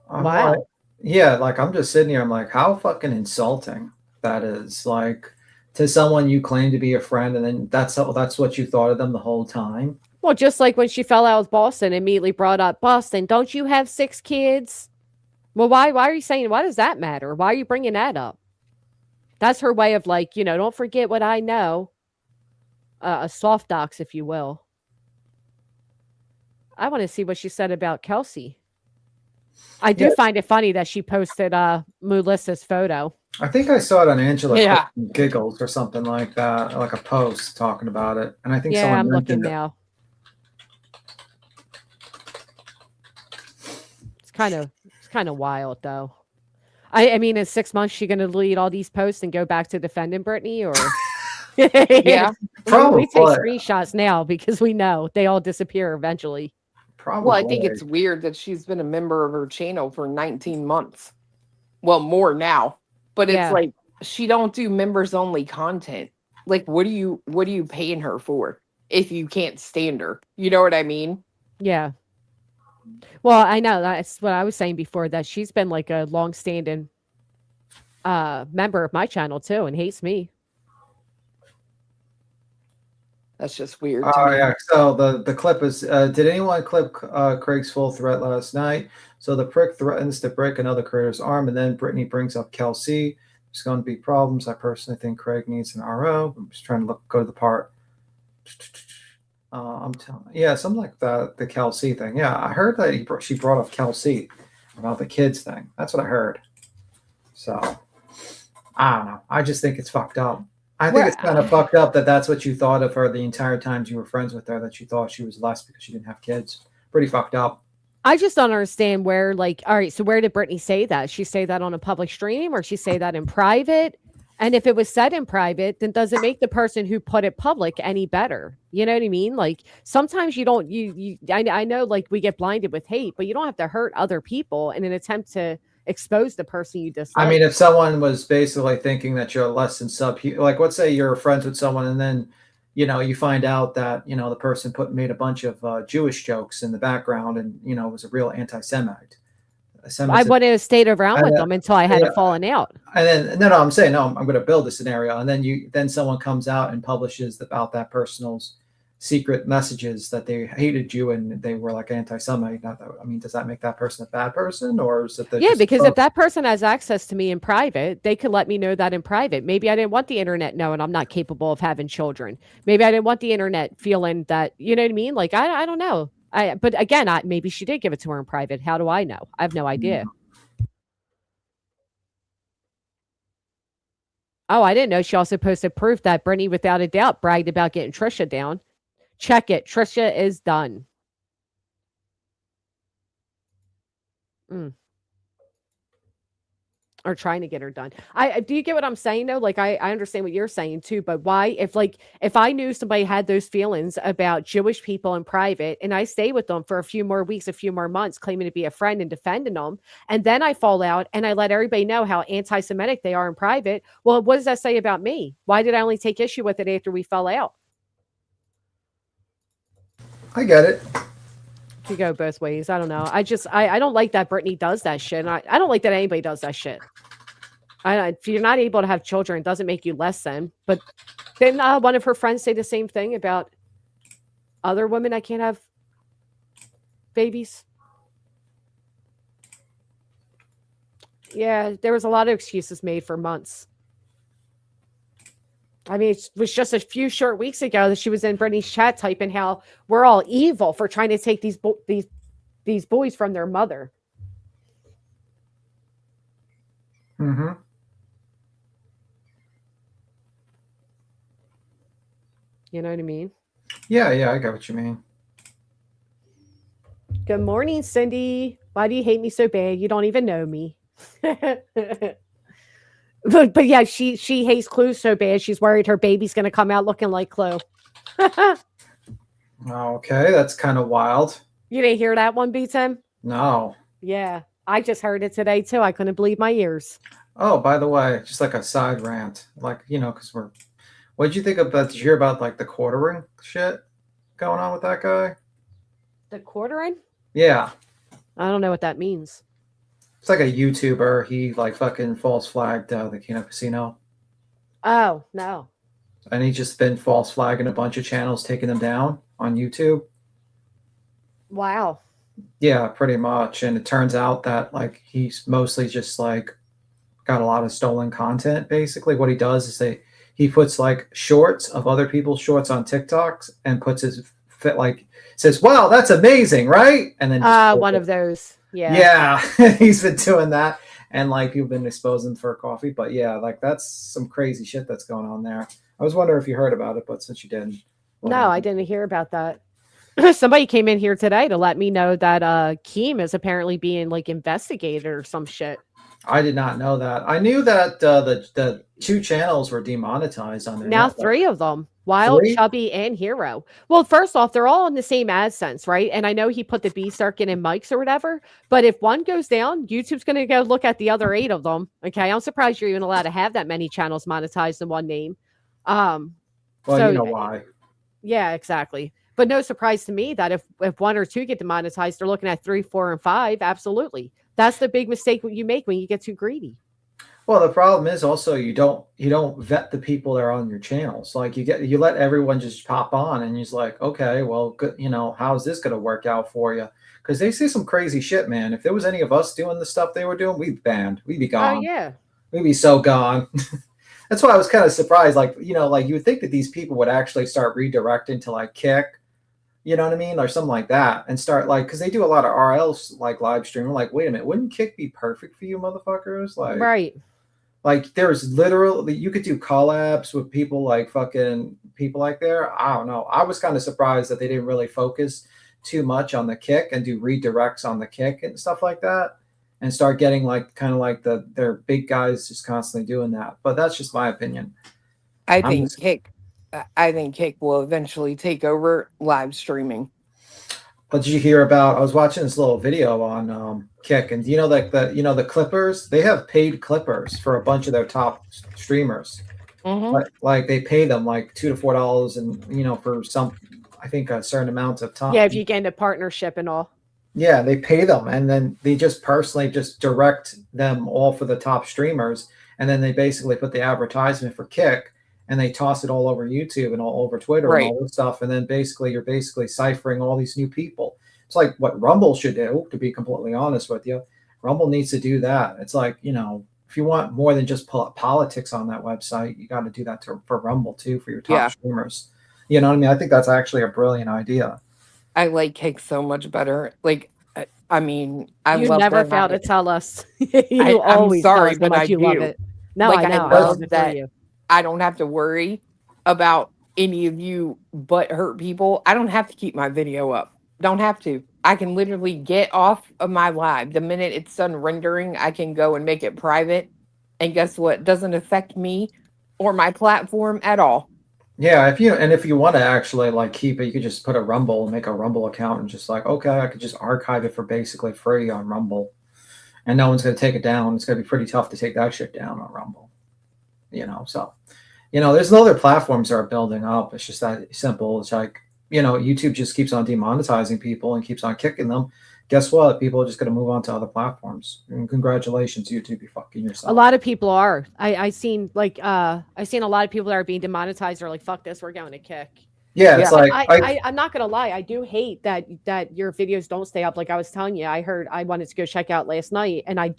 Wow. Like, yeah, like I'm just sitting here. I'm like, how fucking insulting that is. Like to someone you claim to be a friend, and then that's what you thought of them the whole time. Well, just like when she fell out with Boston, immediately brought up Boston. Don't you have 6 kids? Well, why are you saying? Why does that matter? Why are you bringing that up? That's her way of like, you know, don't forget what I know. A soft docs, if you will. I want to see what she said about Kelsey. I do find it funny that she posted Melissa's photo. I think I saw it on Angela Giggles or something like that, like a post talking about it. And I think someone I'm looking mentioned it. now. It's kind of wild though. I mean, in 6 months, she going to delete all these posts and go back to defending Brittany, or Yeah, probably. We take screenshots now because we know they all disappear eventually. Probably. Well, I think it's weird that she's been a member of her channel for 19 months. Well, more now. But it's like she don't do members only content. Like, what are you paying her for if you can't stand her? You know what I mean? Yeah. Well, I know that's what I was saying before, that she's been like a long-standing member of my channel too and hates me. That's just weird. Oh yeah. So the clip is. Did anyone clip Craig's full threat last night? So the prick threatens to break another creator's arm, and then Brittany brings up Kelsey. There's going to be problems. I personally think Craig needs an RO. I'm just trying to go to the part. I'm telling. Yeah, something like the Kelsey thing. Yeah, I heard that she brought up Kelsey about the kids thing. That's what I heard. So I don't know. I just think it's fucked up. I think it's kind of fucked up that that's what you thought of her the entire time you were friends with her, that you thought she was less because she didn't have kids. Pretty fucked up. I just don't understand where, like, all right, so where did Brittany say that? She say that on a public stream, or she say that in private? And if it was said in private, then does it make the person who put it public any better? You know what I mean? Like, sometimes you don't, I know, like, we get blinded with hate, but you don't have to hurt other people in an attempt to expose the person you dislike. I mean, if someone was basically thinking that you're less than like, let's say you're friends with someone and then you find out that, the person made a bunch of Jewish jokes in the background and, was a real anti-Semite. I wanted to stay around with And, them until I had a falling out. And then, no, I'm saying, no, I'm going to build a scenario. And then someone comes out and publishes about that person's secret messages that they hated you and they were like anti-Semite. Does that make that person a bad person, or is it because if that person has access to me in private, they could let me know that in private. Maybe I didn't want the internet knowing I'm not capable of having children. Maybe I didn't want the internet feeling that, you know what I mean? Like, I don't know. But again, maybe she did give it to her in private. How do I know? I have no idea. Oh, I didn't know she also posted proof that Brittany, without a doubt, bragged about getting Trisha down. Check it. Trisha is done. Or trying to get her done. Do you get what I'm saying though? Like I understand what you're saying too, but why if I knew somebody had those feelings about Jewish people in private and I stay with them for a few more weeks, a few more months, claiming to be a friend and defending them, and then I fall out and I let everybody know how anti-Semitic they are in private, well, what does that say about me? Why did I only take issue with it after we fell out? I get it. To go both ways. I don't know. I don't like that Brittany does that shit. And I don't like that anybody does that shit. If you're not able to have children, it doesn't make you less than. But then one of her friends say the same thing about other women that can't have babies. Yeah, there was a lot of excuses made for months. I mean, it was just a few short weeks ago that she was in Brittany's chat typing how we're all evil for trying to take these boys from their mother. Mm-hmm. You know what I mean? Yeah, I get what you mean. Good morning, Cindy. Why do you hate me so bad? You don't even know me. But yeah, she hates Chloe so bad. She's worried her baby's going to come out looking like Chloe. Okay, that's kind of wild. You didn't hear that one, B-Tim? No. Yeah, I just heard it today too. I couldn't believe my ears. Oh, by the way, just like a side rant, like, because what did you think about, did you hear about like the quartering shit going on with that guy? The quartering? Yeah. I don't know what that means. It's like a YouTuber. He like fucking false flagged the Kino Casino. Oh, no. And he's just been false flagging a bunch of channels, taking them down on YouTube. Wow. Yeah, pretty much. And it turns out that like he's mostly just like got a lot of stolen content. Basically, what he does is he puts like shorts of other people's shorts on TikToks and puts his fit like says, "Wow, that's amazing, right?" And then one of those. Yeah, he's been doing that, and like people have been exposing him for coffee. But yeah, like that's some crazy shit that's going on there. I was wondering if you heard about it, but since you didn't, no, I didn't hear about that. Somebody came in here today to let me know that Keem is apparently being like investigated or some shit. I did not know that. I knew that the 2 channels were demonetized on their now network. 3 of them. Wild, Chubby, and Hero. Well, first off, they're all in the same AdSense, right? And I know he put the B circuit in Mike's or whatever, but if one goes down, YouTube's going to go look at the other 8 of them. Okay, I'm surprised you're even allowed to have that many channels monetized in one name. Well, so, you know why. Yeah, exactly. But no surprise to me that if 1 or 2 get demonetized, they're looking at 3, 4, and 5. Absolutely. That's the big mistake you make when you get too greedy. Well, the problem is also you don't vet the people that are on your channels. Like you let everyone just pop on, and you're like, okay, well, good, how is this going to work out for you? Because they see some crazy shit, man. If there was any of us doing the stuff they were doing, we'd be banned. We'd be gone. Oh yeah, we'd be so gone. That's why I was kind of surprised. Like like you would think that these people would actually start redirecting to like Kick. You know what I mean? Or something like that. And start like, because they do a lot of RLs like live streaming. Like, wait a minute, wouldn't Kick be perfect for you motherfuckers? Like, right. Like there's literally, you could do collabs with people like fucking people like there. I don't know. I was kind of surprised that they didn't really focus too much on the Kick and do redirects on the Kick and stuff like that. And start getting like, kind of like their big guys just constantly doing that. But that's just my opinion. I think Kick will eventually take over live streaming. But did you hear about? I was watching this little video on Kick, and like the Clippers, they have paid Clippers for a bunch of their top streamers. Like they pay them like $2 to $4 and for some, I think a certain amount of time. Yeah, if you get into partnership and all. Yeah, they pay them, and then they just personally just direct them all for the top streamers, and then they basically put the advertisement for kick, and they toss it all over YouTube and all over Twitter and all this stuff, and then you're basically ciphering all these new people. It's like what Rumble should do, to be completely honest with you. Rumble needs to do that. It's like, if you want more than just politics on that website, you got to do that for Rumble too, for your top streamers. You know what I mean? I think that's actually a brilliant idea. I like Kick so much better. Like, I mean, I you love never that fail to habit. tell us. You I'm always sorry, tell us how but I much you love do. it. No, Like, I know. I I love love it for that you. I don't have to worry about any of you but hurt people. I don't have to keep my video up. Don't have to. I can literally get off of my live. The minute it's done rendering, I can go and make it private. And guess what? It doesn't affect me or my platform at all. Yeah, if you want to actually like keep it, you could just put a Rumble, make a Rumble account, and just like, okay, I could just archive it for basically free on Rumble, and no one's gonna take it down. It's gonna be pretty tough to take that shit down on Rumble, So, there's other platforms that are building up. It's just that simple. It's like, YouTube just keeps on demonetizing people and keeps on kicking them. Guess what? People are just going to move on to other platforms. And congratulations, YouTube, you fucking yourself. A lot of people are. I seen a lot of people that are being demonetized are like, fuck this, we're going to Kick. Yeah, it's like I'm not gonna lie, I do hate that your videos don't stay up. Like I was telling you, I wanted to go check out last night, and I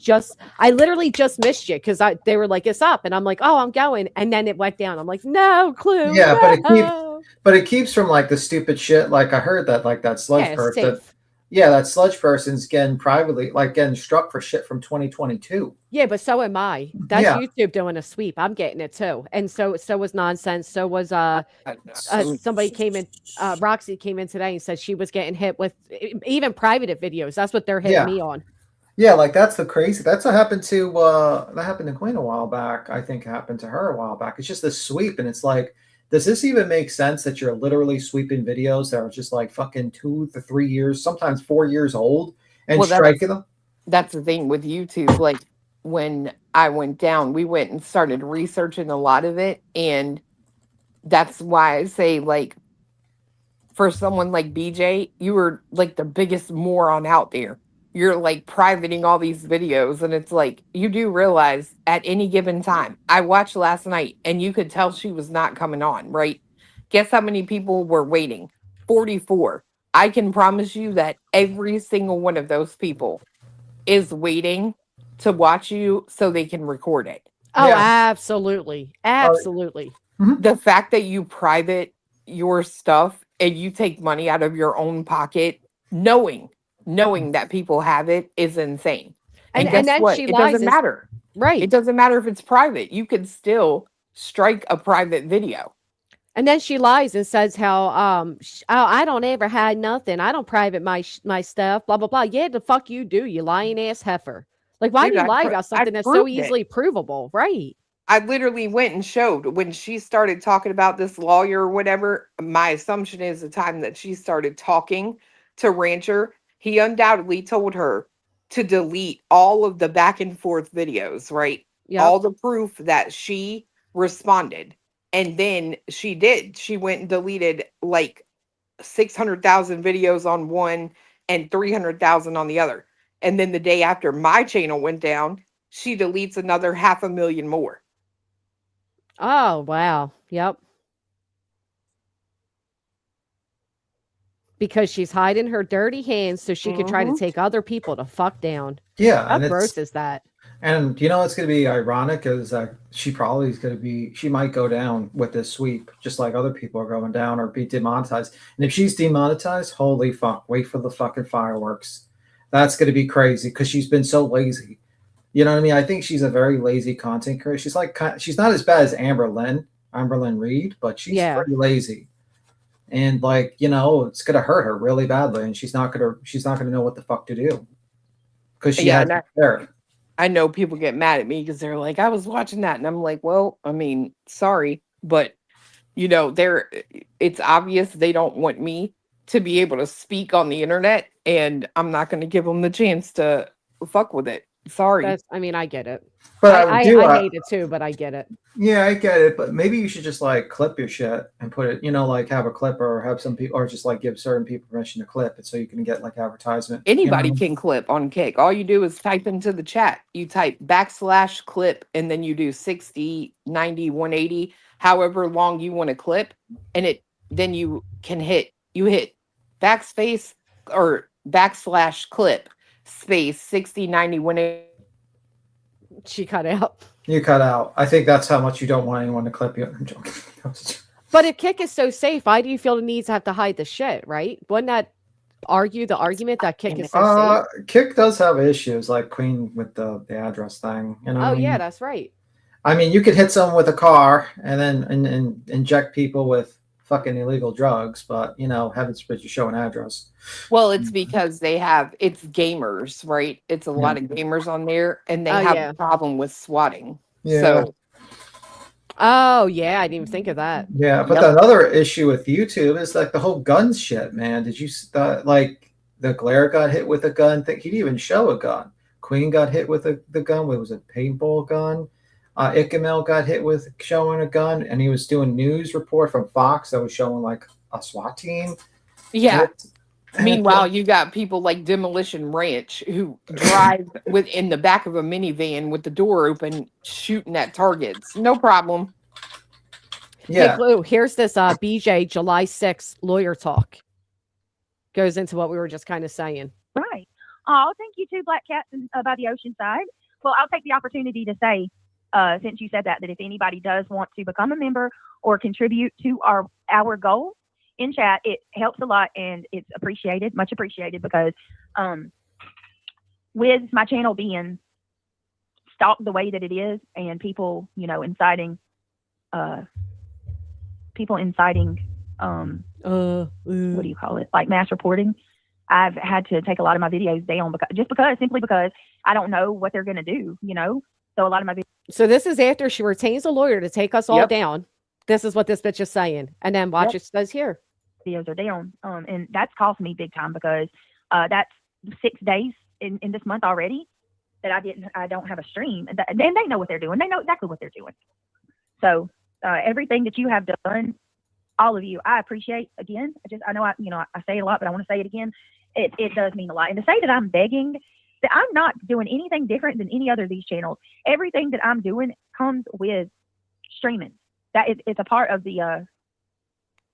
literally just missed you because they were like, it's up, and I'm like, oh, I'm going, and then it went down. I'm like, no clue. Yeah, no. but it keeps from like the stupid shit. Like I heard that like that sludge person. Yeah, that sludge person's getting getting struck for shit from 2022. Yeah, but so am I. That's YouTube doing a sweep. I'm getting it too. And so was Nonsense. So was somebody came in, Roxy came in today and said she was getting hit with even private videos. That's what they're hitting me on. Yeah, like that's the crazy. That's what happened to Queen a while back. I think it happened to her a while back. It's just this sweep, and it's like, does this even make sense that you're literally sweeping videos that are just like fucking 2 to 3 years, sometimes 4 years old, and striking them? That's the thing with YouTube. Like when I went down, we went and started researching a lot of it. And that's why I say, like, for someone like BJ, you were like the biggest moron out there. You're like privating all these videos, and it's like, you do realize at any given time, I watched last night and you could tell she was not coming on, right? Guess how many people were waiting? 44. I can promise you that every single one of those people is waiting to watch you so they can record it. Oh, absolutely. Absolutely. The fact that you private your stuff and you take money out of your own pocket, knowing that people have it, is insane. And guess what? It doesn't matter. Right. It doesn't matter if it's private. You can still strike a private video. And then she lies and says how I don't ever hide nothing. I don't private my stuff, blah blah blah. Yeah, the fuck you do, you lying ass heifer. Like, why do you lie about something that's so easily provable? Right. I literally went and showed when she started talking about this lawyer or whatever. My assumption is the time that she started talking to Rancher, he undoubtedly told her to delete all of the back and forth videos, right? Yep. All the proof that she responded. And then she did. She went and deleted like 600,000 videos on one and 300,000 on the other. And then the day after my channel went down, she deletes another 500,000 more. Oh, wow. Yep. Because she's hiding her dirty hands so she could try to take other people to fuck down. Yeah. How gross is that? And what's going to be ironic is that she might go down with this sweep, just like other people are going down or be demonetized. And if she's demonetized, holy fuck, wait for the fucking fireworks. That's going to be crazy because she's been so lazy. You know what I mean? I think she's a very lazy content creator. She's not as bad as Amber Lynn Reed, but she's pretty lazy. And it's going to hurt her really badly. And she's not going to know what the fuck to do. Because she has prepared. I know people get mad at me because they're like, I was watching that. And I'm like, well, I mean, sorry. But, it's obvious they don't want me to be able to speak on the internet. And I'm not going to give them the chance to fuck with it. Sorry. I mean, I get it. But I hate it too, but I get it. Yeah, I get it. But maybe you should just like clip your shit and put it, like have a clipper or have some people, or just like give certain people permission to clip it so you can get like advertisement. Anybody can clip on Kick. All you do is type into the chat. You type /clip and then you do 60, 90, 180, however long you want to clip. And then you hit backspace or /clip space 60, 90, 180. She cut out. You cut out. I think that's how much you don't want anyone to clip you. I'm joking. But if Kick is so safe, why do you feel the need to have to hide the shit, right? Wouldn't that argue the argument that Kick is so safe? Kick does have issues, like Queen with the address thing. Yeah, that's right. I mean, you could hit someone with a car and then and inject people with fucking illegal drugs, but heaven forbid you show an address. Well, it's because it's gamers, right? It's a lot of gamers on there, and they have a problem with swatting. Yeah. So, oh yeah, I didn't even think of that. Yeah, but another issue with YouTube is like the whole guns shit, man. Did you like the Glare got hit with a gun? He didn't even show a gun. Queen got hit with the gun. What was it? Paintball gun. Icamel got hit with showing a gun, and he was doing news report from Fox that was showing like a SWAT team. Yeah. Meanwhile, you got people like Demolition Ranch who drive in the back of a minivan with the door open, shooting at targets. No problem. Yeah. Hey, Blue, here's this BJ July 6th lawyer talk. Goes into what we were just kind of saying. Right. Oh, thank you too, Black Cats by the ocean side. Well, I'll take the opportunity to say, since you said that if anybody does want to become a member or contribute to our goal in chat, it helps a lot and it's appreciated, much appreciated, because with my channel being stalked the way that it is and people, inciting what do you call it? Like mass reporting. I've had to take a lot of my videos down simply because I don't know what they're going to do, So a lot of my videos. So this is after she retains a lawyer to take us all down. This is what this bitch is saying. And then watch it says here. Videos are down. And that's cost me big time because that's 6 days in this month already that I don't have a stream. And they know what they're doing. They know exactly what they're doing. So everything that you have done, all of you, I appreciate. Again, I know I say it a lot, but I want to say it again. It does mean a lot. And to say that I'm begging, that I'm not doing anything different than any other of these channels. Everything that I'm doing comes with streaming. It's a part of the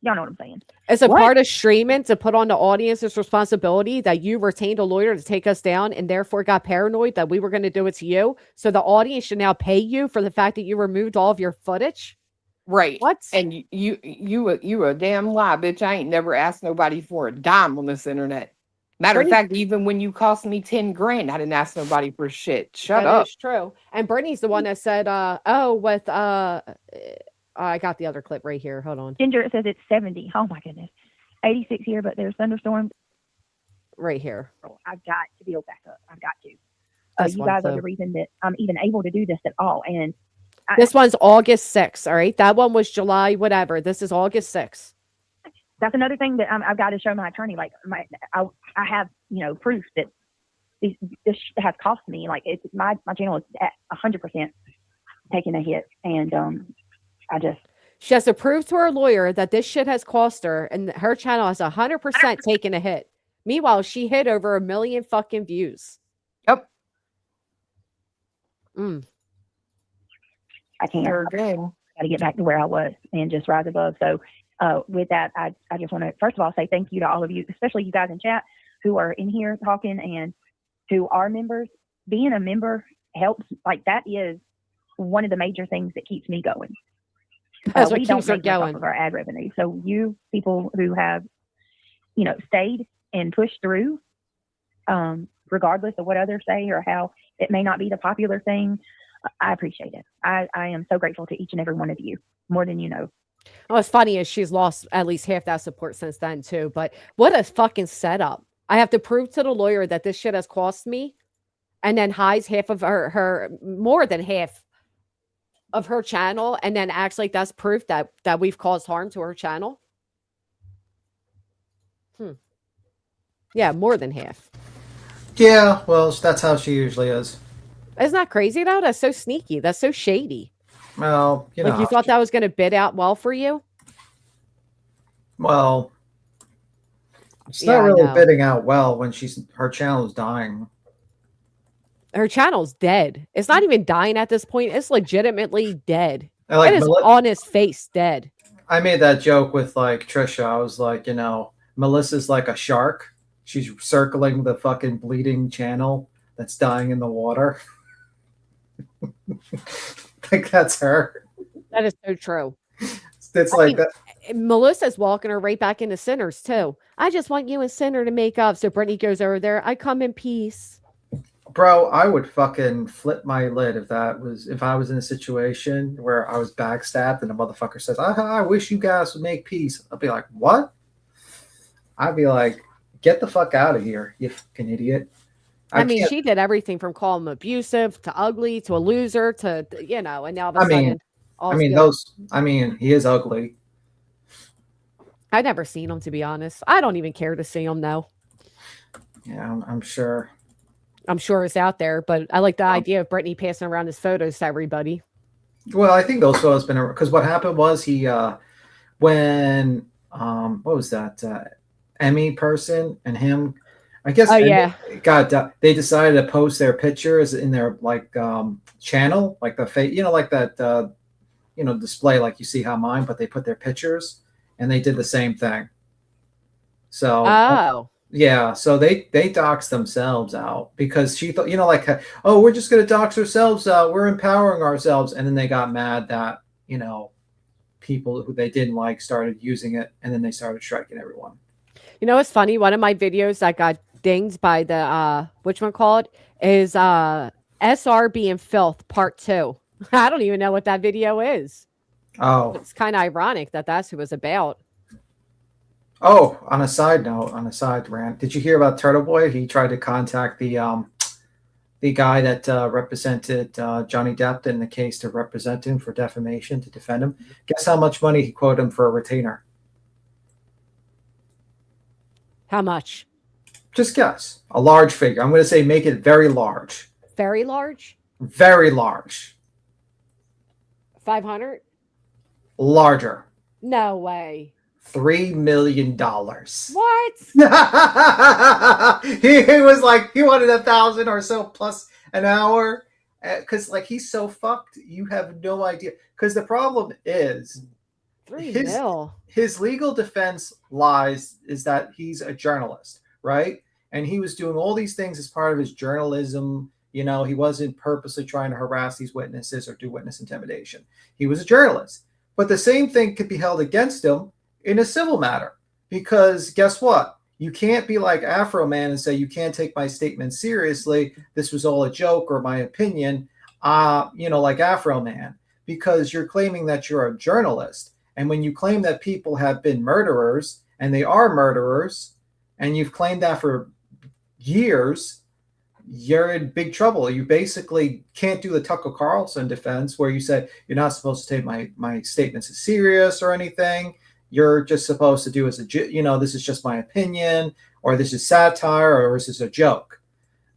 y'all know what I'm saying. It's a part of streaming to put on the audience's responsibility that you retained a lawyer to take us down and therefore got paranoid that we were going to do it to you. So the audience should now pay you for the fact that you removed all of your footage. Right. What? And you a damn lie, bitch. I ain't never asked nobody for a dime on this internet. Matter of fact, even when you cost me 10 grand, I didn't ask nobody for shit. Shut up. That's true. And Brittany's the one that said, I got the other clip right here. Hold on. Ginger, it says it's 70. Oh my goodness. 86 here, but there's thunderstorms. Right here. I've got to build back up. I've got to. You guys are the reason that I'm even able to do this at all. And this one's August 6th. All right. That one was July, whatever. This is August 6th. That's another thing that I've got to show my attorney. Like I have, proof that this has cost me. Like it's my channel is at 100% taking a hit. And, she has to prove to her lawyer that this shit has cost her and her channel has 100% taken a hit. Meanwhile, she hit over 1 million fucking views. Yep. I can't. I got to get back to where I was and just rise above. So with that, I just want to, first of all, say thank you to all of you, especially you guys in chat who are in here talking and who are members. Being a member helps. Like that is one of the major things that keeps me going. That's what we don't keeps her make much going. off of our ad revenue. So you people who have, stayed and pushed through, regardless of what others say or how it may not be the popular thing, I appreciate it. I am so grateful to each and every one of you, more than you know. What's funny is she's lost at least half that support since then too. But what a fucking setup. I have to prove to the lawyer that this shit has cost me and then hides half of her more than half of her channel and then acts like that's proof that we've caused harm to her channel. Yeah, more than half. Yeah, well, that's how she usually is. Isn't that crazy though? That's so sneaky. That's so shady. Well, you Like know, you thought that was going to bid out well for you? well, it's Yeah, not I really know. bidding out well when her channel is dying. Her channel's dead. It's not even dying at this point. It's legitimately dead. I like It is on his face dead. I made that joke with like Trisha. I was like, you know, Melissa's like a shark. She's circling the fucking bleeding channel that's dying in the water. Like that's her. That is so true. It's like that. Melissa's walking her right back into Sinners too. I just want you and Sinner to make up. So Brittany goes over there. I come in peace. Bro, I would fucking flip my lid if I was in a situation where I was backstabbed and the motherfucker says, I wish you guys would make peace. I'd be like, what? I'd be like, get the fuck out of here, you fucking idiot. I mean, she did everything from calling him abusive to ugly to a loser to, you know, and now all of a sudden, he is ugly. I've never seen him, to be honest. I don't even care to see him, though. Yeah, I'm sure. I'm sure it's out there, but I like the idea of Brittany passing around his photos to everybody. Well, I think those photos been because what happened was he when what was that Emmy person and him, I guess. They decided to post their pictures in their like channel, like like that display like you see how mine, but they put their pictures and they did the same thing. So yeah, so they doxed themselves out because she thought, we're just going to dox ourselves out. We're empowering ourselves. And then they got mad that, people who they didn't like started using it. And then they started striking everyone. You know, it's funny. One of my videos that got dinged by the, whatchamacallit, is SR being filth part 2. I don't even know what that video is. Oh. It's kind of ironic that that's who it was about. Oh, on a side rant, did you hear about Turtle Boy? He tried to contact the guy that represented Johnny Depp in the case to represent him for defamation, to defend him. Guess how much money he quoted him for a retainer? How much? Just guess. A large figure. I'm going to say make it very large. Very large? Very large. 500? Larger. No way. $3 million. What? He was like, he wanted 1,000 or so plus an hour. Because like he's so fucked, you have no idea. Because the problem is his legal defense lies is that he's a journalist, right? And he was doing all these things as part of his journalism. He wasn't purposely trying to harass these witnesses or do witness intimidation. He was a journalist. But the same thing could be held against him in a civil matter, because guess what? You can't be like Afro Man and say, you can't take my statement seriously. This was all a joke or my opinion, like Afro Man, because you're claiming that you're a journalist. And when you claim that people have been murderers and they are murderers, and you've claimed that for years, you're in big trouble. You basically can't do the Tucker Carlson defense where you say you're not supposed to take my statements as serious or anything. You're just supposed to do as this is just my opinion, or this is satire, or this is a joke.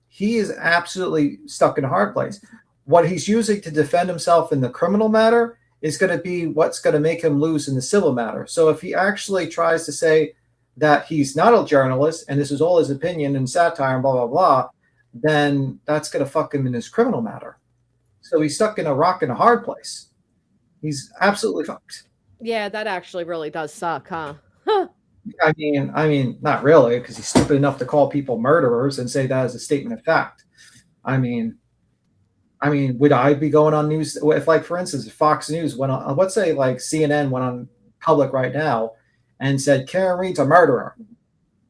He is absolutely stuck in a hard place. What he's using to defend himself in the criminal matter is going to be what's going to make him lose in the civil matter. So if he actually tries to say that he's not a journalist and this is all his opinion and satire and blah, blah, blah, then that's going to fuck him in his criminal matter. So he's stuck in a rock and a hard place. He's absolutely fucked. Yeah, that actually really does suck, huh? I mean, not really, because he's stupid enough to call people murderers and say that as a statement of fact. I mean, would I be going on news if, like, for instance, Fox News went on, let's say, like, CNN went on public right now and said Karen Reed's a murderer?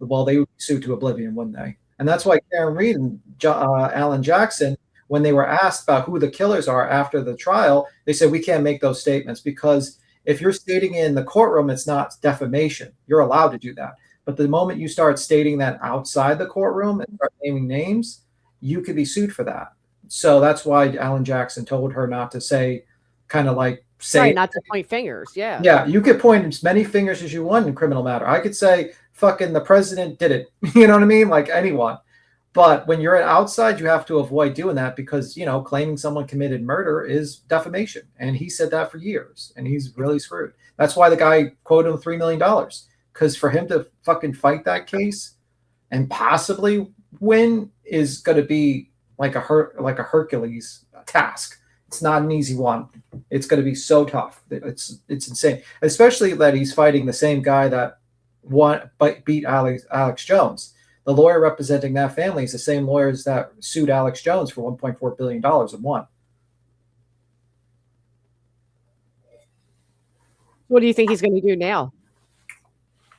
Well, they would be sued to oblivion, wouldn't they? And that's why Karen Reed and Alan Jackson, when they were asked about who the killers are after the trial, they said, we can't make those statements because if you're stating in the courtroom, it's not defamation. You're allowed to do that. But the moment you start stating that outside the courtroom and start naming names, you could be sued for that. So that's why Alan Jackson told her not to say, right, not to point fingers. Yeah. Yeah, you could point as many fingers as you want in criminal matter. I could say, fucking the president did it. You know what I mean? Like anyone. But when you're outside, you have to avoid doing that because, claiming someone committed murder is defamation. And he said that for years, and he's really screwed. That's why the guy quoted him $3 million, because for him to fucking fight that case and possibly win is going to be like a Hercules task. It's not an easy one. It's going to be so tough. It's insane, especially that he's fighting the same guy that beat Alex Jones. The lawyer representing that family is the same lawyers that sued Alex Jones for $1.4 billion and won. What do you think he's going to do now?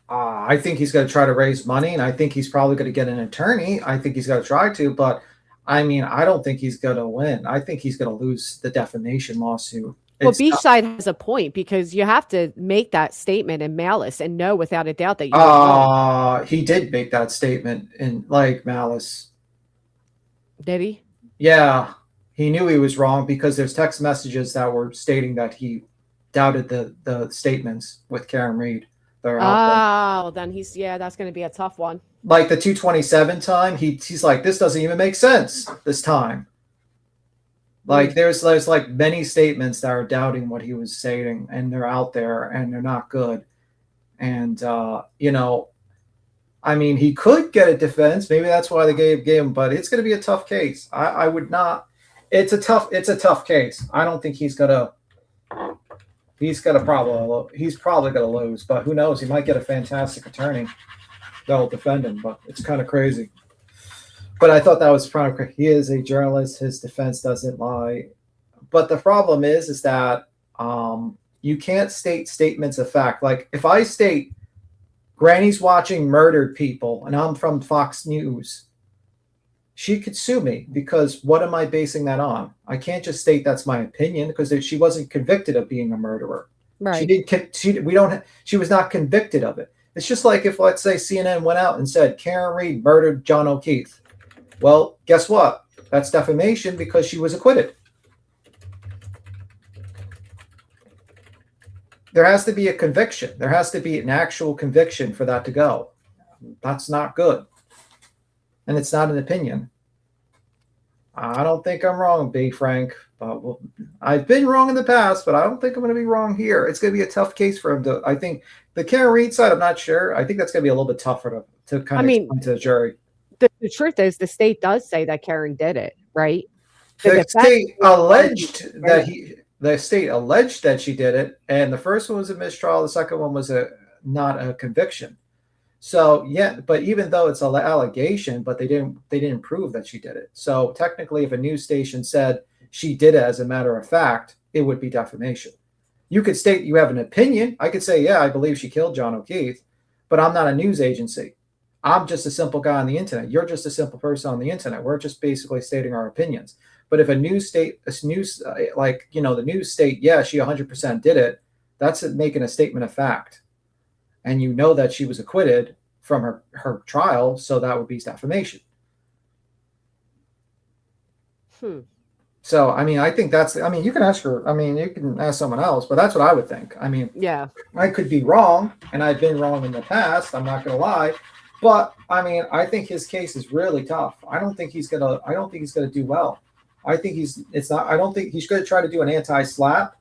I think he's going to try to raise money, and I think he's probably going to get an attorney. I think he's going to try to, but I don't think he's going to win. I think he's going to lose the defamation lawsuit. Well, Beachside has a point because you have to make that statement in malice and know without a doubt that you. He did make that statement in malice. Did he? Yeah, he knew he was wrong because there's text messages that were stating that he doubted the statements with Karen Reed. Then that's going to be a tough one. Like the 227 time, he's like, this doesn't even make sense this time. Like there's like many statements that are doubting what he was saying, and they're out there and they're not good. And he could get a defense. Maybe that's why they gave him, but it's going to be a tough case. I would not. It's a tough case. I don't think he's probably going to lose, but who knows? He might get a fantastic attorney that will defend him, but it's kind of crazy. But I thought that was probably, he is a journalist. His defense doesn't lie. But the problem is that you can't state statements of fact. Like if I state Granny's watching murdered people and I'm from Fox News, she could sue me because what am I basing that on? I can't just state that's my opinion because she wasn't convicted of being a murderer. Right. She was not convicted of it. It's just like if, let's say, CNN went out and said Karen Reed murdered John O'Keefe. Well, guess what? That's defamation because she was acquitted. There has to be a conviction. There has to be an actual conviction for that to go. That's not good. And it's not an opinion. I don't think I'm wrong, B. Frank. I've been wrong in the past, but I don't think I'm going to be wrong here. It's going to be a tough case for him I think the Karen Reed side, I'm not sure. I think that's going to be a little bit tougher to kind of explain to the jury. The truth is the state does say that Karen did it, right? The state alleged that she did it, and the first one was a mistrial. The second one was not a conviction. So yeah, but even though it's an allegation, but they didn't prove that she did it. So technically, if a news station said she did it as a matter of fact, it would be defamation. You could state you have an opinion. I could say, yeah, I believe she killed John O'Keefe, but I'm not a news agency. I'm just a simple guy on the internet. You're just a simple person on the internet. We're just basically stating our opinions. But if the news state, yeah, she 100% did it, that's making a statement of fact. And you know that she was acquitted from her trial, so that would be defamation. So, I think you can ask her, you can ask someone else, but that's what I would think. Yeah. I could be wrong, and I've been wrong in the past. I'm not going to lie. But I think his case is really tough. I don't think he's gonna do well. I think I don't think he's gonna try to do an anti-slap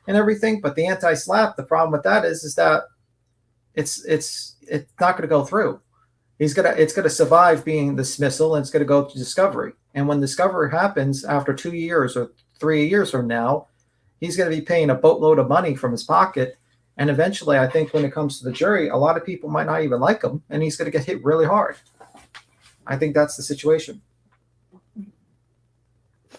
and everything, but the anti-slap, the problem with that is that it's not gonna go through. It's gonna survive being dismissal, and it's gonna go to discovery. And when discovery happens after 2 years or 3 years from now, he's gonna be paying a boatload of money from his pocket. And eventually, I think when it comes to the jury, a lot of people might not even like him, and he's going to get hit really hard. I think that's the situation.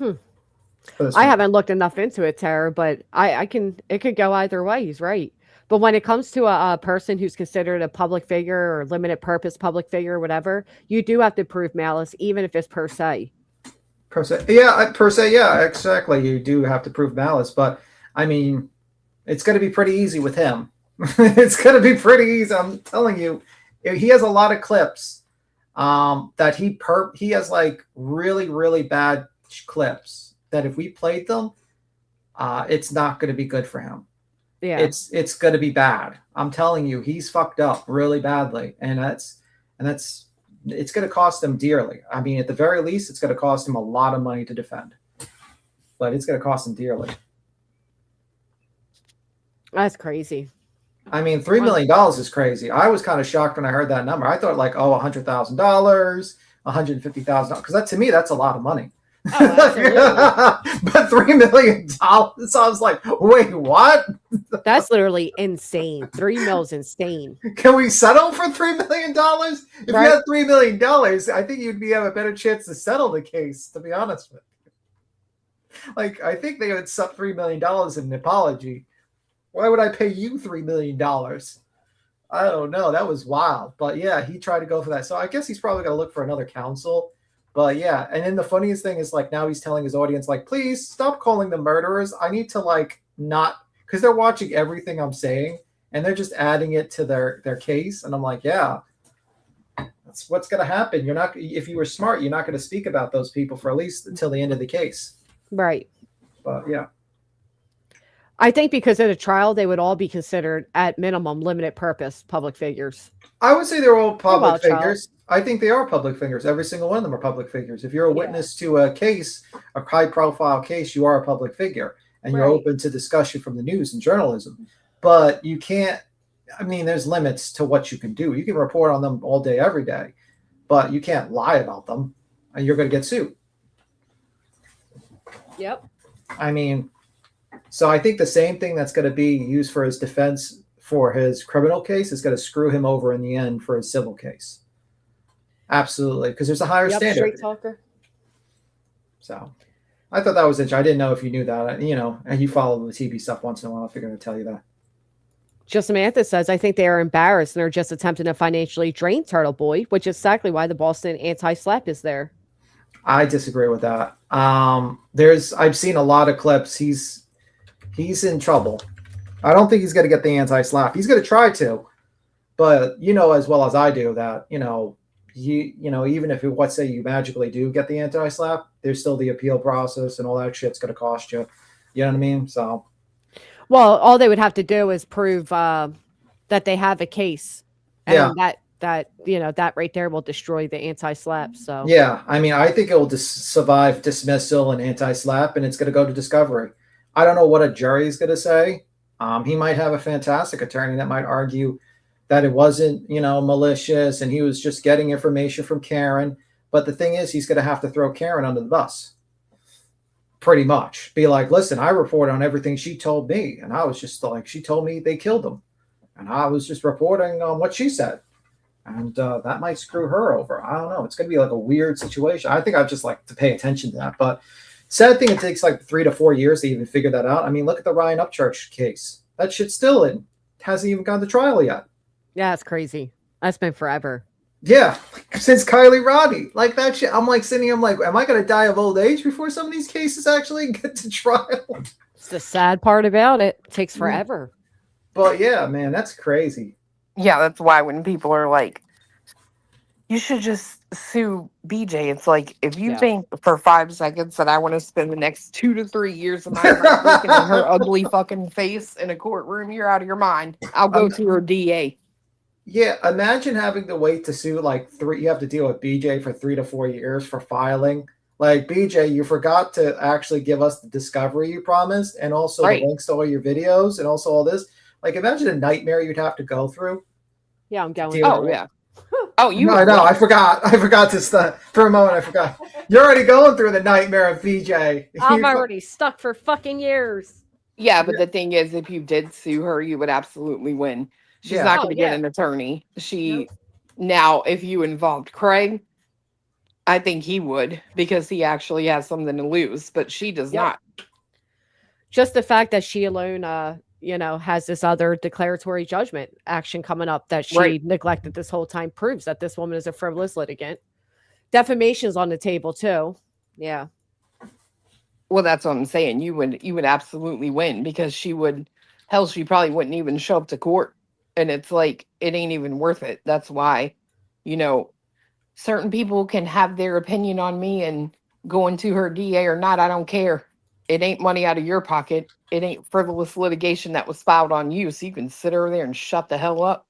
I haven't looked enough into it, Tara, but it could go either way. He's right. But when it comes to a person who's considered a public figure or limited purpose public figure or whatever, you do have to prove malice, even if it's per se. Per se, yeah, exactly. You do have to prove malice, but it's going to be pretty easy with him. It's going to be pretty easy. I'm telling you, he has a lot of clips that he has like really, really bad clips that if we played them, it's not going to be good for him. Yeah, it's going to be bad. I'm telling you, he's fucked up really badly, and that's it's going to cost them dearly. I mean, at the very least, it's going to cost them a lot of money to defend, but it's going to cost them dearly. That's crazy. I mean, $3 million is crazy. I was kind of shocked when I heard that number. I thought like, oh, $100,000, $150,000, because that, to me, that's a lot of money. Oh, but $3 million, I was like, wait, what? That's literally insane. 3 mil is insane. Can we settle for $3 million? If Right. you had $3 million, I think you'd have a better chance to settle the case, to be honest with you. Like, I think they would suck $3 million in an apology. Why would I pay you $3 million? I don't know. That was wild. But yeah, he tried to go for that. So I guess he's probably going to look for another counsel. But yeah, and then the funniest thing is like now he's telling his audience, like, please stop calling them murderers. I need to like not, because they're watching everything I'm saying and they're just adding it to their case. And I'm like, yeah, that's what's going to happen. You're not, if you were smart, you're not going to speak about those people for at least until the end of the case. Right. But yeah. I think because at a trial, they would all be considered at minimum limited purpose public figures. I would say they're all public trial. figures. I think they are public figures. Every single one of them are public figures. If you're a witness to a case, a high profile case, you are a public figure and you're open to discussion from the news and journalism. But you can't, I mean, there's limits to what you can do. You can report on them all day, every day, but you can't lie about them and you're going to get sued. Yep. I mean, so I think the same thing that's going to be used for his defense for his criminal case is going to screw him over in the end for his civil case. Absolutely, because there's a higher standard. Straight talker. So I thought that was interesting. I didn't know if you knew that. You know, and you follow the TV stuff once in a while. I figured I'd tell you that. Just Samantha says, I think they are embarrassed and are just attempting to financially drain Turtle Boy, which is exactly why the Boston anti-slap is there. I disagree with that. I've seen a lot of clips. He's in trouble. I don't think he's going to get the anti-slap. He's going to try to, but you know as well as I do that even if let's say you magically do get the anti-slap, there's still the appeal process and all that shit's going to cost you. You know what I mean? So, well, all they would have to do is prove that they have a case, and that right there will destroy the anti-slap. So yeah, I mean, I think it will survive dismissal and anti-slap, and it's going to go to discovery. I don't know what a jury is going to say. He might have a fantastic attorney that might argue that it wasn't, malicious and he was just getting information from Karen. But the thing is, he's going to have to throw Karen under the bus. Pretty much. Be like, listen, I report on everything she told me. And I was just like, she told me they killed him. And I was just reporting on what she said. And that might screw her over. I don't know. It's going to be like a weird situation. I think I'd just like to pay attention to that. But sad thing, it takes like 3 to 4 years to even figure that out. I mean, look at the Ryan Upchurch case. That shit's still in. Hasn't even gone to trial yet. Yeah, it's crazy. That's been forever. Yeah, since Kylie Roddy. Like that shit. I'm like sitting here, I'm like, am I going to die of old age before some of these cases actually get to trial? It's the sad part about it. It takes forever. But yeah, man, that's crazy. Yeah, that's why when people are like, you should just sue BJ. It's like, if you think for 5 seconds that I want to spend the next 2 to 3 years of my life looking at her ugly fucking face in a courtroom, you're out of your mind. I'll go to her DA. Yeah, imagine having to wait to sue you have to deal with BJ for 3 to 4 years for filing. Like, BJ, you forgot to actually give us the discovery you promised and also the links to all your videos and also all this. Like, imagine a nightmare you'd have to go through. Yeah, I'm going. Yeah. Oh, you? No, I know. I forgot to start for a moment. I forgot. You're already going through the nightmare of BJ. I'm already stuck for fucking years. Yeah, but the thing is, if you did sue her, you would absolutely win. She's not going to get an attorney. Now, if you involved Craig, I think he would because he actually has something to lose, but she does not. Just the fact that she alone, has this other declaratory judgment action coming up that she neglected this whole time proves that this woman is a frivolous litigant. Defamation's on the table too. Yeah. Well, that's what I'm saying. You would absolutely win because she probably wouldn't even show up to court. And it's like, it ain't even worth it. That's why, certain people can have their opinion on me and going to her DA or not. I don't care. It ain't money out of your pocket. It ain't frivolous litigation that was filed on you. So you can sit over there and shut the hell up.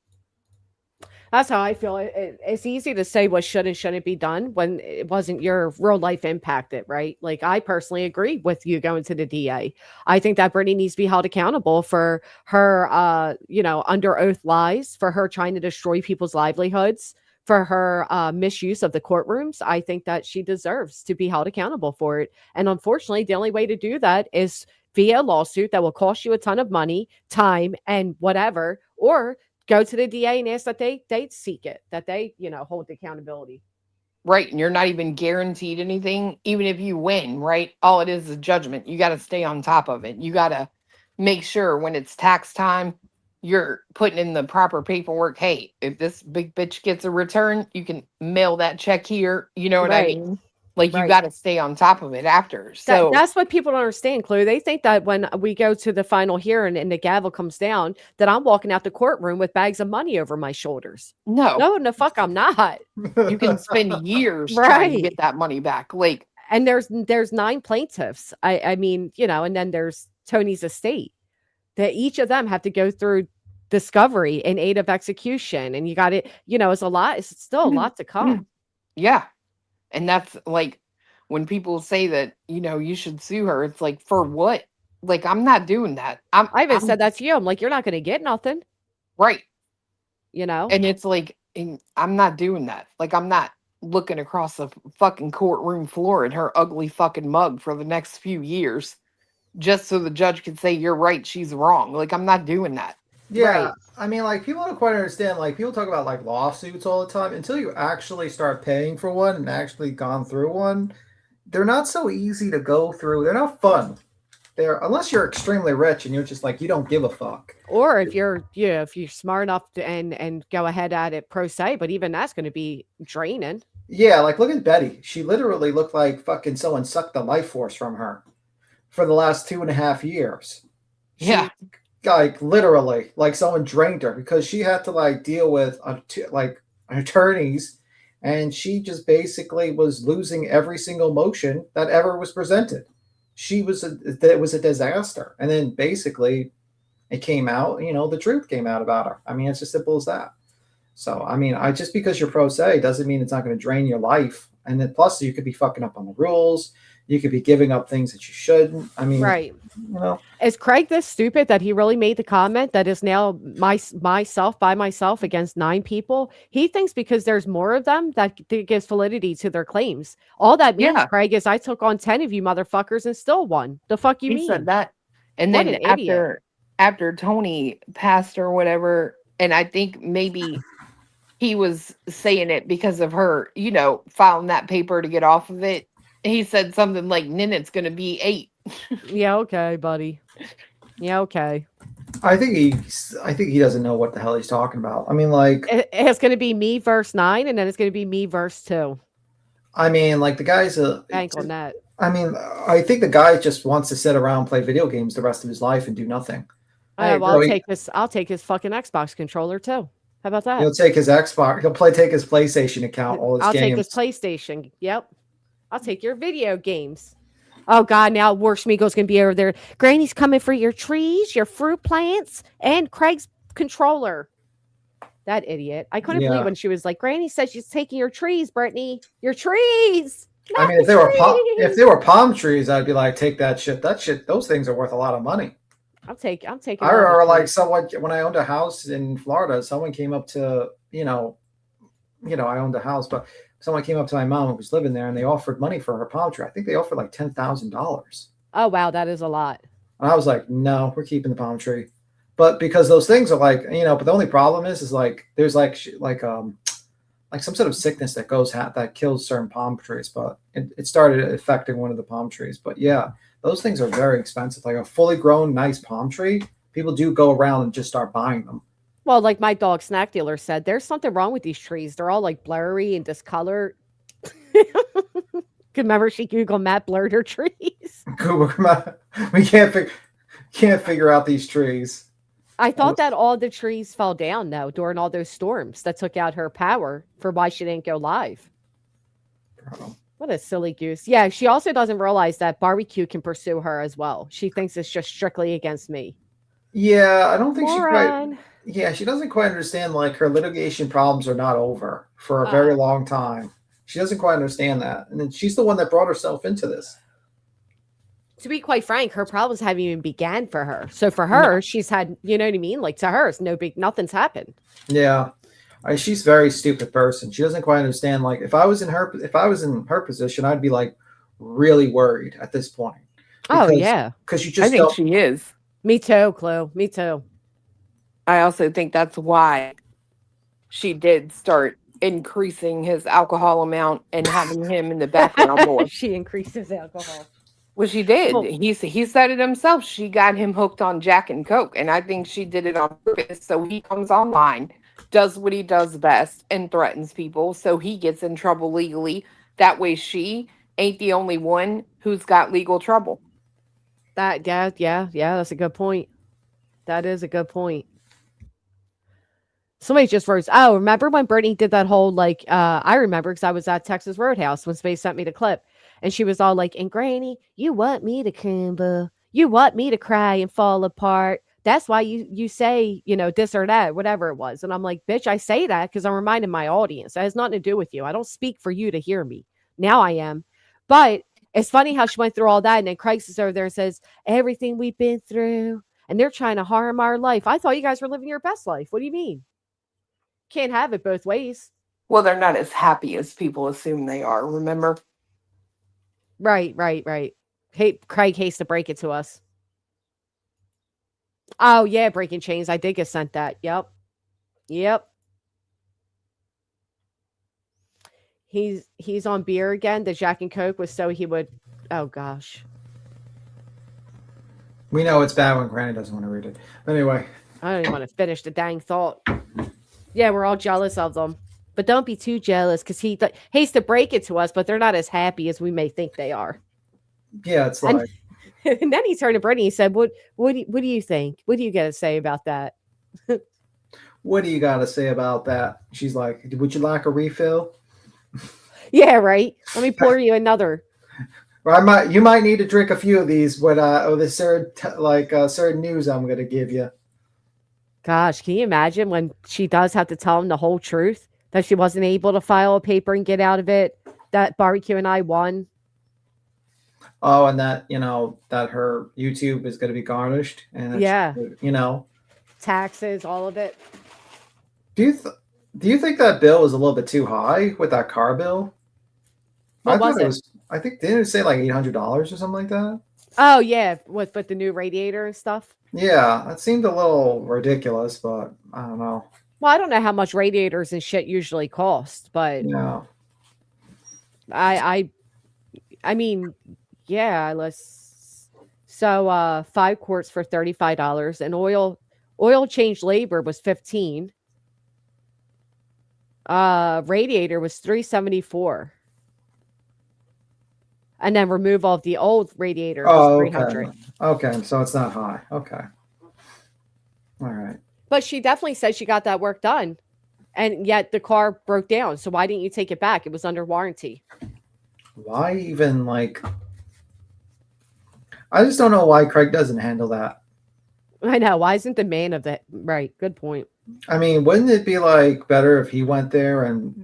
That's how I feel. It's easy to say what should and shouldn't be done when it wasn't your real life impacted, right? Like I personally agree with you going to the DA. I think that Brittany needs to be held accountable for her, under oath lies, for her trying to destroy people's livelihoods, for her misuse of the courtrooms. I think that she deserves to be held accountable for it. And unfortunately, the only way to do that is via a lawsuit that will cost you a ton of money, time, and whatever, or go to the DA and ask that they seek it, that they, hold the accountability. Right. And you're not even guaranteed anything, even if you win, right? All it is judgment. You got to stay on top of it. You got to make sure when it's tax time, you're putting in the proper paperwork. Hey, if this big bitch gets a return, you can mail that check here. You know what I mean? Like you got to stay on top of it after. So that's what people don't understand, Chloe. They think that when we go to the final hearing and the gavel comes down, that I'm walking out the courtroom with bags of money over my shoulders. No, the fuck I'm not. You can spend years trying to get that money back. Like, and there's 9 plaintiffs. I mean, and then there's Tony's estate. That each of them have to go through discovery in aid of execution, and you got it. It's a lot. It's still a lot to come. Yeah. And that's like when people say that, you should sue her. It's like, for what? Like, I'm not doing that. I even said that to you. I'm like, you're not going to get nothing. Right. And it's like, I'm not doing that. Like, I'm not looking across the fucking courtroom floor at her ugly fucking mug for the next few years just so the judge can say, you're right, she's wrong. Like, I'm not doing that. Yeah, right. I mean, like, people don't quite understand. Like, people talk about like lawsuits all the time. Until you actually start paying for one and actually gone through one, they're not so easy to go through. They're not fun. Unless you're extremely rich and you're just like, you don't give a fuck. Or if you're, if you're smart enough to and go ahead at it pro se, but even that's going to be draining. Yeah, like look at Betty. She literally looked like fucking someone sucked the life force from her for the last 2.5 years. Yeah. Like literally, like someone drained her because she had to like deal with like attorneys, and she just basically was losing every single motion that ever was presented. It was a disaster, and then basically it came out. The truth came out about her. I mean, it's as simple as that. So I mean, just because you're pro se doesn't mean it's not going to drain your life. And then plus, you could be fucking up on the rules. You could be giving up things that you shouldn't. I mean, right. Is Craig this stupid that he really made the comment that is now myself by myself against 9 people? He thinks because there's more of them that gives validity to their claims. All that means, Craig, is I took on 10 of you motherfuckers and still won. The fuck you mean? He said that. And what then after Tony passed or whatever, and I think maybe he was saying it because of her, filing that paper to get off of it. He said something like, it's going to be 8. Yeah, okay, buddy. Yeah, okay. I think he doesn't know what the hell he's talking about. I mean, like, it's going to be me verse 9, and then it's going to be me verse 2. I mean, like, the guy's bank on that. I mean, I think the guy just wants to sit around, play video games the rest of his life, and do nothing. I'll take his fucking Xbox controller too. How about that? He'll take his Xbox. Take his PlayStation account. All his I'll games. Take his PlayStation. Yep. I'll take your video games. Oh God! Now Warshmeagle's gonna be over there. Granny's coming for your trees, your fruit plants, and Craig's controller. That idiot! I couldn't believe when she was like, "Granny says she's taking your trees, Brittany. Your trees." I mean, if they were palm trees, I'd be like, take that shit. That shit. Those things are worth a lot of money. I'm taking. I remember like someone when I owned a house in Florida. Someone came up to I owned a house, but someone came up to my mom who was living there, and they offered money for her palm tree. I think they offered like $10,000. Oh wow, that is a lot. And I was like, no, we're keeping the palm tree. But because those things are like, but the only problem is like there's like some sort of sickness that kills certain palm trees. But it started affecting one of the palm trees. But yeah, those things are very expensive. Like a fully grown nice palm tree, people do go around and just start buying them. Well, like my dog snack dealer said, there's something wrong with these trees. They're all like blurry and discolored. Remember, she Google Map blurred her trees. Google Map. We can't figure out these trees. I thought that all the trees fell down though during all those storms that took out her power for why she didn't go live. What a silly goose. Yeah, she also doesn't realize that barbecue can pursue her as well. She thinks it's just strictly against me. Yeah, I don't think she quite. Yeah, she doesn't quite understand, like, her litigation problems are not over for a very long time. She doesn't quite understand that. And then she's the one that brought herself into this. To be quite frank, her problems haven't even began for her. So for her, she's had, you know what I mean? Like, to her, it's nothing's happened. Yeah. She's a very stupid person. She doesn't quite understand, like, if I was in her position, I'd be like really worried at this point. Oh yeah. Because you just I think she is. Me too, Chloe. Me too. I also think that's why she did start increasing his alcohol amount and having him in the background more. She increased his alcohol. Well, she did. Well, He said it himself. She got him hooked on Jack and Coke, and I think she did it on purpose. So he comes online, does what he does best, and threatens people. So he gets in trouble legally. That way, she ain't the only one who's got legal trouble. Yeah. That's a good point. That is a good point. Somebody just wrote, oh, remember when Brittany did that whole, like, I remember because I was at Texas Roadhouse when somebody sent me the clip. And she was all like, and Granny, you want me to crumble. You want me to cry and fall apart. That's why you say, you know, this or that, whatever it was. And I'm like, bitch, I say that because I'm reminding my audience. That has nothing to do with you. I don't speak for you to hear me. Now I am. But it's funny how she went through all that. And then Craig is over there and says, everything we've been through. And they're trying to harm our life. I thought you guys were living your best life. What do you mean? Can't have it both ways. Well, they're not as happy as people assume they are, remember? Right. Hey, Craig hates to break it to us. Oh, yeah, Breaking Chains. I did get sent that. Yep. He's on beer again. The Jack and Coke was so he would... Oh, gosh. We know it's bad when Granny doesn't want to read it. Anyway. I don't even want to finish the dang thought. Yeah, we're all jealous of them. But don't be too jealous because he hates to break it to us, but they're not as happy as we may think they are. Yeah, it's like... And then he turned to Brittany and said, what do you think? What do you got to say about that? What do you got to say about that? She's like, would you like a refill? Yeah, right. Let me pour you another. Or you might need to drink a few of these. The certain news I'm going to give you. Gosh, can you imagine when she does have to tell him the whole truth? That she wasn't able to file a paper and get out of it? That Barbecue and I won? Oh, and that, that her YouTube is going to be garnished. And yeah. Taxes, all of it. Do you think that bill was a little bit too high with that car bill? What was it? I think, didn't it say like $800 or something like that? Oh, yeah. With the new radiator and stuff? Yeah, that seemed a little ridiculous, but I don't know. Well, I don't know how much radiators and shit usually cost, but no. I mean, yeah, so 5 quarts for $35 and oil change labor was $15. Radiator was $374. And then removal of the old radiator was $300. Okay, so it's not high. Okay. All right. But she definitely said she got that work done. And yet the car broke down. So why didn't you take it back? It was under warranty. Why even I just don't know why Craig doesn't handle that. I know. Why isn't the man of the... Right. Good point. I mean, wouldn't it be better if he went there and,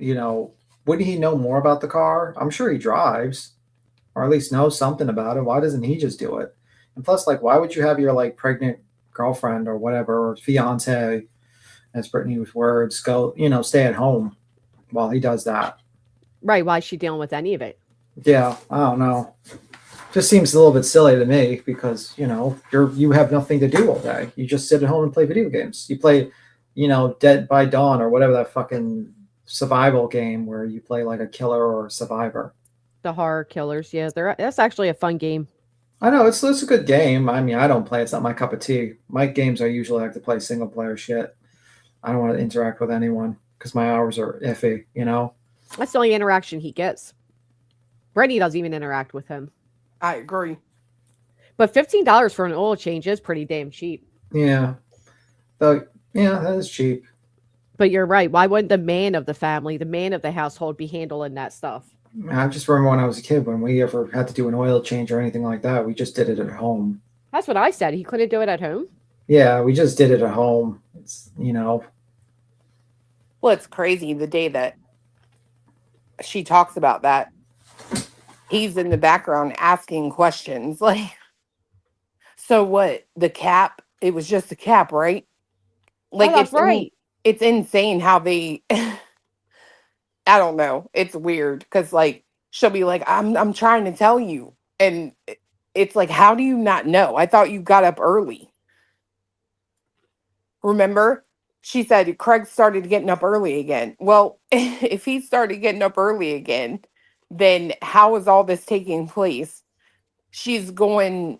wouldn't he know more about the car? I'm sure he drives or at least knows something about it. Why doesn't he just do it? And plus, why would you have your pregnant girlfriend or whatever, or fiance, as Brittany's words go, stay at home while he does that? Right. Why is she dealing with any of it? Yeah, I don't know. Just seems a little bit silly to me because, you have nothing to do all day. You just sit at home and play video games. You play, Dead by Dawn or whatever that fucking survival game where you play a killer or a survivor. The horror killers. Yeah, that's actually a fun game. I know it's a good game. I mean, I don't play. It's not my cup of tea. My games I usually like to play single player shit. I don't want to interact with anyone because my hours are iffy, That's the only interaction he gets. Brittany doesn't even interact with him. I agree. But $15 for an oil change is pretty damn cheap. Yeah. Yeah, that is cheap. But you're right. Why wouldn't the man of the family, the man of the household be handling that stuff? I just remember when I was a kid, when we ever had to do an oil change or anything like that, we just did it at home. That's what I said. He couldn't do it at home? Yeah, we just did it at home. It's, you know. Well, it's crazy the day that she talks about that. He's in the background asking questions like, so what? The cap? It was just a cap, right? Oh, Like that's right. it's insane how they I don't know. It's weird because like she'll be like, I'm trying to tell you. And it's like, how do you not know? I thought you got up early. Remember? She said Craig started getting up early again. Well, if he started getting up early again, then how is all this taking place? She's going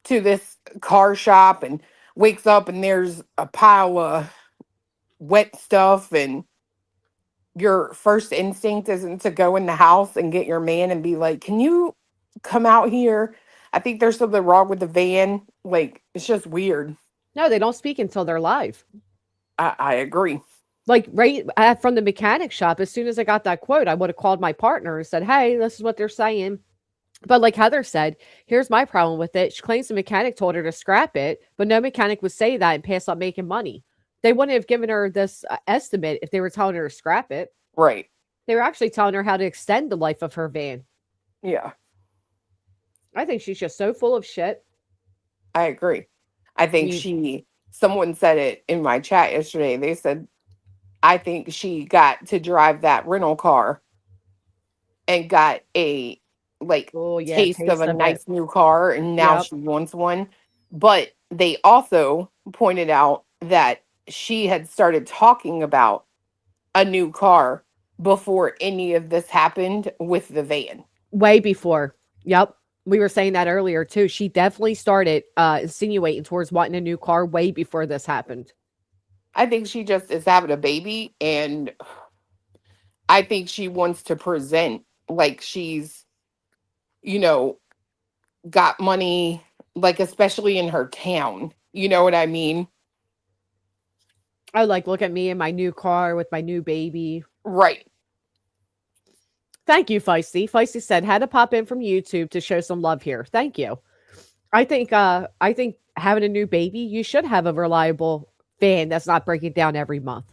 to this car shop and wakes up and there's a pile of wet stuff, and your first instinct isn't to go in the house and get your man and be like, can you come out here? I think there's something wrong with the van. Like, it's just weird. No, they don't speak until they're live. I agree. Like right from the mechanic shop, as soon as I got that quote, I would have called my partner and said, hey, this is what they're saying. But like Heather said, here's my problem with it. She claims the mechanic told her to scrap it, but no mechanic would say that and pass up making money. They wouldn't have given her this estimate if they were telling her to scrap it. Right. They were actually telling her how to extend the life of her van. Yeah. I think she's just so full of shit. I agree. I think someone said it in my chat yesterday. They said, I think she got to drive that rental car and got a taste of a nice new car, and now she wants one. But they also pointed out that she had started talking about a new car before any of this happened with the van. Way before. Yep. We were saying that earlier too. She definitely started insinuating towards wanting a new car way before this happened. I think she just is having a baby, and I think she wants to present like she's, got money, like especially in her town. You know what I mean? I like, look at me in my new car with my new baby. Right. Thank you, Feisty. Feisty said, had to pop in from YouTube to show some love here. Thank you. I think having a new baby, you should have a reliable van that's not breaking down every month.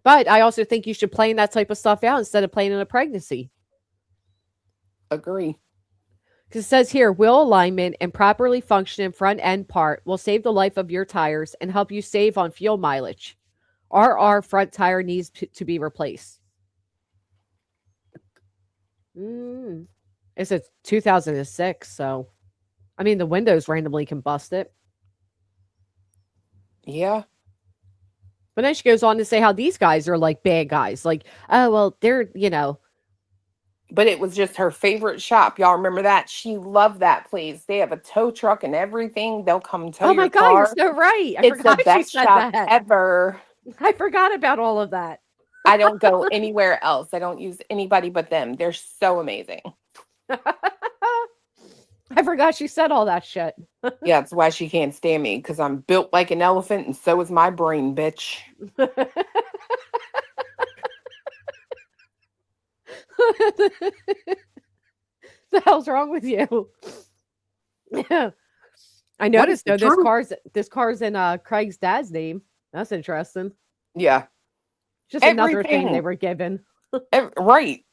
But I also think you should plan that type of stuff out instead of planning a pregnancy. Agree. Because it says here, wheel alignment and properly functioning front end part will save the life of your tires and help you save on fuel mileage. RR front tire needs to be replaced. It's a 2006, so I mean the windows randomly combusted. Yeah. But then she goes on to say how these guys are like bad guys. Like, oh well, they're, But it was just her favorite shop. Y'all remember that? She loved that place. They have a tow truck and everything. They'll come tow your car. Oh my God, you're so right. It's the best shop ever. I forgot about all of that. I don't go anywhere else. I don't use anybody but them. They're so amazing. I forgot she said all that shit. Yeah, that's why she can't stand me, because I'm built like an elephant and so is my brain, bitch. The hell's wrong with you? Yeah. I noticed though this car's in Craig's dad's name. That's interesting. Yeah. Just another thing they were given. Right.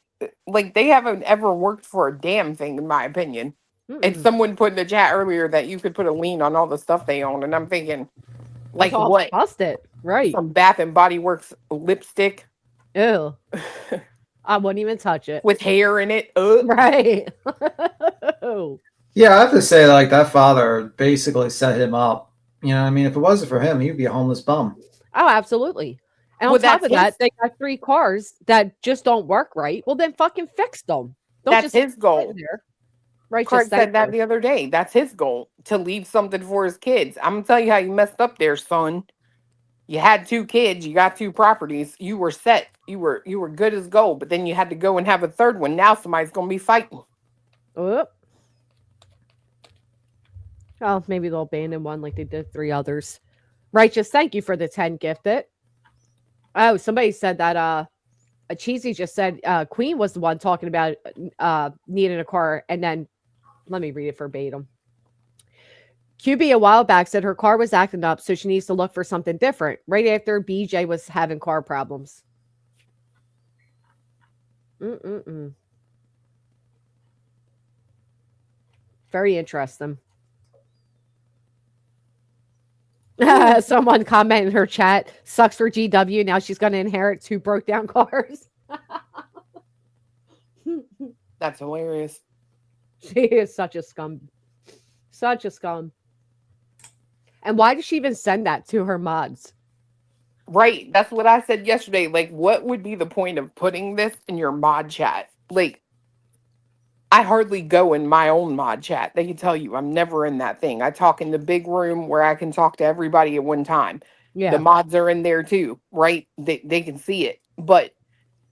Like they haven't ever worked for a damn thing, in my opinion. And someone put in the chat earlier that you could put a lien on all the stuff they own, and I'm thinking, like, what? Busted, right? Some Bath and Body Works lipstick. Ew. I wouldn't even touch it. With hair in it. Right. Yeah, I have to say, like, that father basically set him up. You know, I mean, if it wasn't for him, he'd be a homeless bum. Oh, absolutely. And on top of that, they got 3 cars that just don't work right. Well, then fucking fix them. That's his goal. Right. Craig said that the other day. That's his goal, to leave something for his kids. I'm gonna tell you how you messed up there, son. You had 2 kids, you got 2 properties, you were set, you were good as gold, but then you had to go and have a 3rd one. Now somebody's gonna be fighting. Oh, maybe they'll abandon one like they did 3 others. Righteous, thank you for the 10 gifted. Oh, somebody said that a Cheesy just said Queen was the one talking about needing a car, and then let me read it verbatim. QB a while back said her car was acting up, so she needs to look for something different. Right after BJ was having car problems. Very interesting. Someone commented in her chat, sucks for GW. Now she's going to inherit 2 broke down cars. That's hilarious. She is such a scum. Such a scum. And why does she even send that to her mods? Right. That's what I said yesterday. Like, what would be the point of putting this in your mod chat? Like, I hardly go in my own mod chat. They can tell you I'm never in that thing. I talk in the big room where I can talk to everybody at one time. Yeah. The mods are in there too, right? They can see it. But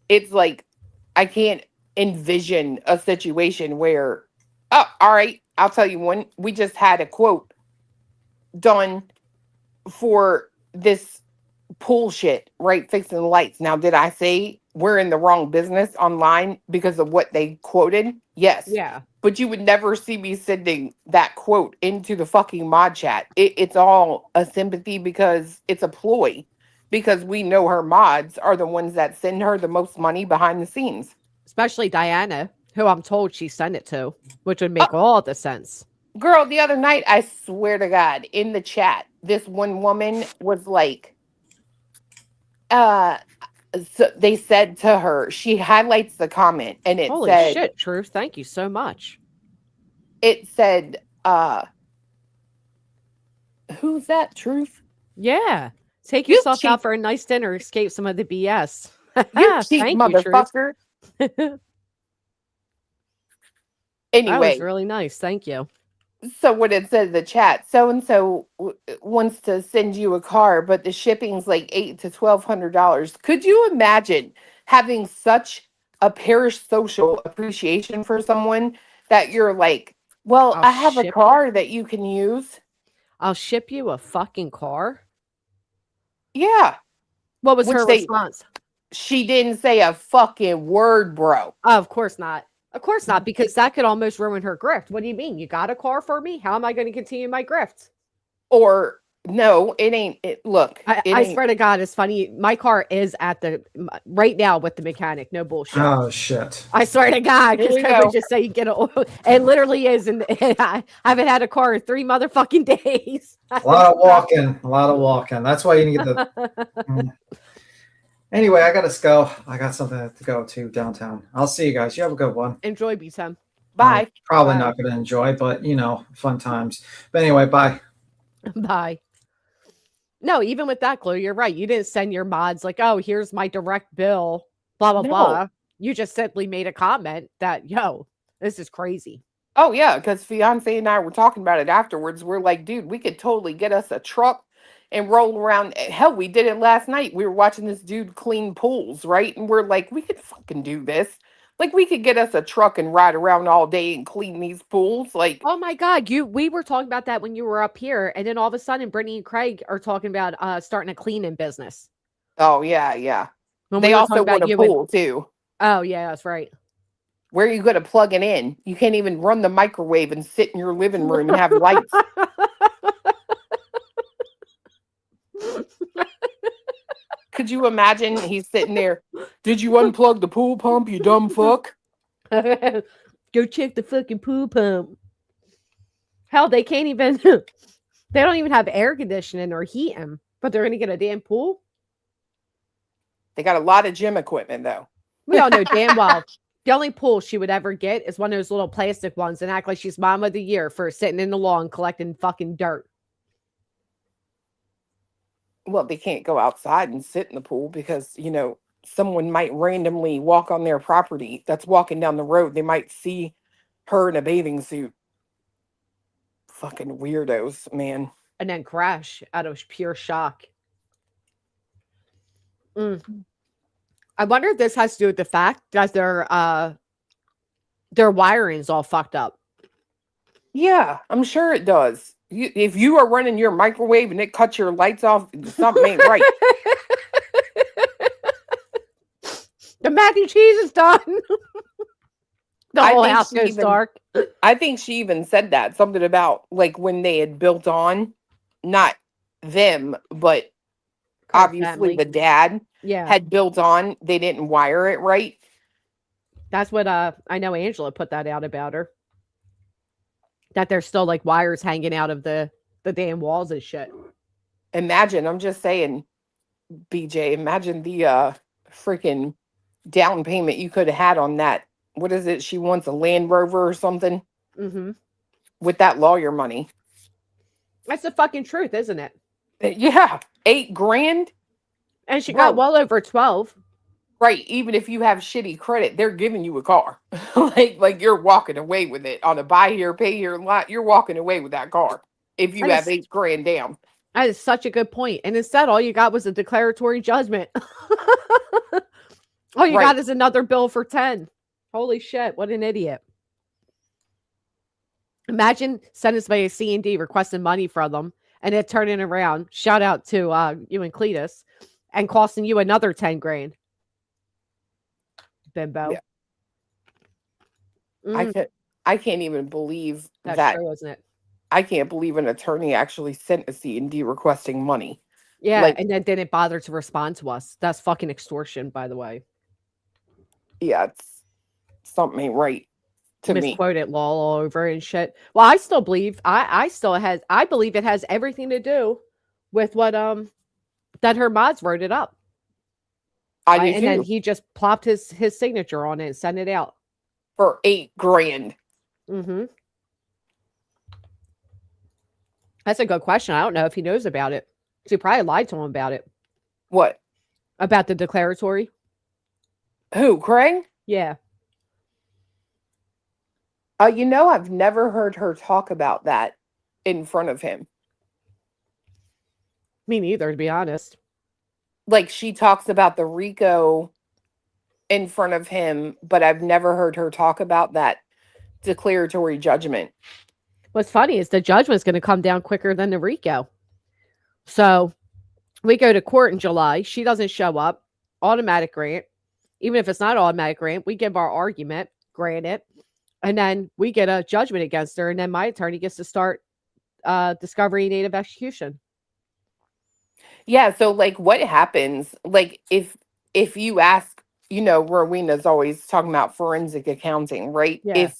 it's like, I can't envision a situation where, oh, all right, I'll tell you one. We just had a quote done for this pool shit, right? Fixing the lights. Now, did I say we're in the wrong business online because of what they quoted? Yes. Yeah. But you would never see me sending that quote into the fucking mod chat. It's all a sympathy because it's a ploy. Because we know her mods are the ones that send her the most money behind the scenes. Especially Diana, who I'm told she sent it to, which would make all the sense. Girl, the other night, I swear to God, in the chat, this one woman was like, so they said to her, she highlights the comment and it Holy said, shit, Truth. Thank you so much. It said, who's that, Truth? Yeah. Take yourself out for a nice dinner, escape some of the BS. You cheap motherfucker. Anyway. That was really nice. Thank you. So what it said in the chat, so-and-so wants to send you a car, but the shipping's like $800 to $1,200. Could you imagine having such a parasocial appreciation for someone that you're like, well, I have a car that you can use. I'll ship you a fucking car? Yeah. What was her response? She didn't say a fucking word, bro. Oh, of course not. Of course not, because that could almost ruin her grift. What do you mean? You got a car for me? How am I going to continue my grift? Or no, it ain't. Look, I swear to God, it's funny. My car is at the right now with the mechanic. No bullshit. Oh shit! I swear to God, because I would just say you get a. It literally is, and I haven't had a car in 3 motherfucking days. A lot of walking. That's why you need the. Anyway, I gotta go. I got something to go to downtown. I'll see you guys. You have a good one. Enjoy, B-Time. Bye. Probably not going to enjoy, but fun times. But anyway, bye. Bye. No, even with that, Chloe, you're right. You didn't send your mods like, oh, here's my direct bill, blah, blah, blah. You just simply made a comment that, yo, this is crazy. Oh, yeah, because fiance and I were talking about it afterwards. We're like, dude, we could totally get us a truck and roll around. Hell, we did it last night. We were watching this dude clean pools, right? And we're like, we could fucking do this. Like, we could get us a truck and ride around all day and clean these pools. Like, oh my God, we were talking about that when you were up here, and then all of a sudden, Brittany and Craig are talking about starting a cleaning business. Oh yeah, yeah. When they also want a pool too. Oh yeah, that's right. Where are you going to plug it in? You can't even run the microwave and sit in your living room and have lights. Could you imagine he's sitting there? Did you unplug the pool pump, you dumb fuck? Go check the fucking pool pump. Hell, they can't even. They don't even have air conditioning or heating, but they're going to get a damn pool. They got a lot of gym equipment, though. We all know damn well the only pool she would ever get is one of those little plastic ones and act like she's mom of the year for sitting in the lawn collecting fucking dirt. Well, they can't go outside and sit in the pool because, someone might randomly walk on their property that's walking down the road. They might see her in a bathing suit. Fucking weirdos, man. And then crash out of pure shock. I wonder if this has to do with the fact that their wiring's all fucked up. Yeah, I'm sure it does. If you are running your microwave and it cuts your lights off, something ain't right. The mac and cheese is done. The I whole think house she goes even dark. I think she even said that something about like when they had built on, not them, but Her obviously family. the dad Yeah. had built on. They didn't wire it right. That's what I know Angela put that out about her. That there's still like wires hanging out of the damn walls and shit. Imagine, I'm just saying, BJ, imagine the freaking down payment you could have had on that. What is it? She wants a Land Rover or something Mm-hmm. with that lawyer money. That's the fucking truth, isn't it? Yeah, $8,000. And she got Bro. well over 12. Right. Even if you have shitty credit, they're giving you a car. like you're walking away with it on a buy here, pay here lot. You're walking away with that car if you That have is, $8,000 down. that is such a good point. And instead, all you got was a declaratory judgment. All you got Right. is another bill for 10. Holy shit, what an idiot. Imagine sending somebody a C&D requesting money from them and it turning around, shout out to you and Cletus, and costing you another 10 grand. Bimbo. Yeah. I can't even believe That's that. true, isn't it? I can't believe an attorney actually sent a C&D requesting money. Yeah, Like, and then didn't bother to respond to us. That's fucking extortion, by the way. yeah, it's something ain't right to me. Misquoted law all over and shit. Well, I still believe I believe it has everything to do with what that her mods wrote it up. I do And then too. he just plopped his signature on it and sent it out. For $8,000. Mm-hmm. That's a good question. I don't know if he knows about it. She probably lied to him about it. What? About the declaratory. Who, Craig? Yeah. I've never heard her talk about that in front of him. Me neither, to be honest. Like she talks about the RICO in front of him, but I've never heard her talk about that declaratory judgment. What's funny is the judgment's going to come down quicker than the RICO. So we go to court in July. She doesn't show up. Automatic grant. Even if it's not automatic grant, we give our argument, grant it, and then we get a judgment against her. And then my attorney gets to start discovery and aid of execution. Yeah. So like what happens? Like if you ask, Rowena's always talking about forensic accounting, right? Yeah.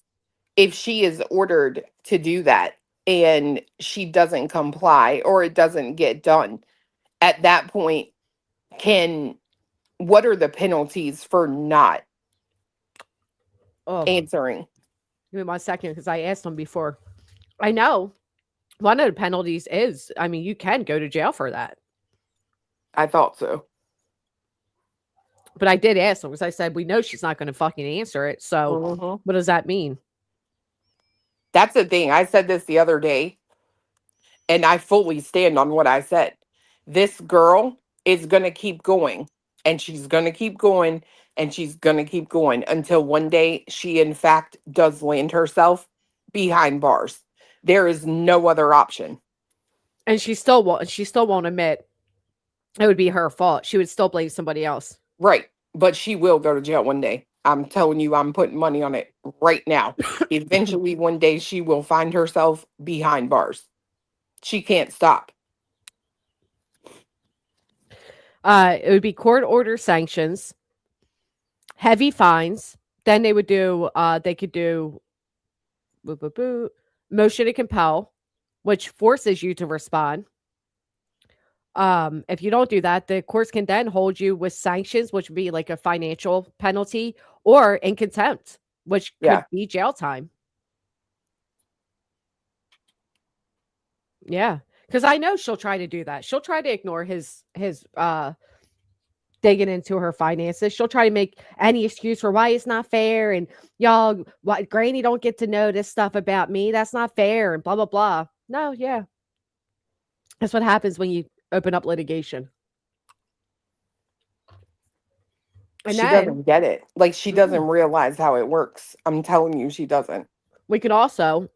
If she is ordered to do that and she doesn't comply or it doesn't get done, at that point, what are the penalties for not answering? Give me 1 second because I asked them before. I know one of the penalties is, you can go to jail for that. I thought so. But I did ask them because I said, we know she's not going to fucking answer it. So what does that mean? That's the thing. I said this the other day, and I fully stand on what I said. This girl is going to keep going, and she's going to keep going, and she's going to keep going until one day she, in fact, does land herself behind bars. There is no other option. And she still won't admit it would be her fault. She would still blame somebody else. Right. But she will go to jail one day. I'm telling you, I'm putting money on it right now. Eventually, one day she will find herself behind bars. She can't stop. It would be court order sanctions, heavy fines. Then they would do, they could do motion to compel, which forces you to respond. If you don't do that, the courts can then hold you with sanctions, which would be like a financial penalty, or in contempt, which could be jail time. Yeah. Because I know she'll try to do that. She'll try to ignore his digging into her finances. She'll try to make any excuse for why it's not fair. And y'all, why Granny don't get to know this stuff about me. That's not fair. And blah, blah, blah. No, yeah. That's what happens when you open up litigation. And she then, doesn't get it. Like, she doesn't realize how it works. I'm telling you, she doesn't. We could also,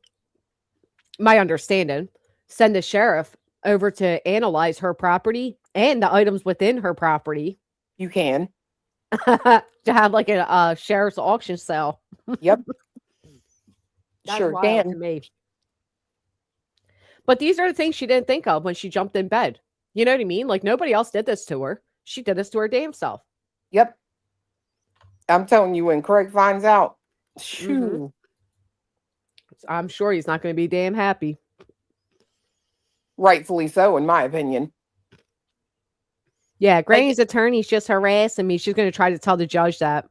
my understanding, send the sheriff over to analyze her property and the items within her property. You can. To have like a sheriff's auction sale. Yep. That's Sure wild to can. me. But these are the things she didn't think of when she jumped in bed. You know what I mean? Like nobody else did this to her. She did this to her damn self. Yep. I'm telling you, when Craig finds out, Mm-hmm. shoo. I'm sure he's not going to be damn happy. Rightfully so, in my opinion. Yeah, Granny's attorney's just harassing me. She's going to try to tell the judge that.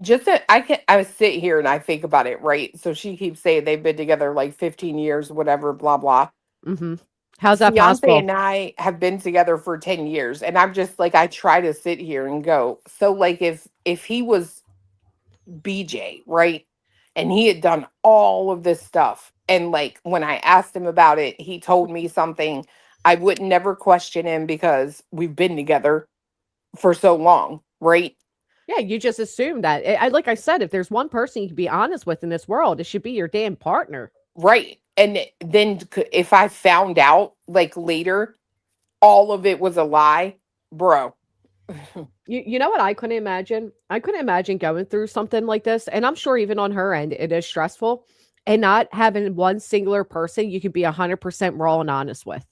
I sit here and I think about it, right? So she keeps saying they've been together like 15 years, whatever, blah, blah. Mm-hmm. How's that Fiance possible? and I have been together for 10 years. And I'm just like, I try to sit here and go. So like if he was BJ, right? And he had done all of this stuff. And like when I asked him about it, he told me something. I would never question him because we've been together for so long, right? Yeah, you just assume that. Like I said, if there's one person you can be honest with in this world, it should be your damn partner. Right. And then if I found out like later, all of it was a lie, bro. You know what I couldn't imagine? I couldn't imagine going through something like this. And I'm sure even on her end, it is stressful. And not having one singular person you could be 100% raw and honest with.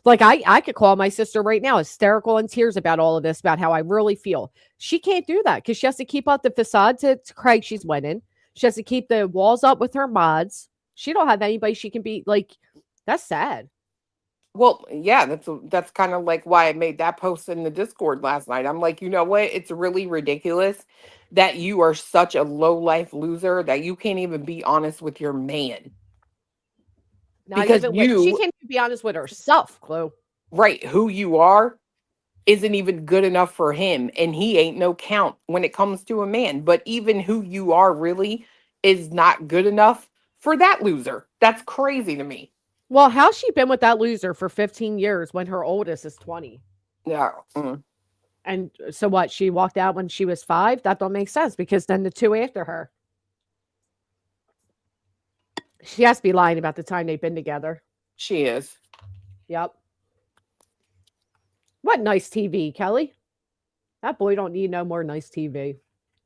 Like I could call my sister right now, hysterical in tears about all of this, about how I really feel. She can't do that because she has to keep up the facade to Craig she's winning. She has to keep the walls up with her mods. She don't have anybody she can be like. That's sad. Well, yeah, that's kind of like why I made that post in the Discord last night. I'm like, you know what? It's really ridiculous that you are such a low life loser that you can't even be honest with your man. Not Because even she can't even be honest with herself, Chloe. Right, who you are isn't even good enough for him, and he ain't no count when it comes to a man. But even who you are really is not good enough for that loser. That's crazy to me. Well, how's she been with that loser for 15 years when her oldest is 20? Yeah. And so what? She walked out when she was 5? That don't make sense because then the 2 after her. She has to be lying about the time they've been together. She is. Yep. What nice TV, Kelly? That boy don't need no more nice TV.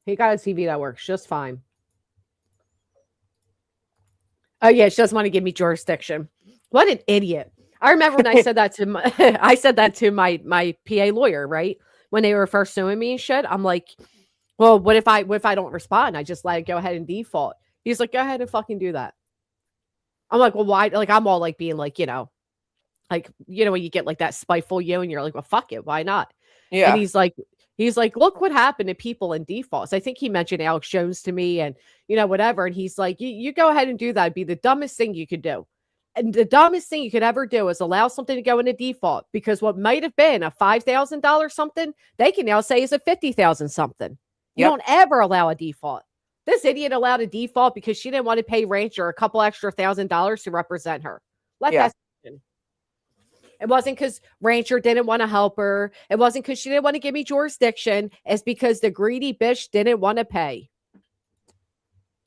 He got a TV that works just fine. Oh yeah, she doesn't want to give me jurisdiction. What an idiot. I remember when I said that to my PA lawyer, right? When they were first suing me and shit. I'm like, well, what if I don't respond? I just let it go ahead and default. He's like, go ahead and fucking do that. I'm like, well, why? Like, I'm all like being like, like, when you get like that spiteful you and you're like, well, fuck it. Why not? Yeah. And he's like, look what happened to people in defaults. I think he mentioned Alex Jones to me and, whatever. And he's like, you go ahead and do that. It'd be the dumbest thing you could do. And the dumbest thing you could ever do is allow something to go into default because what might have been a $5,000 something, they can now say is a $50,000 something. You don't ever allow a default. This idiot allowed a default because she didn't want to pay Rancher a couple extra $1,000 to represent her. Let that happen. It wasn't because Rancher didn't want to help her. It wasn't because she didn't want to give me jurisdiction. It's because the greedy bitch didn't want to pay.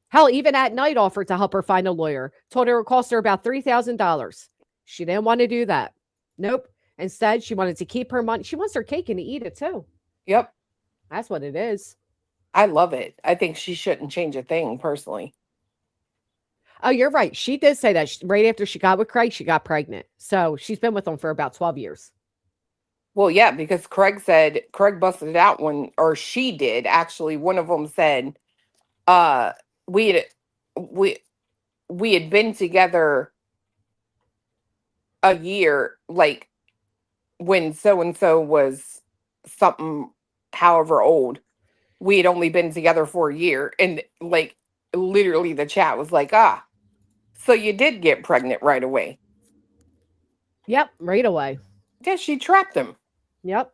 Hell, even at night offered to help her find a lawyer. Told her it would cost her about $3,000. She didn't want to do that. Nope. Instead, she wanted to keep her money. She wants her cake and to eat it too. Yep. That's what it is. I love it. I think she shouldn't change a thing, personally. Oh, you're right. She did say that right after she got with Craig, she got pregnant. So she's been with him for about 12 years. Well, yeah, because Craig busted it out or she did. Actually, one of them said, we had been together a year, like when so-and-so was something, however old. We had only been together for a year. And like literally the chat was like, so you did get pregnant right away. Yep, right away. Yeah, she trapped him. Yep.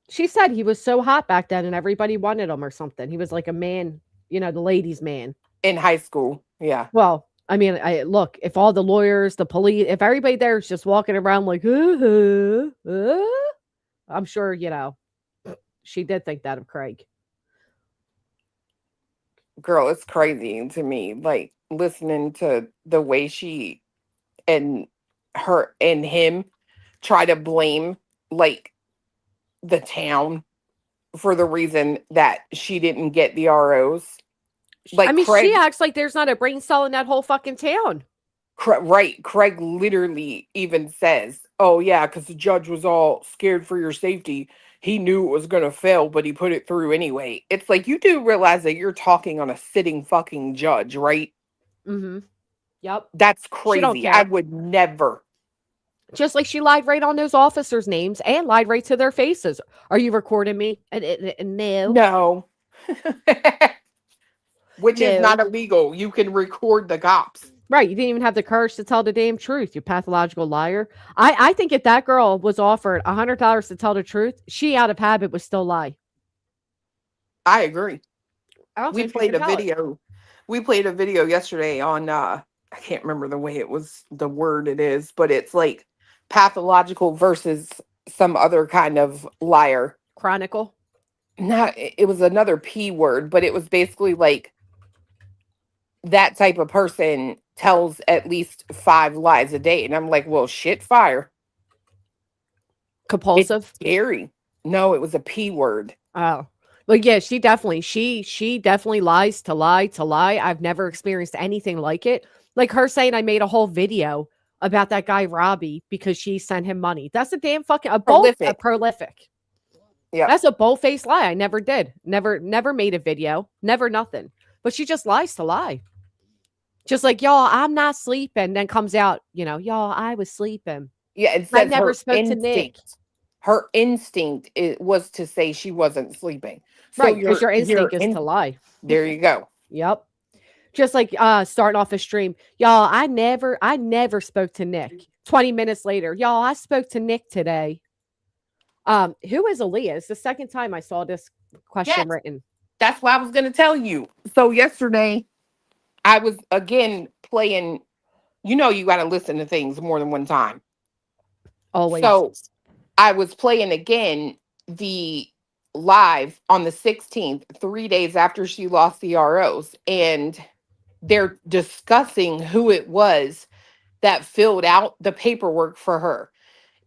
She said he was so hot back then and everybody wanted him or something. He was like a man, the ladies' man. In high school, yeah. Well, I mean, look, if all the lawyers, the police, if everybody there is just walking around like, I'm sure, she did think that of Craig. Girl, it's crazy to me, like listening to the way she and her and him try to blame like the town for the reason that she didn't get the ROs. Like I mean, Craig, she acts like there's not a brain cell in that whole fucking town. right? Craig literally even says, "Oh yeah, because the judge was all scared for your safety. He knew it was gonna fail, but he put it through anyway." It's like you do realize that you're talking on a sitting fucking judge, right? Mm-hmm. Yep. That's She don't crazy. care. I would never. Just like she lied right on those officers' names and lied right to their faces. Are you recording me? And no. No. Which is No. not illegal. You can record the cops. Right. You didn't even have the courage to tell the damn truth, you pathological liar. I think if that girl was offered $100 to tell the truth, she out of habit would still lie. I agree. I don't We think she played could a tell it. video. We played a video yesterday on I can't remember the way it was the word it is, but it's like pathological versus some other kind of liar. Chronicle. Not it was another P word, but it was basically like that type of person tells at least 5 lies a day. And I'm like, well, shit fire. Compulsive. It's scary. No, it was a P word. Oh. But yeah, she definitely lies to lie to lie. I've never experienced anything like it. Like her saying I made a whole video about that guy Robbie because she sent him money. That's a damn fucking prolific. Yeah. That's a bold-faced lie. I never did. Never made a video. Never nothing. But she just lies to lie. Just like, y'all, I'm not sleeping. Then comes out, y'all, I was sleeping. Yeah, it I says never her spoke to Nick. instinct. Her instinct was to say she wasn't sleeping. So Right, because your instinct is to lie. There you go. Yep. Just like starting off a stream. Y'all, I never spoke to Nick. 20 minutes later, y'all, I spoke to Nick today. Who is Aaliyah? It's the second time I saw this question written. That's what I was going to tell you. So yesterday, I was again playing. You got to listen to things more than one time. Always. So I was playing again the live on the 16th, 3 days after she lost the ROs, and they're discussing who it was that filled out the paperwork for her.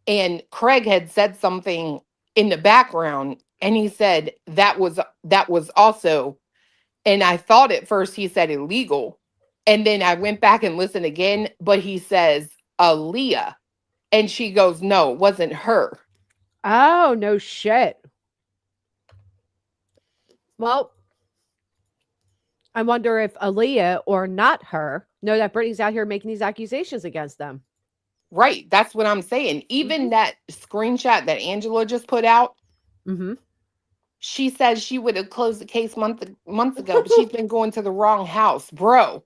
And Craig had said something in the background, and he said that was also, and I thought at first he said illegal, and then I went back and listened again, but he says Aaliyah, and she goes, no, it wasn't her. Oh, no shit. Well, I wonder if Aaliyah or not her know that Brittany's out here making these accusations against them. Right. That's what I'm saying. Even that screenshot that Angela just put out, she says she would have closed the case months ago, but she's been going to the wrong house, bro.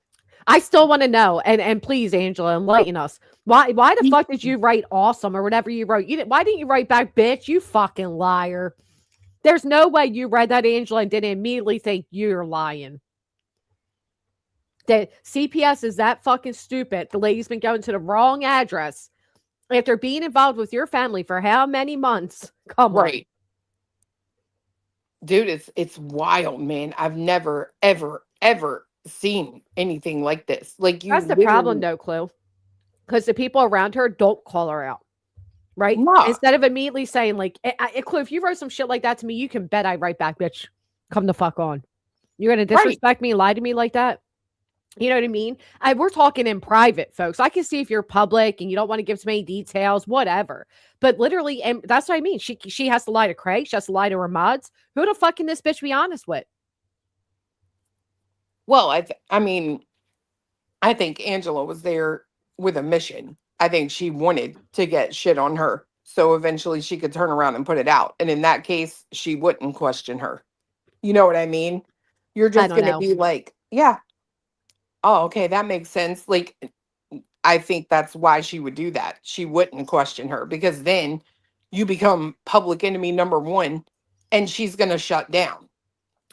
I still want to know, and please, Angela, enlighten us. Why the fuck did you write awesome or whatever you wrote? Why didn't you write back, bitch? You fucking liar. There's no way you read that, Angela, and didn't immediately think you're lying. That CPS is that fucking stupid. The lady's been going to the wrong address after being involved with your family for how many months? Come on. Dude, it's wild, man. I've never, ever, ever seen anything like this. Like That's the problem, though, Clue. Because the people around her don't call her out. Right? No. Instead of immediately saying, like, Clue, if you wrote some shit like that to me, you can bet I write back, bitch. Come the fuck on. You're going to disrespect me and lie to me like that? You know what I mean? We're talking in private, folks. I can see if you're public and you don't want to give so many details, whatever. But literally, and that's what I mean. She has to lie to Craig. She has to lie to her mods. Who the fuck can this bitch be honest with? Well, I mean, I think Angela was there with a mission. I think she wanted to get shit on her, so eventually she could turn around and put it out. And in that case, she wouldn't question her. You know what I mean? You're just going to be like, yeah. Oh, okay, that makes sense. Like, I think that's why she would do that. She wouldn't question her because then you become public enemy number one and she's going to shut down.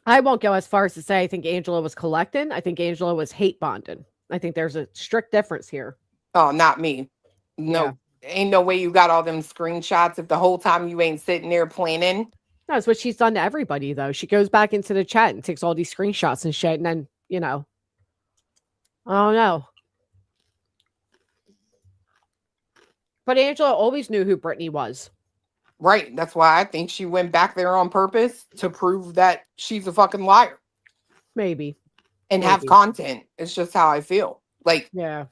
I won't go as far as to say I think Angela was collecting. I think Angela was hate bonding. I think there's a strict difference here. Oh, not me. No, ain't no way you got all them screenshots if the whole time you ain't sitting there planning. That's what she's done to everybody, though. She goes back into the chat and takes all these screenshots and shit, and then, I don't know. But Angela always knew who Brittany was. Right. That's why I think she went back there on purpose to prove that she's a fucking liar. Maybe. and have Maybe. content. It's just how I feel. Like, Yeah.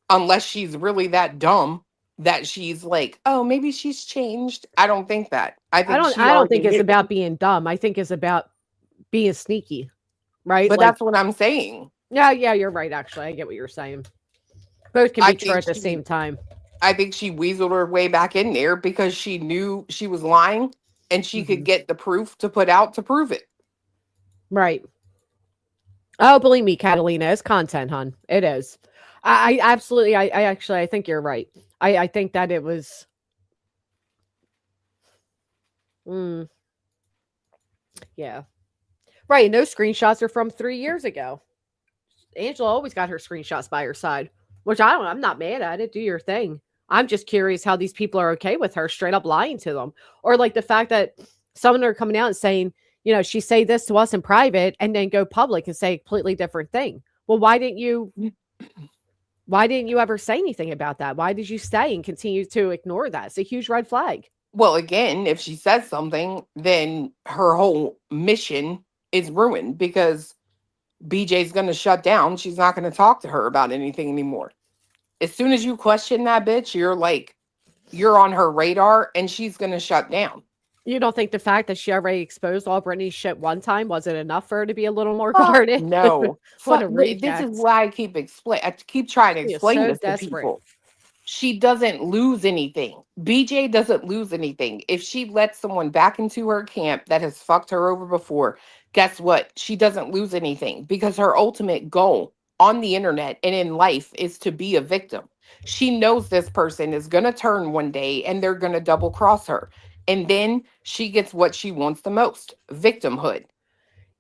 unless she's really that dumb that she's like, oh, maybe she's changed. I don't think that. I think she I don't already think it's knew. about being dumb. I think it's about being sneaky, right? But Like, that's what I'm saying. yeah, you're right. Actually, I get what you're saying. Both can I be true think at the she same time. I think she weaseled her way back in there because she knew she was lying and she could get the proof to put out to prove it. Right. Oh, believe me, Catalina, it's content, hon. It is. I absolutely. I actually. I think you're right. I think that it was. Mm, yeah. Right. And those screenshots are from 3 years ago. Angela always got her screenshots by her side, which I'm not mad at it. Do your thing. I'm just curious how these people are okay with her straight up lying to them. Or like the fact that some of them are coming out and saying, she say this to us in private and then go public and say a completely different thing. Well, why didn't you ever say anything about that? Why did you stay and continue to ignore that? It's a huge red flag. Well, again, if she says something, then her whole mission is ruined because BJ's going to shut down. She's not going to talk to her about anything anymore. As soon as you question that bitch, you're on her radar and she's going to shut down. You don't think the fact that she already exposed all Brittany's shit one time wasn't enough for her to be a little more guarded? No. What a This is reject. why I keep trying to She is explain so this to desperate. people. She doesn't lose anything. BJ doesn't lose anything. If she lets someone back into her camp that has fucked her over before, guess what? She doesn't lose anything because her ultimate goal on the internet and in life is to be a victim. She knows this person is going to turn one day and they're going to double cross her. And then she gets what she wants the most, victimhood.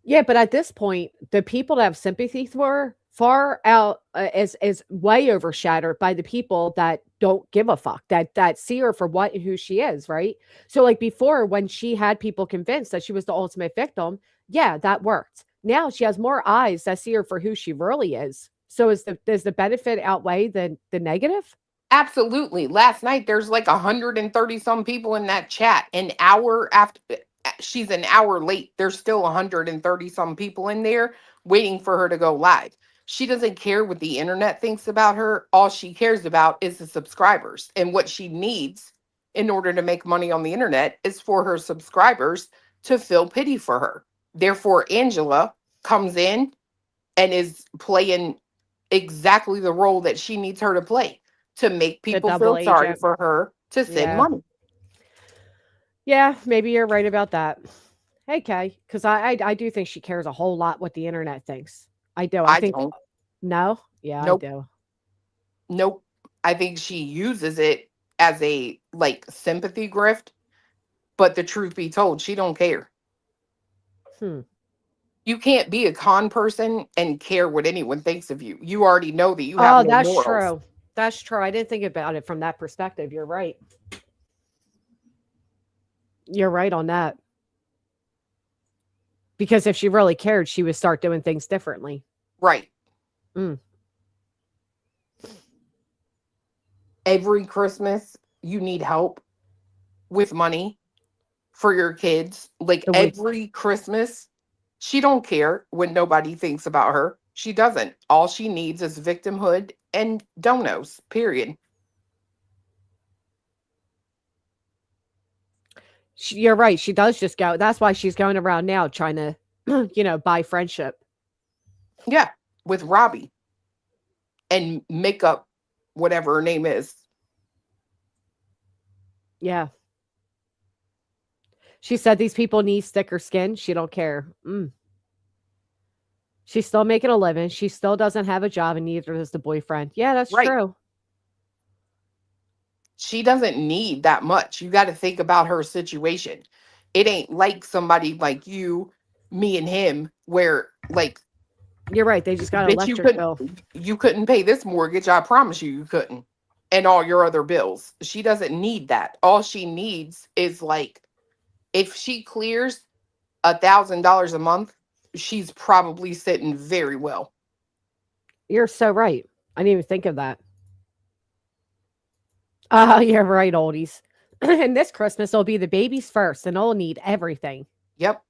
Yeah, but at this point, the people that have sympathy for her far out is way overshadowed by the people that don't give a fuck, that see her for what and who she is, right? So like before, when she had people convinced that she was the ultimate victim, yeah, that worked. Now she has more eyes that see her for who she really is. So does the benefit outweigh the negative? Absolutely. Last night, there's like 130 some people in that chat. An hour after she's an hour late, there's still 130 some people in there waiting for her to go live. She doesn't care what the internet thinks about her. All she cares about is the subscribers. And what she needs in order to make money on the internet is for her subscribers to feel pity for her. Therefore, Angela comes in and is playing exactly the role that she needs her to play to make people double feel sorry agent. for her to send Yeah. money. Yeah, maybe you're right about that. Hey, Kay, because I do think she cares a whole lot what the internet thinks. I do. I think don't. no. Yeah, Nope. I do. Nope. I think she uses it as a like sympathy grift, but the truth be told, she don't care. You can't be a con person and care what anyone thinks of you. You already know that you have no That's morals. true. That's true. I didn't think about it from that perspective. You're right. You're right on that. Because if she really cared, she would start doing things differently. Right. Mm. Every Christmas, you need help with money for your kids. Like every Christmas, she don't care when nobody thinks about her. She doesn't. All she needs is victimhood and donos, period. You're right. She does just go. That's why she's going around now trying to, buy friendship. Yeah, with Robbie and make up whatever her name is. Yeah. She said these people need thicker skin. She don't care. She's still making a living. She still doesn't have a job, and neither does the boyfriend. Yeah, that's true. She doesn't need that much. You got to think about her situation. It ain't like somebody like you, me, and him, where like you're right. They just got an electric bill. You couldn't pay this mortgage. I promise you couldn't. And all your other bills. She doesn't need that. All she needs is like, if she clears $1,000 a month, she's probably sitting very well. You're so right. I didn't even think of that. You're right, oldies. And this Christmas will be the babies first, and they'll need everything. Yep.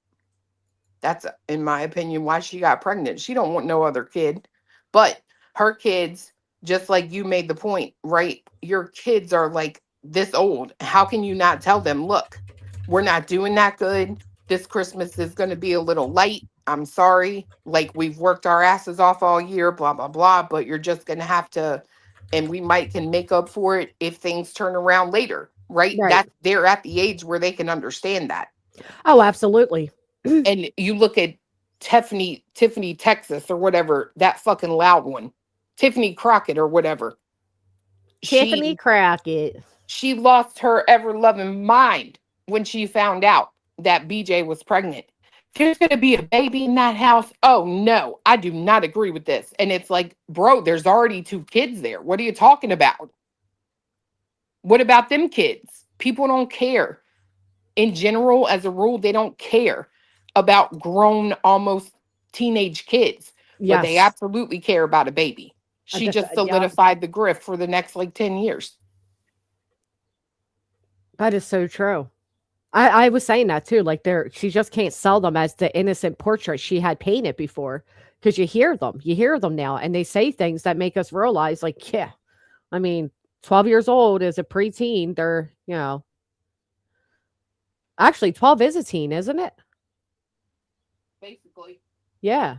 That's, in my opinion, why she got pregnant. She don't want no other kid. But her kids, just like you made the point, right? Your kids are like this old. How can you not tell them, look, we're not doing that good. This Christmas is going to be a little light. I'm sorry. Like, we've worked our asses off all year, blah, blah, blah. But you're just going to have to, and we might can make up for it if things turn around later, right? Right. They're at the age where they can understand that. Oh, absolutely. And you look at Tiffany, Texas, or whatever, that fucking loud one, Tiffany Crockett or whatever. Tiffany Crockett. She lost her ever loving mind when she found out that BJ was pregnant. There's going to be a baby in that house. Oh no, I do not agree with this. And it's like, bro, there's already 2 kids there. What are you talking about? What about them kids? People don't care. In general, as a rule, they don't care about grown, almost teenage kids. But they Yes. absolutely care about a baby. She just yeah. solidified the grift for the next like 10 years. That is so true. I was saying that too. Like, she just can't sell them as the innocent portrait she had painted before, because you hear them now, and they say things that make us realize, like, yeah, I mean, 12 years old is a preteen. They're, actually 12 is a teen, isn't it? Basically. Yeah.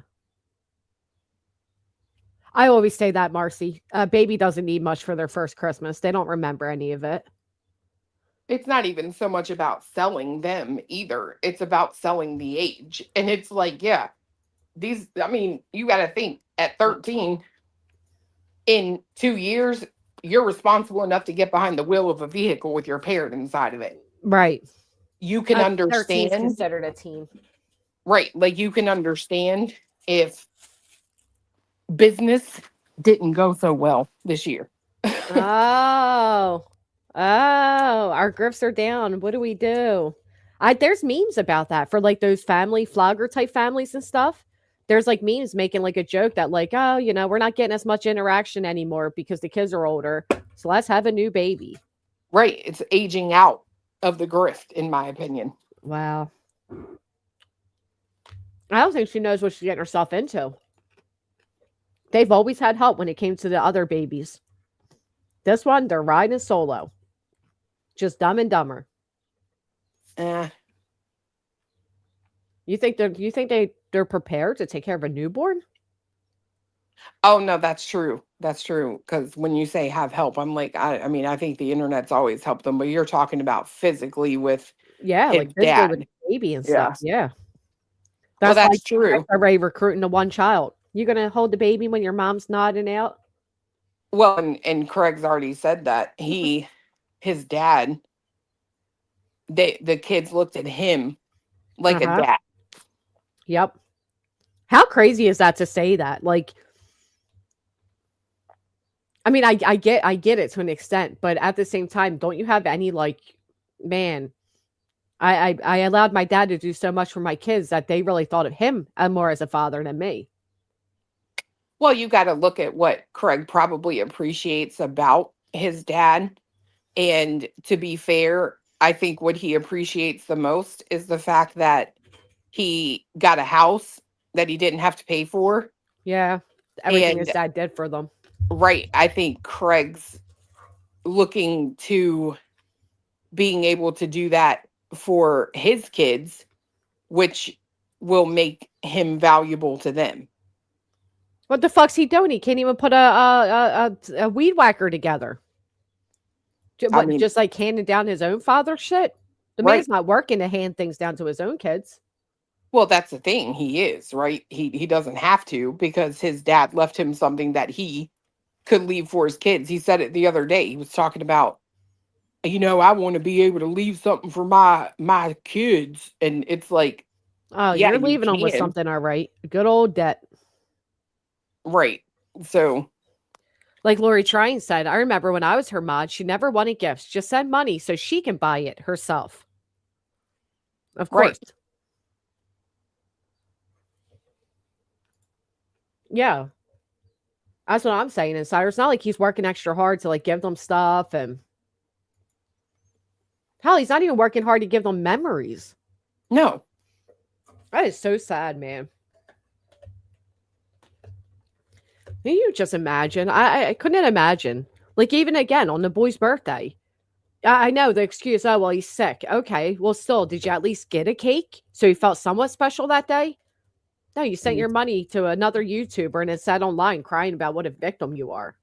I always say that, Marcy. A baby doesn't need much for their first Christmas. They don't remember any of it. It's not even so much about selling them either. It's about selling the age. And it's like, yeah, you got to think at 13, in 2 years, you're responsible enough to get behind the wheel of a vehicle with your parent inside of it. Right. You can understand. 13 is considered a teen. Right. Like, you can understand if business didn't go so well this year. Our grifts are down. What do we do? There's memes about that for like those family flogger type families and stuff. There's like memes making like a joke that like, oh, we're not getting as much interaction anymore because the kids are older. So let's have a new baby. Right. It's aging out of the grift, in my opinion. Wow. I don't think she knows what she's getting herself into. They've always had help when it came to the other babies. This one, they're riding solo. Just Dumb and Dumber. You think they're prepared to take care of a newborn? Oh no, that's true. That's true. Because when you say have help, I'm like, I think the internet's always helped them, but you're talking about physically with his like physically dad. with the baby and stuff. Yeah. That's like true. Already recruiting the one child. You gonna hold the baby when your mom's nodding out? Well, and Craig's already said that his dad, the kids looked at him like a dad. Yep. How crazy is that to say that? Like, I mean, I get it to an extent, but at the same time, don't you have any like, man, I allowed my dad to do so much for my kids that they really thought of him more as a father than me. Well, you got to look at what Craig probably appreciates about his dad. And to be fair, I think what he appreciates the most is the fact that he got a house that he didn't have to pay for. Yeah. Everything his dad did for them. Right. I think Craig's looking to being able to do that for his kids, which will make him valuable to them. What the fuck's he doing? He can't even put a weed whacker together. Just like handing down his own father shit? The man's not working to hand things down to his own kids. Well, that's the thing. He is, right? He doesn't have to, because his dad left him something that he could leave for his kids. He said it the other day. He was talking about, I want to be able to leave something for my kids. And it's like, oh, yeah, you're leaving them with something, all right. Good old debt. Right. So, like Lori Trine said, I remember when I was her mod, she never wanted gifts. Just send money so she can buy it herself. Of course. Right. Yeah. That's what I'm saying. Insider. It's not like he's working extra hard to like give them stuff, and hell, he's not even working hard to give them memories. No. That is so sad, man. Can you just imagine? I couldn't imagine. Like, even again, on the boy's birthday. I know the excuse, oh, well, he's sick. Okay, well, still, did you at least get a cake? So you felt somewhat special that day? No, you sent your money to another YouTuber and it sat online crying about what a victim you are.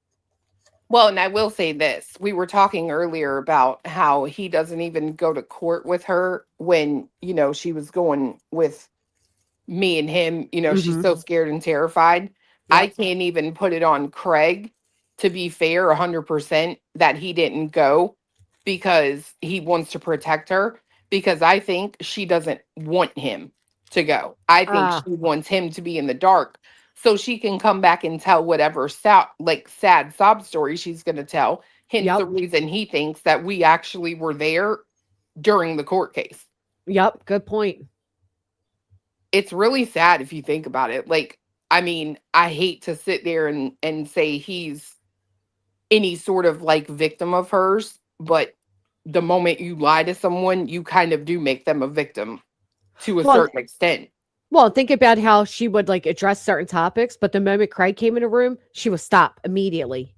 Well, and I will say this. We were talking earlier about how he doesn't even go to court with her when, she was going with me and him. She's so scared and terrified. I can't even put it on Craig, to be fair, 100% that he didn't go because he wants to protect her, because I think she doesn't want him to go. I think she wants him to be in the dark so she can come back and tell whatever sad sob story she's going to tell. Hence the reason he thinks that we actually were there during the court case. Yep, good point. It's really sad if you think about it. Like, I mean, I hate to sit there and say he's any sort of like victim of hers, but the moment you lie to someone, you kind of do make them a victim to a certain extent. Well, think about how she would like address certain topics, but the moment Craig came in the room, she would stop immediately.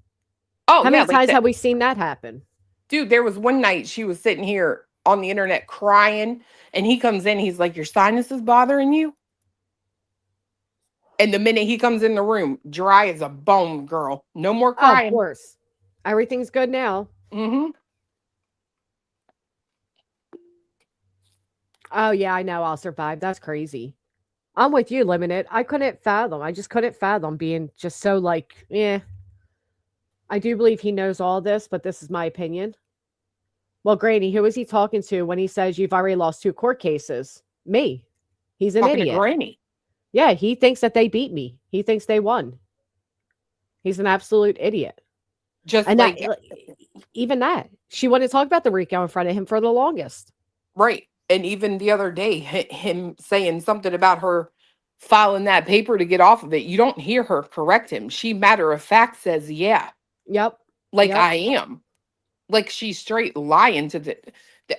Oh, how many times have we seen that happen? Dude, there was one night she was sitting here on the internet crying, and he comes in, he's like, your sinus is bothering you? And the minute he comes in the room, dry as a bone, girl. No more crying. Of course. Everything's good now. Mm-hmm. Oh, yeah, I know. I'll survive. That's crazy. I'm with you, Limited. I just couldn't fathom being just so like, I do believe he knows all this, but this is my opinion. Well, Granny, who is he talking to when he says you've already lost 2 court cases? Me. He's an idiot. Granny. Yeah, he thinks that they beat me. He thinks they won. He's an absolute idiot. Even that. She wanted to talk about the RICO in front of him for the longest. Right. And even the other day, him saying something about her filing that paper to get off of it. You don't hear her correct him. She matter of fact says, yeah. Yep. I am. Like, she's straight lying to the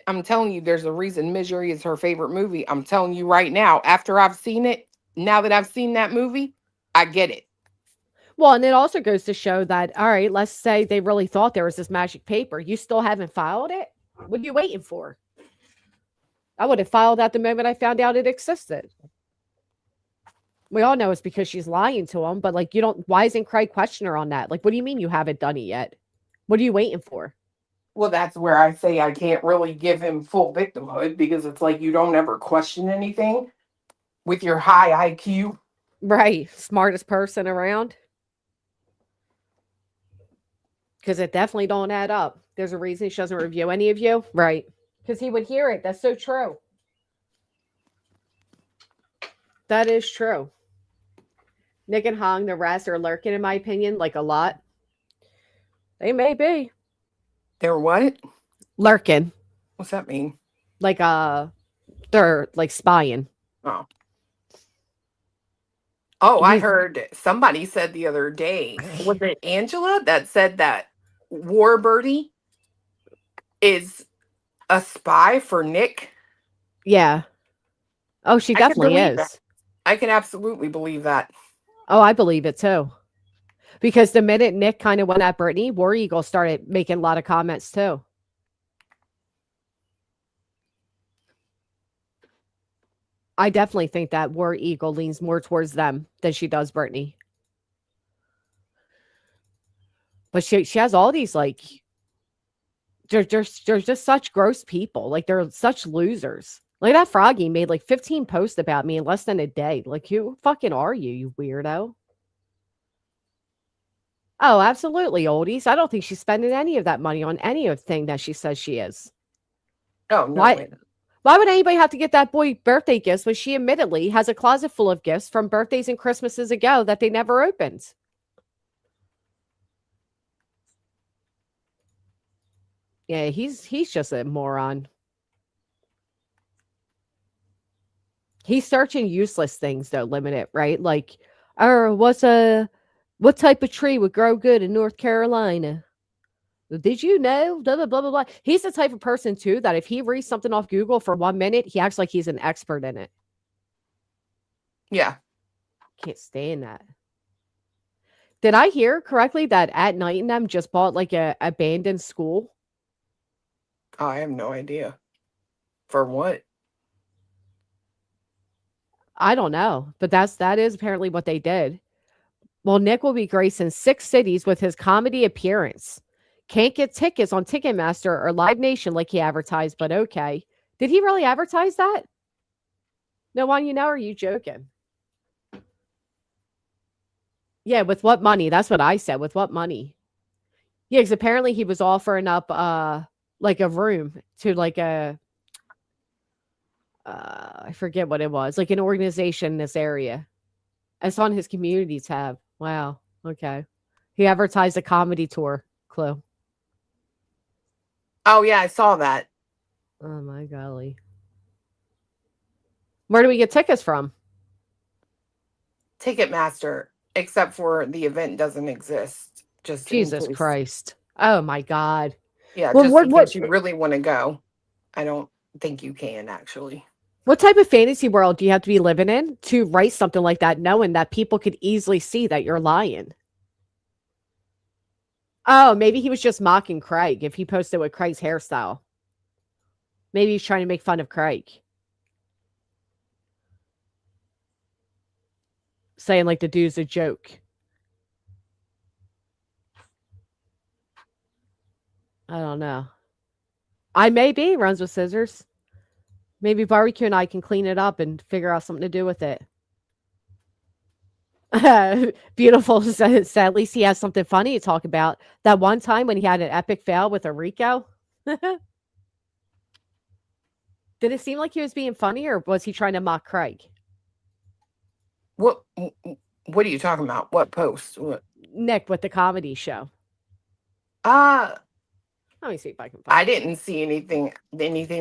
I'm telling you, there's a reason Misery is her favorite movie. I'm telling you right now, after I've seen it, now that I've seen that movie, I get it. Well, and it also goes to show that, all right, let's say they really thought there was this magic paper. You still haven't filed it? What are you waiting for? I would have filed that the moment I found out it existed. We all know it's because she's lying to him, but like, why isn't Craig questioning her on that? Like, what do you mean you haven't done it yet? What are you waiting for? Well, that's where I say I can't really give him full victimhood, because it's like you don't ever question anything with your high IQ. Right. Smartest person around. Because it definitely don't add up. There's a reason she doesn't review any of you. Right. Because he would hear it. That's so true. That is true. Nick and Hong, the rest are lurking, in my opinion, like a lot. They may be. They're what? Lurking. What's that mean? Like, they're like spying. Oh. Oh, I heard somebody said the other day, was it Angela that said that Warbirdie is a spy for Nick? Yeah. Oh, she definitely is. That. I can absolutely believe that. Oh, I believe it too. Because the minute Nick kind of went at Brittany, War Eagle started making a lot of comments too. I definitely think that War Eagle leans more towards them than she does Brittany. But she has all these like, they're just such gross people. Like, they're such losers. Like, that Froggy made like 15 posts about me in less than a day. Like, who fucking are you, you weirdo? Oh, absolutely, oldies. I don't think she's spending any of that money on any of the thing that she says she is. Oh, no. Why would anybody have to get that boy birthday gifts when she admittedly has a closet full of gifts from birthdays and Christmases ago that they never opened? Yeah, he's just a moron. He's searching useless things, though, Limited, right? Like, what type of tree would grow good in North Carolina? Did you know? Blah, blah, blah, blah, blah. He's the type of person, too, that if he reads something off Google for 1 minute, he acts like he's an expert in it. Yeah. Can't stand that. Did I hear correctly that At Night and them just bought like a abandoned school? I have no idea. For what? I don't know, but that is apparently what they did. Well, Nick will be gracing 6 cities with his comedy appearance. Can't get tickets on Ticketmaster or Live Nation like he advertised, but okay. Did he really advertise that? No one, or are you joking? Yeah, with what money? That's what I said. With what money? Yeah, because apparently he was offering up like a room to like a I forget what it was, like an organization in this area. It's on his community tab. Wow. Okay. He advertised a comedy tour. Clue. Oh yeah, I saw that. Oh my golly. Where do we get tickets from? Ticketmaster, except for the event doesn't exist. Just Jesus Christ. Oh my God. Yeah, well, just in case you really want to go. I don't think you can actually. What type of fantasy world do you have to be living in to write something like that, knowing that people could easily see that you're lying? Oh, maybe he was just mocking Craig if he posted with Craig's hairstyle. Maybe he's trying to make fun of Craig. Saying like the dude's a joke. I don't know. I may be runs with scissors. Maybe Barbecue and I can clean it up and figure out something to do with it. Beautiful says at least he has something funny to talk about. That one time when he had an epic fail with a Rico. Did it seem like he was being funny, or was he trying to mock Craig? What are you talking about? What post? What? Nick with the comedy show. Let me see if I can find I didn't see anything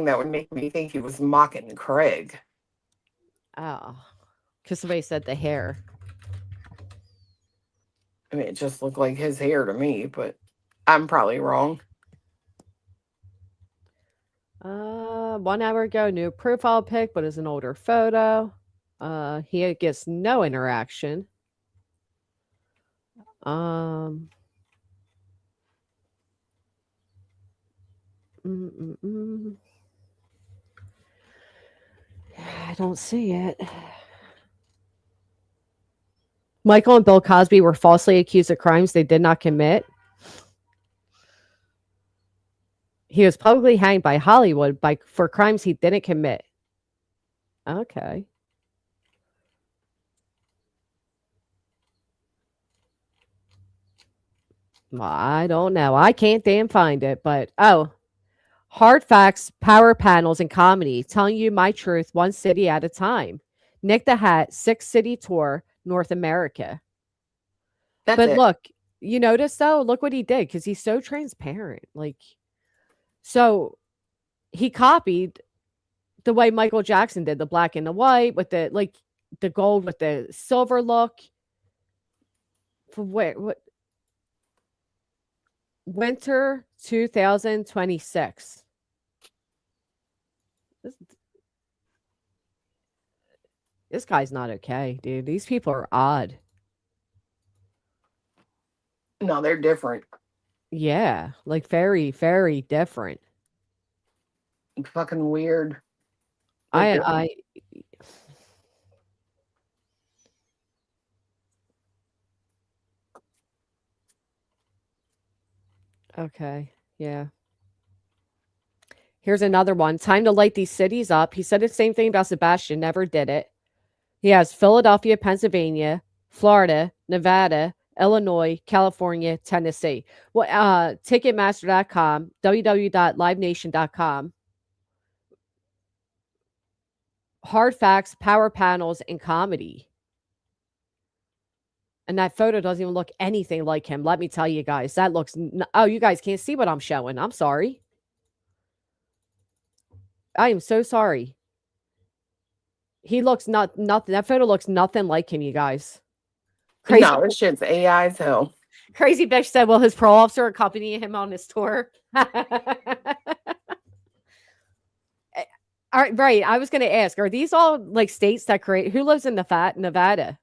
that would make me think he was mocking Craig. Oh. Because somebody said the hair. I mean, it just looked like his hair to me, but I'm probably wrong. 1 hour ago, new profile pic, but is an older photo. He gets no interaction. I don't see it. Michael and Bill Cosby were falsely accused of crimes they did not commit. He was publicly hanged by Hollywood for crimes he didn't commit. Okay. Well, I don't know. I can't damn find it, but hard facts, power panels, and comedy, telling you my truth one city at a time. Nick the Hat, 6-city tour, North America. But look, you notice though, look what he did, because he's so transparent. Like, so he copied the way Michael Jackson did, the black and the white with the the gold with the silver look. For what? Winter 2026. This guy's not okay, dude. These people are odd. No, they're different. Yeah, like very, very different. Fucking weird. I Okay, yeah. Here's another one. Time to light these cities up. He said the same thing about Sebastian, never did it. He has Philadelphia, Pennsylvania, Florida, Nevada, Illinois, California, Tennessee. Well, Ticketmaster.com, www.livenation.com. Hard facts, power panels, and comedy. And that photo doesn't even look anything like him. Let me tell you guys, that looks... Oh, you guys can't see what I'm showing. I'm sorry. I am so sorry. He looks nothing. That photo looks nothing like him, you guys. Crazy. No, this shit's AI as hell. Crazy bitch said, will his parole officer accompany him on his tour? All right, right. I was going to ask, are these all like states that create? Who lives in Nevada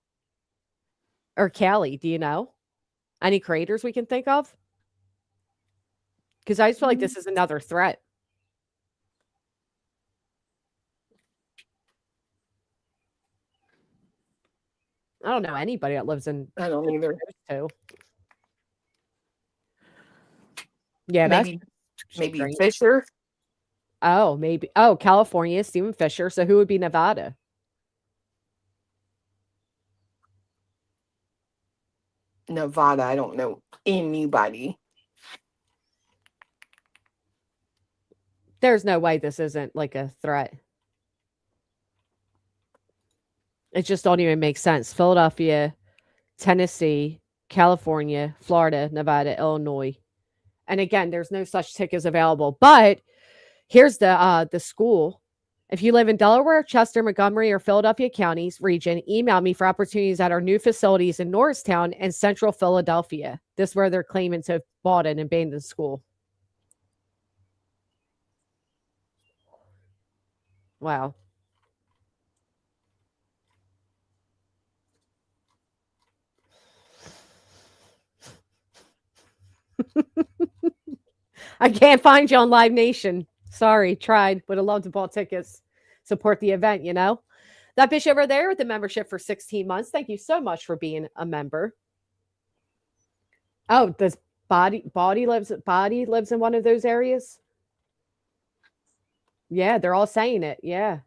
or Cali? Do you know any creators we can think of? Because I just feel like this is another threat. I don't know anybody that lives in. I don't either. Too. Yeah, maybe strange. Fisher. Oh, maybe. Oh, California, Stephen Fisher. So who would be Nevada? Nevada, I don't know anybody. There's no way this isn't like a threat. It just don't even make sense. Philadelphia, Tennessee, California, Florida, Nevada, Illinois. And again, there's no such tickets available. But here's the school. If you live in Delaware, Chester, Montgomery, or Philadelphia counties region, email me for opportunities at our new facilities in Norristown and Central Philadelphia. This is where they're claiming to have bought an abandoned school. Wow. I can't find you on Live Nation. Sorry, tried. Would have loved to bought tickets. Support the event, you know? That bitch over there with the membership for 16 months. Thank you so much for being a member. Oh, does Body lives in one of those areas? Yeah, they're all saying it. Yeah.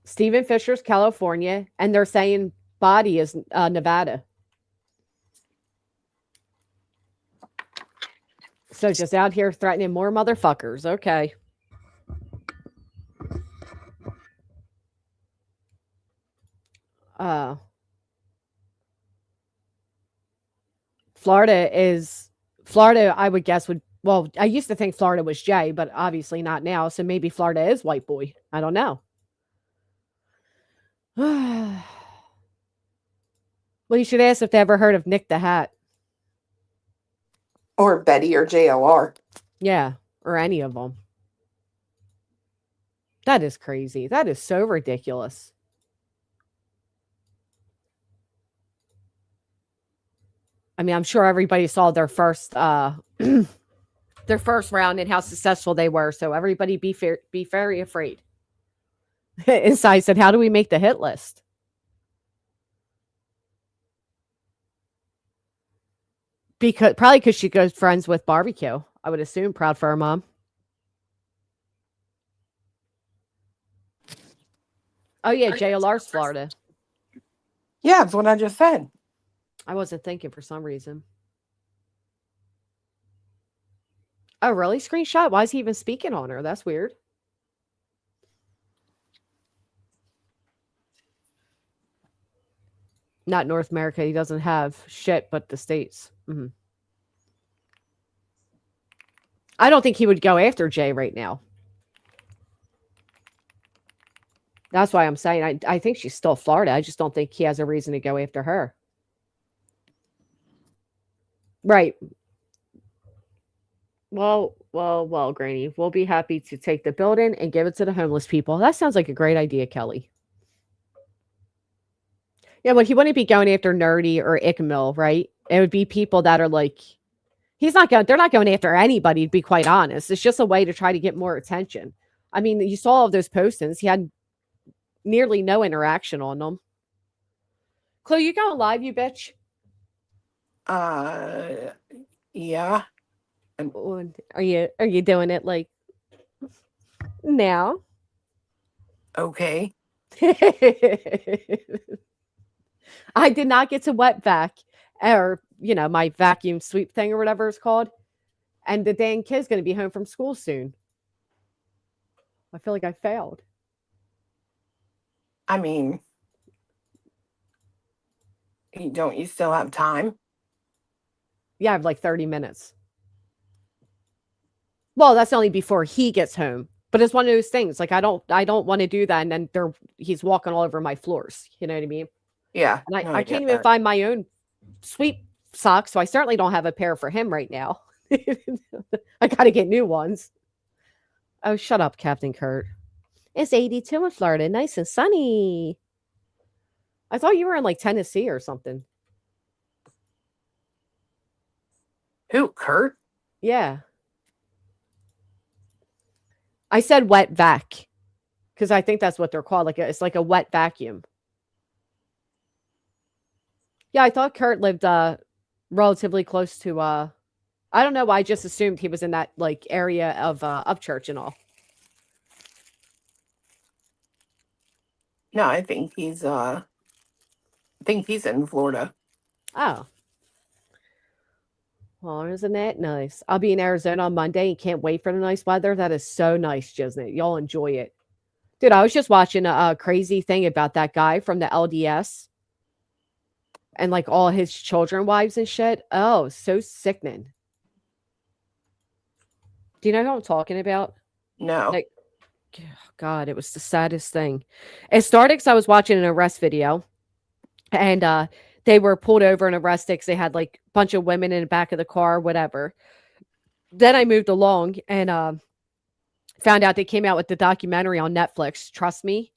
Stephen Fisher's California, and they're saying Body is Nevada. So just out here threatening more motherfuckers. Okay. Florida, I would guess I used to think Florida was Jay, but obviously not now. So maybe Florida is white boy. I don't know. Well, you should ask if they ever heard of Nick the Hat. Or Betty or JLR. Yeah, or any of them. That is crazy. That is so ridiculous. I mean, I'm sure everybody saw their first round and how successful they were. So everybody be very afraid. Inside said, how do we make the hit list? Probably because she goes friends with Barbecue. I would assume proud for her mom. Oh yeah, JLR's Florida. Yeah, that's what I just said. I wasn't thinking for some reason. Oh, really? Screenshot? Why is he even speaking on her? That's weird. Not North America. He doesn't have shit but the States. Mm-hmm. I don't think he would go after Jay right now. That's why I'm saying I think she's still Florida. I just don't think he has a reason to go after her. Right. Well, Granny, we'll be happy to take the building and give it to the homeless people. That sounds like a great idea, Kelly. Yeah, but he wouldn't be going after Nerdy or Ickmill, right? It would be people that are like, they're not going after anybody, to be quite honest. It's just a way to try to get more attention. I mean, you saw all of those postings. He had nearly no interaction on them. Chloe, you going live, you bitch? Yeah. Are you doing it like now? Okay. I did not get to wet vac or, my vacuum sweep thing or whatever it's called. And the dang kid's going to be home from school soon. I feel like I failed. I mean, don't you still have time? Yeah, I have like 30 minutes. Well, that's only before he gets home. But it's one of those things. Like I don't want to do that, and then he's walking all over my floors. You know what I mean? Yeah. And I can't even find my own sweep socks, so I certainly don't have a pair for him right now. I got to get new ones. Oh, shut up, Captain Kurt. It's 82 in Florida, nice and sunny. I thought you were in like Tennessee or something. Who, Kurt? Yeah. I said wet vac because I think that's what they're called. Like it's like a wet vacuum. Yeah, I thought Kurt lived relatively close to I don't know why I just assumed he was in that like area of Upchurch and all. No, I think he's in Florida. Oh. Well, isn't that nice? I'll be in Arizona on Monday and can't wait for the nice weather. That is so nice, Jesnit. Y'all enjoy it. Dude, I was just watching a crazy thing about that guy from the LDS and like all his children wives and shit. Oh, so sickening. Do you know who I'm talking about? No. Like, God, it was the saddest thing. It started because I was watching an arrest video and they were pulled over and arrested because they had like a bunch of women in the back of the car, whatever. Then I moved along and found out they came out with the documentary on Netflix, Trust Me.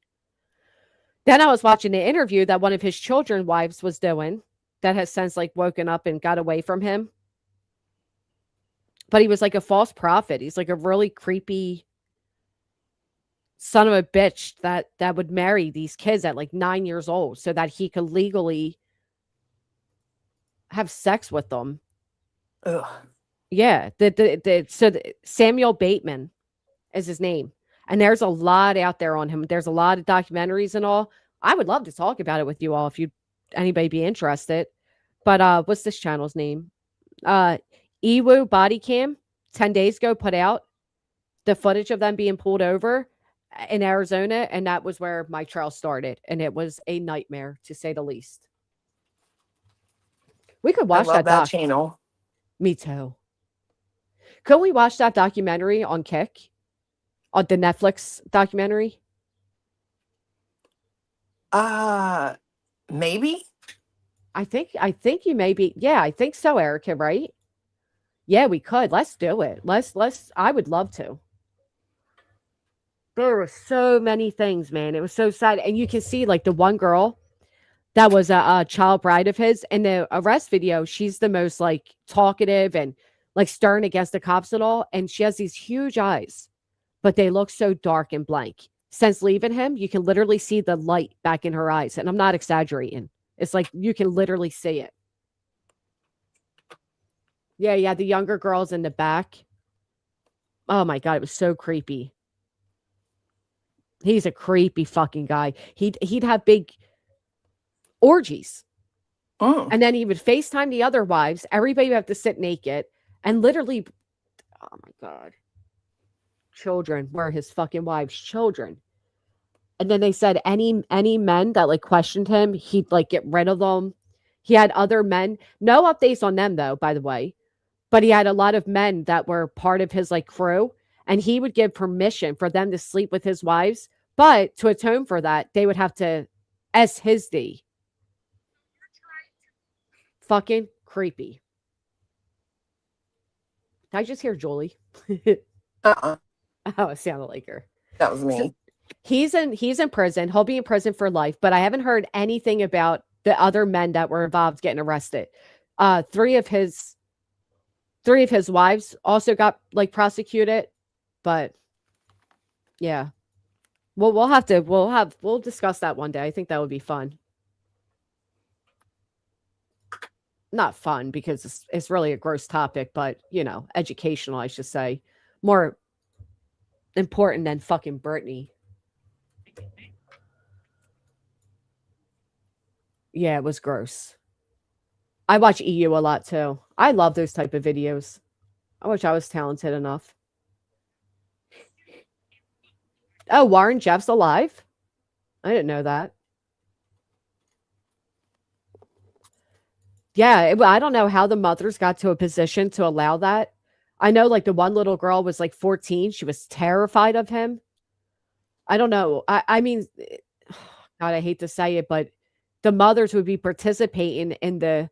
Then I was watching the interview that one of his children's wives was doing that has since like woken up and got away from him. But he was like a false prophet. He's like a really creepy son of a bitch that would marry these kids at like 9 years old so that he could legally have sex with them. Ugh. Yeah. Samuel Bateman is his name. And there's a lot out there on him. There's a lot of documentaries and all. I would love to talk about it with you all if anybody be interested. But what's this channel's name? Ewu Body Cam 10 days ago put out the footage of them being pulled over in Arizona, and that was where my trial started, and it was a nightmare to say the least. We could watch that channel. Me too. Could we watch that documentary on Kick? On the Netflix documentary? Maybe. I think you may be. Yeah, I think so, Erica, right? Yeah, we could. Let's do it. I would love to. There were so many things, man. It was so sad. And you can see like the one girl that was a child bride of his in the arrest video. She's the most like talkative and like stern against the cops and all. And she has these huge eyes, but they look so dark and blank. Since leaving him, you can literally see the light back in her eyes. And I'm not exaggerating. It's like you can literally see it. Yeah, the younger girls in the back. Oh my God, it was so creepy. He's a creepy fucking guy. He'd have big orgies. Oh. And then he would FaceTime the other wives. Everybody would have to sit naked and literally, oh my God. Children were his fucking wives' children. And then they said any men that like questioned him, he'd like get rid of them. He had other men. No updates on them though, by the way. But he had a lot of men that were part of his like crew. And he would give permission for them to sleep with his wives. But to atone for that, they would have to S his D. Fucking creepy. Did I just hear Julie? Uh-uh. Oh, it sounded like her. That was me. So he's in prison. He'll be in prison for life. But I haven't heard anything about the other men that were involved getting arrested. Three of his wives also got like prosecuted. But yeah. Well, we'll discuss that one day. I think that would be fun. Not fun because it's really a gross topic, but you know, educational, I should say. More important than fucking Brittany. Yeah, it was gross. I watch EU a lot too. I love those type of videos. I wish I was talented enough. Oh, Warren Jeff's alive? I didn't know that. Yeah, I don't know how the mothers got to a position to allow that. I know like the one little girl was like 14. She was terrified of him. I don't know. I mean, God, I hate to say it, but the mothers would be participating in the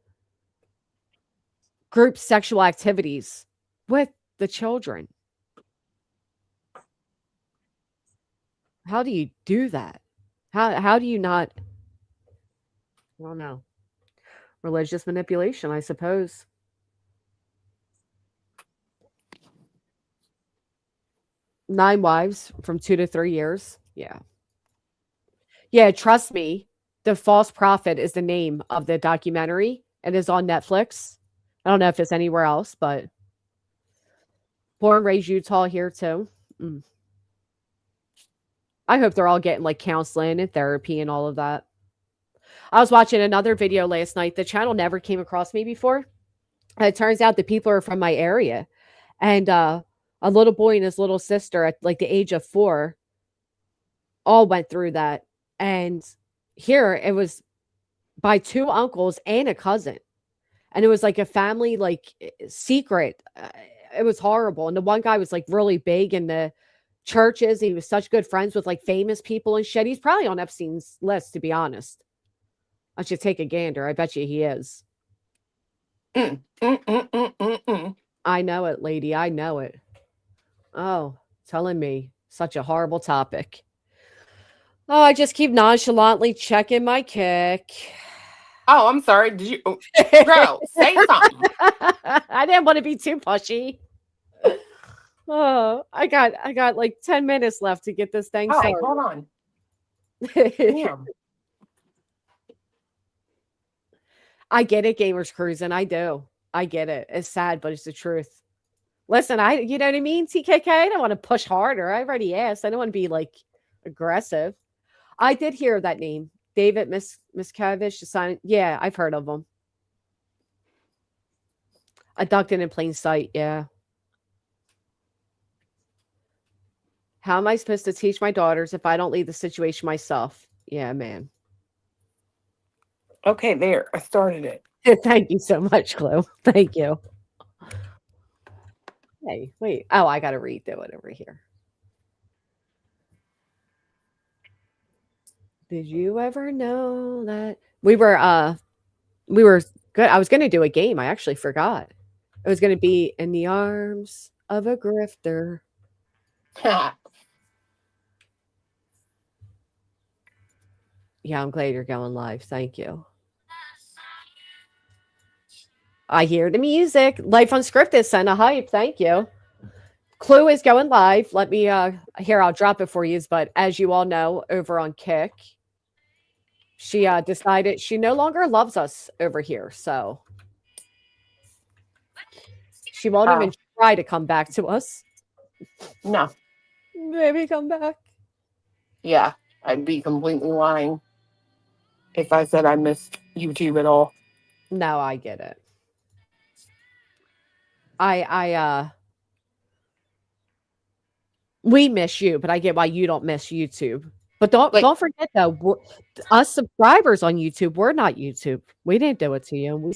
group sexual activities with the children. How do you do that? How do you not? I don't know. Religious manipulation, I suppose. Nine wives from 2 to 3 years. Yeah. Yeah, trust me. The False Prophet is the name of the documentary. It is on Netflix. I don't know if it's anywhere else, but born raised Utah here too. Mm. I hope they're all getting like counseling and therapy and all of that. I was watching another video last night. The channel never came across me before. It turns out the people are from my area. And a little boy and his little sister at like the age of 4 all went through that. And here it was by 2 uncles and a cousin. And it was like a family like secret. It was horrible. And the one guy was like really big in the churches. He was such good friends with like famous people and shit. He's probably on Epstein's list, to be honest. I should take a gander. I bet you he is. I know it, lady. I know it. Oh, telling me. Such a horrible topic. Oh, I just keep nonchalantly checking my kick. Oh, I'm sorry. Did you, girl, say something? I didn't want to be too pushy. Oh, I got like 10 minutes left to get this thing started. Hold on. Damn. I get it, Gamers Cruising. I do. I get it. It's sad, but it's the truth. Listen, you know what I mean, TKK? I don't want to push harder. I already asked. I don't want to be like aggressive. I did hear that name. David Miscavige. Yeah, I've heard of him. Abducted in plain sight. Yeah. How am I supposed to teach my daughters if I don't lead the situation myself? Yeah, man. Okay, there. I started it. Thank you so much, Chloe. Thank you. Hey, wait. Oh, I got to redo it over here. Did you ever know that we were good? I was going to do a game. I actually forgot. It was going to be in the arms of a grifter. Yeah, I'm glad you're going live. Thank you. I hear the music. Life Unscripted sent a hype. Thank you. Clue is going live. Let me here, I'll drop it for you. But as you all know, over on Kick, she decided she no longer loves us over here. So she won't even try to come back to us. No. Maybe come back. Yeah, I'd be completely lying if I said I missed YouTube at all. No, I get it. We miss you, but I get why you don't miss YouTube. But don't forget though, us subscribers on YouTube, we're not YouTube. We didn't do it to you.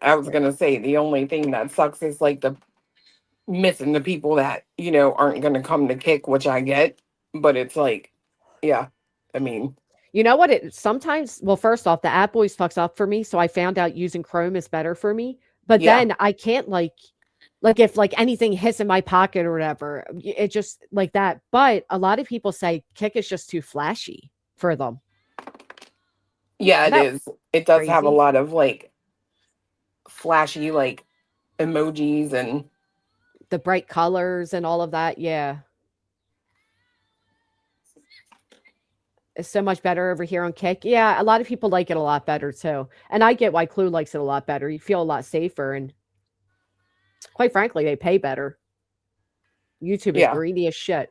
I was gonna say the only thing that sucks is like the missing the people that, aren't gonna come to Kick, which I get. But it's like, yeah, I mean, you know what? Sometimes, well, first off, the app always fucks up for me. So I found out using Chrome is better for me. But then I can't like if like anything hits in my pocket or whatever, it just like that. But a lot of people say Kick is just too flashy for them. Yeah, it is. It does have a lot of like flashy like emojis and the bright colors and all of that. Yeah. It's so much better over here on Kick. Yeah, a lot of people like it a lot better too. And I get why Clue likes it a lot better. You feel a lot safer and quite frankly, they pay better. YouTube is greedy as shit.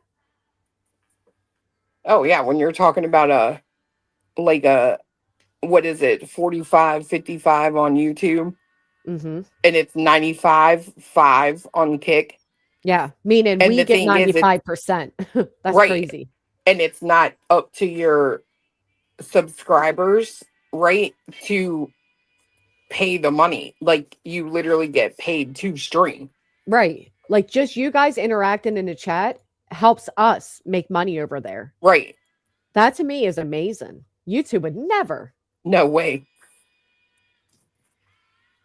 Oh yeah, when you're talking about what is it, 45, 55 on YouTube, and it's 95.5 on Kick. Yeah, meaning we get 95%. That's crazy. And it's not up to your subscribers, right, to pay the money. Like you literally get paid to stream. Right. Like just you guys interacting in the chat helps us make money over there. Right. That to me is amazing. YouTube would never. No way.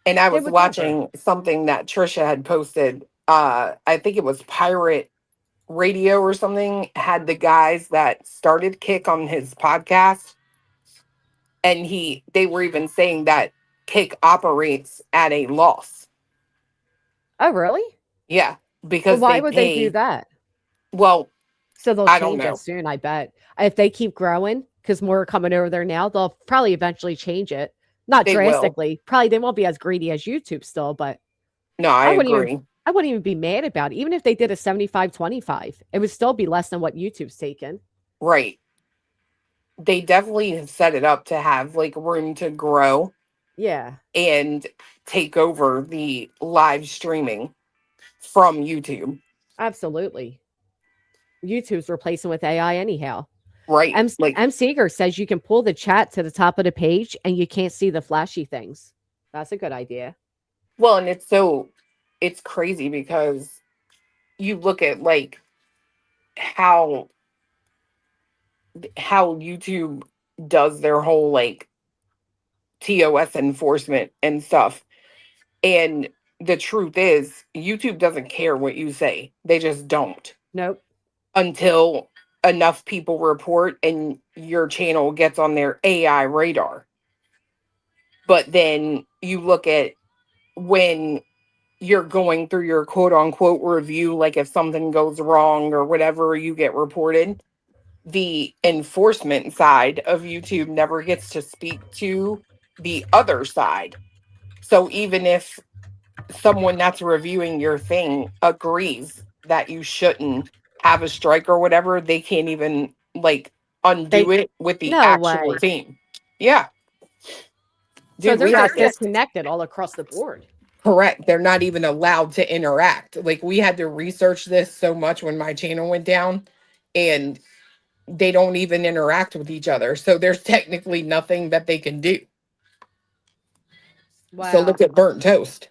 And I was watching something that Trisha had posted. I think it was Pirate radio or something had the guys that started Kick on his podcast, and they were even saying that Kick operates at a loss. Oh, really? Yeah, Well, because why they would they do pay. that? Well, So they'll I don't change know. it soon, I bet. If they keep growing, because more are coming over there now, they'll probably eventually change it. Not They will. drastically. Probably they won't be as greedy as YouTube still, but No, I agree. I wouldn't even be mad about it. Even if they did a 75-25, it would still be less than what YouTube's taken. Right. They definitely have set it up to have like room to grow Yeah, and take over the live streaming from YouTube. absolutely. YouTube's replacing with AI anyhow. Right. M. Seeger says you can pull the chat to the top of the page and you can't see the flashy things. That's a good idea. Well, and it's crazy because you look at like how YouTube does their whole like TOS enforcement and stuff. And the truth is, YouTube doesn't care what you say. They just don't. Nope. Until enough people report and your channel gets on their AI radar. But then you look at when you're going through your quote unquote review, like if something goes wrong or whatever, you get reported. The enforcement side of YouTube never gets to speak to the other side. So even if someone that's reviewing your thing agrees that you shouldn't have a strike or whatever, they can't even like undo it with the No actual way. team. Yeah. So Dude, they're we just had to, disconnected all across the board. correct. They're not even allowed to interact. Like we had to research this so much when my channel went down, and they don't even interact with each other. So there's technically nothing that they can do. Wow. So look at Burnt Toast.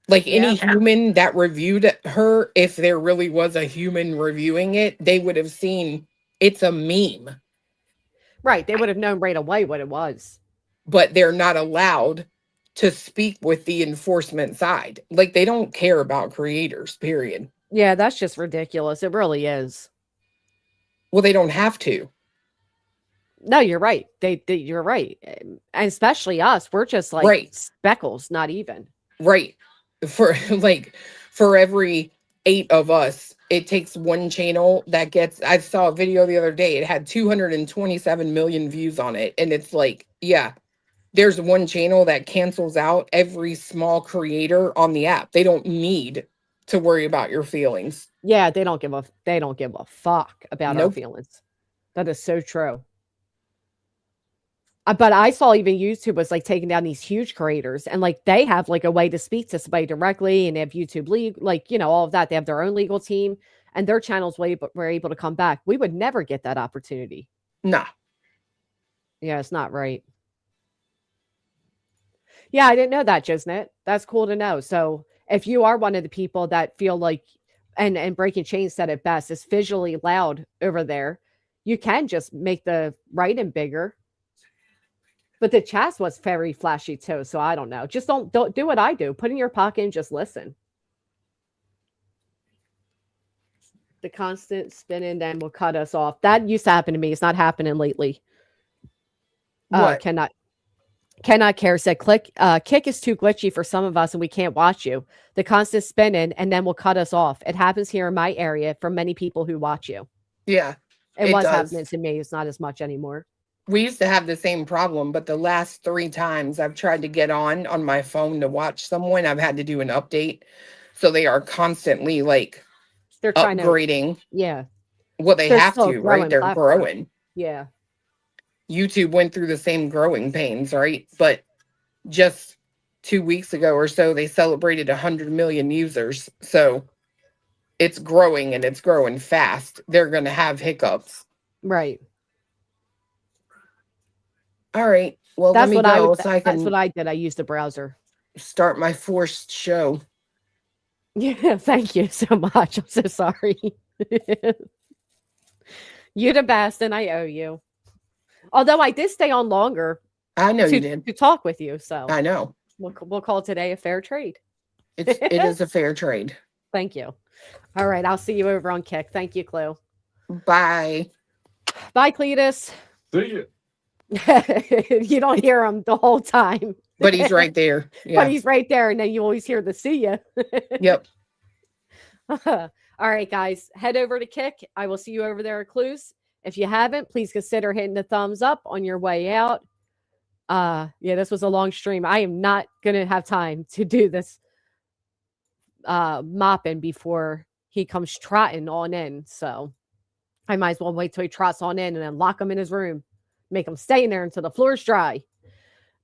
Like any Yeah. human that reviewed her, if there really was a human reviewing it, they would have seen it's a meme. Right. They would have known right away what it was. But they're not allowed to speak with the enforcement side. Like they don't care about creators, period. Yeah, that's just ridiculous. It really is. Well, they don't have to. No, you're right. You're right. And especially us. We're just like Right. speckles, not even. Right. For every 8 of us, it takes one channel that gets, I saw a video the other day, it had 227 million views on it. And it's like, yeah, there's one channel that cancels out every small creator on the app. They don't need to worry about your feelings. Yeah, they don't give a fuck about our Nope. feelings. That is so true. But I saw even YouTube was like taking down these huge creators, and like they have like a way to speak to somebody directly, and they have YouTube league, like, you know, all of that. They have their own legal team, and their channels were able to come back. We would never get that opportunity. Nah. Yeah, it's not right. Yeah, I didn't know that, Jisnet. That's cool to know. So if you are one of the people that feel like, and Breaking Chains said it best, it's visually loud over there, you can just make the writing bigger. But the chat was very flashy too, so I don't know. Just don't do what I do. Put in your pocket and just listen. The constant spinning then will cut us off. That used to happen to me. It's not happening lately. What? Cannot care said Kick is too glitchy for some of us and we can't watch you. The constant spinning and then will cut us off. It happens here in my area for many people who watch you. Yeah. It was does. happening to me. It's not as much anymore. We used to have the same problem, but the last 3 times I've tried to get on my phone to watch someone, I've had to do an update. So they are constantly like they're trying upgrading. Yeah. Well, they They're have still to, right? They're platform. growing. Yeah. YouTube went through the same growing pains, right? But just 2 weeks ago or so, they celebrated 100 million users. So it's growing and it's growing fast. They're going to have hiccups. Right. All right. Well, That's let me go so I that's can what I did. I used the browser. start my forced show. Yeah, thank you so much. I'm so sorry. You're the best, and I owe you. Although I did stay on longer. I know you did. To talk with you, so I know. We'll call today a fair trade. It is a fair trade. Thank you. All right. I'll see you over on Kick. Thank you, Clue. Bye. Bye, Cletus. See you. You don't hear him the whole time. But he's right there. Yeah. But he's right there. And then you always hear the see ya. Yep. All right, guys. Head over to Kick. I will see you over there at Clues. If you haven't, please consider hitting the thumbs up on your way out. Yeah, this was a long stream. I am not going to have time to do this mopping before he comes trotting on in. So I might as well wait till he trots on in and then lock him in his room. Make him stay in there until the floor's dry.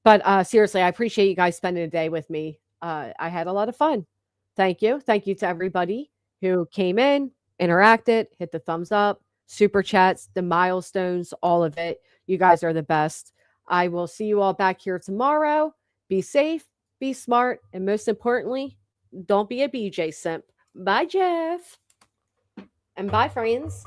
But seriously, I appreciate you guys spending a day with me. I had a lot of fun. Thank you. Thank you to everybody who came in, interacted, hit the thumbs up, super chats, the milestones, all of it. You guys are the best. I will see you all back here tomorrow. Be safe, be smart, and most importantly, don't be a BJ simp. Bye, Jeff. And bye, friends.